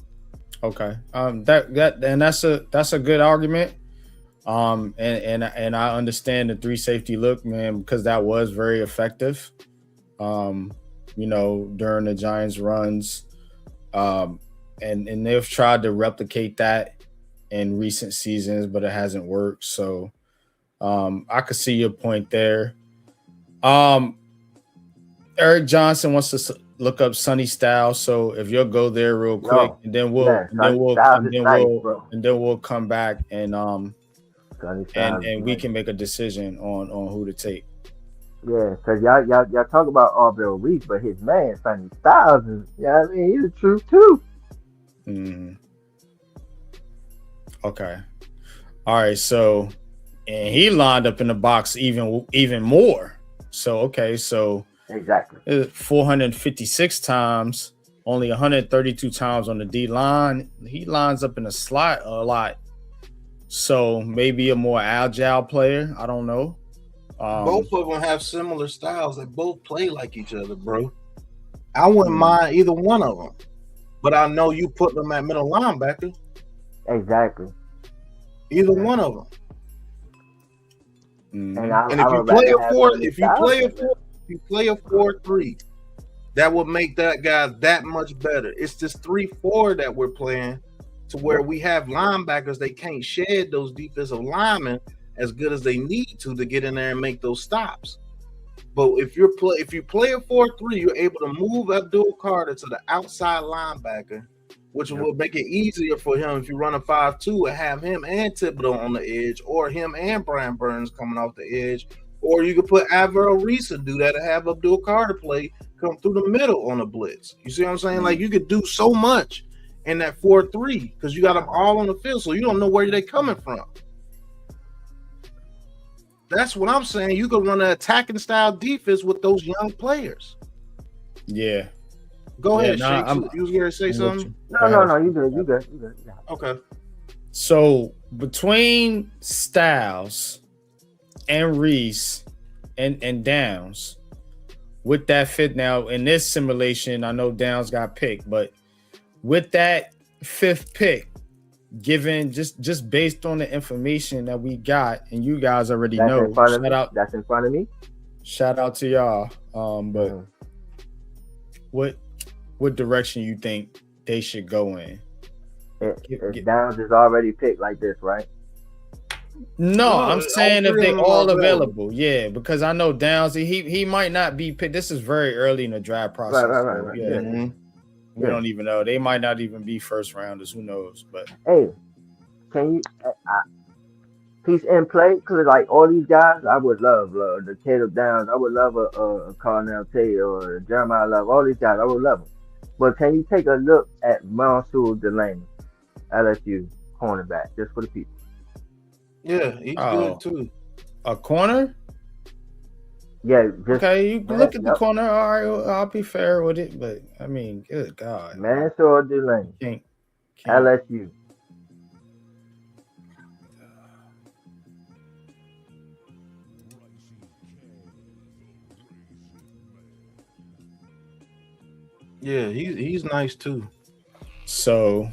Okay. That's a good argument. And I understand the three safety look, man, because that was very effective. During the Giants runs. And they've tried to replicate that in recent seasons, but it hasn't worked. So I could see your point there. Eric Johnson wants to look up Sonny Styles. So if you'll go there real quick, and then we'll come back and we can make a decision on who to take. Yeah, because y'all talk about Aubrey Reese, but his man Sonny Styles is, I mean, he's the truth too. Mm-hmm. Okay. All right. So, and he lined up in the box even more. So, okay. So exactly 456 times, only 132 times on the D line. He lines up in the slot a lot. So maybe a more agile player. I don't know. Both of them have similar styles. They both play like each other, bro. I wouldn't mind either one of them. But I know you put them at middle linebacker. Exactly. Either one of them. Mm-hmm. And if you play a 4-3, that would make that guy that much better. It's this 3-4 that we're playing to where we have linebackers. They can't shed those defensive linemen as good as they need to get in there and make those stops. But if you play a 4-3, you're able to move Abdul Carter to the outside linebacker, which will make it easier for him if you run a 5-2 and have him and Thibodeau on the edge, or him and Brian Burns coming off the edge, or you could put Alvaro Reese and do that and have Abdul Carter come through the middle on a blitz. You see what I'm saying? Like, you could do so much, in that 4-3 because you got them all on the field, so you don't know where they're coming from. That's what I'm saying. You can run an attacking style defense with those young players. Yeah. Go ahead, nah, Shake. You was going to say something? No, you good. Okay. So between Styles and Reese and Downs, with that fit now in this simulation, I know Downs got picked, but with that 5th pick, given just based on the information that we got, and you guys already know, that's in front of me. Shout out to y'all. But what direction you think they should go in? If Downs is already picked like this, right? No, I'm saying if they all available. Yeah, because I know Downs, he might not be picked. This is very early in the draft process. Right. Yeah. Mm-hmm. We don't even know. They might not even be first rounders. Who knows? But hey, can you? He's in play because like all these guys, I would love the Caleb Downs. I would love a Cornell Tate or a Jeremiah Love. All these guys, I would love them. But can you take a look at Mansour Delaney, LSU cornerback, just for the people? Yeah, he's good too. A corner? Yeah. Okay, you look at the corner. All right, I'll be fair with it. But I mean, good God, Mansour Delaney, can't. LSU. Yeah, he's nice too. So,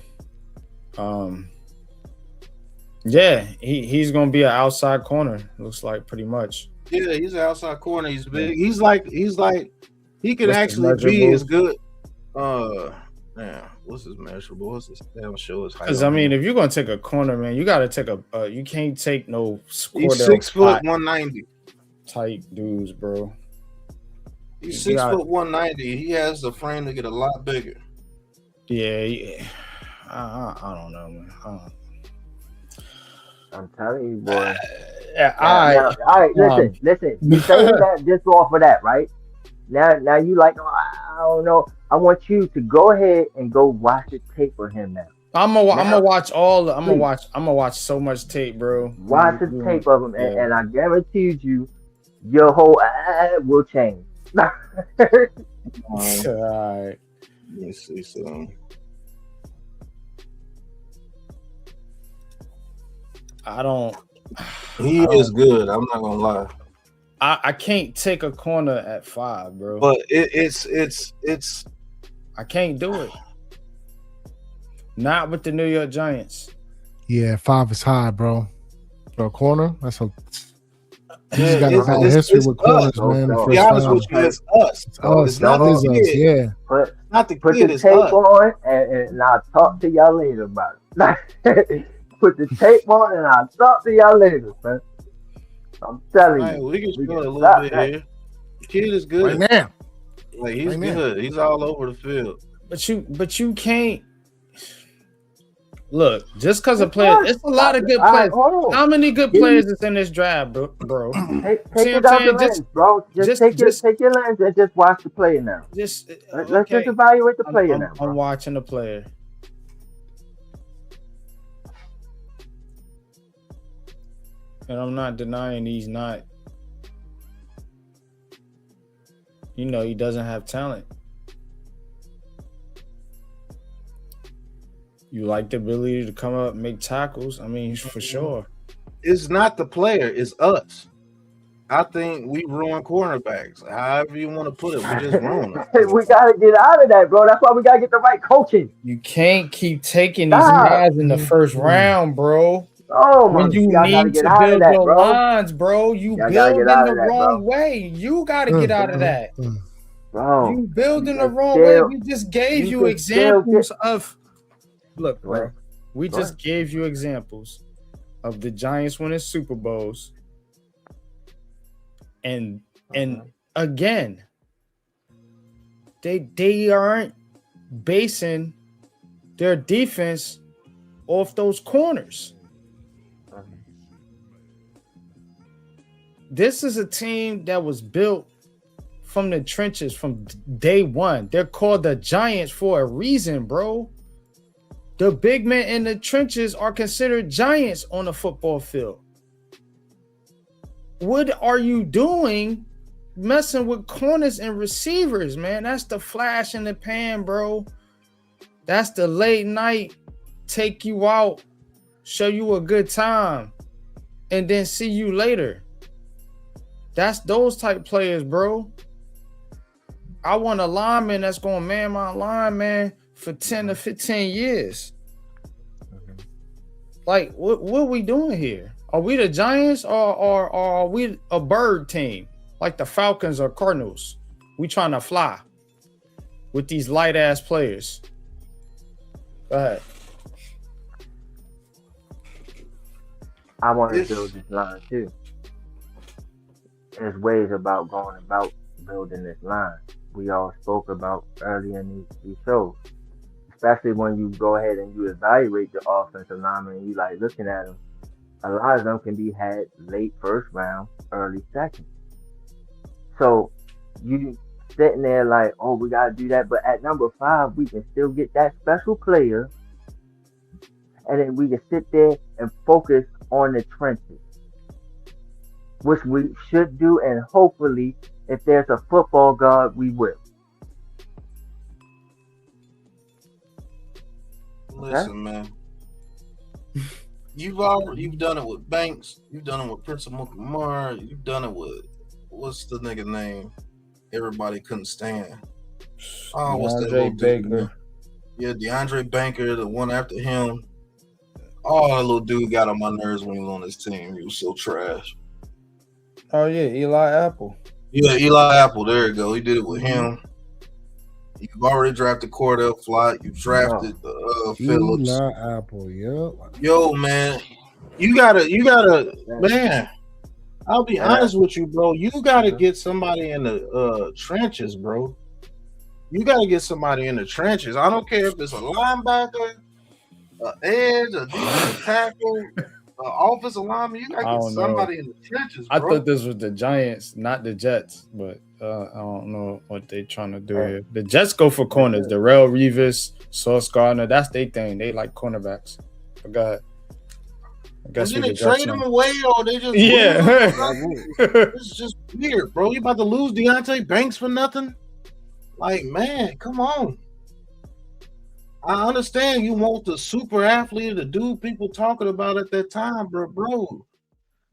yeah, he's gonna be an outside corner. Looks like pretty much. Yeah, he's an outside corner. He's big. He's like he could actually be as good. What's his measurable? What's his damn show? Because I mean, if you're gonna take a corner, man, you got to take a. You can't take no. He's 6 foot 190. Type dudes, bro. He's 6 foot 190. He has the frame to get a lot bigger. Yeah. I don't know, man. I'm telling you, boy. All right. Listen. You saying that just off of that, right? Now you like, I don't know. I want you to go ahead and go watch the tape of him now. I'm gonna watch all. I'm gonna watch so much tape, bro. Watch the tape of him, and I guarantee you, your whole will change. All right. Let me see some. He is good. I'm not gonna lie. I can't take a corner at 5, bro. But it's. I can't do it. Not with the New York Giants. Yeah, 5 is high, bro. For a corner, that's a. He's got a bad history with corners, man. To be honest with you, it's us. It's us. It's not us. Yeah. Not the put kid. The tape on, and I'll talk to y'all later about it. Put the tape on, and I'll talk to y'all later, man. I'm telling you. We can show a little bit here. The kid is good. Right now. Like he's good. He's all over the field. But you can't look just because of players. It's a lot of good players. How many good players is in this draft, bro? Take it out the lens, bro. Just take your lens and just watch the player now. Let's just evaluate the player now. I'm watching the player. And I'm not denying he's not. He doesn't have talent. You like the ability to come up and make tackles. I mean, for sure. It's not the player, it's us. I think we ruin cornerbacks. However you want to put it, we just ruin them. We got to get out of that, bro. That's why we got to get the right coaching. You can't keep taking these guys in the first round, bro. Oh, when you need to build your lines, bro, you build in the wrong way. You got to get out of that. Bro, you build in the wrong way. We just gave you examples of. Look, bro, we just gave you examples of the Giants winning Super Bowls. And again, they aren't basing their defense off those corners. This is a team that was built from the trenches from day one. They're called the Giants for a reason, bro. The big men in the trenches are considered giants on the football field. What are you doing messing with corners and receivers, man? That's the flash in the pan, bro. That's the late night, take you out, show you a good time, and then see you later. That's those type players, bro. I want a lineman that's going to man my line, man, for 10 to 15 years. Like, what are we doing here? Are we the Giants or are we a bird team like the Falcons or Cardinals? We trying to fly with these light ass players. Go ahead. I want to build this line too. There's ways about going about building this line. We all spoke about earlier in these shows. Especially when you go ahead and you evaluate the offensive lineman and you like looking at them. A lot of them can be had late first round, early second. So you sitting there like, oh, we got to do that. But at number 5, we can still get that special player. And then we can sit there and focus on the trenches, which we should do. And hopefully, if there's a football guard, we will. Listen, man. You've done it with Banks. You've done it with Prince Amukamara. You've done it with what's the nigga name? Everybody couldn't stand. Oh, what's that little dude? Yeah, DeAndre Banker, the one after him. Oh, that little dude got on my nerves when he was on this team. He was so trash. Oh yeah, Eli Apple. Yeah, Eli Apple. There you go. He did it with him. You've already drafted Cordell Flott. You drafted Phillips. Eli Apple, yep. Yo, man, you gotta, man. I'll be honest with you, bro. You gotta get somebody in the trenches, bro. You gotta get somebody in the trenches. I don't care if it's a linebacker, an edge, a defensive tackle, an offensive lineman. You gotta get somebody in the trenches, bro. I thought this was the Giants, not the Jets, but I don't know what they're trying to do here. The Jets go for corners. Darrell Revis, Sauce Gardner, that's their thing. They like cornerbacks. But go ahead. I guess we trade them away, or they just It's just weird, bro. You about to lose Deontay Banks for nothing? Like, man, come on. I understand you want the super athlete, the dude people talking about at that time, bro.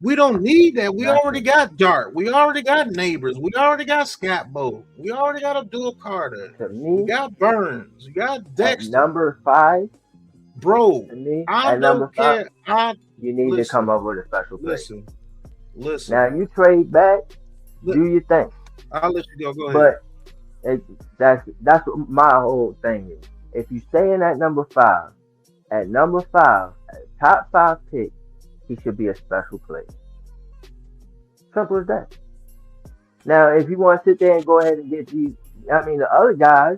We don't need that. We already got Dart. We already got Neighbors. We already got Scatbo. We already got Abdul Carter. We got Burns. We got Dexter. Number 5, bro. I don't care. You need to come up with a special play. Listen. Now you trade back. Do your thing. I'll let you go. Go ahead. But that's what my whole thing is. If you stay in at number 5, top 5 pick, he should be a special player. Simple as that. Now, if you want to sit there and go ahead and get the other guys,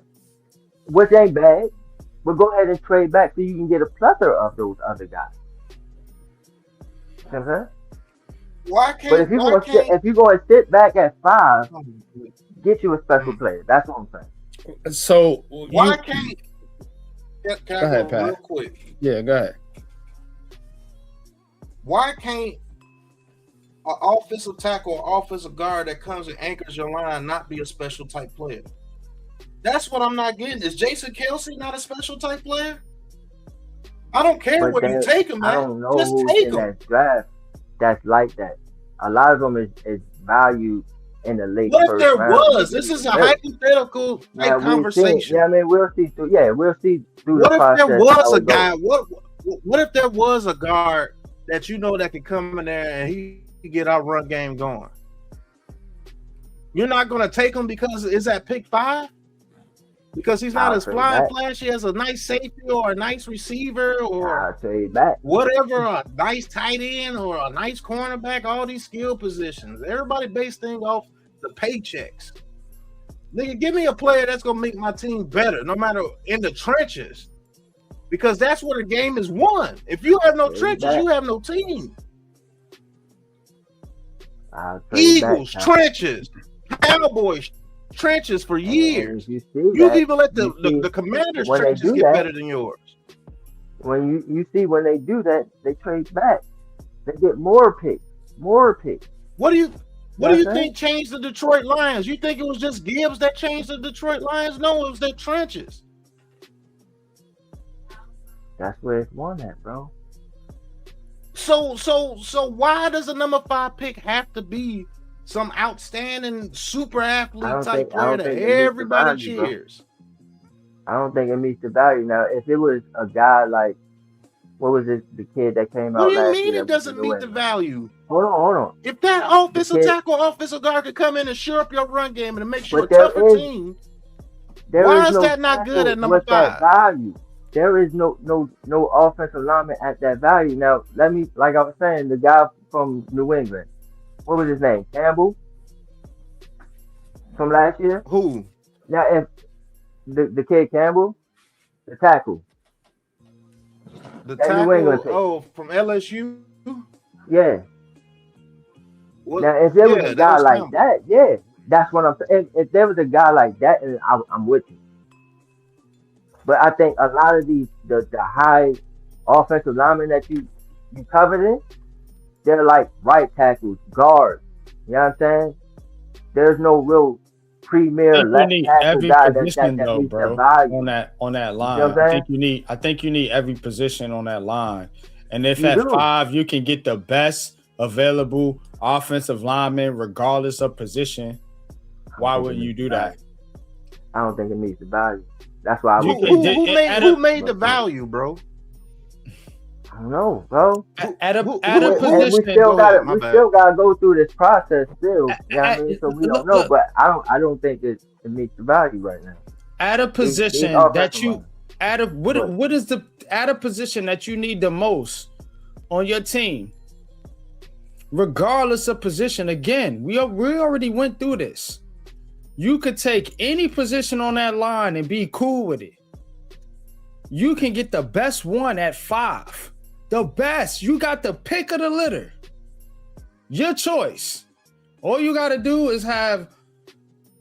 which ain't bad, but go ahead and trade back so you can get a plethora of those other guys. You know what I'm saying? But if you're going to sit back at 5, get you a special player. That's what I'm saying. So why can't? Can I go ahead, Pat. Real quick? Yeah, go ahead. Why can't an offensive tackle or offensive guard that comes and anchors your line not be a special type player? That's what I'm not getting. Is Jason Kelsey not a special type player? I don't care where you take him, man. I don't know just who's take in him. that draft that's like that. A lot of them is valued in the late What first if there round. was? This is a hypothetical type conversation. We'll see through. Yeah, we'll see through what the process. What if there was a guy? What if there was a guard that you know that could come in there and he could get our run game going? You're not going to take him because is that pick 5? Because he's not as flashy as a nice safety or a nice receiver or whatever, a nice tight end or a nice cornerback, all these skill positions. Everybody base things off the paychecks. Nigga, give me a player that's going to make my team better, no matter in the trenches. Because that's where the game is won. If you have no trenches, you have no team. Eagles, trenches. Cowboys, trenches for years. You've even let the Commanders' trenches get better than yours. when you see when they do that, they trade back. They get more picks. What do you What do you think changed the Detroit Lions? You think it was just Gibbs that changed the Detroit Lions? No, it was their trenches. That's where it's won at, bro. So why does a number 5 pick have to be some outstanding super athlete type player that everybody cheers? I don't think it meets the value. Now, if it was a guy like, what was it, the kid that came out last year? What do you mean it doesn't meet the value? Hold on. If that offensive tackle, offensive guard could come in and shore up your run game and make you a tougher team, why is that not good at number 5? Value. There is no offensive lineman at that value. Now, like I was saying, the guy from New England, what was his name? Campbell? From last year? Who? Now, if the kid Campbell, the tackle. The tackle, from LSU? Yeah. Well, now, if there was a guy like Campbell. That, that's what I'm saying. If there was a guy like that, I'm with you. But I think a lot of these, the high offensive linemen that you covered in, they're like right tackles, guards. You know what I'm saying? There's no real premier left tackle guy that meets the value on that line. You know I think you need every position on that line. And if at 5 you can get the best available offensive lineman regardless of position, why wouldn't you do that? I don't think it meets the value. That's why who made the value, bro? I don't know, bro. At a position, we still gotta go through this process still. You know what I mean? So we don't know, but I don't think it meets the value right now. At a position that you what is the at a position that you need the most on your team, regardless of position. Again, we already went through this. You could take any position on that line and be cool with it. You can get the best one at 5. The best. You got the pick of the litter. Your choice. All you got to do is have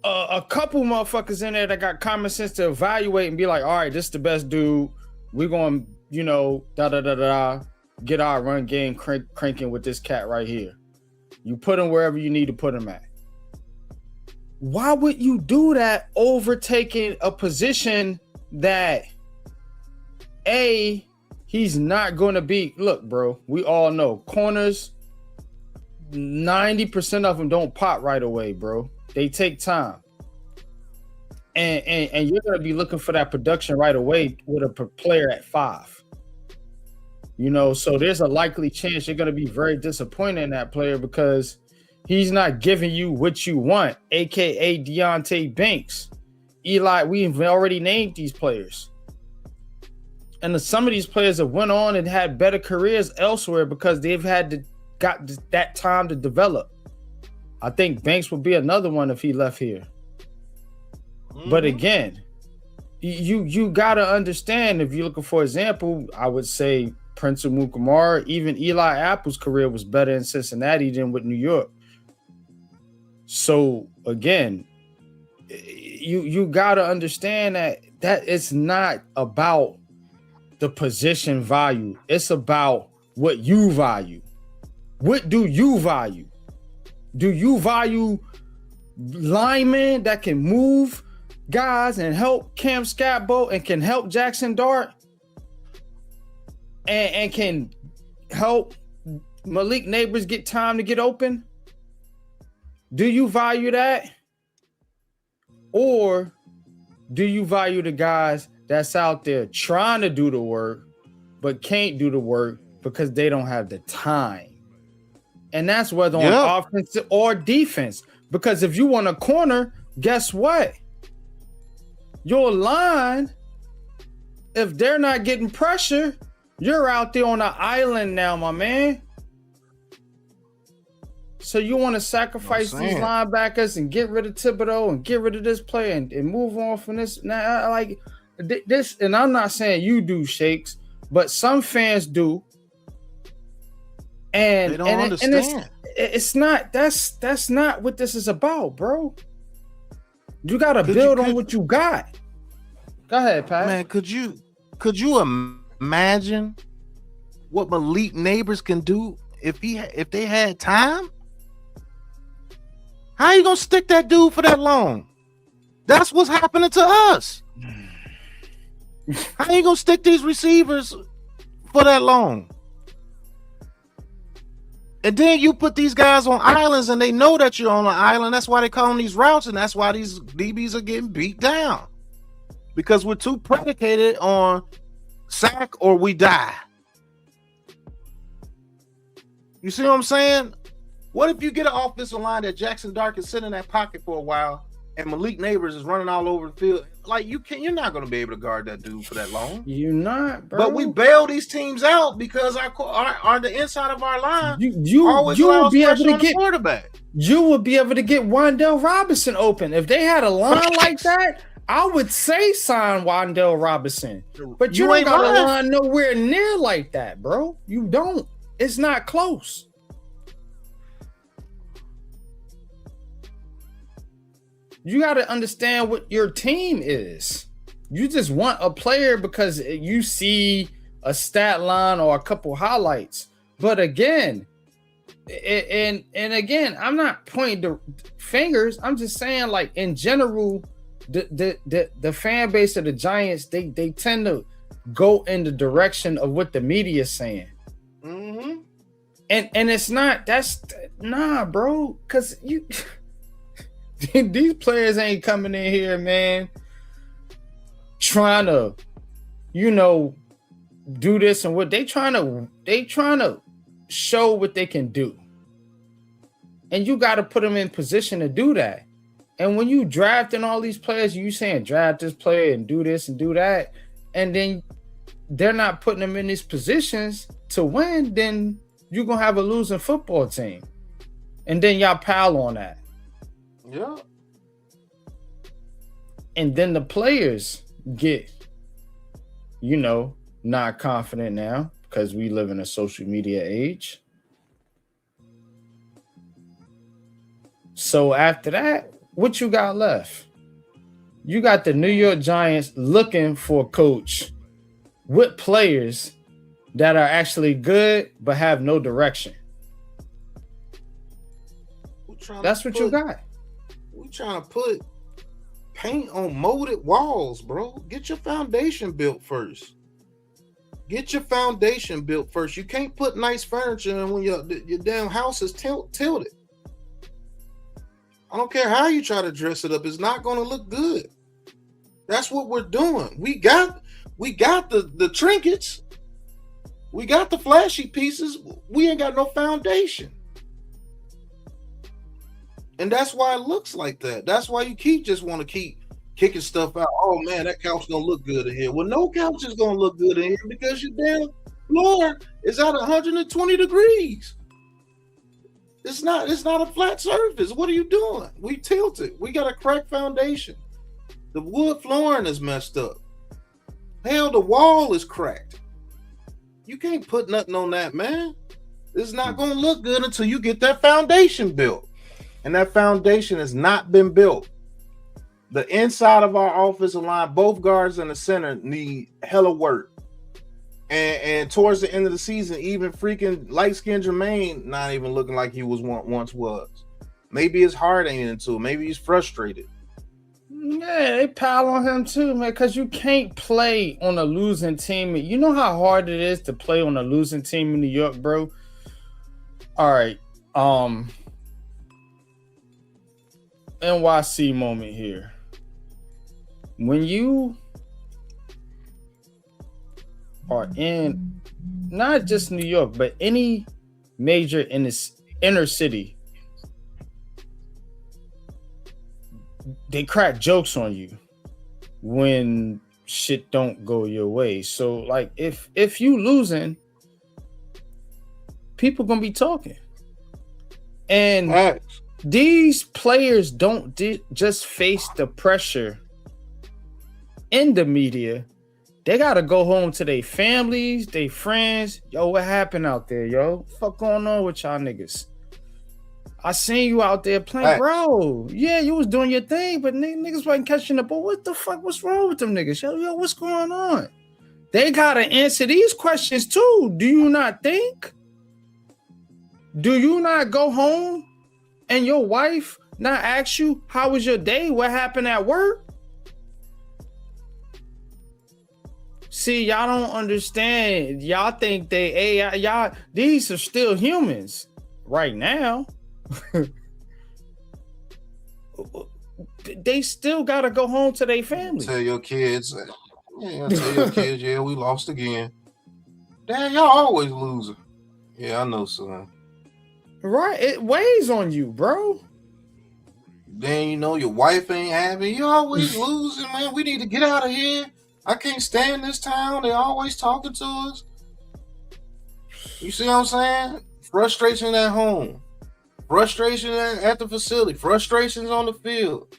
a couple motherfuckers in there that got common sense to evaluate and be like, all right, this is the best dude. We're going to, get our run game cranking with this cat right here. You put him wherever you need to put him at. Why would you do that over taking a position that he's not going to be? Look, bro, we all know corners, 90% of them don't pop right away, bro. They take time. And you're going to be looking for that production right away with a player at 5. You know, so there's a likely chance you're going to be very disappointed in that player because he's not giving you what you want, a.k.a. Deontay Banks. Eli, we've already named these players. And some of these players have went on and had better careers elsewhere because they've got that time to develop. I think Banks would be another one if he left here. Mm-hmm. But again, you got to understand, if you're looking for example, I would say Prince Amukamara, even Eli Apple's career was better in Cincinnati than with New York. So again, you got to understand that it's not about the position value. It's about what you value. What do you value? Do you value linemen that can move guys and help Cam Scatbo and can help Jackson Dart and can help Malik Neighbors get time to get open? Do you value that? Or do you value the guys that's out there trying to do the work but can't do the work because they don't have the time? And that's whether on offense or defense. Because if you want a corner, guess what? Your line, if they're not getting pressure, you're out there on an island now, my man. So you want to sacrifice these linebackers and get rid of Thibodeau and get rid of this player and move on from this. Now, like this, and I'm not saying you do, Shakes, but some fans do. And they don't understand. It's not. That's not what this is about, bro. You got to build on what you got. Go ahead, Pat. Man, could you imagine what Malik Neighbors can do if they had time? How you gonna stick that dude for that long? That's what's happening to us. How you gonna stick these receivers for that long? And then you put these guys on islands and they know that you're on an island. That's why they call them these routes, and that's why these DBs are getting beat down. Because we're too predicated on sack or we die. You see what I'm saying? What if you get an offensive line that Jackson Dart is sitting in that pocket for a while and Malik Neighbors is running all over the field? Like, you're not going to be able to guard that dude for that long. You're not, bro. But we bail these teams out because our the inside of our line you always will be able to get quarterback. You will be able to get Wan'Dale Robinson open. If they had a line like that, I would say sign Wan'Dale Robinson. But you ain't got a line nowhere near like that, bro. You don't. It's not close. You got to understand what your team is. You just want a player because you see a stat line or a couple highlights. But again, and again, I'm not pointing the fingers. I'm just saying, like, in general, the fan base of the Giants, they tend to go in the direction of what the media is saying. Mm-hmm. And it's not, bro, because you these players ain't coming in here, man, trying to, do this and what they trying to show what they can do. And you got to put them in position to do that. And when you drafting all these players, you saying draft this player and do this and do that, and then they're not putting them in these positions to win, then you're going to have a losing football team. And then y'all pile on that. Yeah. And then the players get, not confident now because we live in a social media age. So after that, what you got left? You got the New York Giants looking for a coach with players that are actually good but have no direction. That's what you got. We're trying to put paint on molded walls, bro. Get your foundation built first. You can't put nice furniture in when your damn house is tilted. I don't care how you try to dress it up. It's not going to look good. That's what we're doing. We got the trinkets. We got the flashy pieces. We ain't got no foundation. And that's why it looks like that. That's why you want to keep kicking stuff out. Oh man, that couch don't look good in here. Well, no couch is gonna look good in here because your damn floor is at 120 degrees. It's not a flat surface. What are you doing? We tilted. We got a cracked foundation. The wood flooring is messed up. Hell, the wall is cracked. You can't put nothing on that, man. It's not gonna look good until you get that foundation built. And that foundation has not been built. The inside of our offensive line, both guards and the center need hella work. And towards the end of the season, even freaking light-skinned Jermaine not even looking like he once was. Maybe his heart ain't into it. Maybe he's frustrated. Yeah, they pile on him too, man, because you can't play on a losing team. You know how hard it is to play on a losing team in New York, bro? All right. NYC moment here. When you are in not just New York, but any major in this inner city, they crack jokes on you when shit don't go your way. So like if you losing, people gonna be talking. And these players don't just face the pressure in the media. They gotta go home to their families, their friends. Yo, what happened out there, yo? Fuck going on with y'all niggas? I seen you out there playing, bro. Yeah, you was doing your thing, but niggas wasn't catching up. But what the fuck? What's wrong with them niggas? Yo, what's going on? They gotta answer these questions too. Do you not think? Do you not go home and your wife not ask you how was your day? What happened at work? See, y'all don't understand. Y'all think they AI. Y'all, these are still humans right now. They still gotta go home to their family. Tell your kids, yeah, we lost again. Dad, y'all always losing. Yeah, I know, son. Right, it weighs on you, bro. Then you know your wife ain't happy. You always losing, man. We need to get out of here. I can't stand this town. They always talking to us. You see what I'm saying? Frustration at home. Frustration at the facility. Frustrations on the field.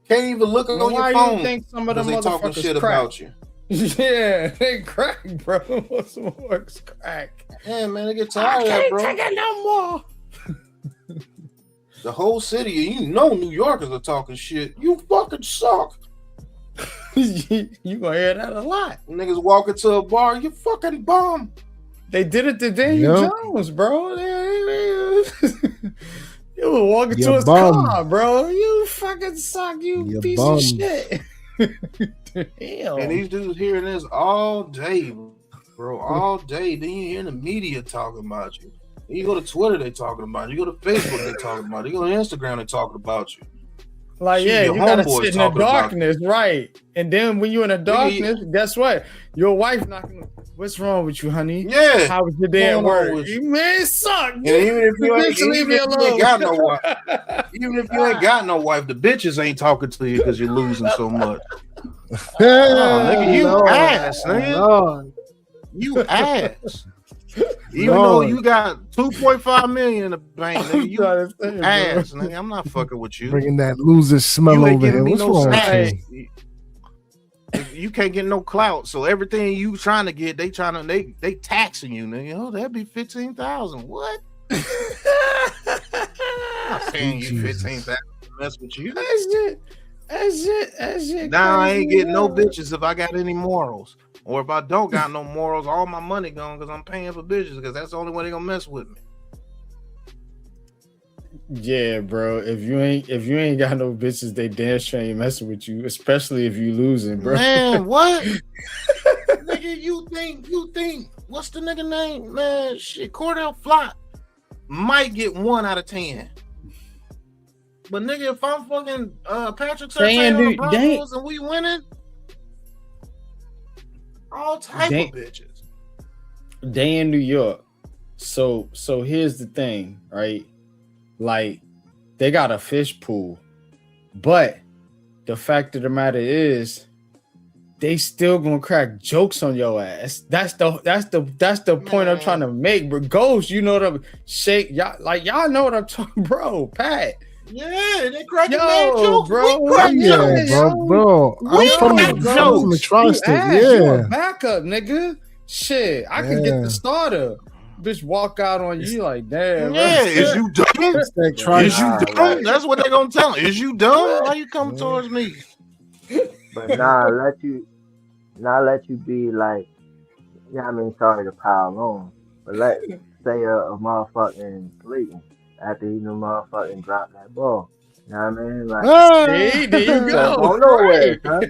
Can't even look on your phone. You think some of them they talking shit crack? about you. Yeah, they crack, bro. What's works crack? Yeah, man, they get tired of that, bro. I can't take it no more. The whole city, you know, New Yorkers are talking shit. You fucking suck. You gonna hear that a lot. Niggas walk into a bar, you fucking bum. They did it to Daniel Jones, bro. You were walking to his car, bro. You fucking suck, you piece of shit. Damn. And these dudes hearing this all day, bro, all day. Then you hear the media talking about you. You go to Twitter, they talking about you. You go to Facebook, they talking about you. You go to Instagram, they talking about you. Like, Shit, yeah, your you gotta homeboys sit in the talking about darkness, right? And then when you're in the darkness, guess what? Your wife knocking. What's wrong with you, honey? Yeah. How was your day at work? You man, suck. And even if you ain't, leave me alone. Got no wife, even if you ain't got no wife, the bitches ain't talking to you because you're losing so much. Nigga, you ass, nigga. You ass. Even though you got 2.5 million in the bank, nigga, you ass, nigga. I'm not fucking with you. Bringing that loser smell over here. What's wrong with you? You can't get no clout, so everything you trying to get, they taxing you, nigga. Oh, that'd be 15,000. What? I'm not paying you 15,000 to mess with you. That shit. Now I ain't getting no bitches if I got any morals, or if I don't got no morals, all my money gone because I'm paying for bitches because that's the only way they gonna mess with me. Yeah, bro. If you ain't got no bitches, they damn sure ain't messing with you, especially if you losing, bro. Man, what? Nigga, you think what's the nigga name? Man, shit, Cordell Flott might get 1 out of 10. But nigga, if I'm fucking Patrick Surtain on the Broncos and we winning, all type of bitches. They in New York. So here's the thing, right? Like, they got a fish pool, but the fact of the matter is, they still gonna crack jokes on your ass. That's the point I'm trying to make. But Ghost, you know what I'm shake y'all, like y'all know what I'm talking, bro. Pat. Yeah, they cracking mad jokes, bro. Bro. I'm from the tri-state. You a backup, nigga. Shit, I can get the starter. Bitch walk out on you like, damn. Yeah, is you dumb? Is you dumb? That's what they gonna tell him. Is you dumb? Why you coming towards me? But let you be like, yeah, I mean, sorry to pile on, but let's say a motherfucking Clayton after he motherfucking dropped that ball. You know what I mean? Like, there you go. Can't go nowhere, son.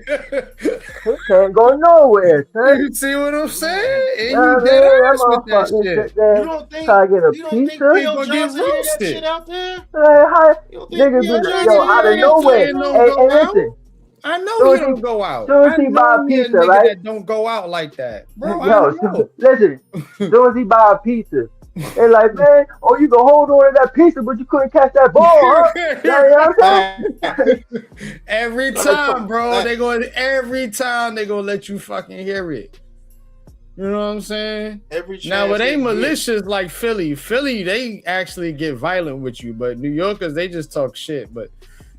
He can't go nowhere, son. You see what I'm saying? And you dead ass with that shit. You don't think try to get a pizza? Phil Johnson hear that shit out there? Nigga be out of nowhere. Hey, listen. I know he don't go out. Soon as he buy a pizza, right? That don't go out like that, bro. Listen. Soon as he buy a pizza, they like, man, oh, you can hold on to that pizza, but you couldn't catch that ball, huh? You know what I'm saying? Every time, bro, every time they gonna let you fucking hear it. You know what I'm saying? Now, it ain't malicious like Philly. Philly, they actually get violent with you, but New Yorkers, they just talk shit. But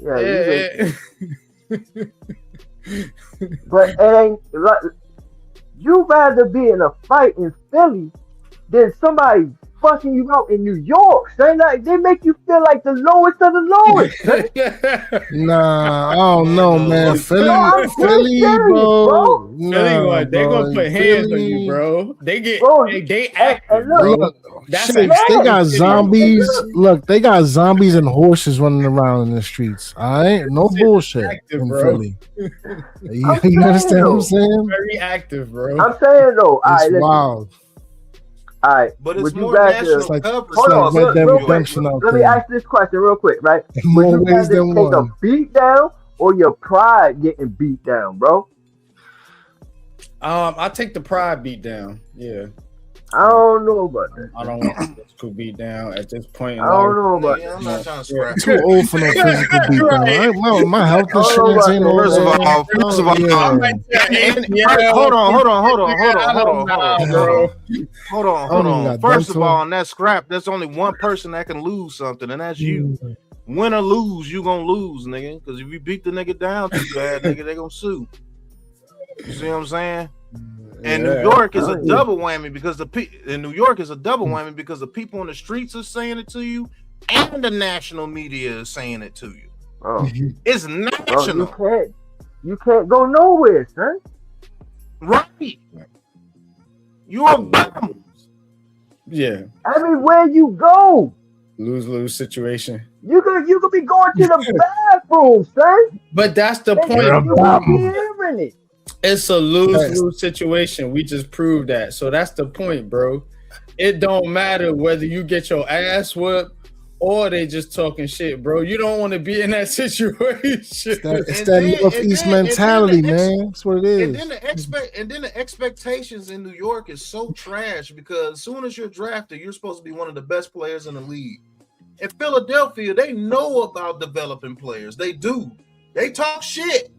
yeah. But it ain't like you rather be in a fight in Philly than somebody fucking you out in New York, son. Like they make you feel like the lowest of the lowest. Nah, I don't know, man. Philly, No, I'm dead Philly, serious, bro. Philly, what? They bro. gonna put hands on Philly- you, bro. They get Bro, they active, and look, bro. Look, That's shit, a they got city. zombies. Look, they got zombies and horses running around in the streets. All right, no bullshit active, in bro. Philly. You understand what I'm saying? Very active, bro. I'm saying though, all right, It's listen. wild. All right, But it's would you more guys national It's like- coverage. hold on, Red Dead real quick. Redemption out Let me there. ask this question real quick, right? In Would more you ways rather than take a one. beat down or your pride getting beat down, bro? I take the pride beat down. Yeah, I don't know about that. I don't want the physical beat down at this point in I don't life. know about Yeah, that. I'm not trying to scrap. Too old for no physical beatdown. Right? My health insurance ain't all First of that. all, first of all, Yeah. hold on. I don't even got First of dental. all, on that scrap, there's only one person that can lose something, and that's you. Win or lose, you gonna lose, nigga. Because if you beat the nigga down too bad, nigga, they gonna sue. You see what I'm saying? And New York is a double whammy because the people on the streets are saying it to you, and the national media is saying it to you. Bro, It's bro, national, you can't go nowhere, son. right? You're a bum. Yeah, Everywhere you go, lose situation. you could be going to the bathroom, son. But that's the And point. you won't be hearing it. It's a lose-lose situation. We just proved that. So that's the point, bro. It don't matter whether you get your ass whooped or they just talking shit, bro. You don't want to be in that situation. It's that Northeast mentality, man. That's what it is. And then the expectations in New York is so trash because as soon as you're drafted, you're supposed to be one of the best players in the league. In Philadelphia, they know about developing players. They do. They talk shit,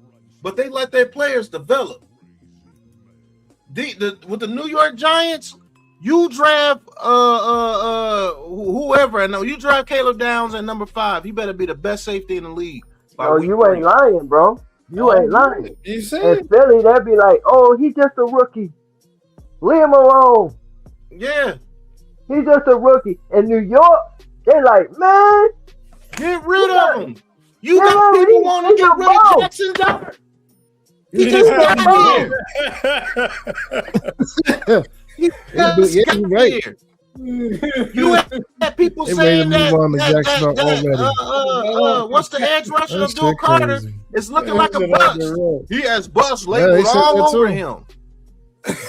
but they let their players develop. With the New York Giants, you draft whoever. I know you draft Caleb Downs at number 5. He better be the best safety in the league. No, you ain't lying, bro. You ain't lying. You see? In Philly, they'd be like, "Oh, he's just a rookie. Leave him alone. Yeah, He's just a rookie." In New York, they like, "Man, get rid of him. You Yeah, got people he's want to get a rid of bum. Jackson Dart. He just got here. Yeah, you're right. You had people They ready to saying move on to Jackson Dart what's the edge rusher That's Abdul shit Carter? crazy. It's looking like a bust. He has bust labeled they said all that over too. him.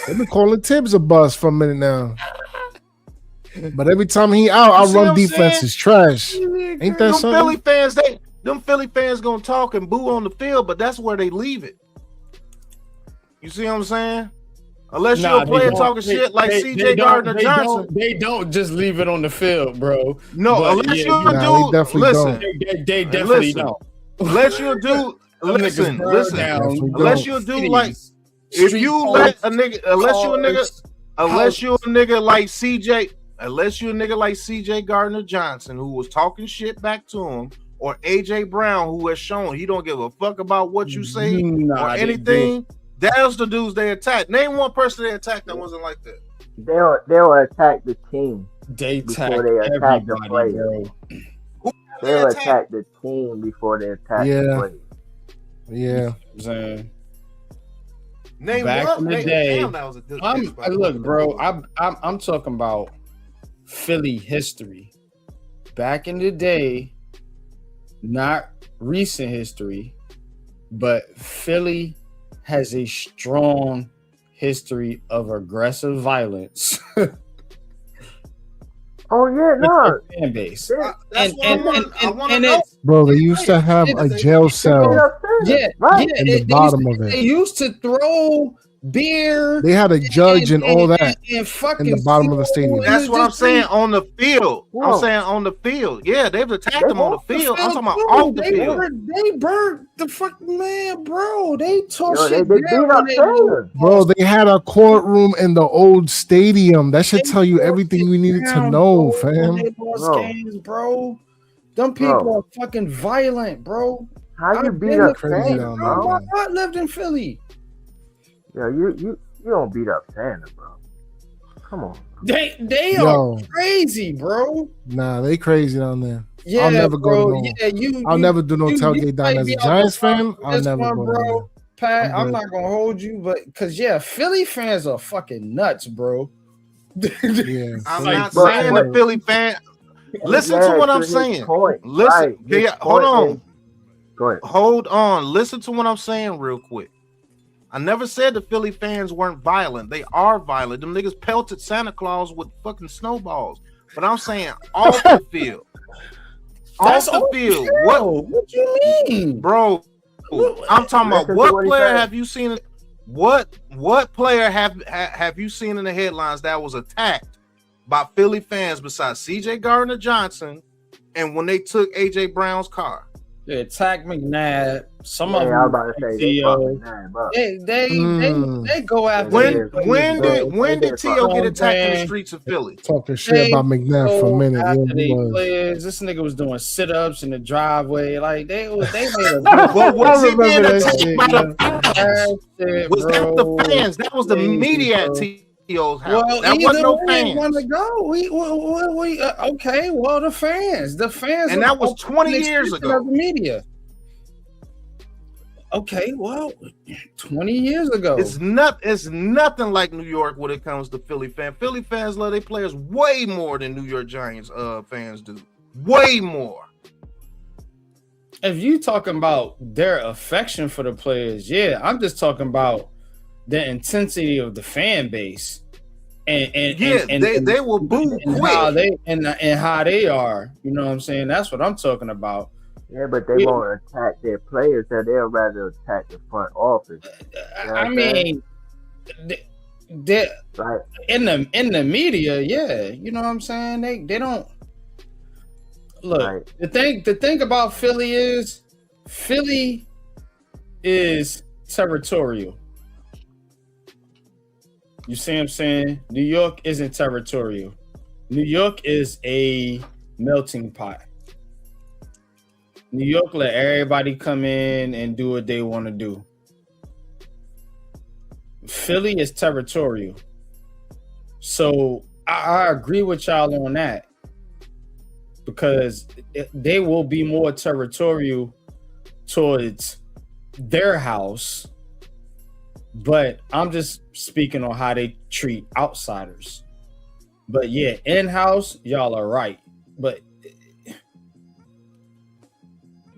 They've been calling Tibbs a bust for a minute now. But every time he out, our see what run I'm defense saying? is trash. Ain't that Them something? Philly fans gonna talk and boo on the field, but that's where they leave it. You see what I'm saying? Unless you're a player talking shit like C.J. Gardner Johnson. They don't just leave it on the field, bro. No, But unless yeah, you're a Nah, dude. they definitely Listen, They definitely listen. don't. unless you're a dude. Listen. Definitely Unless don't. you're a dude like if you let a nigga, unless you're a nigga like CJ, unless you're a nigga like CJ Gardner Johnson who was talking shit back to him, or AJ Brown who has shown he don't give a fuck about what you say or anything. That's the dudes they attack. Name one person they attacked that wasn't like that. they'll attack the team They attack before they attack the everybody, player. bro. They'll attack the team before they attack the player. Yeah. Saying. Name Back one. in the day, Damn, that was a good look, bro. I'm talking about Philly history. Back in the day, not recent history, but Philly has a strong history of aggressive violence. Oh yeah, no. Fan base. That's what I want to know. Bro, they used to have a jail cell Right. in the bottom of They it. used to throw beer. They had a judge and all that and fucking in the bottom of the stadium. That's what I'm saying on the field. Whoa. I'm saying on the field. Yeah, they've attacked them on the field. I'm talking about too. off the They field. burnt the fucking man, bro. They tore Yo, they shit beat down. up when they- Taylor. Bro, they had a courtroom in the old stadium. That should tell you everything you needed to down, know, bro, when fam. They lost Bro. games, bro. Them people are fucking violent, bro. How you I've beat been up to crazy Taylor, down bro? there, man. I lived in Philly. Yeah, you don't beat up Santa, bro. Come on. They are crazy, bro. Nah, they crazy down there. Yeah, I'll never bro. go to no. Yeah, I'll never do no tailgate down as a Giants fan. I'll never go bro. down there. Pat, I'm not gonna hold you, but because Philly fans are fucking nuts, bro. Yeah, I'm not saying the Philly fan. Listen to what I'm saying. Listen, hold on. Go ahead. Hold on. Listen to what I'm saying real quick. I never said the Philly fans weren't violent. They are violent. Them niggas pelted Santa Claus with fucking snowballs. But I'm saying off the field. Off the field. What you mean? Bro, I'm talking about what player have you seen? What player have you seen in the headlines that was attacked by Philly fans besides CJ Gardner-Johnson and when they took AJ Brown's car? They attack McNabb. Some of them. I was about to say they go after. When did T.O. get attacked in the streets of Philly? Talking shit about McNabb for a minute. Players. This nigga was doing sit-ups in the driveway. Like they made a. Well, was he being attacked by the fans? Was that the fans? That was the media at T.O.'s house. Well, that wasn't no fans. Want to go? Okay. Well, the fans, and that was 20 years ago. The media. Okay, well, 20 years ago. It's nothing like New York when it comes to Philly fans. Philly fans love their players way more than New York Giants fans do. Way more. If you talking about their affection for the players, yeah, I'm just talking about the intensity of the fan base. And they will boo quick. How they are. You know what I'm saying? That's what I'm talking about. Yeah, but they won't attack their players. They'll rather attack the front office. You know I mean, they right. in the media, yeah. You know what I'm saying? They don't look. Right. The thing about Philly is territorial. You see what I'm saying? New York isn't territorial. New York is a melting pot. New York let everybody come in and do what they want to do. Philly is territorial. So I agree with y'all on that because they will be more territorial towards their house. But I'm just speaking on how they treat outsiders. But yeah, in-house, y'all are right. But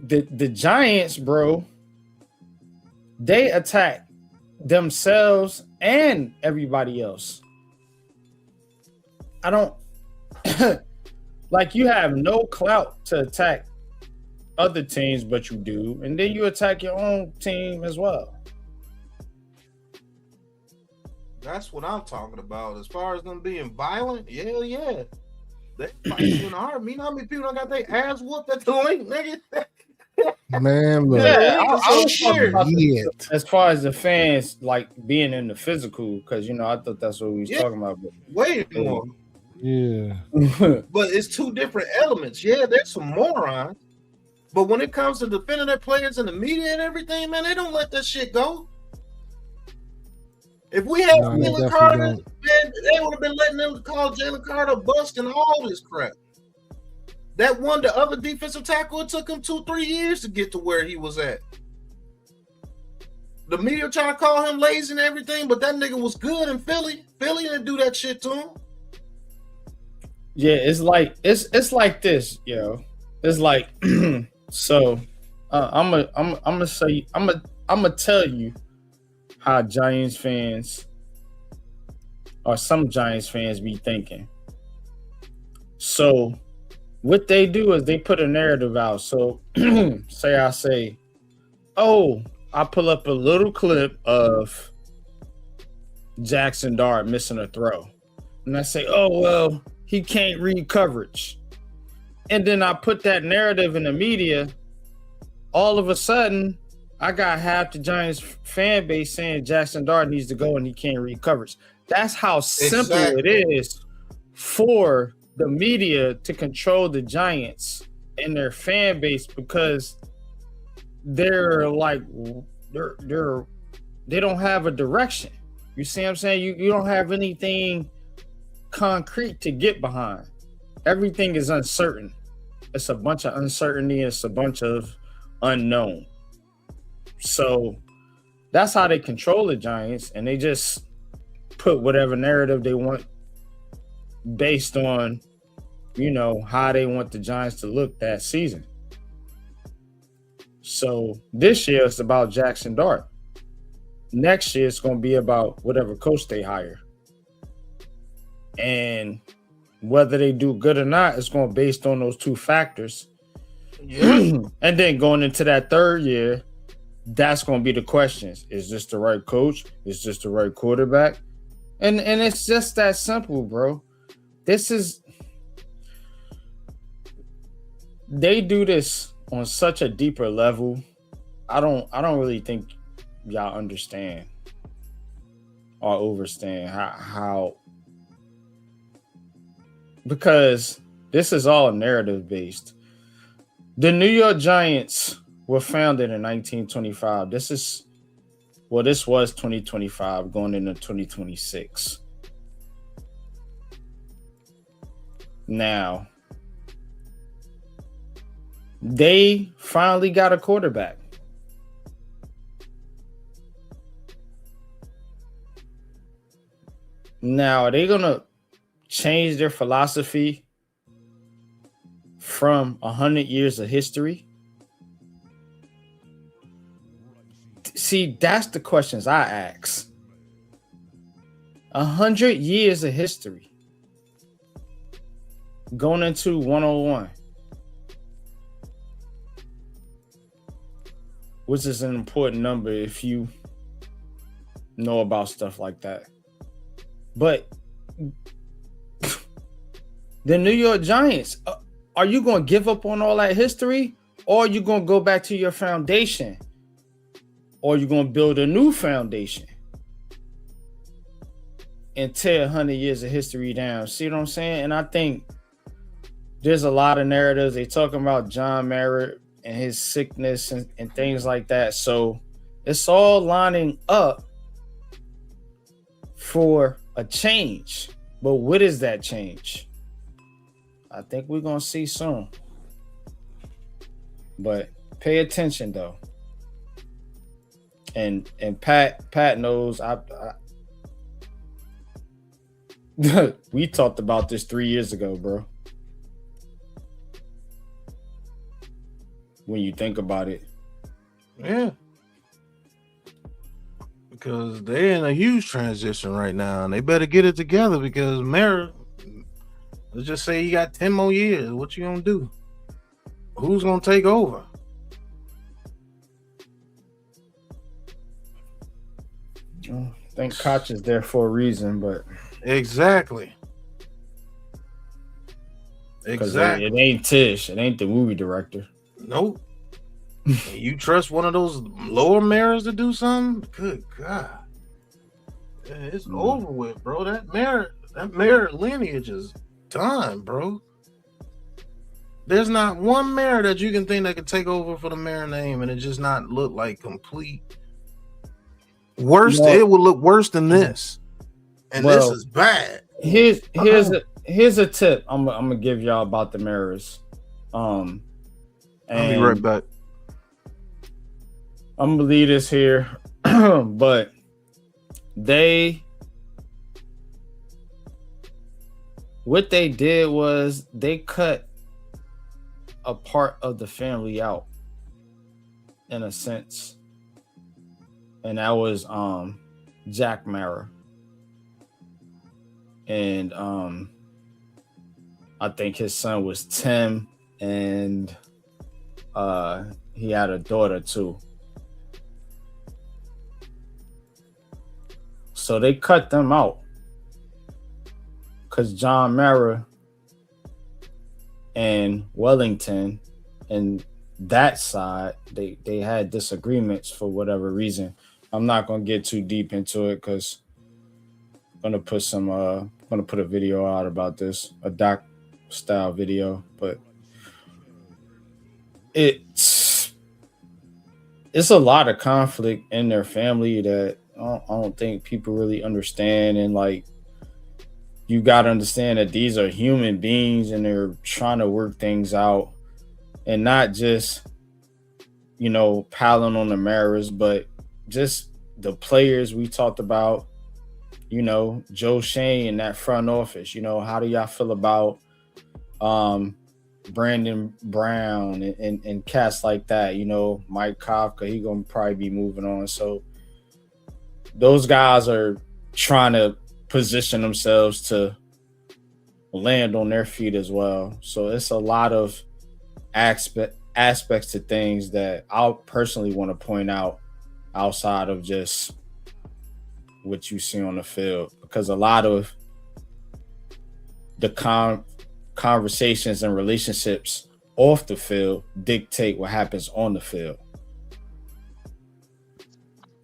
the Giants, bro, they attack themselves and everybody else. I don't like you have no clout to attack other teams, but you do, and then you attack your own team as well. That's what I'm talking about. As far as them being violent, yeah. They fight you in the heart. You know how many people don't got their ass whooped at the link, nigga? Man, look. Yeah, I was talking about as far as the fans like being in the physical, because I thought that's what we was talking about. But way more. Yeah. But it's two different elements. Yeah, there's some morons. But when it comes to defending their players in the media and everything, man, they don't let that shit go. If we had Jalen Carter, man, they would have been letting them call Jalen Carter bust and all this crap. That one, the other defensive tackle, it took him 2-3 years to get to where he was at. The media trying to call him lazy and everything, but that nigga was good in Philly. Philly didn't do that shit to him. Yeah, it's like this, yo. It's like so. I'm gonna tell you how Giants fans or some Giants fans be thinking. So what they do is they put a narrative out. So I say, oh, I pull up a little clip of Jackson Dart missing a throw. And I say, oh, well, he can't read coverage. And then I put that narrative in the media. All of a sudden, I got half the Giants fan base saying Jackson Dart needs to go and he can't read coverage. That's how simple it is for the media to control the Giants and their fan base because they're like they don't have a direction. You see what I'm saying? You don't have anything concrete to get behind. Everything is uncertain. It's a bunch of uncertainty. It's a bunch of unknown. So that's how they control the Giants, and they just put whatever narrative they want based on, how they want the Giants to look that season. So this year it's about Jackson Dart. Next year it's going to be about whatever coach they hire. And whether they do good or not, it's going to be based on those two factors. Yeah. And then going into that third year, that's going to be the questions. Is this the right coach? Is this the right quarterback? And it's just that simple, bro. They do this on such a deeper level. I don't really think y'all understand or understand how because this is all narrative based. The New York Giants were founded in 1925. This was 2025 going into 2026. Now, they finally got a quarterback. Now, are they going to change their philosophy from 100 years of history? See, that's the questions I ask. 100 years of history. Going into 101. Which is an important number if you know about stuff like that. But the New York Giants, are you going to give up on all that history? Or are you going to go back to your foundation? Or are you going to build a new foundation and tear 100 years of history down? See what I'm saying? And I think there's a lot of narratives. They talking about John Merritt and his sickness and things like that. So it's all lining up for a change. But what is that change? I think we're going to see soon. But pay attention, though. And Pat knows we talked about this 3 years ago, bro. When you think about it. Yeah. Because they're in a huge transition right now, and they better get it together because Merritt, let's just say you got 10 more years. What you gonna do? Who's gonna take over? I think Koch is there for a reason, but exactly. It ain't Tish. It ain't the movie director. Nope. You trust one of those lower mayors to do something? Good God. It's over with, bro. That mayor lineage is done, bro. There's not one mayor that you can think that could take over for the mayor name and it just not look like complete worse. No. It would look worse than this. And this is bad. Here's a tip I'm gonna give y'all about the mayors. I'll be right back. I'm gonna leave this here, but what they did was they cut a part of the family out, in a sense, and that was Jack Mara, and I think his son was Tim, and he had a daughter too. So they cut them out because John Mara and Wellington and that side, they had disagreements for whatever reason. I'm not gonna get too deep into it because I'm gonna put a video out about this, a doc style video, but it's a lot of conflict in their family that I don't think people really understand. And like, you got to understand that these are human beings and they're trying to work things out and not just, piling on the mirrors, but just the players we talked about, Joe Shane in that front office. How do y'all feel about Brandon Brown and cats like that? Mike Kafka, he gonna probably be moving on. So those guys are trying to position themselves to land on their feet as well. So it's a lot of aspects to things that I personally want to point out outside of just what you see on the field, because a lot of the conversations and relationships off the field dictate what happens on the field.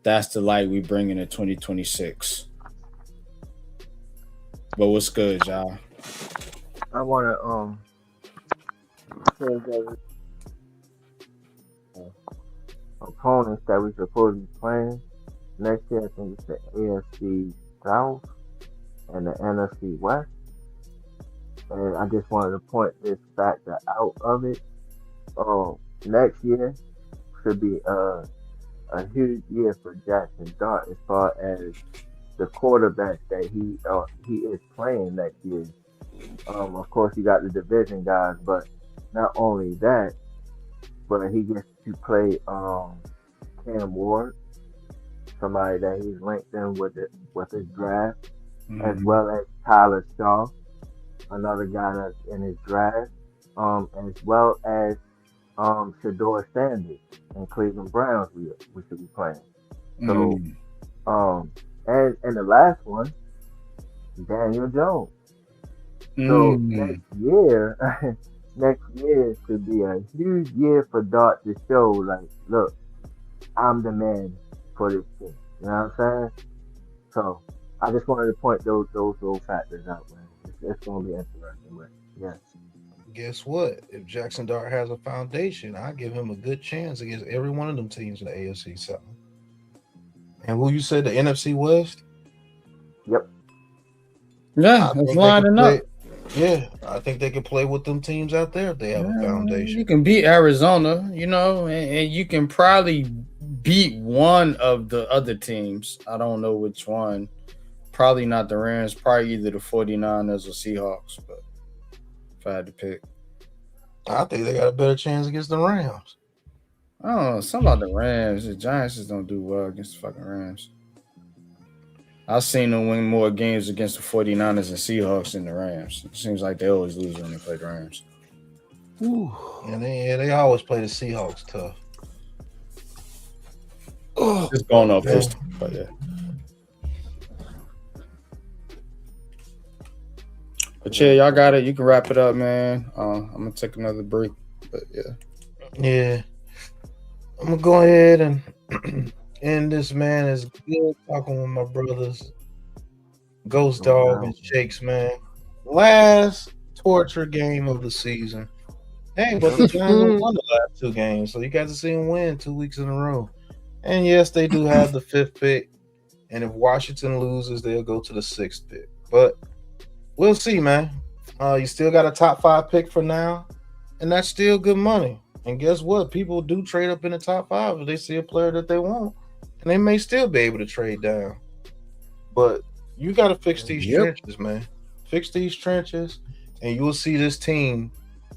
That's the light we bring in 2026. But what's good, y'all? I want to say that opponents that we supposed to be playing next year. I think it's the AFC South and the NFC West. And I just wanted to point this factor out of it. Next year should be a huge year for Jackson Dart as far as the quarterback that he is playing next year. Of course, you got the division guys, but not only that, but he gets to play Cam Ward, somebody that he's linked in with his draft, as well as Tyler Shaw, another guy that's in his draft, as well as Shador Sanders and Cleveland Browns we should be playing. So, and the last one, Daniel Jones. So next year could be a huge year for Dart to show, like, look, I'm the man for this team. You know what I'm saying? So I just wanted to point those factors out, man. It's going to be interesting, but yeah. Guess what? If Jackson Dart has a foundation, I give him a good chance against every one of them teams in the AFC South. And who you said, the NFC West? Yep. Yeah, it's lining up. Yeah, I think they can play with them teams out there if they have a foundation. You can beat Arizona, and you can probably beat one of the other teams. I don't know which one. Probably not the Rams. Probably either the 49ers or Seahawks. But if I had to pick, I think they got a better chance against the Rams. I don't know. Something about the Rams. The Giants just don't do well against the fucking Rams. I've seen them win more games against the 49ers and Seahawks than the Rams. It seems like they always lose when they play the Rams. Ooh. And they always play the Seahawks tough. Just going off history, but yeah. But yeah, y'all got it. You can wrap it up, man. I'm gonna take another break, but yeah. Yeah. I'm gonna go ahead and end this, man. It's good talking with my brothers. Ghost Dog and Shakes, man. Last torture game of the season. Hey, but the Giants won the last two games, so you got to see them win 2 weeks in a row. And yes, they do have the 5th pick. And if Washington loses, they'll go to the 6th pick. But we'll see, man. You still got a top 5 pick for now, and that's still good money. And guess what? People do trade up in the top 5 if they see a player that they want, and they may still be able to trade down. But you got to fix these trenches, man. Fix these trenches, and you'll see this team,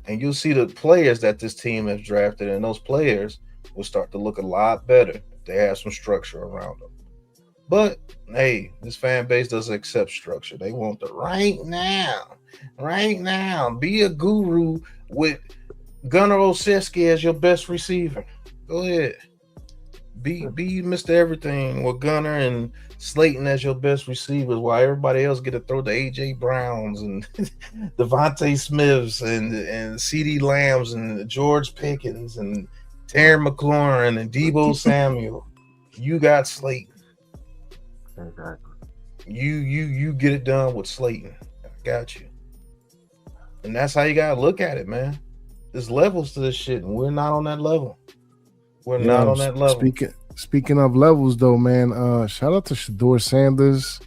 and you'll see the players that this team has drafted, and those players will start to look a lot better if they have some structure around them. But, hey, this fan base doesn't accept structure. They want the right now. Be a guru with Gunnar Olszewski as your best receiver. Go ahead. Be Mr. Everything with Gunnar and Slayton as your best receivers while everybody else get to throw the A.J. Browns and Devontae Smiths and C.D. Lambs and George Pickens and Terry McLaurin and Deebo Samuel. You got Slayton. Exactly. You get it done with Slayton. I got you. And that's how you gotta look at it, man. There's levels to this shit, and we're not on that level. We're not on that level. Speaking of levels, though, man, shout out to Shador Sanders.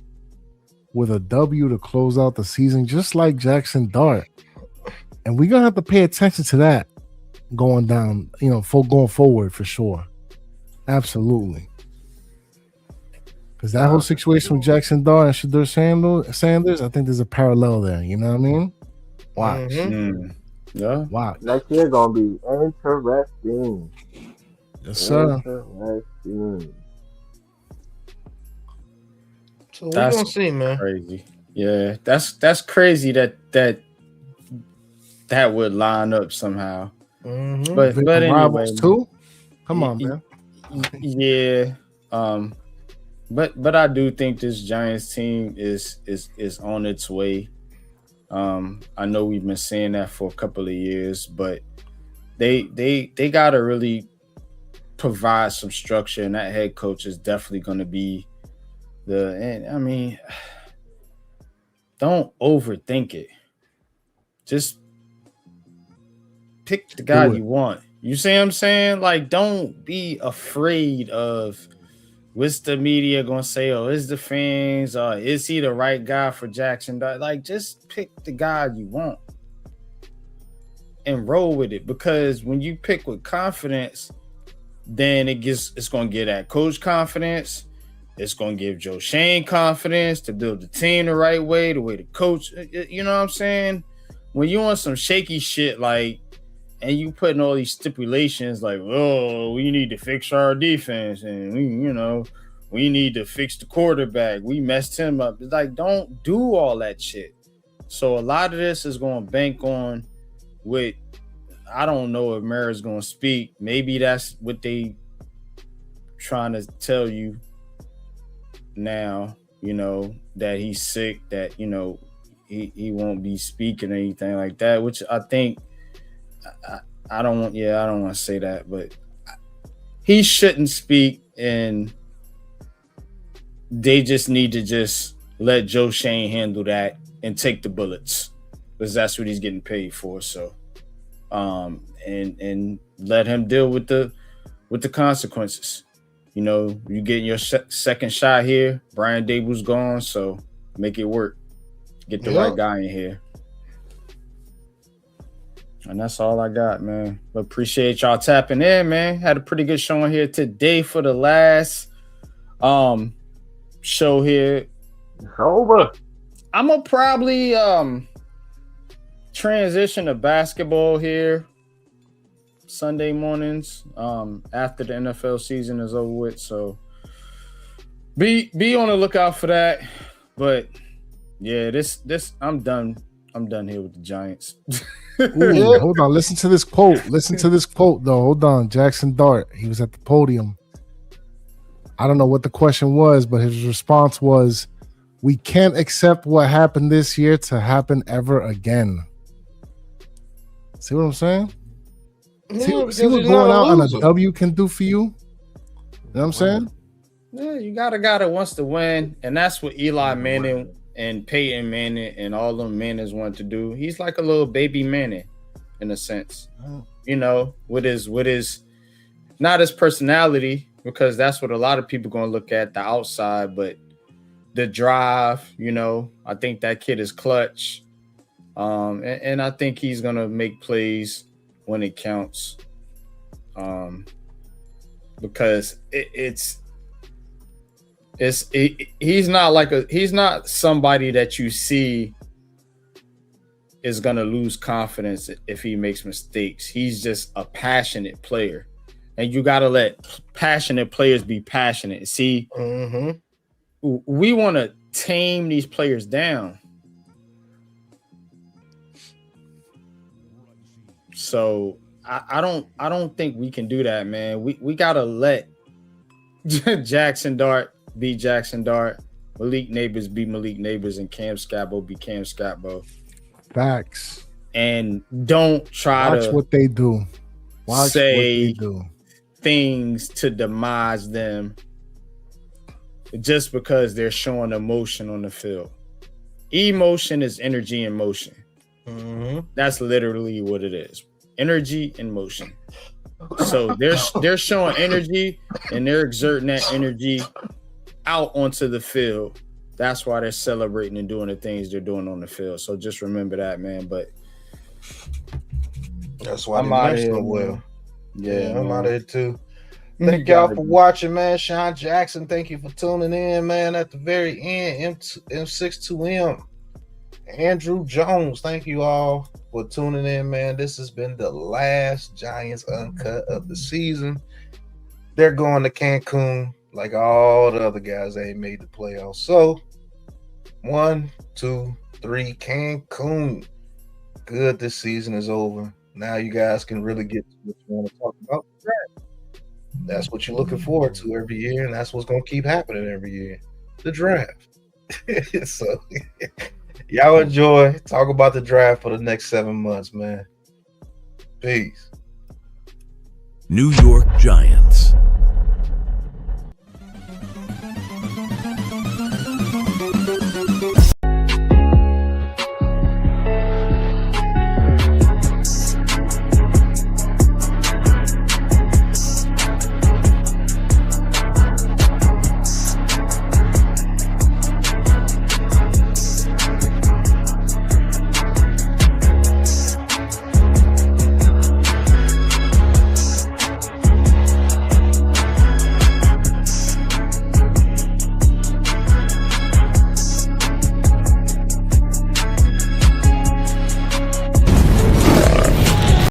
with a W to close out the season, just like Jackson Dart. And we're gonna have to pay attention to that going down, going forward for sure. Absolutely. Because that whole situation with Jackson Dart and Shedeur Sanders, I think there's a parallel there. You know what I mean? Watch. Yeah. Watch. Next year gonna be interesting. Yes, sir. Interesting. So we're gonna see, man. Crazy. Yeah, that's crazy that would line up somehow. But anyway, Rivals too. Come on, man. Yeah. But I do think this Giants team is on its way. I know we've been saying that for a couple of years, but they gotta really provide some structure, and that head coach is definitely gonna be don't overthink it. Just pick the guy you want. You see what I'm saying? Like, don't be afraid of what's the media gonna say, or is the fans, or is he the right guy for Jackson? Like, just pick the guy you want and roll with it. Because when you pick with confidence, then it's gonna get that coach confidence. It's gonna give Joe Shane confidence to build the team the right way, the way the coach. You know what I'm saying? When you on some shaky shit, like, and you putting all these stipulations, like, oh, we need to fix our defense, and we need to fix the quarterback. We messed him up. It's like, don't do all that shit. So a lot of this is going to bank on with, I don't know if Mara's going to speak. Maybe that's what they trying to tell you now, that he's sick, that, he won't be speaking or anything like that, which I think, I don't want to say that, but he shouldn't speak, and they just need to just let Joe Shane handle that and take the bullets, because that's what he's getting paid for. So, and let him deal with the consequences. You getting your second shot here. Brian Dable's gone, so make it work. Get the right guy in here. And that's all I got, man. But appreciate y'all tapping in, man. Had a pretty good showing here today for the last show here. It's over. I'm gonna probably transition to basketball here Sunday mornings after the NFL season is over with. So be on the lookout for that. But yeah, this I'm done here with the Giants. Ooh, hold on. Listen to this quote, though. Hold on. Jackson Dart. He was at the podium. I don't know what the question was, but his response was, "We can't accept what happened this year to happen ever again." See what I'm saying? See what going out on a W can do for you? You know what I'm saying? Yeah, you got a guy that wants to win, and that's what Eli Manning and Peyton Manning and all them Mannings want to do. He's like a little baby Manning in a sense, with his not his personality, because that's what a lot of people going to look at the outside, but the drive, I think that kid is clutch. And I think he's going to make plays when it counts. Because he's not somebody that you see is going to lose confidence if he makes mistakes. He's just a passionate player, and you got to let passionate players be passionate. See, we want to tame these players down. So I don't think we can do that, man. We got to let Jackson Dart be Jackson Dart, Malik Neighbors be Malik Neighbors, and Cam Scabo be Cam Scabo. Facts. And don't try Watch what they do. Say things to demise them just because they're showing emotion on the field. Emotion is energy in motion. That's literally what it is. Energy in motion. So they're showing energy, and they're exerting that energy out onto the field. That's why they're celebrating and doing the things they're doing on the field. So just remember that, man. But that's why I'm they out of mixed here, so well. Yeah, I'm out of here too. You Thank y'all gotta for be. watching, man. Sean Jackson, thank you for tuning in, man. At the very end, M62M. Andrew Jones, thank you all for tuning in, man. This has been the last Giants Uncut of the season. They're going to Cancun like all the other guys. They ain't made the playoffs. So 1, 2, 3, Cancun. Good, this season is over. Now you guys can really get to what you want to talk about. That's what you're looking forward to every year, and that's what's going to keep happening every year. The draft. So y'all enjoy. Talk about the draft for the next 7 months, man. Peace. New York Giants.